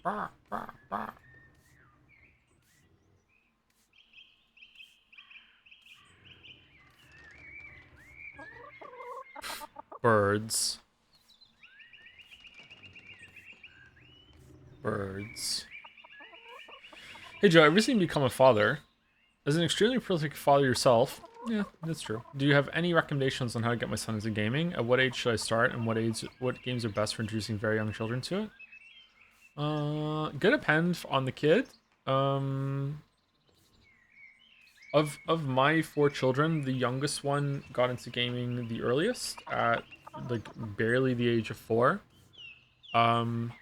Birds. Birds. Hey Joe, I recently become a father. As an extremely prolific father yourself, yeah, that's true. Do you have any recommendations on how to get my son into gaming? At what age should I start, and what games are best for introducing very young children to it? Gonna depend on the kid. Um, of my 4 children, the youngest one got into gaming the earliest at like barely the age of 4. Um,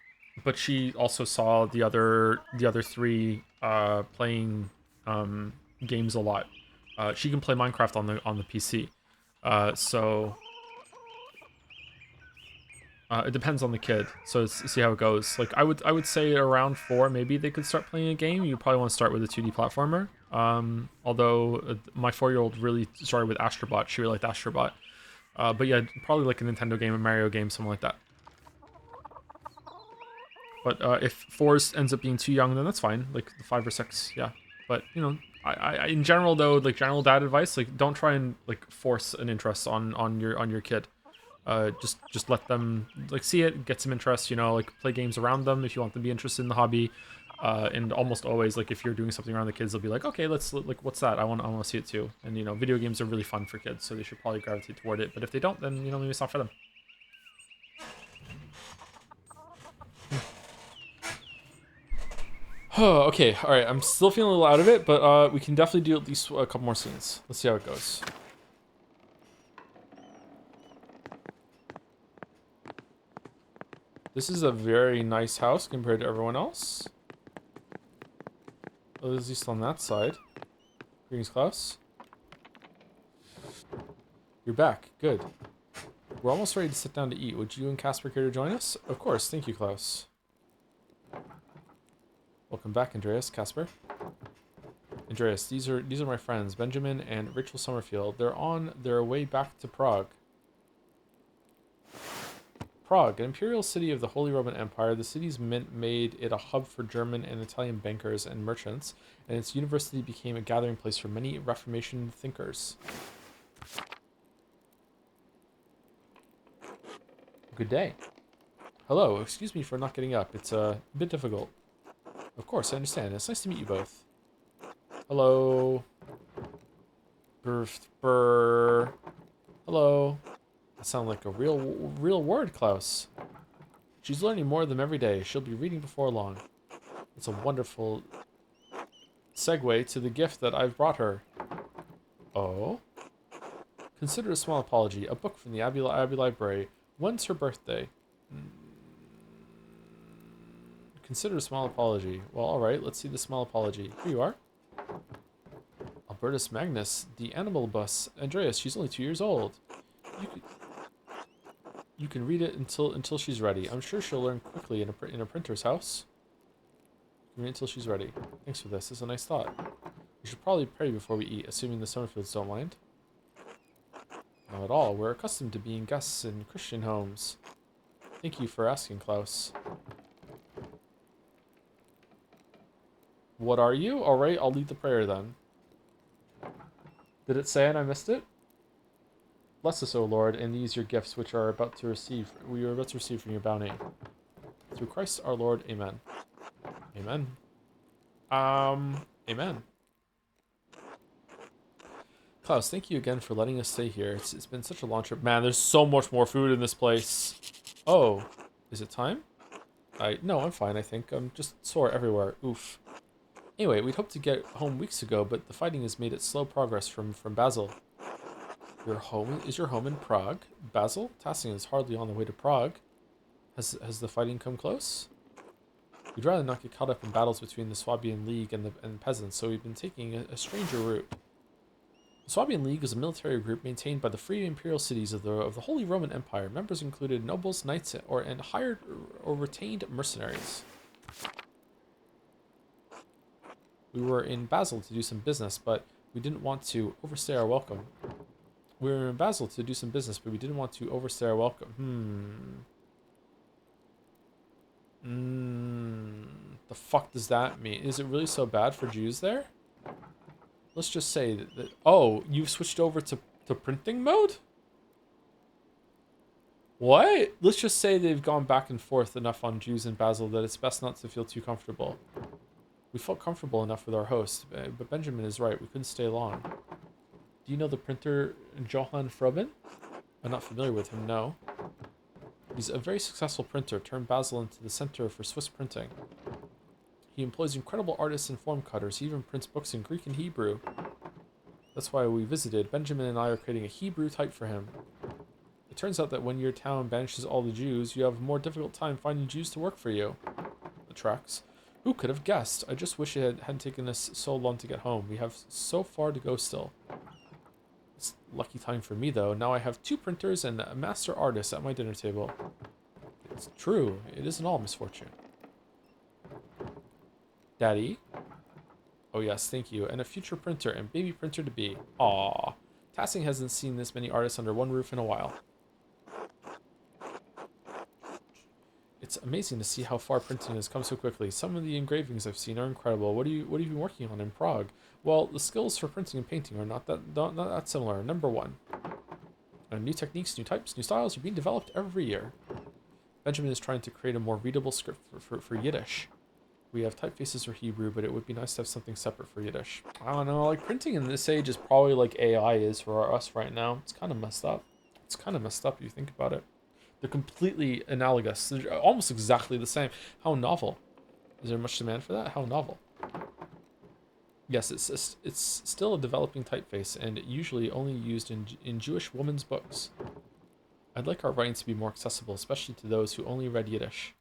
but she also saw the other 3 playing games a lot. She can play Minecraft on the PC. So it depends on the kid. So see how it goes. Like I would say around 4, maybe they could start playing a game. You probably want to start with a 2D platformer. Although my 4-year-old really started with Astrobot. She really liked Astrobot. But yeah, probably like a Nintendo game, a Mario game, something like that. But if 4 ends up being too young, then that's fine. Like 5 or 6, yeah. But you know, I in general though, like general dad advice, like don't try and like force an interest on your kid. Just let them like see it, get some interest. You know, like play games around them if you want them to be interested in the hobby. And almost always, like if you're doing something around the kids, they'll be like, okay, let's like, what's that? I want to see it too. And you know, video games are really fun for kids, so they should probably gravitate toward it. But if they don't, then you know, maybe it's not for them. Okay, all right. I'm still feeling a little out of it, but we can definitely do at least a couple more scenes. Let's see how it goes. This is a very nice house compared to everyone else. Oh, there's at least on that side. Greetings, Klaus. You're back. Good. We're almost ready to sit down to eat. Would you and Casper care to join us? Of course. Thank you, Klaus. Welcome back, Andreas. Casper. Andreas, these are my friends, Benjamin and Rachel Summerfield. They're on their way back to Prague. Prague, an imperial city of the Holy Roman Empire, the city's mint made it a hub for German and Italian bankers and merchants, and its university became a gathering place for many Reformation thinkers. Good day. Hello, excuse me for not getting up. It's a bit difficult. Of course, I understand. It's nice to meet you both. Hello. Brr. Hello. That sounds like a real word, Klaus. She's learning more of them every day. She'll be reading before long. It's a wonderful segue to the gift that I've brought her. Oh? Consider a small apology. A book from the Abbey Library. When's her birthday? Consider a small apology. Well, alright, let's see the small apology. Here you are. Albertus Magnus, the animal bus. Andreas, she's only 2 years old. You can read it until she's ready. I'm sure she'll learn quickly in a printer's house. You can read it until she's ready. Thanks for this. It's a nice thought. We should probably pray before we eat, assuming the Summerfields don't mind. Not at all. We're accustomed to being guests in Christian homes. Thank you for asking, Klaus. What are you? Alright, I'll lead the prayer then. Did it say and I missed it? Bless us, O Lord, and these your gifts which we are about to receive from your bounty. Through Christ our Lord, amen. Amen. Amen. Klaus, thank you again for letting us stay here. It's been such a long trip. Man, there's so much more food in this place. Oh, is it time? No, I'm fine, I think. I'm just sore everywhere. Oof. Anyway, we'd hoped to get home weeks ago, but the fighting has made it slow progress from Basel. Is your home in Prague? Basel? Tassing is hardly on the way to Prague. Has the fighting come close? We'd rather not get caught up in battles between the Swabian League and peasants, so we've been taking a stranger route. The Swabian League is a military group maintained by the free imperial cities of the Holy Roman Empire. Members included nobles, knights, and hired or retained mercenaries. We were in Basel to do some business, but we didn't want to overstay our welcome. We were in Basel to do some business, but we didn't want to overstay our welcome. The fuck does that mean? Is it really so bad for Jews there? Let's just say that oh, you've switched over to printing mode? What? Let's just say they've gone back and forth enough on Jews and Basil that it's best not to feel too comfortable. We felt comfortable enough with our host, but Benjamin is right. We couldn't stay long. Do you know the printer Johann Froben? I'm not familiar with him, no. He's a very successful printer, turned Basel into the center for Swiss printing. He employs incredible artists and form cutters. He even prints books in Greek and Hebrew. That's why we visited. Benjamin and I are creating a Hebrew type for him. It turns out that when your town banishes all the Jews, you have a more difficult time finding Jews to work for you. The tracks. Who could have guessed? I just wish it hadn't taken us so long to get home. We have so far to go still. It's lucky time for me, though. Now I have 2 printers and a master artist at my dinner table. It's true. It isn't all misfortune. Daddy? Oh yes, thank you. And a future printer and baby printer to be. Aww. Tassing hasn't seen this many artists under one roof in a while. It's amazing to see how far printing has come so quickly. Some of the engravings I've seen are incredible. What have you been working on in Prague? Well, the skills for printing and painting are not that similar. Number 1. New techniques, new types, new styles are being developed every year. Benjamin is trying to create a more readable script for Yiddish. We have typefaces for Hebrew, but it would be nice to have something separate for Yiddish. I don't know, like printing in this age is probably like AI is for us right now. It's kind of messed up. It's kind of messed up if you think about it. They're completely analogous. They're almost exactly the same. How novel. Is there much demand for that? How novel. Yes, it's still a developing typeface and usually only used in Jewish women's books. I'd like our writing to be more accessible, especially to those who only read Yiddish.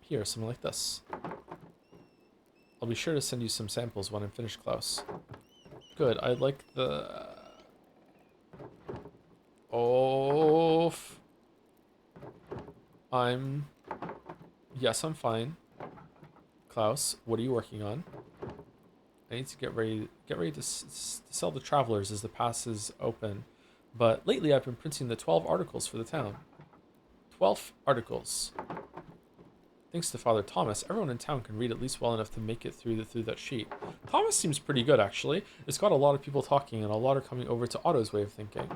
Here, something like this. I'll be sure to send you some samples when I'm finished, Klaus. Good, I like the... Oh... Yes, I'm fine. Klaus, what are you working on? I need to get ready to sell the travelers as the passes open. But lately I've been printing the 12 articles for the town. 12 articles. Thanks to Father Thomas, everyone in town can read at least well enough to make it through that sheet. Thomas seems pretty good, actually. It's got a lot of people talking, and a lot are coming over to Otto's way of thinking.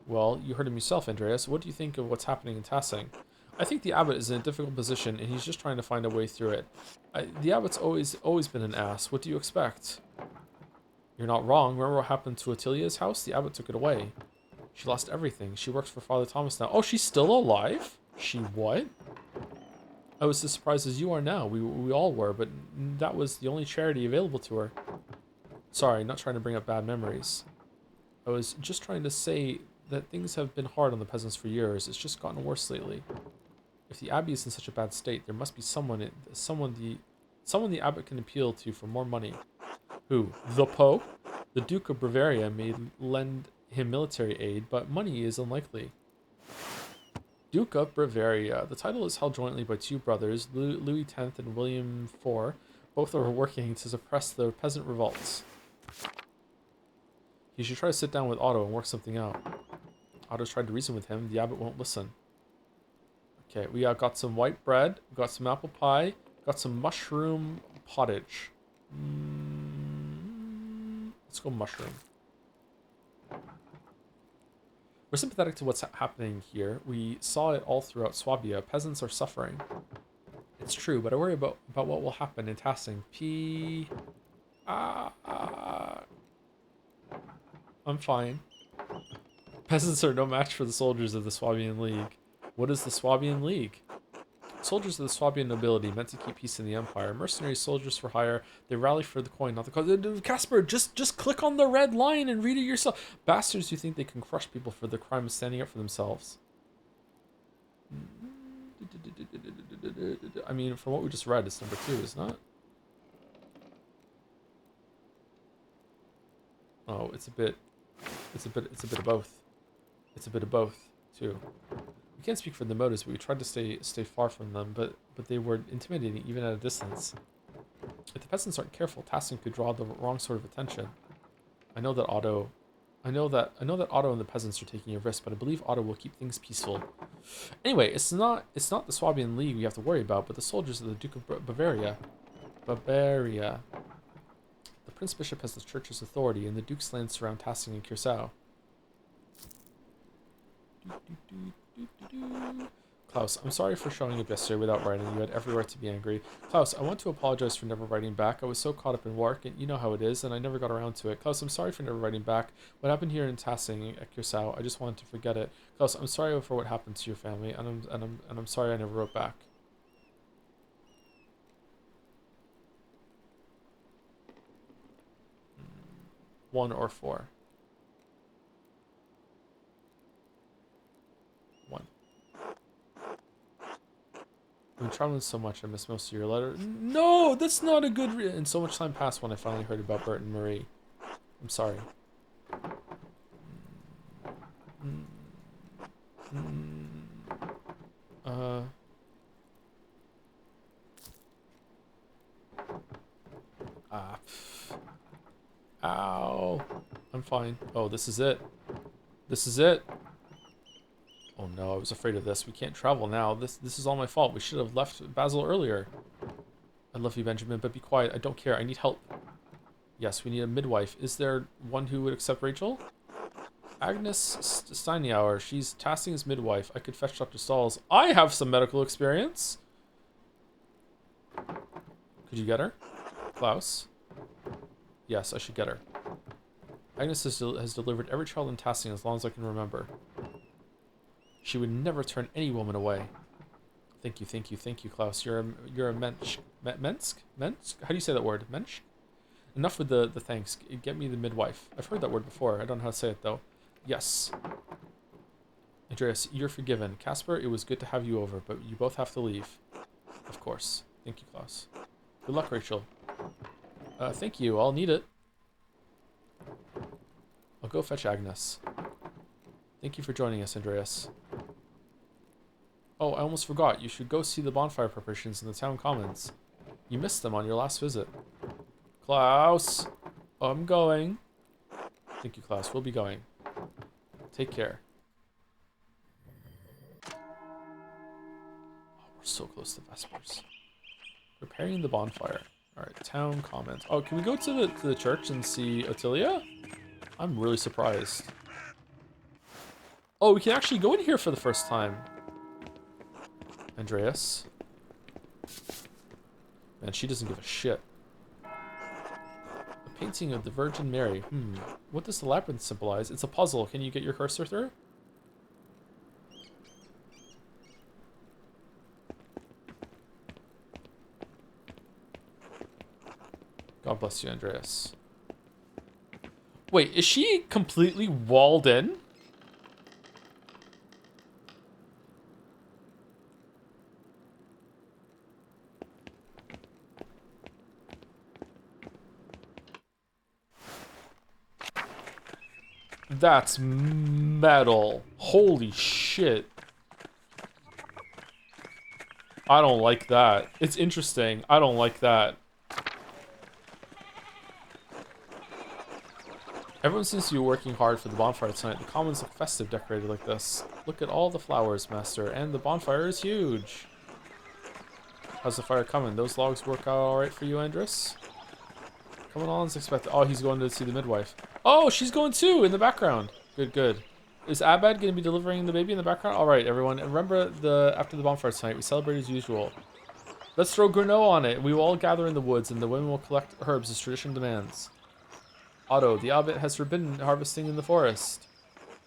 Well, you heard him yourself, Andreas. What do you think of what's happening in Tassing? I think the abbot is in a difficult position, and he's just trying to find a way through it. The abbot's always been an ass. What do you expect? You're not wrong. Remember what happened to Attilia's house? The abbot took it away. She lost everything. She works for Father Thomas now. Oh, she's still alive? She what? I was as surprised as you are now. We all were, but that was the only charity available to her. Sorry, not trying to bring up bad memories. I was just trying to say that things have been hard on the peasants for years. It's just gotten worse lately. If the abbey is in such a bad state, there must be someone the abbot can appeal to for more money. Who? The Pope? The Duke of Bavaria may lend him military aid, but money is unlikely. Duke of Bavaria. The title is held jointly by 2 brothers, Louis X and William IV. Both are working to suppress the peasant revolts. He should try to sit down with Otto and work something out. Otto's tried to reason with him. The abbot won't listen. Okay, we got some white bread, got some apple pie, got some mushroom pottage. Let's go mushroom. We're sympathetic to what's happening here. We saw it all throughout Swabia. Peasants are suffering. It's true, but I worry about what will happen in Tassing. I'm fine. Peasants are no match for the soldiers of the Swabian League. What is the Swabian League? Soldiers of the Swabian nobility meant to keep peace in the empire. Mercenary soldiers for hire. They rally for the coin, not the cause. Casper, just click on the red line and read it yourself. Bastards who think they can crush people for the crime of standing up for themselves. I mean, from what we just read, it's number 2, isn't it? Oh, it's a bit of both. It's a bit of both, too. We can't speak for the motives, but we tried to stay far from them, but they were intimidating even at a distance. If the peasants aren't careful, Tassing could draw the wrong sort of attention. I know that Otto I know that Otto and the peasants are taking a risk, but I believe Otto will keep things peaceful. Anyway, it's not the Swabian League we have to worry about, but the soldiers of the Duke of Bavaria. Bavaria. The Prince Bishop has the church's authority, and the Duke's lands surround Tassing and Curacao. Klaus, I'm sorry for showing up yesterday without writing. You had every right to be angry. Klaus, I want to apologize for never writing back. I was so caught up in work, and you know how it is, and I never got around to it. Klaus, I'm sorry for never writing back. What happened here in Tassing at Curacao, I just wanted to forget it. Klaus, I'm sorry for what happened to your family, and I'm sorry I never wrote back. One or four. One. I've been traveling so much I missed most of your letter. No, that's not a good and so much time passed when I finally heard about Bert and Marie. I'm sorry. Ow. I'm fine. Oh, this is it. This is it. Oh no, I was afraid of this. We can't travel now. This is all my fault. We should have left Basil earlier. I love you, Benjamin, but be quiet. I don't care. I need help. Yes, we need a midwife. Is there one who would accept Rachel? Agnes Steinauer. She's Tassing's midwife. I could fetch Dr. Stalls. I have some medical experience. Could you get her? Klaus? Yes, I should get her. Agnes has delivered every child in Tassing as long as I can remember. She would never turn any woman away. Thank you, Klaus. You're a mensch. Mensk? Mensk? How do you say that word? Mensch? Enough with the thanks. Get me the midwife. I've heard that word before. I don't know how to say it, though. Yes. Andreas, you're forgiven. Casper, it was good to have you over, but you both have to leave. Of course. Thank you, Klaus. Good luck, Rachel. Thank you. I'll need it. I'll go fetch Agnes. Thank you for joining us, Andreas. Oh, I almost forgot. You should go see the bonfire preparations in the town commons. You missed them on your last visit. Klaus! I'm going. Thank you, Klaus. We'll be going. Take care. Oh, we're so close to Vespers. Preparing the bonfire. Alright, town commons. Oh, can we go to the church and see Ottilia? I'm really surprised. Oh, we can actually go in here for the first time. Andreas. Man, she doesn't give a shit. A painting of the Virgin Mary. What does the labyrinth symbolize? It's a puzzle. Can you get your cursor through? God bless you, Andreas. Wait, is she completely walled in? That's metal. Holy shit. I don't like that. It's interesting. I don't like that. Everyone seems to be working hard for the bonfire tonight. The commons look festive decorated like this. Look at all the flowers, Master, and the bonfire is huge. How's the fire coming? Those logs work out alright for you, Andres? Coming on as expected. Oh, he's going to see the midwife. Oh, she's going too, in the background. Good, good. Is Abad going to be delivering the baby in the background? Alright, everyone. And remember, after the bonfire tonight, we celebrate as usual. Let's throw Grenot on it. We will all gather in the woods, and the women will collect herbs as tradition demands. Otto, the abbot has forbidden harvesting in the forest.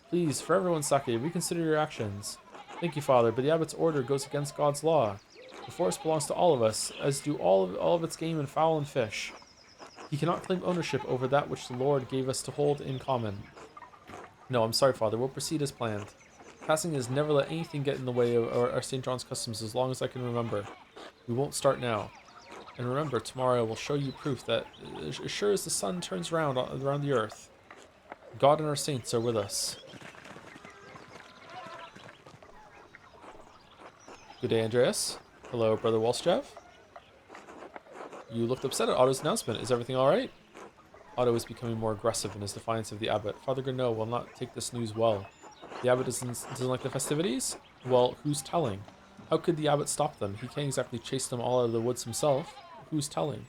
Please, for everyone's sake, reconsider your actions. Thank you, Father, but the abbot's order goes against God's law. The forest belongs to all of us, as do all of its game and fowl and fish. He cannot claim ownership over that which the Lord gave us to hold in common. No, I'm sorry, Father. We'll proceed as planned. Passing has never let anything get in the way of our St. John's customs as long as I can remember. We won't start now. And remember, tomorrow I will show you proof that, as sure as the sun turns around the earth, God and our saints are with us. Good day, Andreas. Hello, Brother Walstjev. You looked upset at Otto's announcement. Is everything alright? Otto is becoming more aggressive in his defiance of the abbot. Father Gurneau will not take this news well. The abbot doesn't like the festivities? Well, who's telling? How could the abbot stop them? He can't exactly chase them all out of the woods himself. Who's telling?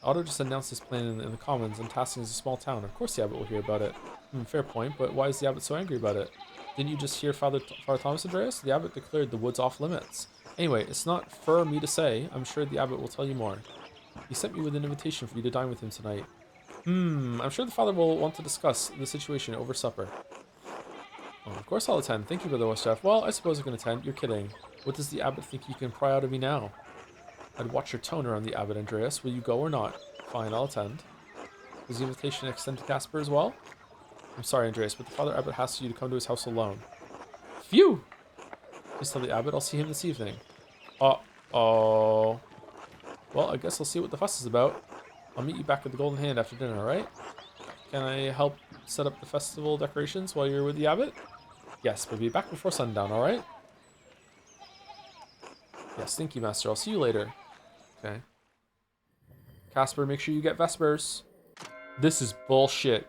Otto just announced his plan in the commons, and Tassing is a small town. Of course the abbot will hear about it. Fair point, but why is the abbot so angry about it? Didn't you just hear Father Thomas, Andreas? The abbot declared the woods off limits. Anyway, it's not for me to say. I'm sure the abbot will tell you more. He sent me with an invitation for you to dine with him tonight. I'm sure the father will want to discuss the situation over supper. Oh, of course I'll attend. Thank you, Brother Westchef. Well, I suppose I can attend. You're kidding. What does the abbot think you can pry out of me now? I'd watch your tone around the abbot, Andreas. Will you go or not? Fine, I'll attend. Does the invitation extend to Casper as well? I'm sorry, Andreas, but the Father Abbot asks you to come to his house alone. Phew! Please tell the abbot I'll see him this evening. Uh-oh. Well, I guess I'll see what the fuss is about. I'll meet you back at the Golden Hand after dinner, alright? Can I help set up the festival decorations while you're with the abbot? Yes, but be back before sundown, alright? Yes, thank you, Master. I'll see you later. Okay. Casper, make sure you get Vespers. This is bullshit.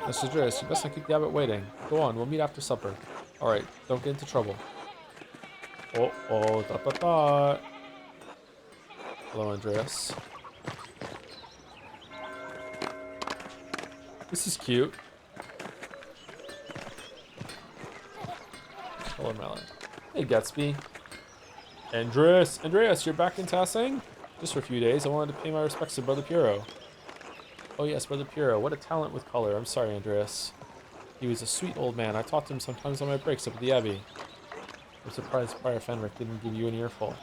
Mr. Andreas, you best not keep the abbot waiting. Go on, we'll meet after supper. Alright, don't get into trouble. Oh, da. Hello, Andreas. This is cute. Hello, Melon. Hey, Gatsby. Andreas, you're back in Tassing? Just for a few days. I wanted to pay my respects to Brother Piero. Oh yes, Brother Piero. What a talent with color. I'm sorry, Andreas. He was a sweet old man. I talked to him sometimes on my breaks up at the Abbey. I'm surprised Prior Fenric didn't give you an earful.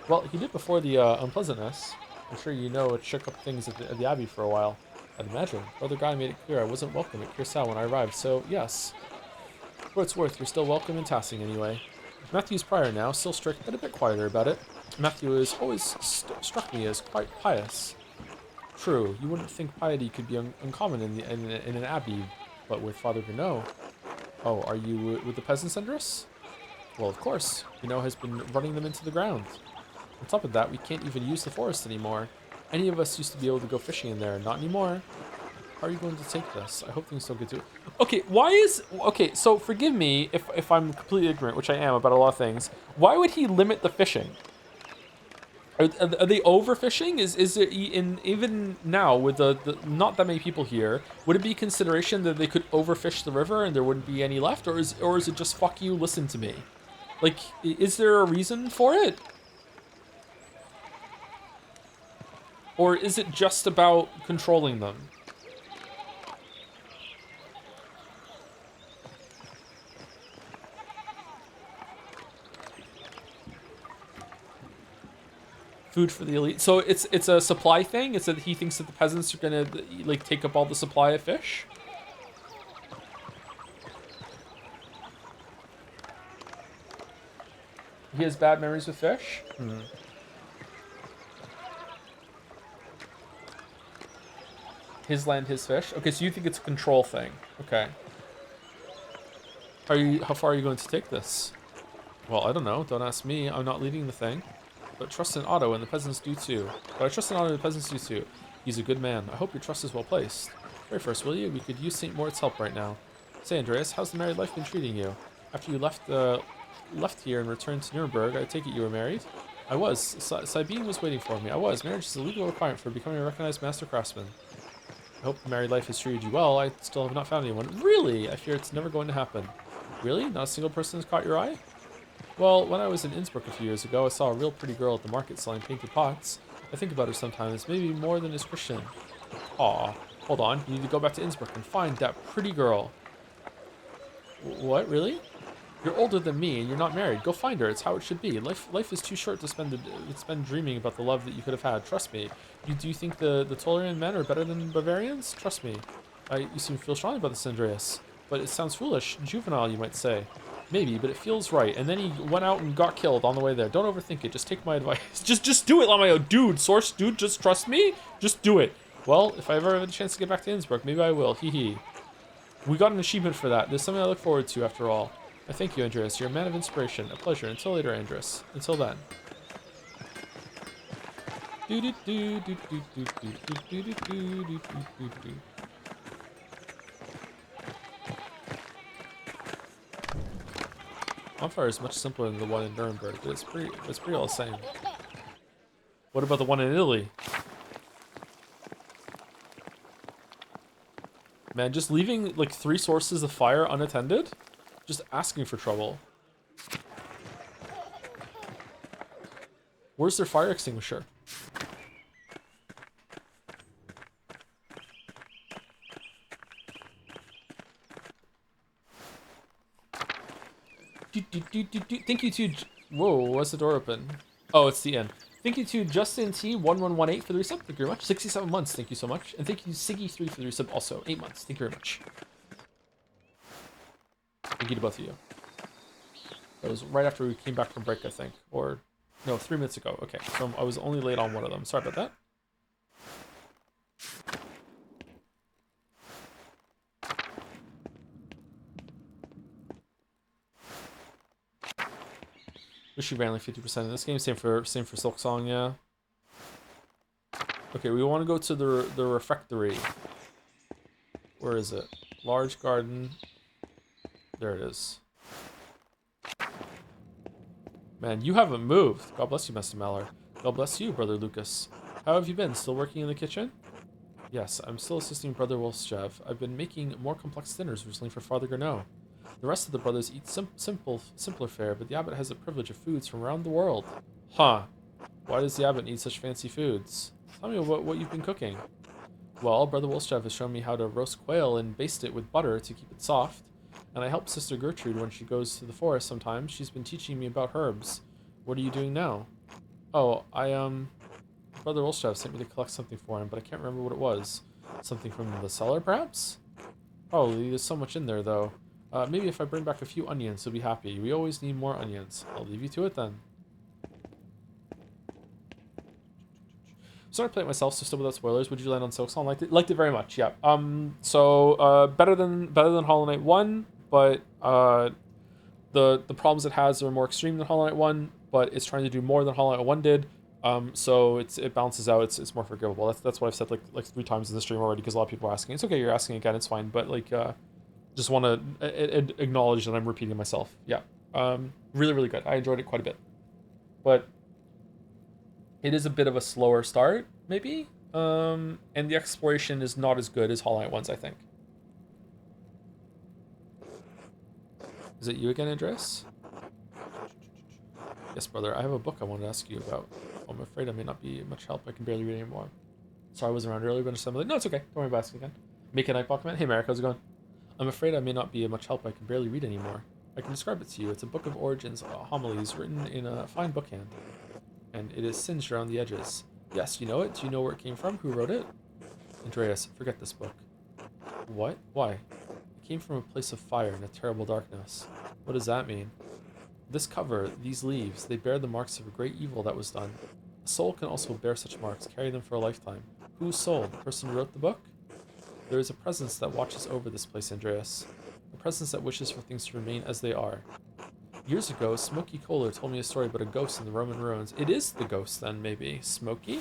Well, he did before the unpleasantness. I'm sure you know it shook up things at the Abbey for a while. I'd imagine. Brother Guy made it clear I wasn't welcome at Kirsau when I arrived, so yes. For what it's worth, you're still welcome in Tassing anyway. Matthew's Prior now, still strict, but a bit quieter about it. Matthew has always struck me as quite pious. True, you wouldn't think piety could be uncommon in an abbey, but with Father Gurneau. Oh, are you with the peasants, Andrus? Well, of course. Gurneau has been running them into the ground. On top of that, we can't even use the forest anymore. Any of us used to be able to go fishing in there, not anymore. How are you going to take this? I hope things don't get too... Okay, so forgive me if I'm completely ignorant, which I am about a lot of things. Why would he limit the fishing? Are they overfishing? Is it even now with the not that many people here? Would it be consideration that they could overfish the river and there wouldn't be any left, or is it just fuck you? Listen to me. Like, is there a reason for it, or is it just about controlling them? Food for the elite. So it's a supply thing. It's that he thinks that the peasants are gonna like take up all the supply of fish. He has bad memories with fish. His land, his fish. Okay, so you think it's a control thing. Okay. How far are you going to take this? Well, I don't know. Don't ask me. I'm not leading the thing. But trust in Otto and the peasants do too. He's a good man. I hope your trust is well placed. Pray first, will you? We could use St. Moritz' help right now. Say, Andreas, how's the married life been treating you? After you left here and returned to Nuremberg, I take it you were married? I was. Sabine was waiting for me. I was. Marriage is a legal requirement for becoming a recognized master craftsman. I hope the married life has treated you well. I still have not found anyone. Really? I fear it's never going to happen. Really? Not a single person has caught your eye? Well, when I was in Innsbruck a few years ago, I saw a real pretty girl at the market selling painted pots. I think about her sometimes, maybe more than is Christian. Aw, hold on, you need to go back to Innsbruck and find that pretty girl. What, really? You're older than me and you're not married. Go find her, it's how it should be. Life is too short to spend dreaming about the love that you could have had, trust me. Do you think the Tolerian men are better than Bavarians? Trust me. You seem to feel strongly about this, Andreas. But it sounds foolish, juvenile you might say. Maybe, but it feels right. And then he went out and got killed on the way there. Don't overthink it. Just take my advice. just do it, Lamayo. Dude, Source, dude, just trust me. Just do it. Well, if I ever have a chance to get back to Innsbruck, maybe I will. Hee hee. We got an achievement for that. There's something I look forward to, after all. I thank you, Andreas. You're a man of inspiration. A pleasure. Until later, Andreas. Until then. Bonfire is much simpler than the one in Nuremberg, but it's pretty all the same. What about the one in Italy? Man, just leaving like 3 sources of fire unattended? Just asking for trouble. Where's their fire extinguisher? Thank you to... Whoa, what's the door open? Oh, it's the end. Thank you to Justin T1118 for the resub. Thank you very much. 67 months. Thank you so much. And thank you to Siggy3 for the resub also. 8 months. Thank you very much. Thank you to both of you. That was right after we came back from break, I think. Or, no, 3 minutes ago. Okay, so I was only late on one of them. Sorry about that. Wish you ran like 50% in this game. Same for Silk Song, yeah. Okay, we want to go to the refectory. Where is it? Large garden. There it is. Man, you haven't moved. God bless you, Master Mallor. God bless you, Brother Lucas. How have you been? Still working in the kitchen? Yes, I'm still assisting Brother Wolfschev. I've been making more complex dinners recently for Father Garneau. The rest of the brothers eat simpler fare, but the abbot has the privilege of foods from around the world. Huh. Why does the abbot need such fancy foods? Tell me what you've been cooking. Well, Brother Wolfschev has shown me how to roast quail and baste it with butter to keep it soft. And I help Sister Gertrude when she goes to the forest sometimes. She's been teaching me about herbs. What are you doing now? Oh, Brother Wolfschev sent me to collect something for him, but I can't remember what it was. Something from the cellar, perhaps? Probably. There's so much in there, though. Maybe if I bring back a few onions, he'll be happy. We always need more onions. I'll leave you to it then. Started playing it myself, so still without spoilers. Would you land on Silksong? Liked it very much. Yeah. Better than Hollow Knight 1, but the problems it has are more extreme than Hollow Knight 1, but it's trying to do more than Hollow Knight 1 did. So it balances out. It's more forgivable. That's what I've said like 3 times in the stream already, because a lot of people are asking. It's okay, you're asking again. It's fine, but like just want to acknowledge that I'm repeating myself. Yeah. Really, really good. I enjoyed it quite a bit. But it is a bit of a slower start, maybe. And the exploration is not as good as Hollow Knight 1's, I think. Is it you again, Andreas? Yes, brother. I have a book I wanted to ask you about. I'm afraid I may not be much help. I can barely read anymore. Sorry I wasn't around earlier, but assembly. No, it's okay. Don't worry about asking again. Make a Nightbot man. Hey, Marek, how's it going? I'm afraid I may not be much help. I can barely read anymore. I can describe it to you. It's a book of origins, homilies, written in a fine bookhand. And it is singed around the edges. Yes, you know it. Do you know where it came from? Who wrote it? Andreas, forget this book. What? Why? It came from a place of fire and a terrible darkness. What does that mean? This cover, these leaves, they bear the marks of a great evil that was done. A soul can also bear such marks, carry them for a lifetime. Whose soul? The person who wrote the book? There is a presence that watches over this place, Andreas. A presence that wishes for things to remain as they are. Years ago, Smokey Kohler told me a story about a ghost in the Roman ruins. It is the ghost, then, maybe. Smokey?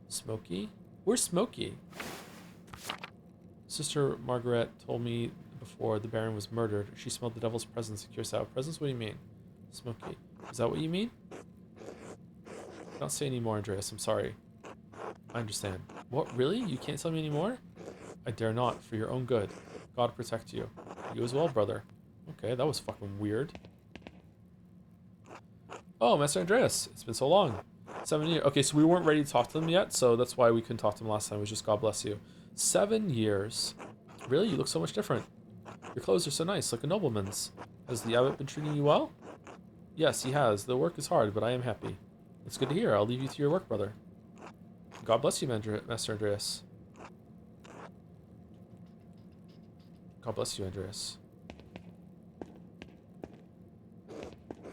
Smokey? Where's Smokey? Sister Margaret told me before the Baron was murdered. She smelled the devil's presence at Curacao. Presence? What do you mean? Smokey. Is that what you mean? Don't say any more, Andreas. I'm sorry. I understand. What? Really? You can't tell me anymore? I dare not, for your own good. God protect you. You as well, brother. Okay, that was fucking weird. Oh, Master Andreas. It's been so long. 7 years. Okay, so we weren't ready to talk to them yet, so that's why we couldn't talk to them last time. It was just God bless you. 7 years. Really? You look so much different. Your clothes are so nice, like a nobleman's. Has the abbot been treating you well? Yes, he has. The work is hard, but I am happy. It's good to hear. I'll leave you to your work, brother. God bless you, Master Andreas. God bless you, Andreas.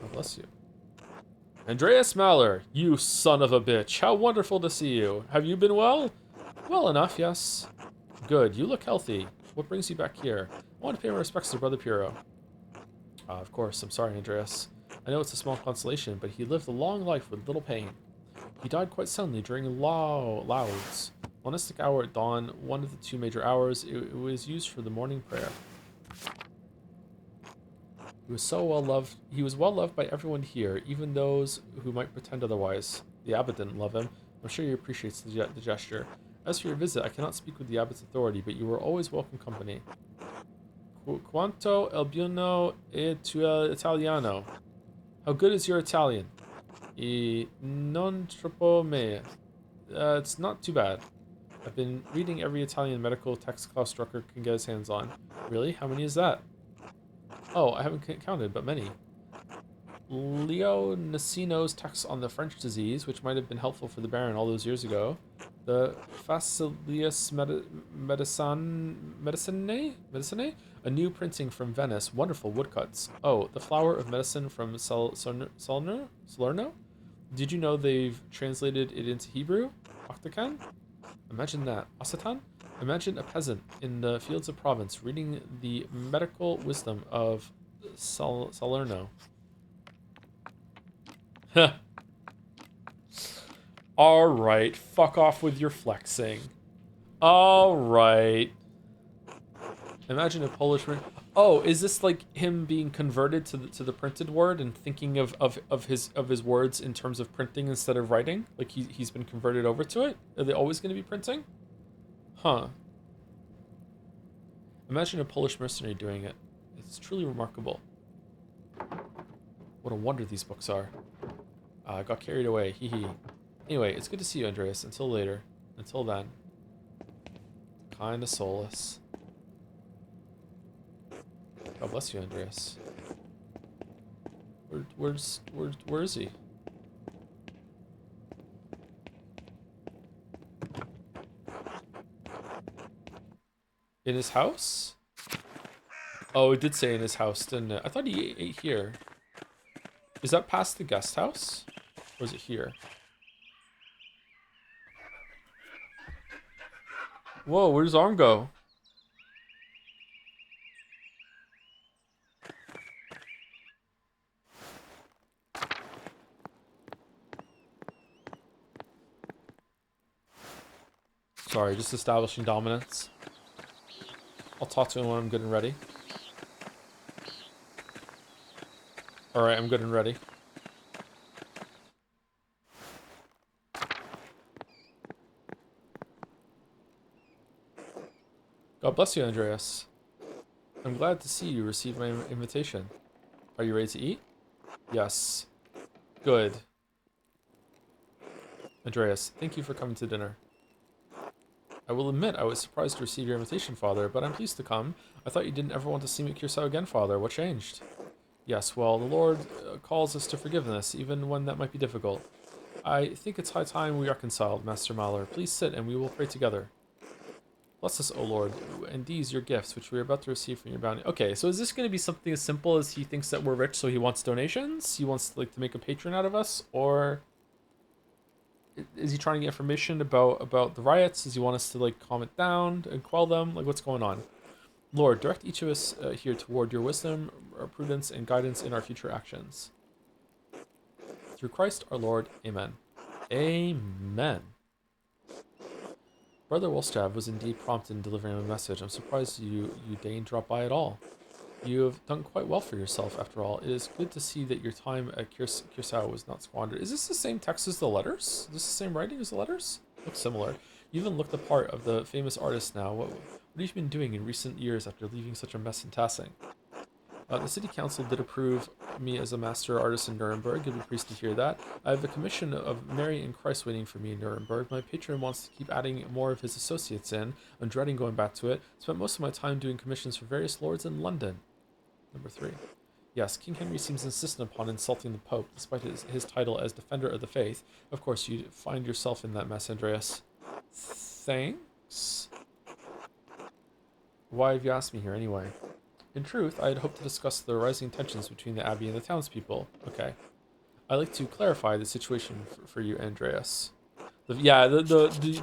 God bless you. Andreas Mallor, you son of a bitch. How wonderful to see you. Have you been well? Well enough, yes. Good. You look healthy. What brings you back here? I want to pay my respects to Brother Piero. Of course. I'm sorry, Andreas. I know it's a small consolation, but he lived a long life with little pain. He died quite suddenly during Louds. Monastic hour at dawn, one of the two major hours. It was used for the morning prayer. He was so well loved. He was well loved by everyone here, even those who might pretend otherwise. The abbot didn't love him. I'm sure he appreciates the gesture. As for your visit, I cannot speak with the abbot's authority, but you were always welcome company. Quanto el buono è tuo italiano? How good is your Italian? E non troppo me. It's not too bad. I've been reading every Italian medical text Klaus Drucker can get his hands on. Really? How many is that? Oh, I haven't counted, but many. Leo Nassino's text on the French disease, which might have been helpful for the Baron all those years ago. The Facilius Medicinae? A new printing from Venice. Wonderful woodcuts. Oh, the Flower of Medicine from Salerno? Did you know they've translated it into Hebrew? Octacan? Imagine that. Asatan? Imagine a peasant in the fields of Provence reading the medical wisdom of Salerno. Alright, fuck off with your flexing. Alright. Imagine a Polish word. Oh, is this like him being converted to the printed word and thinking of his words in terms of printing instead of writing? Like he's been converted over to it? Are they always going to be printing? Huh. Imagine a Polish mercenary doing it. It's truly remarkable. What a wonder these books are. I got carried away. Hee hee. Anyway, it's good to see you, Andreas. Until later. Until then. Kinda soulless. God bless you, Andreas. Where is he? In his house? Oh, it did say in his house, didn't it? I thought he ate here. Is that past the guest house? Or is it here? Whoa, where's arm go? Sorry, just establishing dominance. I'll talk to him when I'm good and ready. Alright, I'm good and ready. God bless you, Andreas. I'm glad to see you receive my invitation. Are you ready to eat? Yes. Good. Andreas, thank you for coming to dinner. I will admit I was surprised to receive your invitation, Father, but I'm pleased to come. I thought you didn't ever want to see me at Curacao again, Father. What changed? Yes, well, the Lord calls us to forgiveness, even when that might be difficult. I think it's high time we reconciled, Master Mahler. Please sit and we will pray together. Bless us, O Lord, and these your gifts, which we are about to receive from your bounty. Okay, so is this going to be something as simple as he thinks that we're rich, so he wants donations? He wants to make a patron out of us? Or is he trying to get information about the riots? Does he want us to calm it down and quell them? What's going on? Lord, direct each of us here toward your wisdom, our prudence, and guidance in our future actions. Through Christ our Lord, amen. Amen. Brother Wolstav was indeed prompt in delivering a message. I'm surprised you deigned drop by at all. You have done quite well for yourself, after all. It is good to see that your time at Curacao was not squandered. Is this the same text as the letters? Is this the same writing as the letters? Looks similar. You even look the part of the famous artist now. What have you been doing in recent years after leaving such a mess in Tassing? The city council did approve me as a master artist in Nuremberg. You'll be pleased to hear that. I have a commission of Mary and Christ waiting for me in Nuremberg. My patron wants to keep adding more of his associates in. I'm dreading going back to it. Spent most of my time doing commissions for various lords in London. Number 3. Yes, King Henry seems insistent upon insulting the Pope, despite his title as Defender of the Faith. Of course, you find yourself in that mess, Andreas. Thanks? Why have you asked me here anyway? In truth, I had hoped to discuss the rising tensions between the Abbey and the townspeople. Okay. I'd like to clarify the situation for you, Andreas. The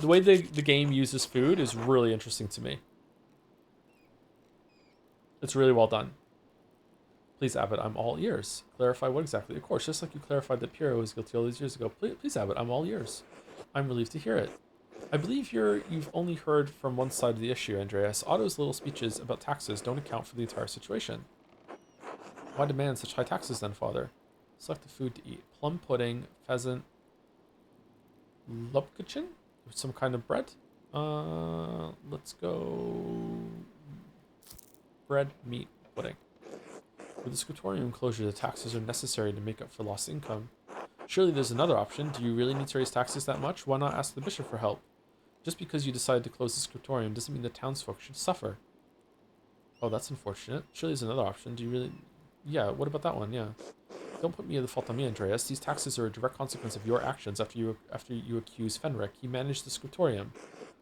way the game uses food is really interesting to me. It's really well done. Please, Abbot, I'm all ears. Clarify what exactly? Of course, just like you clarified that Piero was guilty all these years ago. Please, Abbot, I'm all ears. I'm relieved to hear it. I believe you've only heard from one side of the issue, Andreas. Otto's little speeches about taxes don't account for the entire situation. Why demand such high taxes then, Father? Select the food to eat. Plum pudding, pheasant, lupkachin? Some kind of bread? Let's go... bread, meat, pudding. With the scriptorium closure, the taxes are necessary to make up for lost income. Surely there's another option. Do you really need to raise taxes that much? Why not ask the bishop for help? Just because you decided to close the scriptorium doesn't mean the townsfolk should suffer. Oh, that's unfortunate. Surely there's another option. Do you really... Yeah, what about that one? Yeah. Don't put the fault on me, Andreas. These taxes are a direct consequence of your actions after you accuse Fenric. He managed the scriptorium.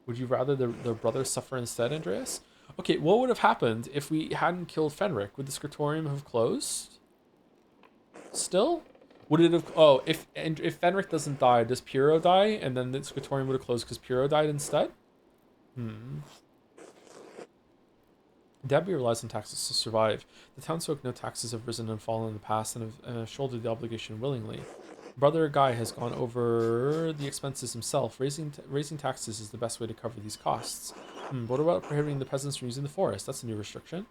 Would you rather their brothers suffer instead, Andreas? Okay, what would have happened if we hadn't killed Fenric? Would the scriptorium have closed? Still? Would it have... Oh, if Fenric doesn't die, does Piero die? And then the scriptorium would have closed because Piero died instead? Dabby relies on taxes to survive. The townsfolk know taxes have risen and fallen in the past and have shouldered the obligation willingly. Brother Guy has gone over the expenses himself. Raising taxes is the best way to cover these costs. What about prohibiting the peasants from using the forest? That's a new restriction.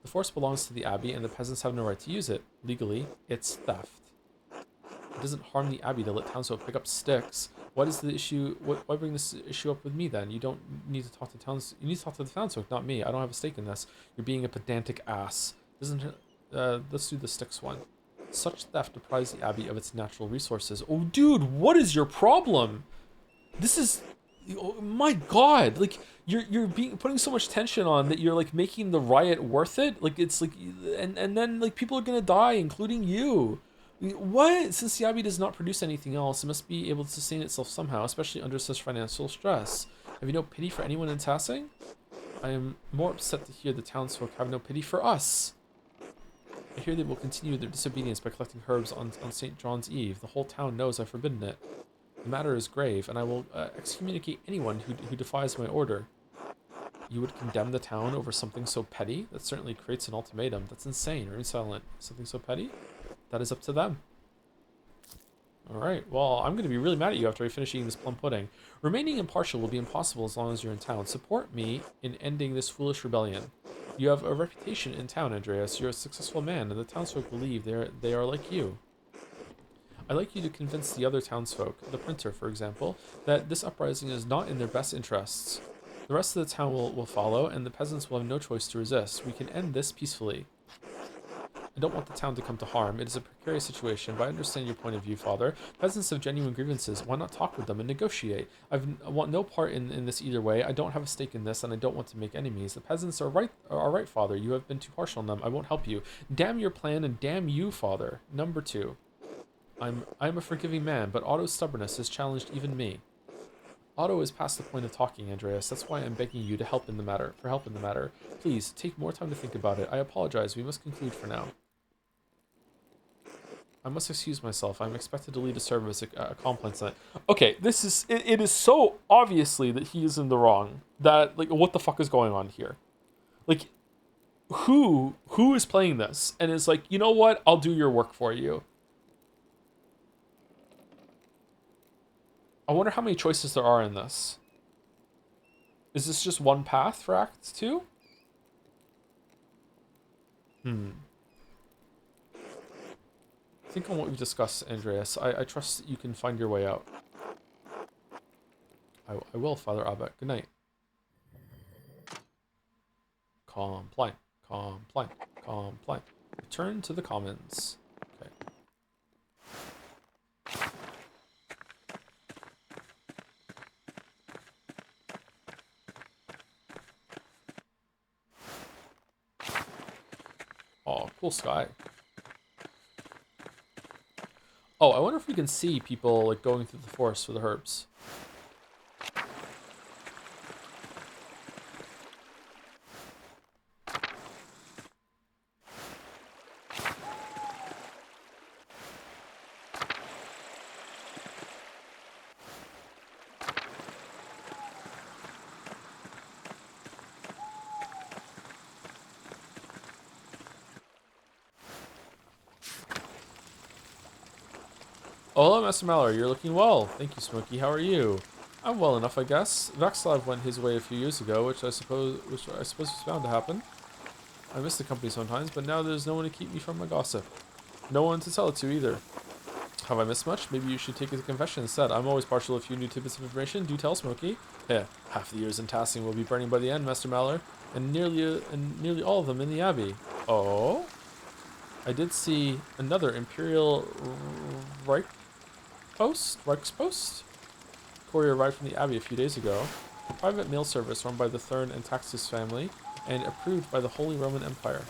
The forest belongs to the abbey, and the peasants have no right to use it. Legally, it's theft. It doesn't harm the abbey to let townsfolk pick up sticks. What is the issue? Why bring this issue up with me then? You don't need to talk to You need to talk to the townsfolk, not me. I don't have a stake in this. You're being a pedantic ass. Let's do the sticks one. Such theft deprives the abbey of its natural resources. Oh, dude, what is your problem? This is... Oh, my God, like you're putting so much tension on that you're like making the riot worth it. Like it's like, and then like people are gonna die, including you. What? Since the abbey does not produce anything else, it must be able to sustain itself somehow, especially under such financial stress. Have you no pity for anyone in Tassing? I am more upset to hear the townsfolk have no pity for us. I hear they will continue their disobedience by collecting herbs on St. John's Eve. The whole town knows I've forbidden it. The matter is grave, and I will excommunicate anyone who defies my order. You would condemn the town over something so petty? That certainly creates an ultimatum. That's insane. Remain silent. Something so petty? That is up to them. Alright, well, I'm going to be really mad at you after I finish eating this plum pudding. Remaining impartial will be impossible as long as you're in town. Support me in ending this foolish rebellion. You have a reputation in town, Andreas. You're a successful man, and the townsfolk believe they are like you. I'd like you to convince the other townsfolk, the printer, for example, that this uprising is not in their best interests. The rest of the town will follow, and the peasants will have no choice to resist. We can end this peacefully. I don't want the town to come to harm. It is a precarious situation, but I understand your point of view, Father. Peasants have genuine grievances. Why not talk with them and negotiate? I want no part in this either way. I don't have a stake in this, and I don't want to make enemies. The peasants are right, Father. You have been too harsh on them. I won't help you. Damn your plan, and damn you, Father. Number 2. I'm a forgiving man, but Otto's stubbornness has challenged even me. Otto is past the point of talking, Andreas. That's why I'm begging you to help in the matter. Please, take more time to think about it. I apologize. We must conclude for now. I must excuse myself. I'm expected to lead a service at Compline tonight. Okay, this is... It is so obviously that he is in the wrong. That, like, what the fuck is going on here? Like, who is playing this and is like, you know what? I'll do your work for you. I wonder how many choices there are in this. Is this just one path for Act 2? Think on what we've discussed, Andreas. I trust that you can find your way out. I will, Father Abbot. Good night. Compline. Return to the commons. Okay. Oh, cool sky. Oh, I wonder if we can see people like going through the forest for the herbs. Oh, hello, Master Mallory. You're looking well. Thank you, Smokey. How are you? I'm well enough, I guess. Vaxlav went his way a few years ago, which I suppose was bound to happen. I miss the company sometimes, but now there's no one to keep me from my gossip. No one to tell it to either. Have I missed much? Maybe you should take it to confession instead. I'm always partial to a few new tidbits of information. Do tell, Smokey. Yeah, half the years in tasking will be burning by the end, Master Mallory, and nearly all of them in the Abbey. Oh? I did see another Imperial Reichspost? Courier arrived from the Abbey a few days ago. A private mail service run by the Thurn and Taxus family, and approved by the Holy Roman Empire.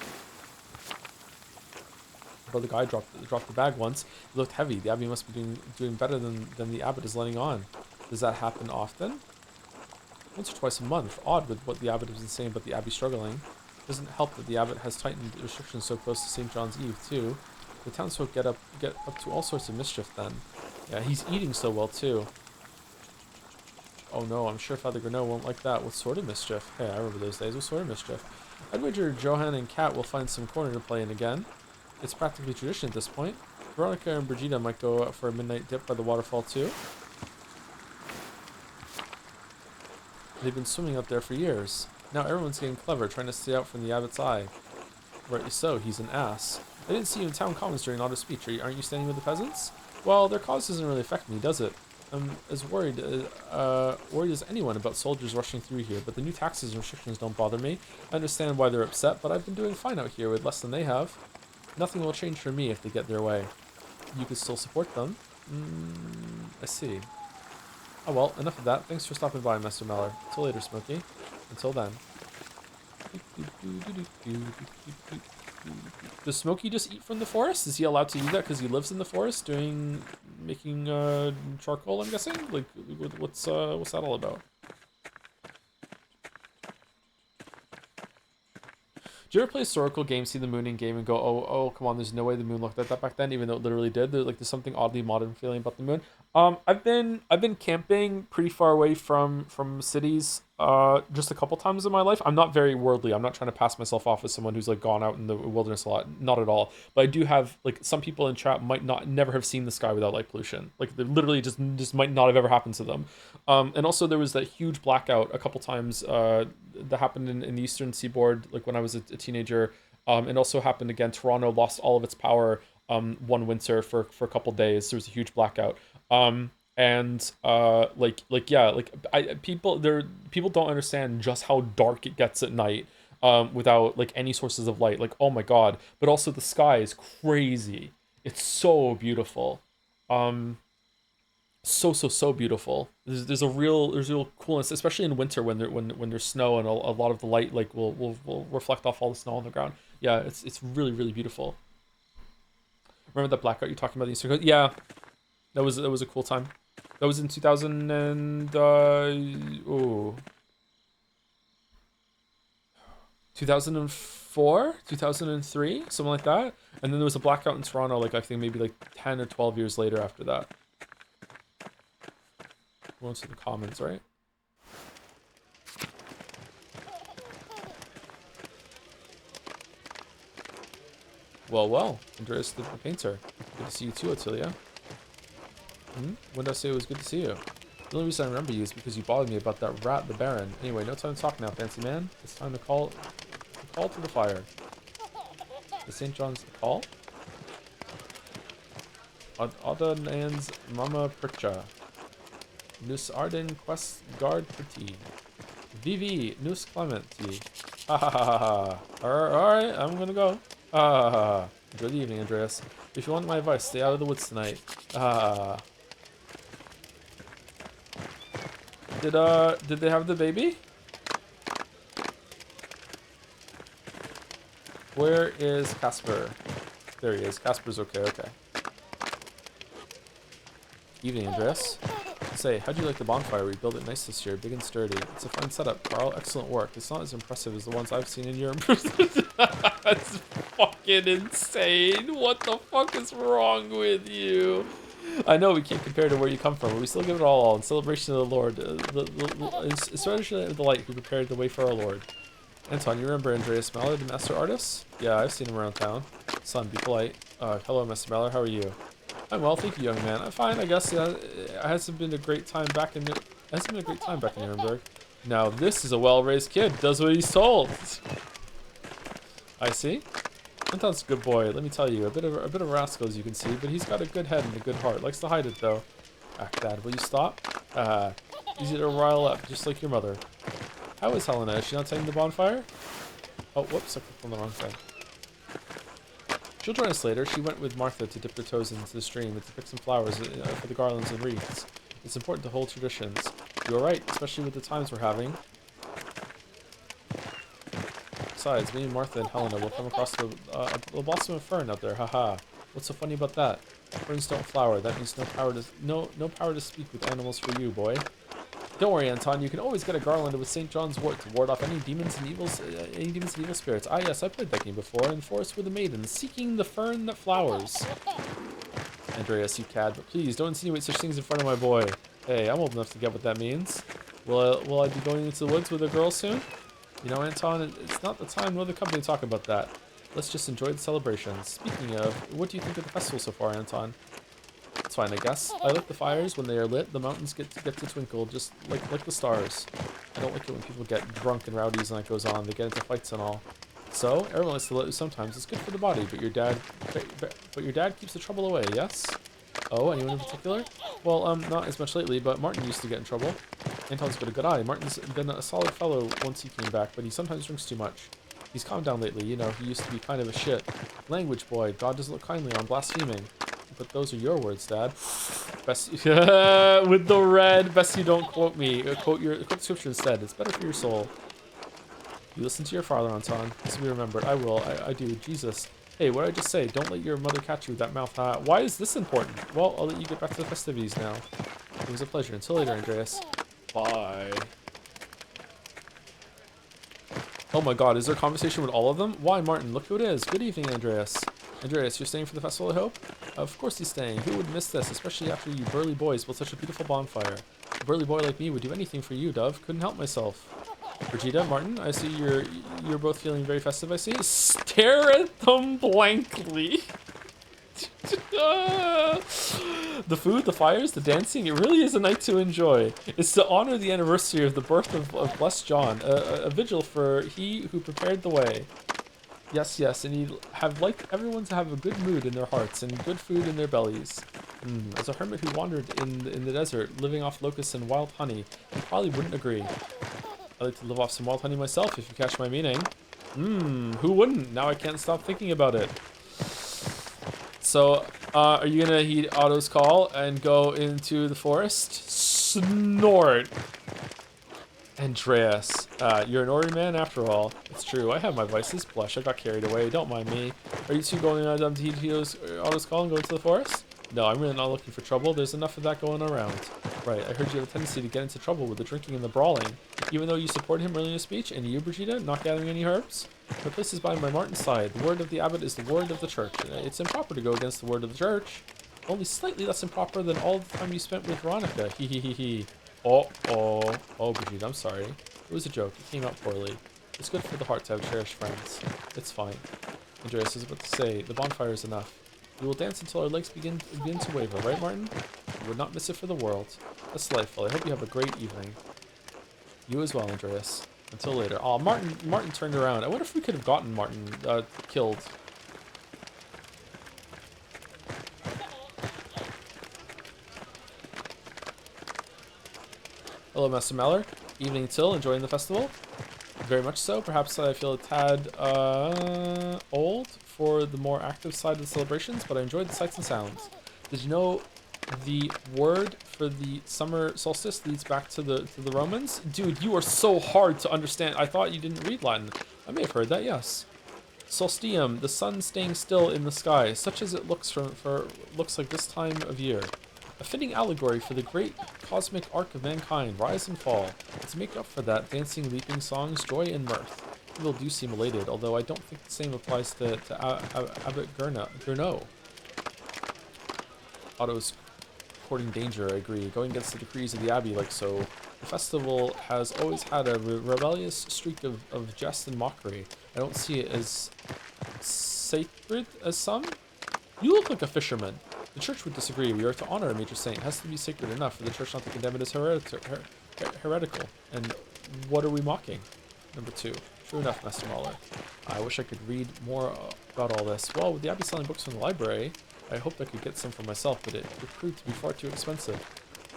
But the guy dropped the bag once. It looked heavy. The Abbey must be doing better than the Abbot is letting on. Does that happen often? Once or twice a month. Odd with what the Abbot has been saying about the Abbey struggling. Doesn't help that the Abbot has tightened restrictions so close to St. John's Eve, too. The townsfolk get up to all sorts of mischief then. Yeah, he's eating so well, too. Oh no, I'm sure Father Granot won't like that. What sort of mischief? Hey, I remember those days. What sort of mischief? I'd wager Johan and Kat will find some corner to play in again. It's practically tradition at this point. Veronica and Brigida might go out for a midnight dip by the waterfall too. They've been swimming up there for years. Now everyone's getting clever, trying to stay out from the Abbot's eye. Rightly so, he's an ass. I didn't see you in town commons during Otto's speech. Aren't you standing with the peasants? Well, their cause doesn't really affect me, does it? I'm as worried as anyone about soldiers rushing through here, but the new taxes and restrictions don't bother me. I understand why they're upset, but I've been doing fine out here with less than they have. Nothing will change for me if they get their way. You could still support them. I see. Oh well, enough of that. Thanks for stopping by, Master Meller. Until later, Smokey. Until then. Does Smokey just eat from the forest? Is he allowed to do that because he lives in the forest making charcoal, I'm guessing? Like, what's that all about? Do you ever play historical games, see the moon in game, and go, oh, come on, there's no way the moon looked like that back then, even though it literally did? There's something oddly modern feeling about the moon. I've been camping pretty far away from cities, just a couple times in my life. I'm not very worldly. I'm not trying to pass myself off as someone who's like gone out in the wilderness a lot. Not at all. But I do have, like, some people in chat might never have seen the sky without light pollution. Like, they literally just might not have ever happened to them. And also there was that huge blackout a couple times that happened in the Eastern Seaboard, like when I was a teenager. It also happened again. Toronto lost all of its power one winter for a couple days. There was a huge blackout. People don't understand just how dark it gets at night without like any sources of light. Like, oh my god. But also the sky is crazy. It's so beautiful. So beautiful. There's real coolness, especially in winter when there's snow and a lot of the light like will reflect off all the snow on the ground. Yeah, it's really beautiful. Remember that blackout you're talking about the Eastern Coast? Yeah, that was a cool time. That was in 2000 and 2004, 2003, something like that. And then there was a blackout in Toronto, like I think maybe like 10 or 12 years later after that. Going to the comments, right? Well, Andreas the painter. Good to see you too, Attilia. When did I say it was good to see you? The only reason I remember you is because you bothered me about that rat, the Baron. Anyway, no time to talk now, fancy man. It's time to call to the fire. The St. John's call? Odanans Mama Percha. Nus Arden Quest Guard Petit. Vivi Nus Clementi. Ha ha ha ha. Alright, I'm gonna go. Enjoy the evening, Andreas. If you want my advice, stay out of the woods tonight. Did they have the baby? Where is Casper? There he is. Casper's okay. Evening, Andreas. Say, how'd you like the bonfire? We built it nice this year, big and sturdy. It's a fine setup, Carl. Excellent work. It's not as impressive as the ones I've seen in Europe. That's fucking insane. What the fuck is wrong with you? I know we can't compare to where you come from, but we still give it all in celebration of the Lord. Especially the light who prepared the way for our Lord. Anton, you remember Andreas Meller, the master artist? Yeah, I've seen him around town. Son, be polite. Hello, Mr. Meller. How are you? I'm well, thank you, young man. I'm fine, I guess. It hasn't been a great time back in Nuremberg. Now this is a well-raised kid. Does what he's told. I see. Anton's a good boy. Let me tell you, a bit of a rascal, as you can see, but he's got a good head and a good heart. Likes to hide it though. Dad, will you stop? Easy to rile up, just like your mother. How is Helena? Is she not tending the bonfire? Oh, whoops! I clicked on the wrong thing. She'll join us later. She went with Martha to dip their toes into the stream and to pick some flowers for the garlands and wreaths. It's important to hold traditions. You're right, especially with the times we're having. Besides, me and Martha and Helena will come across the blossom of fern out there. Haha. What's so funny about that? Ferns don't flower. That means no power to speak with animals for you, boy. Don't worry, Anton. You can always get a garland with St. John's wort to ward off any demons and evil spirits. Ah, yes, I played that game before. In the forest with a maiden, seeking the fern that flowers. Andreas, you cad, but please don't insinuate such things in front of my boy. Hey, I'm old enough to get what that means. Will I be going into the woods with a girl soon? You know, Anton, it's not the time nor the company to talk about that. Let's just enjoy the celebrations. Speaking of, what do you think of the festival so far, Anton? It's fine, I guess. I like the fires. When they are lit, the mountains get to twinkle, just like the stars. I don't like it when people get drunk and rowdy as the night goes on. They get into fights and all. So, everyone likes to let loose sometimes. It's good for the body, but your dad keeps the trouble away, yes? Oh, anyone in particular? Well, not as much lately, but Martin used to get in trouble. Anton's got a good eye. Martin's been a solid fellow once he came back, but he sometimes drinks too much. He's calmed down lately, you know, he used to be kind of a shit. Language boy, God doesn't look kindly on blaspheming. But those are your words, Dad. Best with the red, best you don't quote me. Quote the scripture instead. It's better for your soul. You listen to your father, Anton. This will be remembered. I will. I do. Jesus. Hey, what did I just say? Don't let your mother catch you with that mouth. Why is this important? Well, I'll let you get back to the festivities now. It was a pleasure. Until later, Andreas. Bye. Oh my god, is there a conversation with all of them? Why, Martin? Look who it is. Good evening, Andreas. Andreas, you're staying for the festival, I hope? Of course he's staying. Who would miss this, especially after you burly boys built such a beautiful bonfire? A burly boy like me would do anything for you, Dove. Couldn't help myself. Brigida, Martin, I see you're both feeling very festive, I see. Stare at them blankly. The food, the fires, the dancing, it really is a night to enjoy. It's to honor the anniversary of the birth of blessed John, a vigil for he who prepared the way. Yes, yes, and he'd have liked everyone to have a good mood in their hearts and good food in their bellies. As a hermit who wandered in the desert, living off locusts and wild honey, you probably wouldn't agree. I like to live off some wild honey myself, if you catch my meaning. Who wouldn't? Now I can't stop thinking about it. So, are you gonna heed Otto's call and go into the forest? Snort! Andreas, you're an ordinary man after all. It's true, I have my vices. Blush, I got carried away. Don't mind me. Are you two going to heed Otto's call and go into the forest? No, I'm really not looking for trouble. There's enough of that going around. Right, I heard you have a tendency to get into trouble with the drinking and the brawling. Even though you support him early in his speech, and you, Brigida, not gathering any herbs? The place is by Martin's side. The word of the abbot is the word of the church. It's improper to go against the word of the church. Only slightly less improper than all the time you spent with Veronica. Hee hee hee hee. Oh, Brigida, I'm sorry. It was a joke. It came out poorly. It's good for the heart to have cherished friends. It's fine. Andreas was about to say, the bonfire is enough. We will dance until our legs begin to waver, right, Martin? You would not miss it for the world. That's delightful. I hope you have a great evening. You as well, Andreas. Until later. Oh, Martin turned around. I wonder if we could have gotten Martin killed. Hello, Master Mallory. Evening till, enjoying the festival? Very much so. Perhaps I feel a tad old for the more active side of the celebrations, but I enjoyed the sights and sounds. Did you know the word for the summer solstice leads back to the Romans? Dude, you are so hard to understand. I thought you didn't read Latin. I may have heard that, yes. Solstium, the sun staying still in the sky, such as it looks looks like this time of year. A fitting allegory for the great cosmic arc of mankind, rise and fall. And to make up for that, dancing, leaping songs, joy and mirth. People do seem elated, although I don't think the same applies to Abbot Gurno. Otto's courting danger, I agree. Going against the decrees of the Abbey like so. The festival has always had a rebellious streak of jest and mockery. I don't see it as sacred as some. You look like a fisherman. The church would disagree. We are to honor a major saint. It has to be sacred enough for the church not to condemn it as heretical. And what are we mocking? Number 2. True enough, Master Mahler. I wish I could read more about all this. Well, with the Abbey selling books from the library, I hoped I could get some for myself, but it proved to be far too expensive.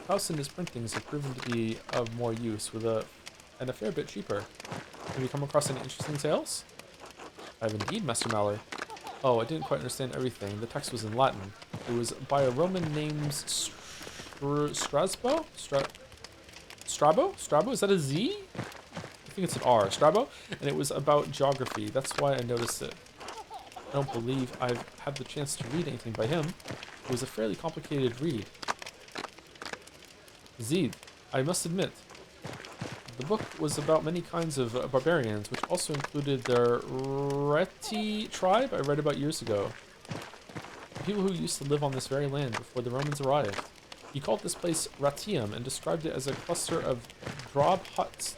Faust and his printings have proven to be of more use, and a fair bit cheaper. Have you come across any interesting tales? I have indeed, Master Mahler. Oh, I didn't quite understand everything. The text was in Latin. It was by a Roman named Strabo? Strabo? Is that a Z? I think it's an R. Strabo? And it was about geography. That's why I noticed it. I don't believe I've had the chance to read anything by him. It was a fairly complicated read. Zed, I must admit, the book was about many kinds of barbarians, which also included the Reti tribe I read about years ago. The people who used to live on this very land before the Romans arrived. He called this place Ratium and described it as a cluster of Taub huts?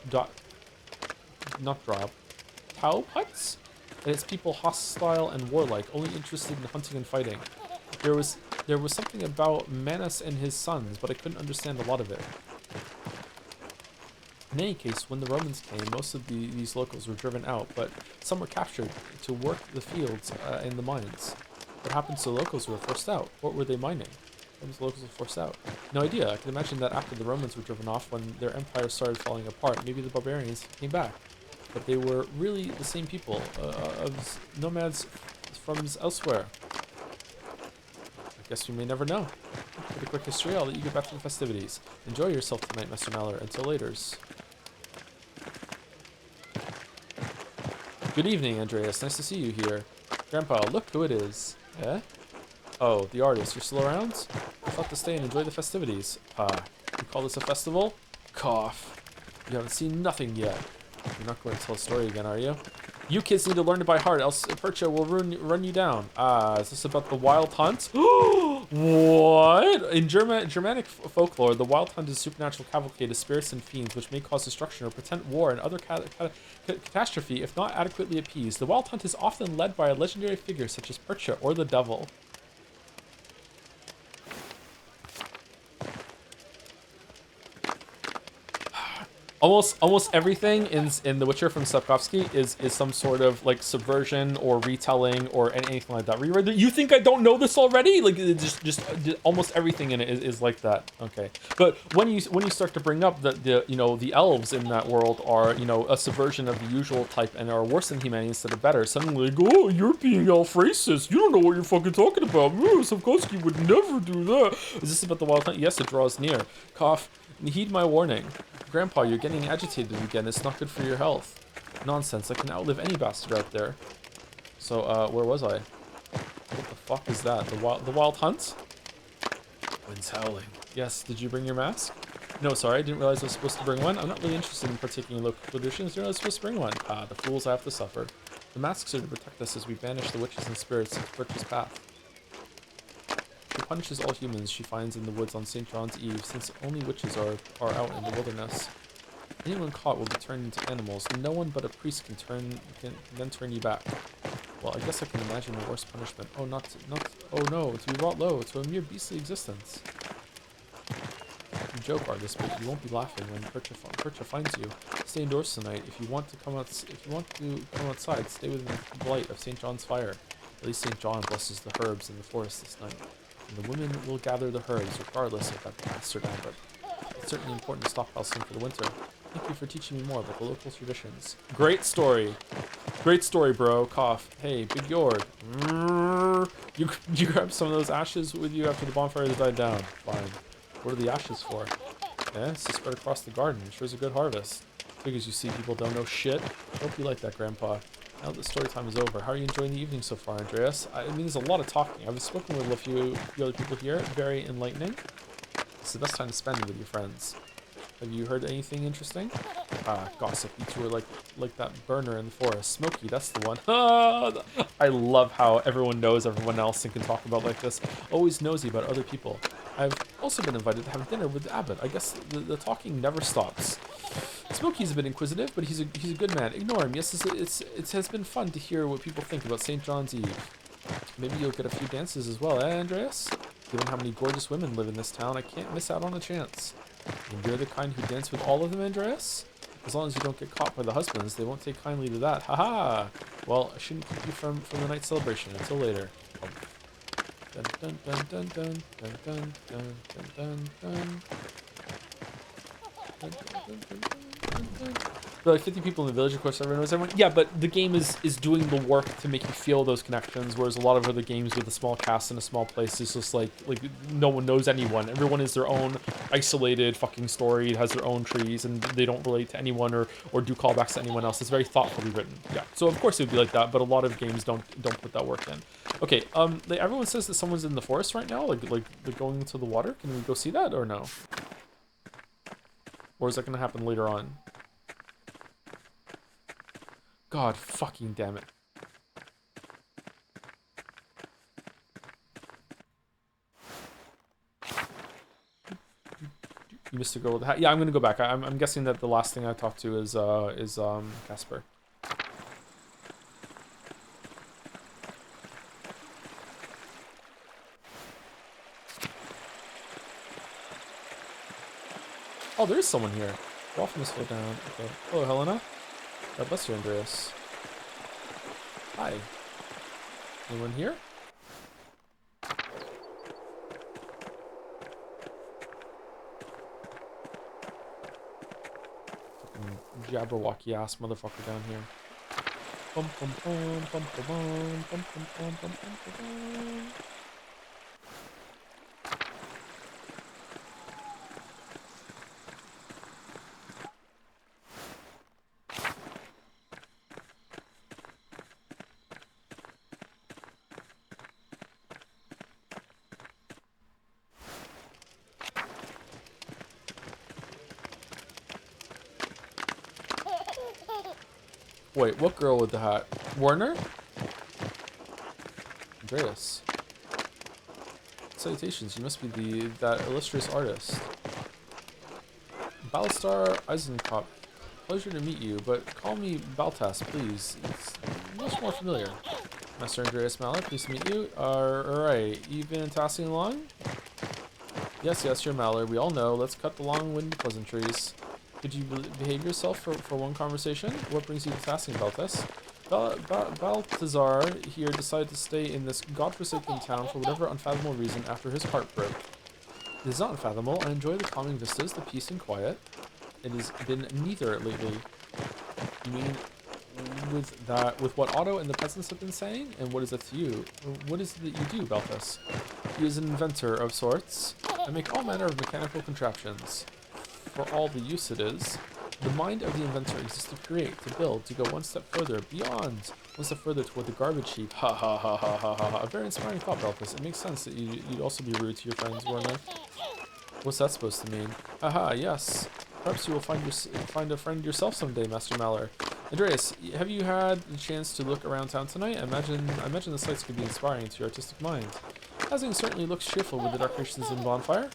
And its people hostile and warlike, only interested in hunting and fighting. There was something about Manus and his sons, but I couldn't understand a lot of it. In any case, when the Romans came, most of these locals were driven out, but some were captured to work the fields and the mines. What happened to the locals who were forced out? What were they mining? What was the locals were forced out? No idea. I can imagine that after the Romans were driven off, when their empire started falling apart, maybe the barbarians came back. But they were really the same people, of nomads from elsewhere. I guess we may never know. With a quick history, I'll let you get back to the festivities. Enjoy yourself tonight, Master Mahler. Until laters. Good evening, Andreas. Nice to see you here. Grandpa, look who it is. Eh? Oh, the artist. You're still around? I thought to stay and enjoy the festivities. You call this a festival? Cough. You haven't seen nothing yet. You're not going to tell a story again, are you? You kids need to learn it by heart, else Percha will run you down. Is this about the Wild Hunt? What? In Germanic folklore, the Wild Hunt is a supernatural cavalcade of spirits and fiends which may cause destruction or portend war and other catastrophe if not adequately appeased. The Wild Hunt is often led by a legendary figure such as Percha or the Devil. Almost everything in The Witcher from Sapkowski is some sort of like subversion or retelling or anything like that. Reread that. You think I don't know this already? Like just almost everything in it is like that. Okay, but when you start to bring up the elves in that world are a subversion of the usual type and are worse than humanity instead of better. Suddenly like, oh, you're being elf racist. You don't know what you're fucking talking about. Sapkowski would never do that. Is this about the Wild Hunt? Yes, it draws near. Cough. Heed my warning. Grandpa, you're getting agitated again. It's not good for your health. Nonsense. I can outlive any bastard out there. So, where was I? What the fuck is that? The Wild Hunt? Wind's howling. Yes, did you bring your mask? No, sorry, I didn't realize I was supposed to bring one. I'm not really interested in partaking in local traditions. You're not supposed to bring one. The fools I have to suffer. The masks are to protect us as we banish the witches and spirits into Perch's path. She punishes all humans she finds in the woods on St. John's Eve, since only witches are out in the wilderness. Anyone caught will be turned into animals. No one but a priest can then turn you back. Well, I guess I can imagine a worse punishment. Oh, oh no, to be brought low, to a mere beastly existence. You joke, artist, but you won't be laughing when Percha finds you. Stay indoors tonight. If you want to come outside, stay within the light of St. John's fire. At least St. John blesses the herbs in the forest this night. And the women will gather the herbs, regardless of that bastard Albert. It's certainly important to stockpile some for the winter. Thank you for teaching me more about the local traditions. Great story. Great story, bro. Cough. Hey, Big Yord. You grab some of those ashes with you after the bonfire has died down. Fine. What are the ashes for? It's to spread across the garden. Sure is a good harvest. Figures you see people don't know shit. Hope you like that, Grandpa. Now that the story time is over, how are you enjoying the evening so far, Andreas? I mean, there's a lot of talking. I've spoken with a few other people here. Very enlightening. It's the best time to spend with your friends. Have you heard anything interesting? Gossip. You two are like that burner in the forest. Smokey, that's the one. I love how everyone knows everyone else and can talk about like this. Always nosy about other people. I've also been invited to have dinner with Abbott. I guess the talking never stops. Smokey's a bit inquisitive, but he's a good man. Ignore him. Yes, it has been fun to hear what people think about St. John's Eve. Maybe you'll get a few dances as well, eh, Andreas? Given how many gorgeous women live in this town, I can't miss out on a chance. And you're the kind who dance with all of them, Andreas? As long as you don't get caught by the husbands, they won't take kindly to that. Haha! Well, I shouldn't keep you from the night celebration until later. Dun dun dun dun dun dun dun dun dun dun dun. There are like 50 people in the village, of course everyone knows everyone. Yeah, but the game is doing the work to make you feel those connections, whereas a lot of other games with a small cast in a small place is just like no one knows anyone. Everyone is their own isolated fucking story. It has their own trees, and they don't relate to anyone or do callbacks to anyone else. It's very thoughtfully written. Yeah, so of course it would be like that, but a lot of games don't put that work in. Okay, everyone says that someone's in the forest right now, like they're going into the water. Can we go see that or no? Or is that gonna happen later on? God fucking damn it. You missed a girl with the hat. Yeah, I'm gonna go back. I'm guessing that the last thing I talked to is Casper. Oh, there is someone here. Go off and slow down. Okay. Hello, Helena. God bless you, Andreas. Hi. Anyone here? Fucking Jabberwocky ass motherfucker down here. Bum bum bum bum bum bum bum bum bum bum bum. Wait, what girl with the hat? Warner? Andreas. Salutations, you must be that illustrious artist. Balstar Eisenkopf. Pleasure to meet you, but call me Baltas, please. It's much more familiar. Master Andreas Maller, pleased to meet you. Alright, you've been tasking along? Yes, you're Maller. We all know. Let's cut the long-winded pleasantries. Could you behave yourself for one conversation? What brings you to tasking, Baltas? Balthazar here decided to stay in this godforsaken town for whatever unfathomable reason after his heart broke. It is not unfathomable. I enjoy the calming vistas, the peace and quiet. It has been neither lately. You mean with what Otto and the peasants have been saying? And what is that to you? What is it that you do, Balthas? He is an inventor of sorts. I make all manner of mechanical contraptions. For all the use it is. The mind of the inventor exists to create, to build, to go one step further, beyond, one step further toward the garbage heap. Ha ha ha ha ha ha ha. A very inspiring thought, Balthas. It makes sense that you'd also be rude to your friends, Werner. What's that supposed to mean? Haha, yes. Perhaps you will find a friend yourself someday, Master Maller. Andreas, have you had the chance to look around town tonight? I imagine the sights could be inspiring to your artistic mind. Housing certainly looks cheerful with the decorations and bonfire.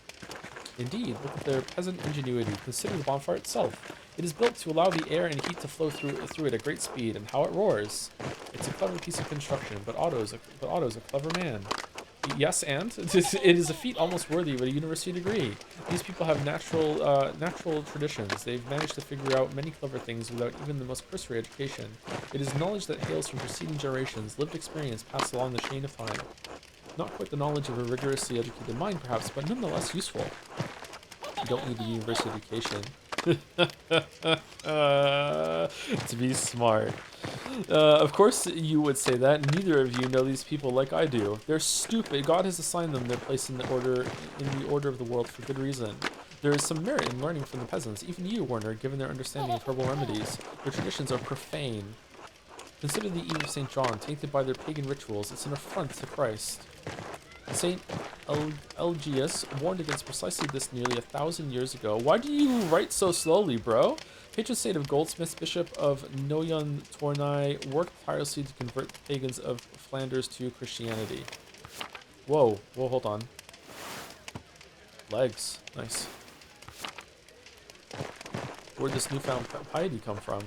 Indeed, look at their peasant ingenuity. Consider the bonfire itself. It is built to allow the air and heat to flow through it at great speed, and how it roars. It's a clever piece of construction, but Otto's a clever man. Yes, and it is a feat almost worthy of a university degree. These people have natural traditions. They've managed to figure out many clever things without even the most cursory education. It is knowledge that hails from preceding generations, lived experience passed along the chain of time. Not quite the knowledge of a rigorously educated mind, perhaps, but nonetheless useful. You don't need a university education to be smart. Of course you would say that. Neither of you know these people like I do. They're stupid. God has assigned them their place in the order of the world for good reason. There is some merit in learning from the peasants, even you, Werner, given their understanding of herbal remedies. Their traditions are profane. Consider the Eve of St. John, tainted by their pagan rituals. It's an affront to Christ. Saint Elgius warned against precisely this nearly 1,000 years ago. Why do you write so slowly, bro? Patron saint of goldsmiths, Bishop of Noyon Tournai, worked tirelessly to convert the pagans of Flanders to Christianity. Whoa, hold on. Legs, nice. Where'd this newfound piety come from?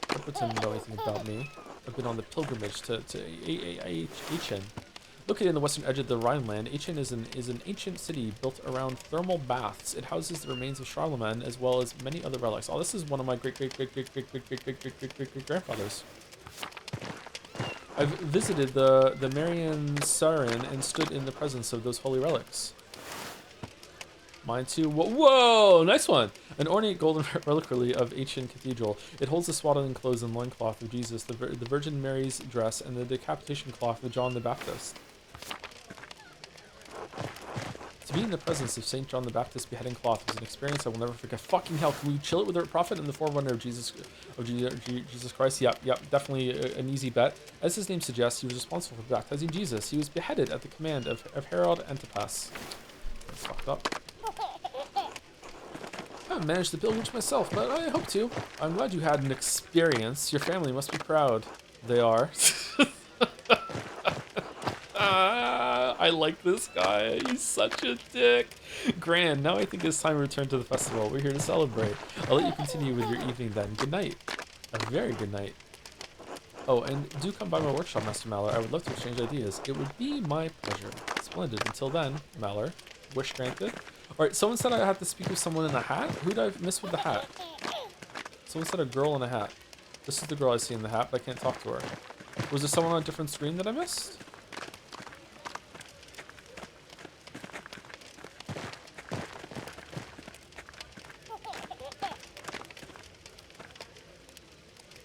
Don't pretend to know anything about me. I've been on the pilgrimage to Aachen. Located in the western edge of the Rhineland, Aachen is an ancient city built around thermal baths. It houses the remains of Charlemagne as well as many other relics. Oh, this is one of my great grandfathers. I've visited the Marian Sarin and stood in the presence of those holy relics. Mine too. Whoa, nice one. An ornate golden reliquary of Aachen Cathedral. It holds the swaddling clothes and loincloth of Jesus, the Virgin Mary's dress, and the decapitation cloth of John the Baptist. To be in the presence of St. John the Baptist's beheading cloth was an experience I will never forget. Fucking hell, can we chill it with our prophet and the forerunner of Jesus Christ? Yep, definitely an easy bet. As his name suggests, he was responsible for baptizing Jesus. He was beheaded at the command of Herod Antipas. That's fucked up. I haven't managed to build much myself, but I hope to. I'm glad you had an experience. Your family must be proud. They are. I like this guy. He's such a dick. Grand, now I think it's time to return to the festival. We're here to celebrate. I'll let you continue with your evening then. Good night. A very good night. Oh, and do come by my workshop, Master Malor. I would love to exchange ideas. It would be my pleasure. Splendid. Until then, Malor. Wish granted. Alright, someone said I had to speak with someone in a hat? Who did I miss with the hat? Someone said a girl in a hat. This is the girl I see in the hat, but I can't talk to her. Was there someone on a different screen that I missed?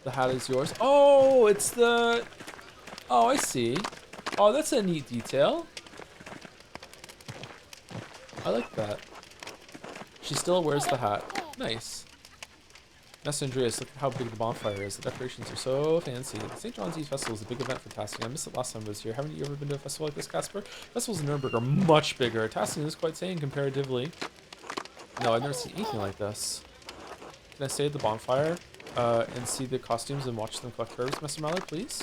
The hat is yours. Oh, it's the... Oh, I see. Oh, that's a neat detail. I like that. She still wears the hat. Nice. Master Andreas, look at how big the bonfire is. The decorations are so fancy. The St. John's Eve Festival is a big event for Tassing. I missed it last time I was here. Haven't you ever been to a festival like this, Casper? Festivals in Nuremberg are much bigger. Tassing is quite tame comparatively. No, I've never seen anything like this. Can I stay at the bonfire and see the costumes and watch them collect herbs, Master Mallory, please?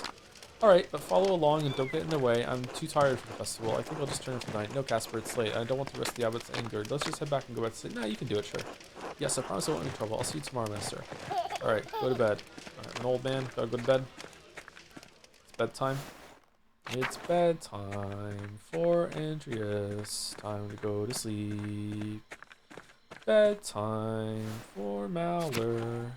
Alright, but follow along and don't get in the way. I'm too tired for the festival. I think I'll just turn in for the night. No, Casper, it's late. I don't want the rest of the abbot's angered. Let's just head back and go back to sleep. Nah, you can do it, sure. Yes, I promise I won't make trouble. I'll see you tomorrow, Master. Alright, go to bed. Alright, an old man, gotta go to bed. It's bedtime. It's bedtime for Andreas. Time to go to sleep. Bedtime for Malor.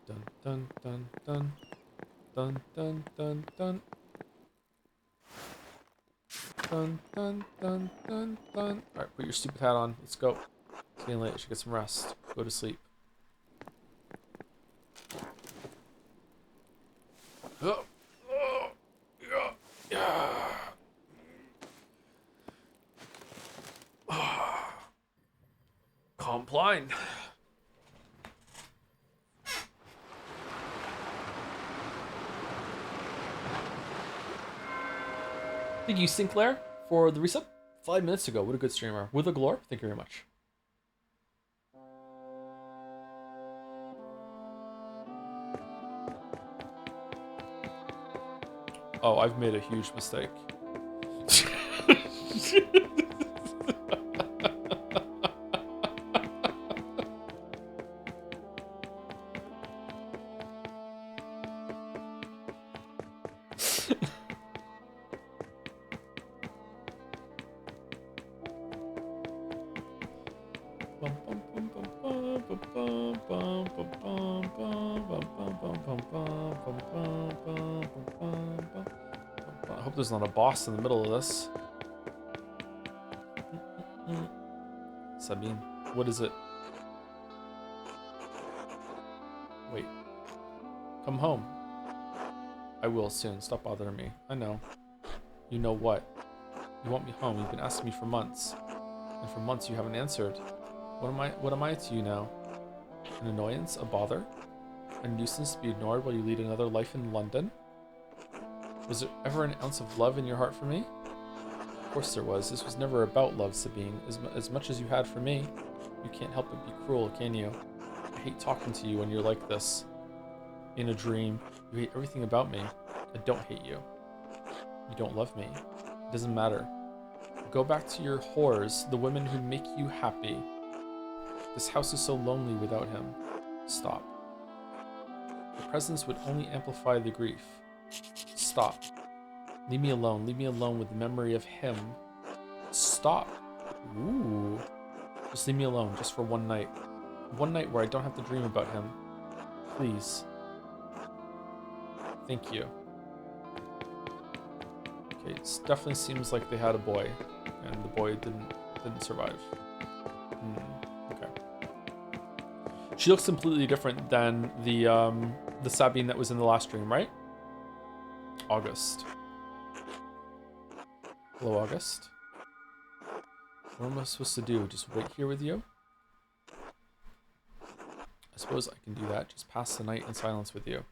Dun dun dun dun dun dun dun dun dun dun dun dun. Alright, put your stupid hat on. Let's go. It's getting late. I should get some rest. Go to sleep. Compline. Thank you, Sinclair, for the resub 5 minutes ago. What a good streamer. With a glorp, thank you very much. Oh, I've made a huge mistake. I hope there's not a boss in the middle of this. Sabine, what is it? Wait. Come home. I will soon. Stop bothering me. I know. You know what? You want me home. You've been asking me for months. And for months you haven't answered. What am I to you now? An annoyance? A bother? A nuisance to be ignored while you lead another life in London? Was there ever an ounce of love in your heart for me? Of course there was. This was never about love, Sabine. As much as you had for me, you can't help but be cruel, can you? I hate talking to you when you're like this. In a dream. You hate everything about me. I don't hate you. You don't love me. It doesn't matter. Go back to your whores, the women who make you happy. This house is so lonely without him. Stop. Your presence would only amplify the grief. Stop. Leave me alone. Leave me alone with the memory of him. Stop. Ooh. Just leave me alone, just for one night. One night where I don't have to dream about him. Please. Thank you. Okay, it definitely seems like they had a boy, and the boy didn't survive. Okay. She looks completely different than the Sabine that was in the last stream, right? August. Hello, August. What am I supposed to do? Just wait here with you? I suppose I can do that. Just pass the night in silence with you.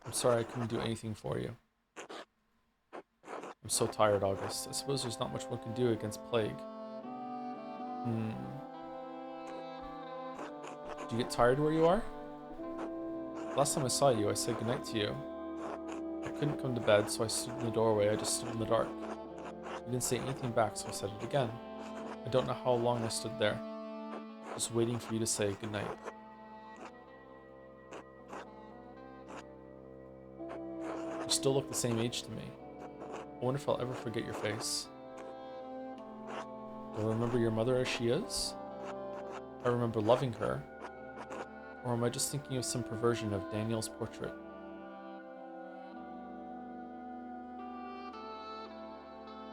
I'm sorry I couldn't do anything for you. I'm so tired, August. I suppose there's not much one can do against plague. Do you get tired where you are? Last time I saw you, I said goodnight to you. I couldn't come to bed, so I stood in the doorway. I just stood in the dark. You didn't say anything back, so I said it again. I don't know how long I stood there, just waiting for you to say goodnight. You still look the same age to me. I wonder if I'll ever forget your face. Do I remember your mother as she is? I remember loving her. Or am I just thinking of some perversion of Daniel's portrait?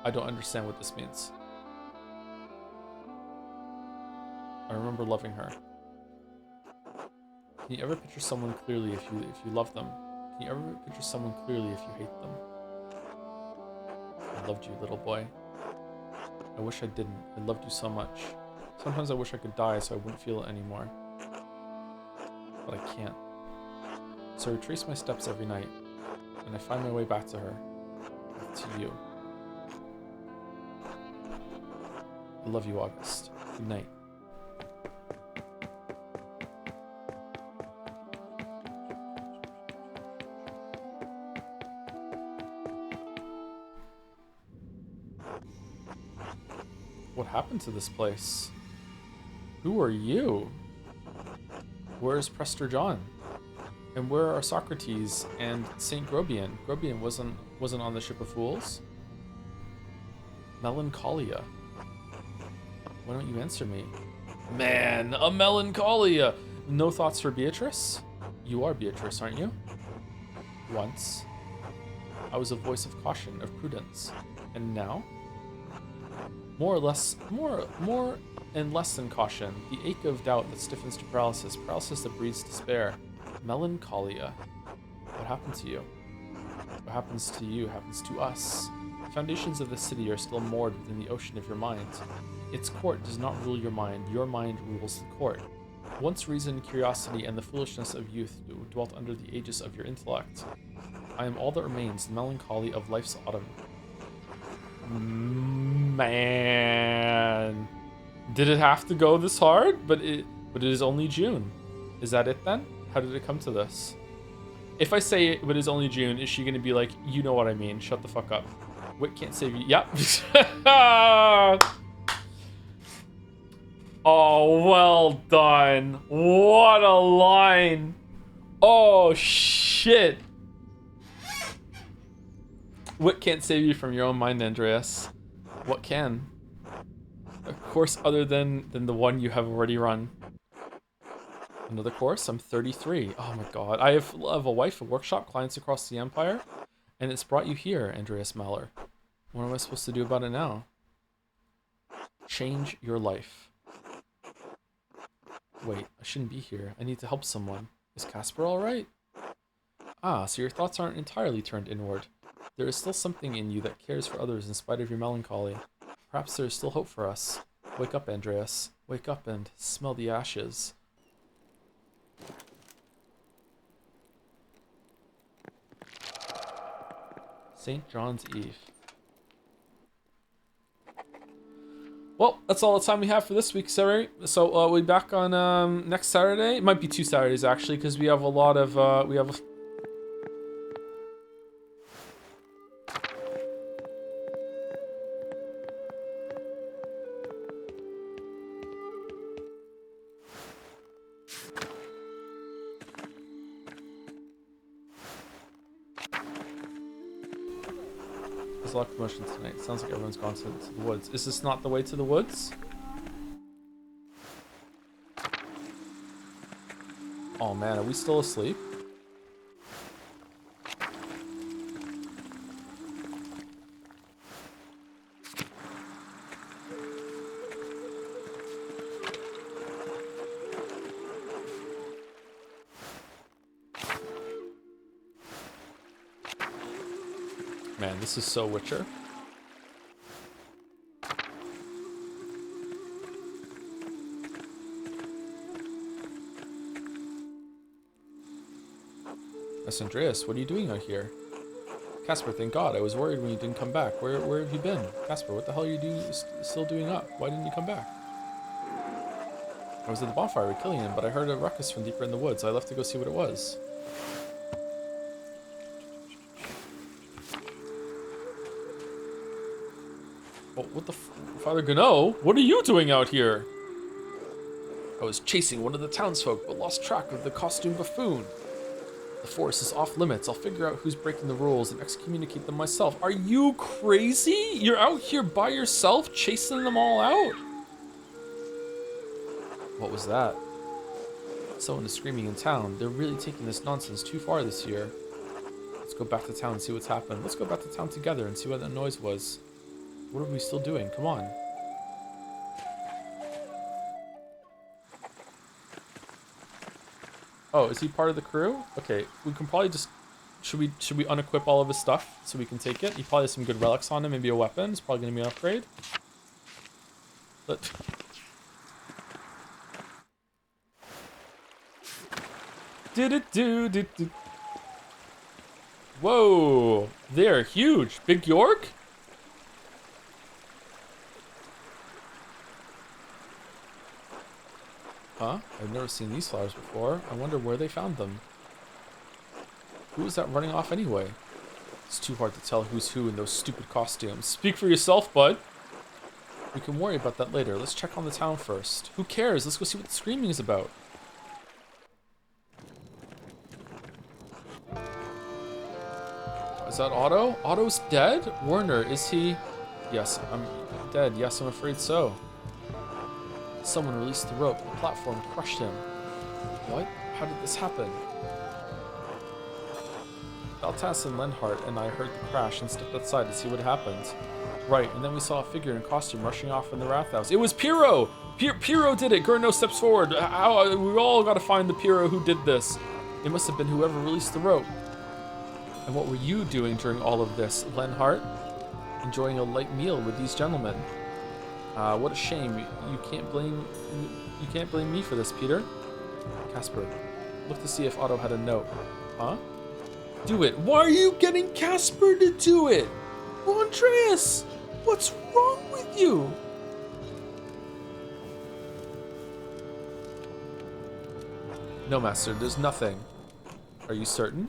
I don't understand what this means. I remember loving her. Can you ever picture someone clearly if you love them? Can you ever picture someone clearly if you hate them? I loved you, little boy. I wish I didn't. I loved you so much. Sometimes I wish I could die so I wouldn't feel it anymore. But I can't. So I retrace my steps every night, and I find my way back to her. Back to you. I love you, August. Good night. What happened to this place? Who are you? Where's Prester John? And where are Socrates and Saint Grobian? Grobian wasn't on the Ship of Fools. Melancholia. Why don't you answer me? Man, a melancholia! No thoughts for Beatrice? You are Beatrice, aren't you? Once. I was a voice of caution, of prudence. And now? More and less than caution. The ache of doubt that stiffens to paralysis. Paralysis that breeds despair. Melancholia. What happened to you? What happens to you happens to us. The foundations of the city are still moored within the ocean of your mind. Its court does not rule your mind rules the court. Once reason, curiosity, and the foolishness of youth dwelt under the aegis of your intellect. I am all that remains, the melancholy of life's autumn. Man. Did it have to go this hard? But it is only June. Is that it then? How did it come to this? If I say it, but it's only June, is she gonna be like, you know what I mean, shut the fuck up. Wit can't save you. Yep. Oh, well done. What a line. Oh, shit. What can't save you from your own mind, Andreas? What can? Of course, other than the one you have already run. Another course? I'm 33. Oh my god. I have a wife, a workshop, clients across the empire, and it's brought you here, Andreas Maller. What am I supposed to do about it now? Change your life. Wait, I shouldn't be here. I need to help someone. Is Casper alright? Ah, so your thoughts aren't entirely turned inward. There is still something in you that cares for others in spite of your melancholy. Perhaps there is still hope for us. Wake up, Andreas. Wake up and smell the ashes. St. John's Eve. Well, that's all the time we have for this week, Saturday. So we'll be back on next Saturday. It might be 2 Saturdays actually, because we have a lot of There's a lot of commotion tonight. Sounds like everyone's gone to the woods. Is this not the way to the woods? Oh man, are we still asleep? Man, this is so Witcher. Miss Andreas, what are you doing out here? Casper, thank God. I was worried when you didn't come back. Where have you been? Casper, what the hell are you doing, still doing up? Why didn't you come back? I was at the bonfire with Killian, but I heard a ruckus from deeper in the woods. I left to go see what it was. Oh, what the Father Gano? What are you doing out here? I was chasing one of the townsfolk, but lost track of the costume buffoon. The forest is off limits. I'll figure out who's breaking the rules and excommunicate them myself. Are you crazy? You're out here by yourself, chasing them all out? What was that? Someone is screaming in town. They're really taking this nonsense too far this year. Let's go back to town and see what's happened. Let's go back to town together and see what that noise was. What are we still doing? Come on. Oh, is he part of the crew? Okay, we can probably just... Should we unequip all of his stuff so we can take it? He probably has some good relics on him, maybe a weapon. It's probably going to be an upgrade. But... Do-do-do-do-do. Whoa! They're huge! Big York? Huh? I've never seen these flowers before. I wonder where they found them. Who is that running off anyway? It's too hard to tell who's who in those stupid costumes. Speak for yourself, bud. We can worry about that later. Let's check on the town first. Who cares? Let's go see what the screaming is about. Is that Otto? Otto's dead? Werner, is he... Yes, I'm dead. Yes, I'm afraid so. Someone released the rope. The platform crushed him. What? How did this happen? Baltas and Lenhart and I heard the crash and stepped outside to see what happened. Right, and then we saw a figure in costume rushing off in the Rathouse. It was Pyro! Pyro did it! Gurno steps forward. We all gotta find the Pyro who did this. It must have been whoever released the rope. And what were you doing during all of this, Lenhart? Enjoying a light meal with these gentlemen. What a shame. You can't blame me for this, Peter. Casper, look to see if Otto had a note. Huh? Do it. Why are you getting Casper to do it? Oh, Andreas, what's wrong with you? No, Master, there's nothing. Are you certain?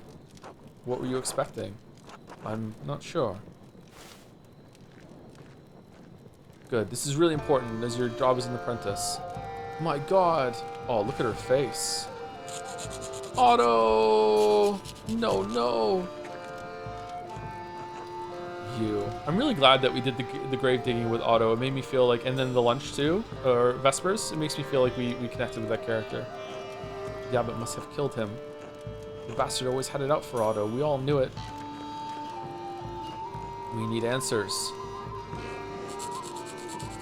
What were you expecting? I'm not sure. Good. This is really important as your job as an apprentice. My God. Oh, look at her face. Otto! No, no. You. I'm really glad that we did the grave digging with Otto. It made me feel like, and then the lunch too, or Vespers. It makes me feel like we connected with that character. The abbot must have killed him. The bastard always had it out for Otto. We all knew it. We need answers.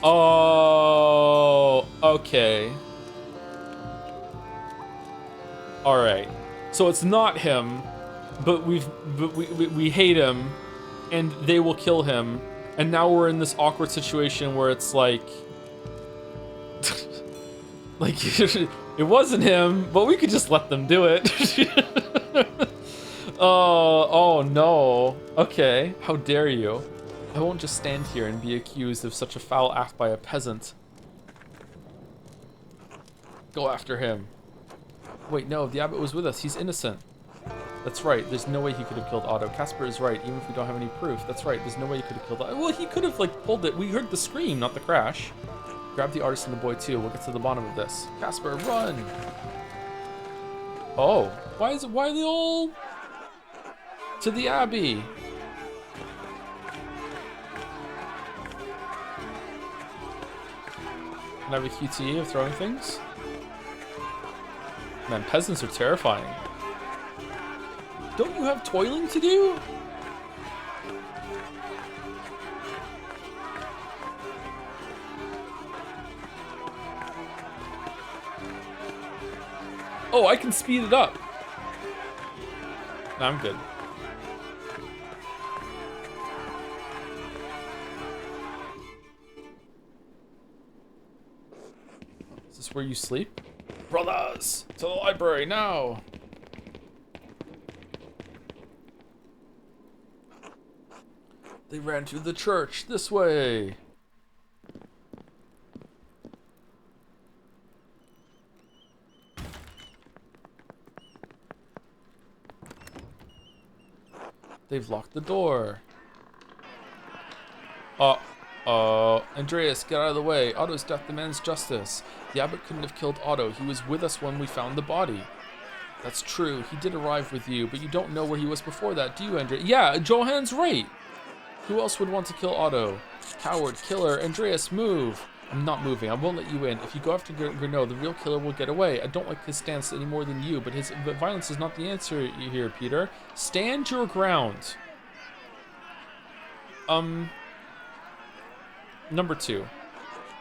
Oh, okay. All right. So it's not him, but we hate him, and they will kill him, and now we're in this awkward situation where it's like, it wasn't him, but we could just let them do it. Oh no. Okay. How dare you? I won't just stand here and be accused of such a foul act by a peasant. Go after him. Wait, no, the abbot was with us. He's innocent. That's right. There's no way he could have killed Otto. Casper is right, even if we don't have any proof. That's right. There's no way he could have killed Otto. Well, he could have, like, pulled it. We heard the scream, not the crash. Grab the artist and the boy, too. We'll get to the bottom of this. Casper, run! Oh. Why are they all... to the abbey? Can I have a QTE of throwing things? Man, peasants are terrifying. Don't you have toiling to do? Oh, I can speed it up. No, I'm good. Is this where you sleep? Brothers, to the library now. They ran to the church this way. They've locked the door. Andreas, get out of the way. Otto's death demands justice. The abbot couldn't have killed Otto. He was with us when we found the body. That's true. He did arrive with you, but you don't know where he was before that, do you, Andreas? Yeah, Johan's right. Who else would want to kill Otto? Coward, killer, Andreas, move. I'm not moving. I won't let you in. If you go after Gernot, the real killer will get away. I don't like his stance any more than you, but violence is not the answer here, Peter. Stand your ground. Number 2.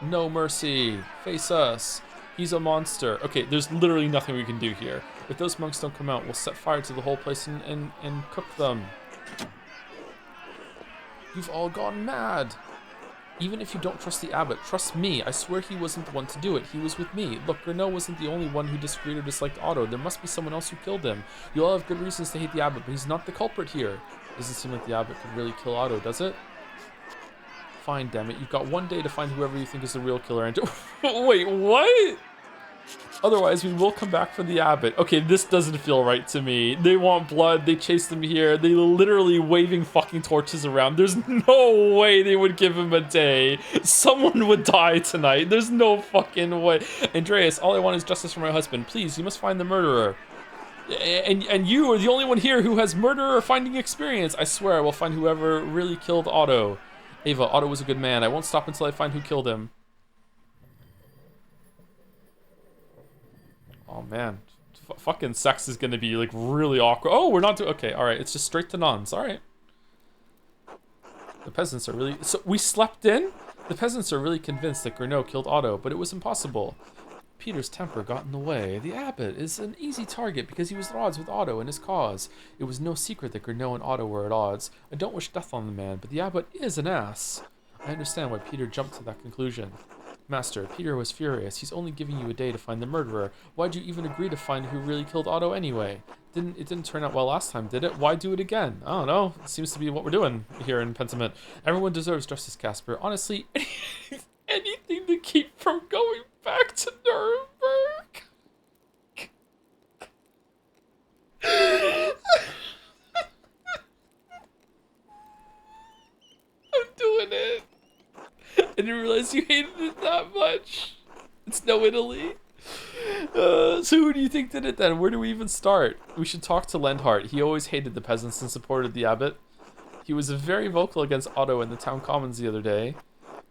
No mercy. Face us. He's a monster. Okay, there's literally nothing we can do here. If those monks don't come out, we'll set fire to the whole place and cook them. You've all gone mad. Even if you don't trust the abbot, trust me. I swear he wasn't the one to do it. He was with me. Look, Gernot wasn't the only one who disagreed or disliked Otto. There must be someone else who killed him. You all have good reasons to hate the abbot, but he's not the culprit here. Doesn't seem like the abbot could really kill Otto, does it? Fine, damn it. You've got one day to find whoever you think is the real killer. And wait, what? Otherwise, we will come back for the abbot. Okay, this doesn't feel right to me. They want blood. They chase them here. They literally waving fucking torches around. There's no way they would give him a day. Someone would die tonight. There's no fucking way. Andreas, all I want is justice for my husband. Please, you must find the murderer. And you are the only one here who has murderer finding experience. I swear I will find whoever really killed Otto. Ava, Otto was a good man. I won't stop until I find who killed him. Oh man, fucking sex is gonna be like really awkward. Oh, we're not doing, okay, all right, it's just straight to nuns, all right. The peasants are really, so we slept in? The peasants are really convinced that Gernot killed Otto, but it was impossible. Peter's temper got in the way. The abbot is an easy target because he was at odds with Otto and his cause. It was no secret that Gernot and Otto were at odds. I don't wish death on the man, but the abbot is an ass. I understand why Peter jumped to that conclusion. Master, Peter was furious. He's only giving you a day to find the murderer. Why'd you even agree to find who really killed Otto anyway? It didn't turn out well last time, did it? Why do it again? I don't know. It seems to be what we're doing here in Pentiment. Everyone deserves justice, Casper. Honestly, anything to keep from going back to Nuremberg. I'm doing it. I didn't realize you hated it that much. It's no Italy. So who do you think did it then? Where do we even start? We should talk to Lenhart. He always hated the peasants and supported the abbot. He was very vocal against Otto in the town commons the other day.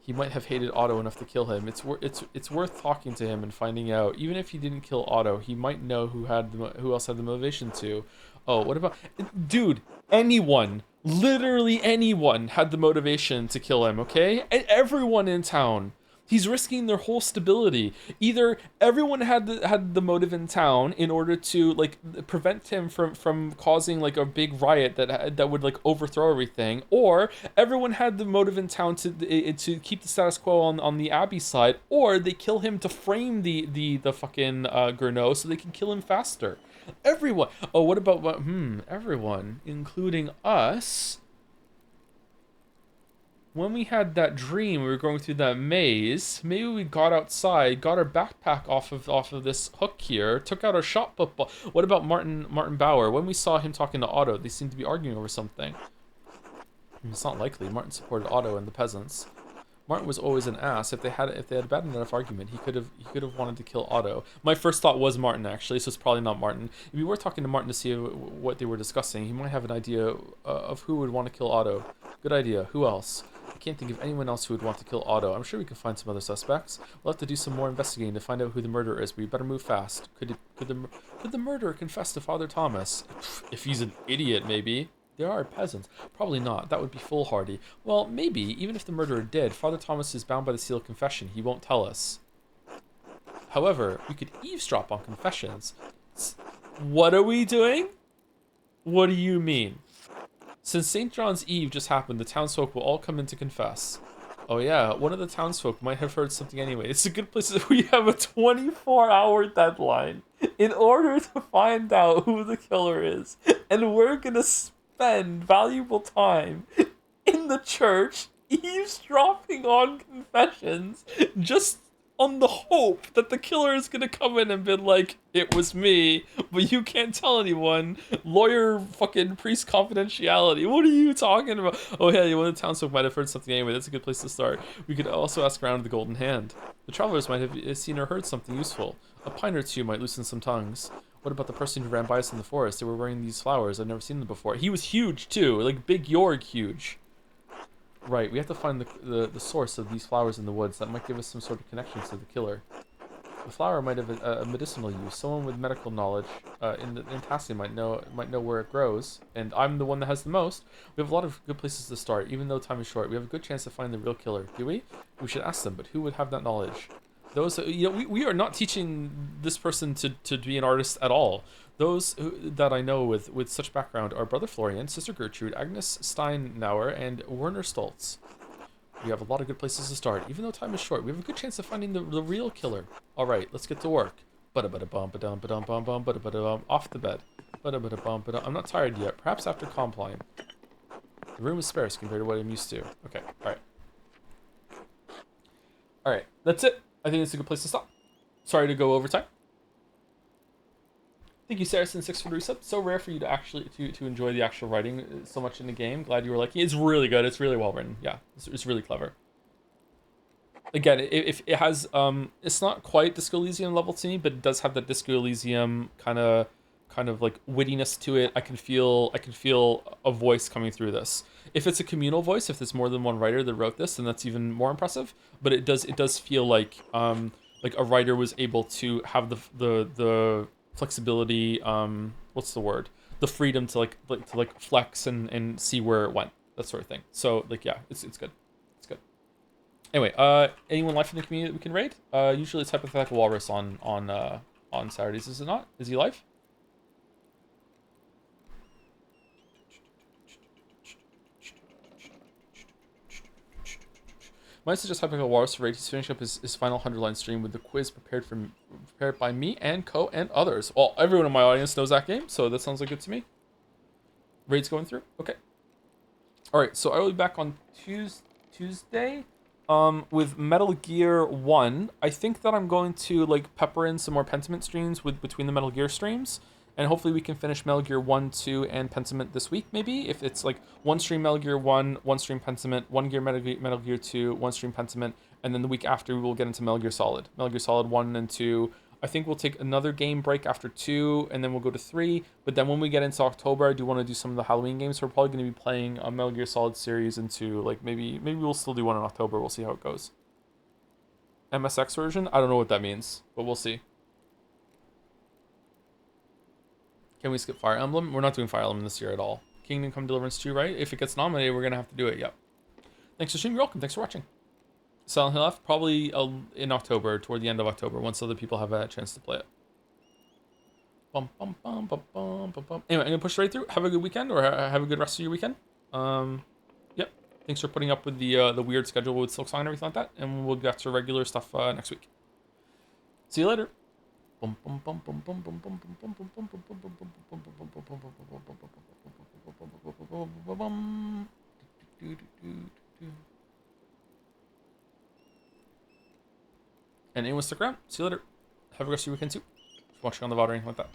He might have hated Otto enough to kill him. It's worth talking to him and finding out. Even if he didn't kill Otto, he might know who else had the motivation to. Oh, what about... Dude, anyone, literally anyone had the motivation to kill him, okay? And everyone in town. He's risking their whole stability. Either everyone had the motive in town in order to like prevent him from causing like a big riot that would like overthrow everything, or everyone had the motive in town to keep the status quo on the Abbey side, or they kill him to frame the fucking Gernot so they can kill him faster. Everyone. Oh, what about everyone, including us. When we had that dream, we were going through that maze. Maybe we got outside, got our backpack off of this hook here, took out our shot put ball. What about Martin Bauer? When we saw him talking to Otto, they seemed to be arguing over something. It's not likely. Martin supported Otto and the peasants. Martin was always an ass. If they had a bad enough argument, he could have wanted to kill Otto. My first thought was Martin, actually, so it's probably not Martin. If you were talking to Martin to see what they were discussing, he might have an idea of who would want to kill Otto. Good idea. Who else? I can't think of anyone else who would want to kill Otto. I'm sure we can find some other suspects. We'll have to do some more investigating to find out who the murderer is, but we better move fast. Could the murderer confess to Father Thomas? If he's an idiot, maybe. There are peasants. Probably not. That would be foolhardy. Well, maybe. Even if the murderer did, Father Thomas is bound by the seal of confession. He won't tell us. However, we could eavesdrop on confessions. What are we doing? What do you mean? Since St. John's Eve just happened, the townsfolk will all come in to confess. Oh yeah, one of the townsfolk might have heard something anyway. It's a good place that we have a 24-hour deadline in order to find out who the killer is. And we're gonna spend valuable time in the church eavesdropping on confessions just on the hope that the killer is gonna come in and be like, it was me, but you can't tell anyone. Lawyer fucking priest confidentiality. What are you talking about? Oh yeah, one of the townsfolk might have heard something anyway. That's a good place to start. We could also ask around the Golden Hand. The travelers might have seen or heard something useful. A pine or two might loosen some tongues. What about the person who ran by us in the forest? They were wearing these flowers. I've never seen them before. He was huge too, like Big Jorg huge. Right, we have to find the source of these flowers in the woods. That might give us some sort of connections to the killer. The flower might have a medicinal use. Someone with medical knowledge in Tassie might know where it grows. And I'm the one that has the most. We have a lot of good places to start, even though time is short. We have a good chance to find the real killer. Do we? We should ask them, but who would have that knowledge? Those, we are not teaching this person to be an artist at all. Those that I know with such background are Brother Florian, Sister Gertrude, Agnes Steinauer, and Werner Stoltz. We have a lot of good places to start. Even though time is short, we have a good chance of finding the real killer. All right, let's get to work. Off the bed. I'm not tired yet. Perhaps after compline. The room is sparse compared to what I'm used to. Okay, all right. All right, that's it. I think it's a good place to stop. Sorry to go over time. Thank you, Saracen6 for the resub. So rare for you to actually to enjoy the actual writing so much in the game. Glad you were liking it. It's really good. It's really well written. Yeah, it's really clever. Again, if it has it's not quite Disco Elysium level to me, but it does have that Disco Elysium kind of like wittiness to it. I can feel a voice coming through this. If it's a communal voice, if there's more than one writer that wrote this, then that's even more impressive. But it does feel like a writer was able to have the flexibility, what's the word? The freedom to like flex and see where it went, that sort of thing. So like yeah, it's good. It's good. Anyway, anyone live from the community that we can raid? Usually it's Hypothetical Walrus on Saturdays, is it not? Is he live? Might suggest Hypothetical Walrus for raid. He's finishing up his final 100-line stream with the quiz prepared by me and Co and others. Well, everyone in my audience knows that game, so that sounds like good to me. Raid's going through. Okay. All right, so I will be back on Tuesday with Metal Gear 1. I think that I'm going to like pepper in some more Pentiment streams between the Metal Gear streams. And hopefully we can finish Metal Gear 1, 2, and Pentiment this week, maybe? If it's like one stream Metal Gear 1, one stream Pentiment, one gear Metal Gear 2, one stream Pentiment, and then the week after we will get into Metal Gear Solid. Metal Gear Solid 1 and 2. I think we'll take another game break after 2, and then we'll go to 3. But then when we get into October, I do want to do some of the Halloween games. So we're probably going to be playing a Metal Gear Solid series into, like, maybe we'll still do one in October. We'll see how it goes. MSX version? I don't know what that means, but we'll see. Can we skip Fire Emblem? We're not doing Fire Emblem this year at all. Kingdom Come Deliverance 2, right? If it gets nominated, we're going to have to do it, yep. Thanks for streaming. You're welcome. Thanks for watching. Silent Hill F, probably in October, toward the end of October, once other people have a chance to play it. Anyway, I'm going to push right through. Have a good weekend, or have a good rest of your weekend. Yep. Thanks for putting up with the weird schedule with Silksong and everything like that, and we'll get to regular stuff next week. See you later. And anyone stick around. See you later. Have a good rest of your weekend too. Watching on the VOD or anything like that.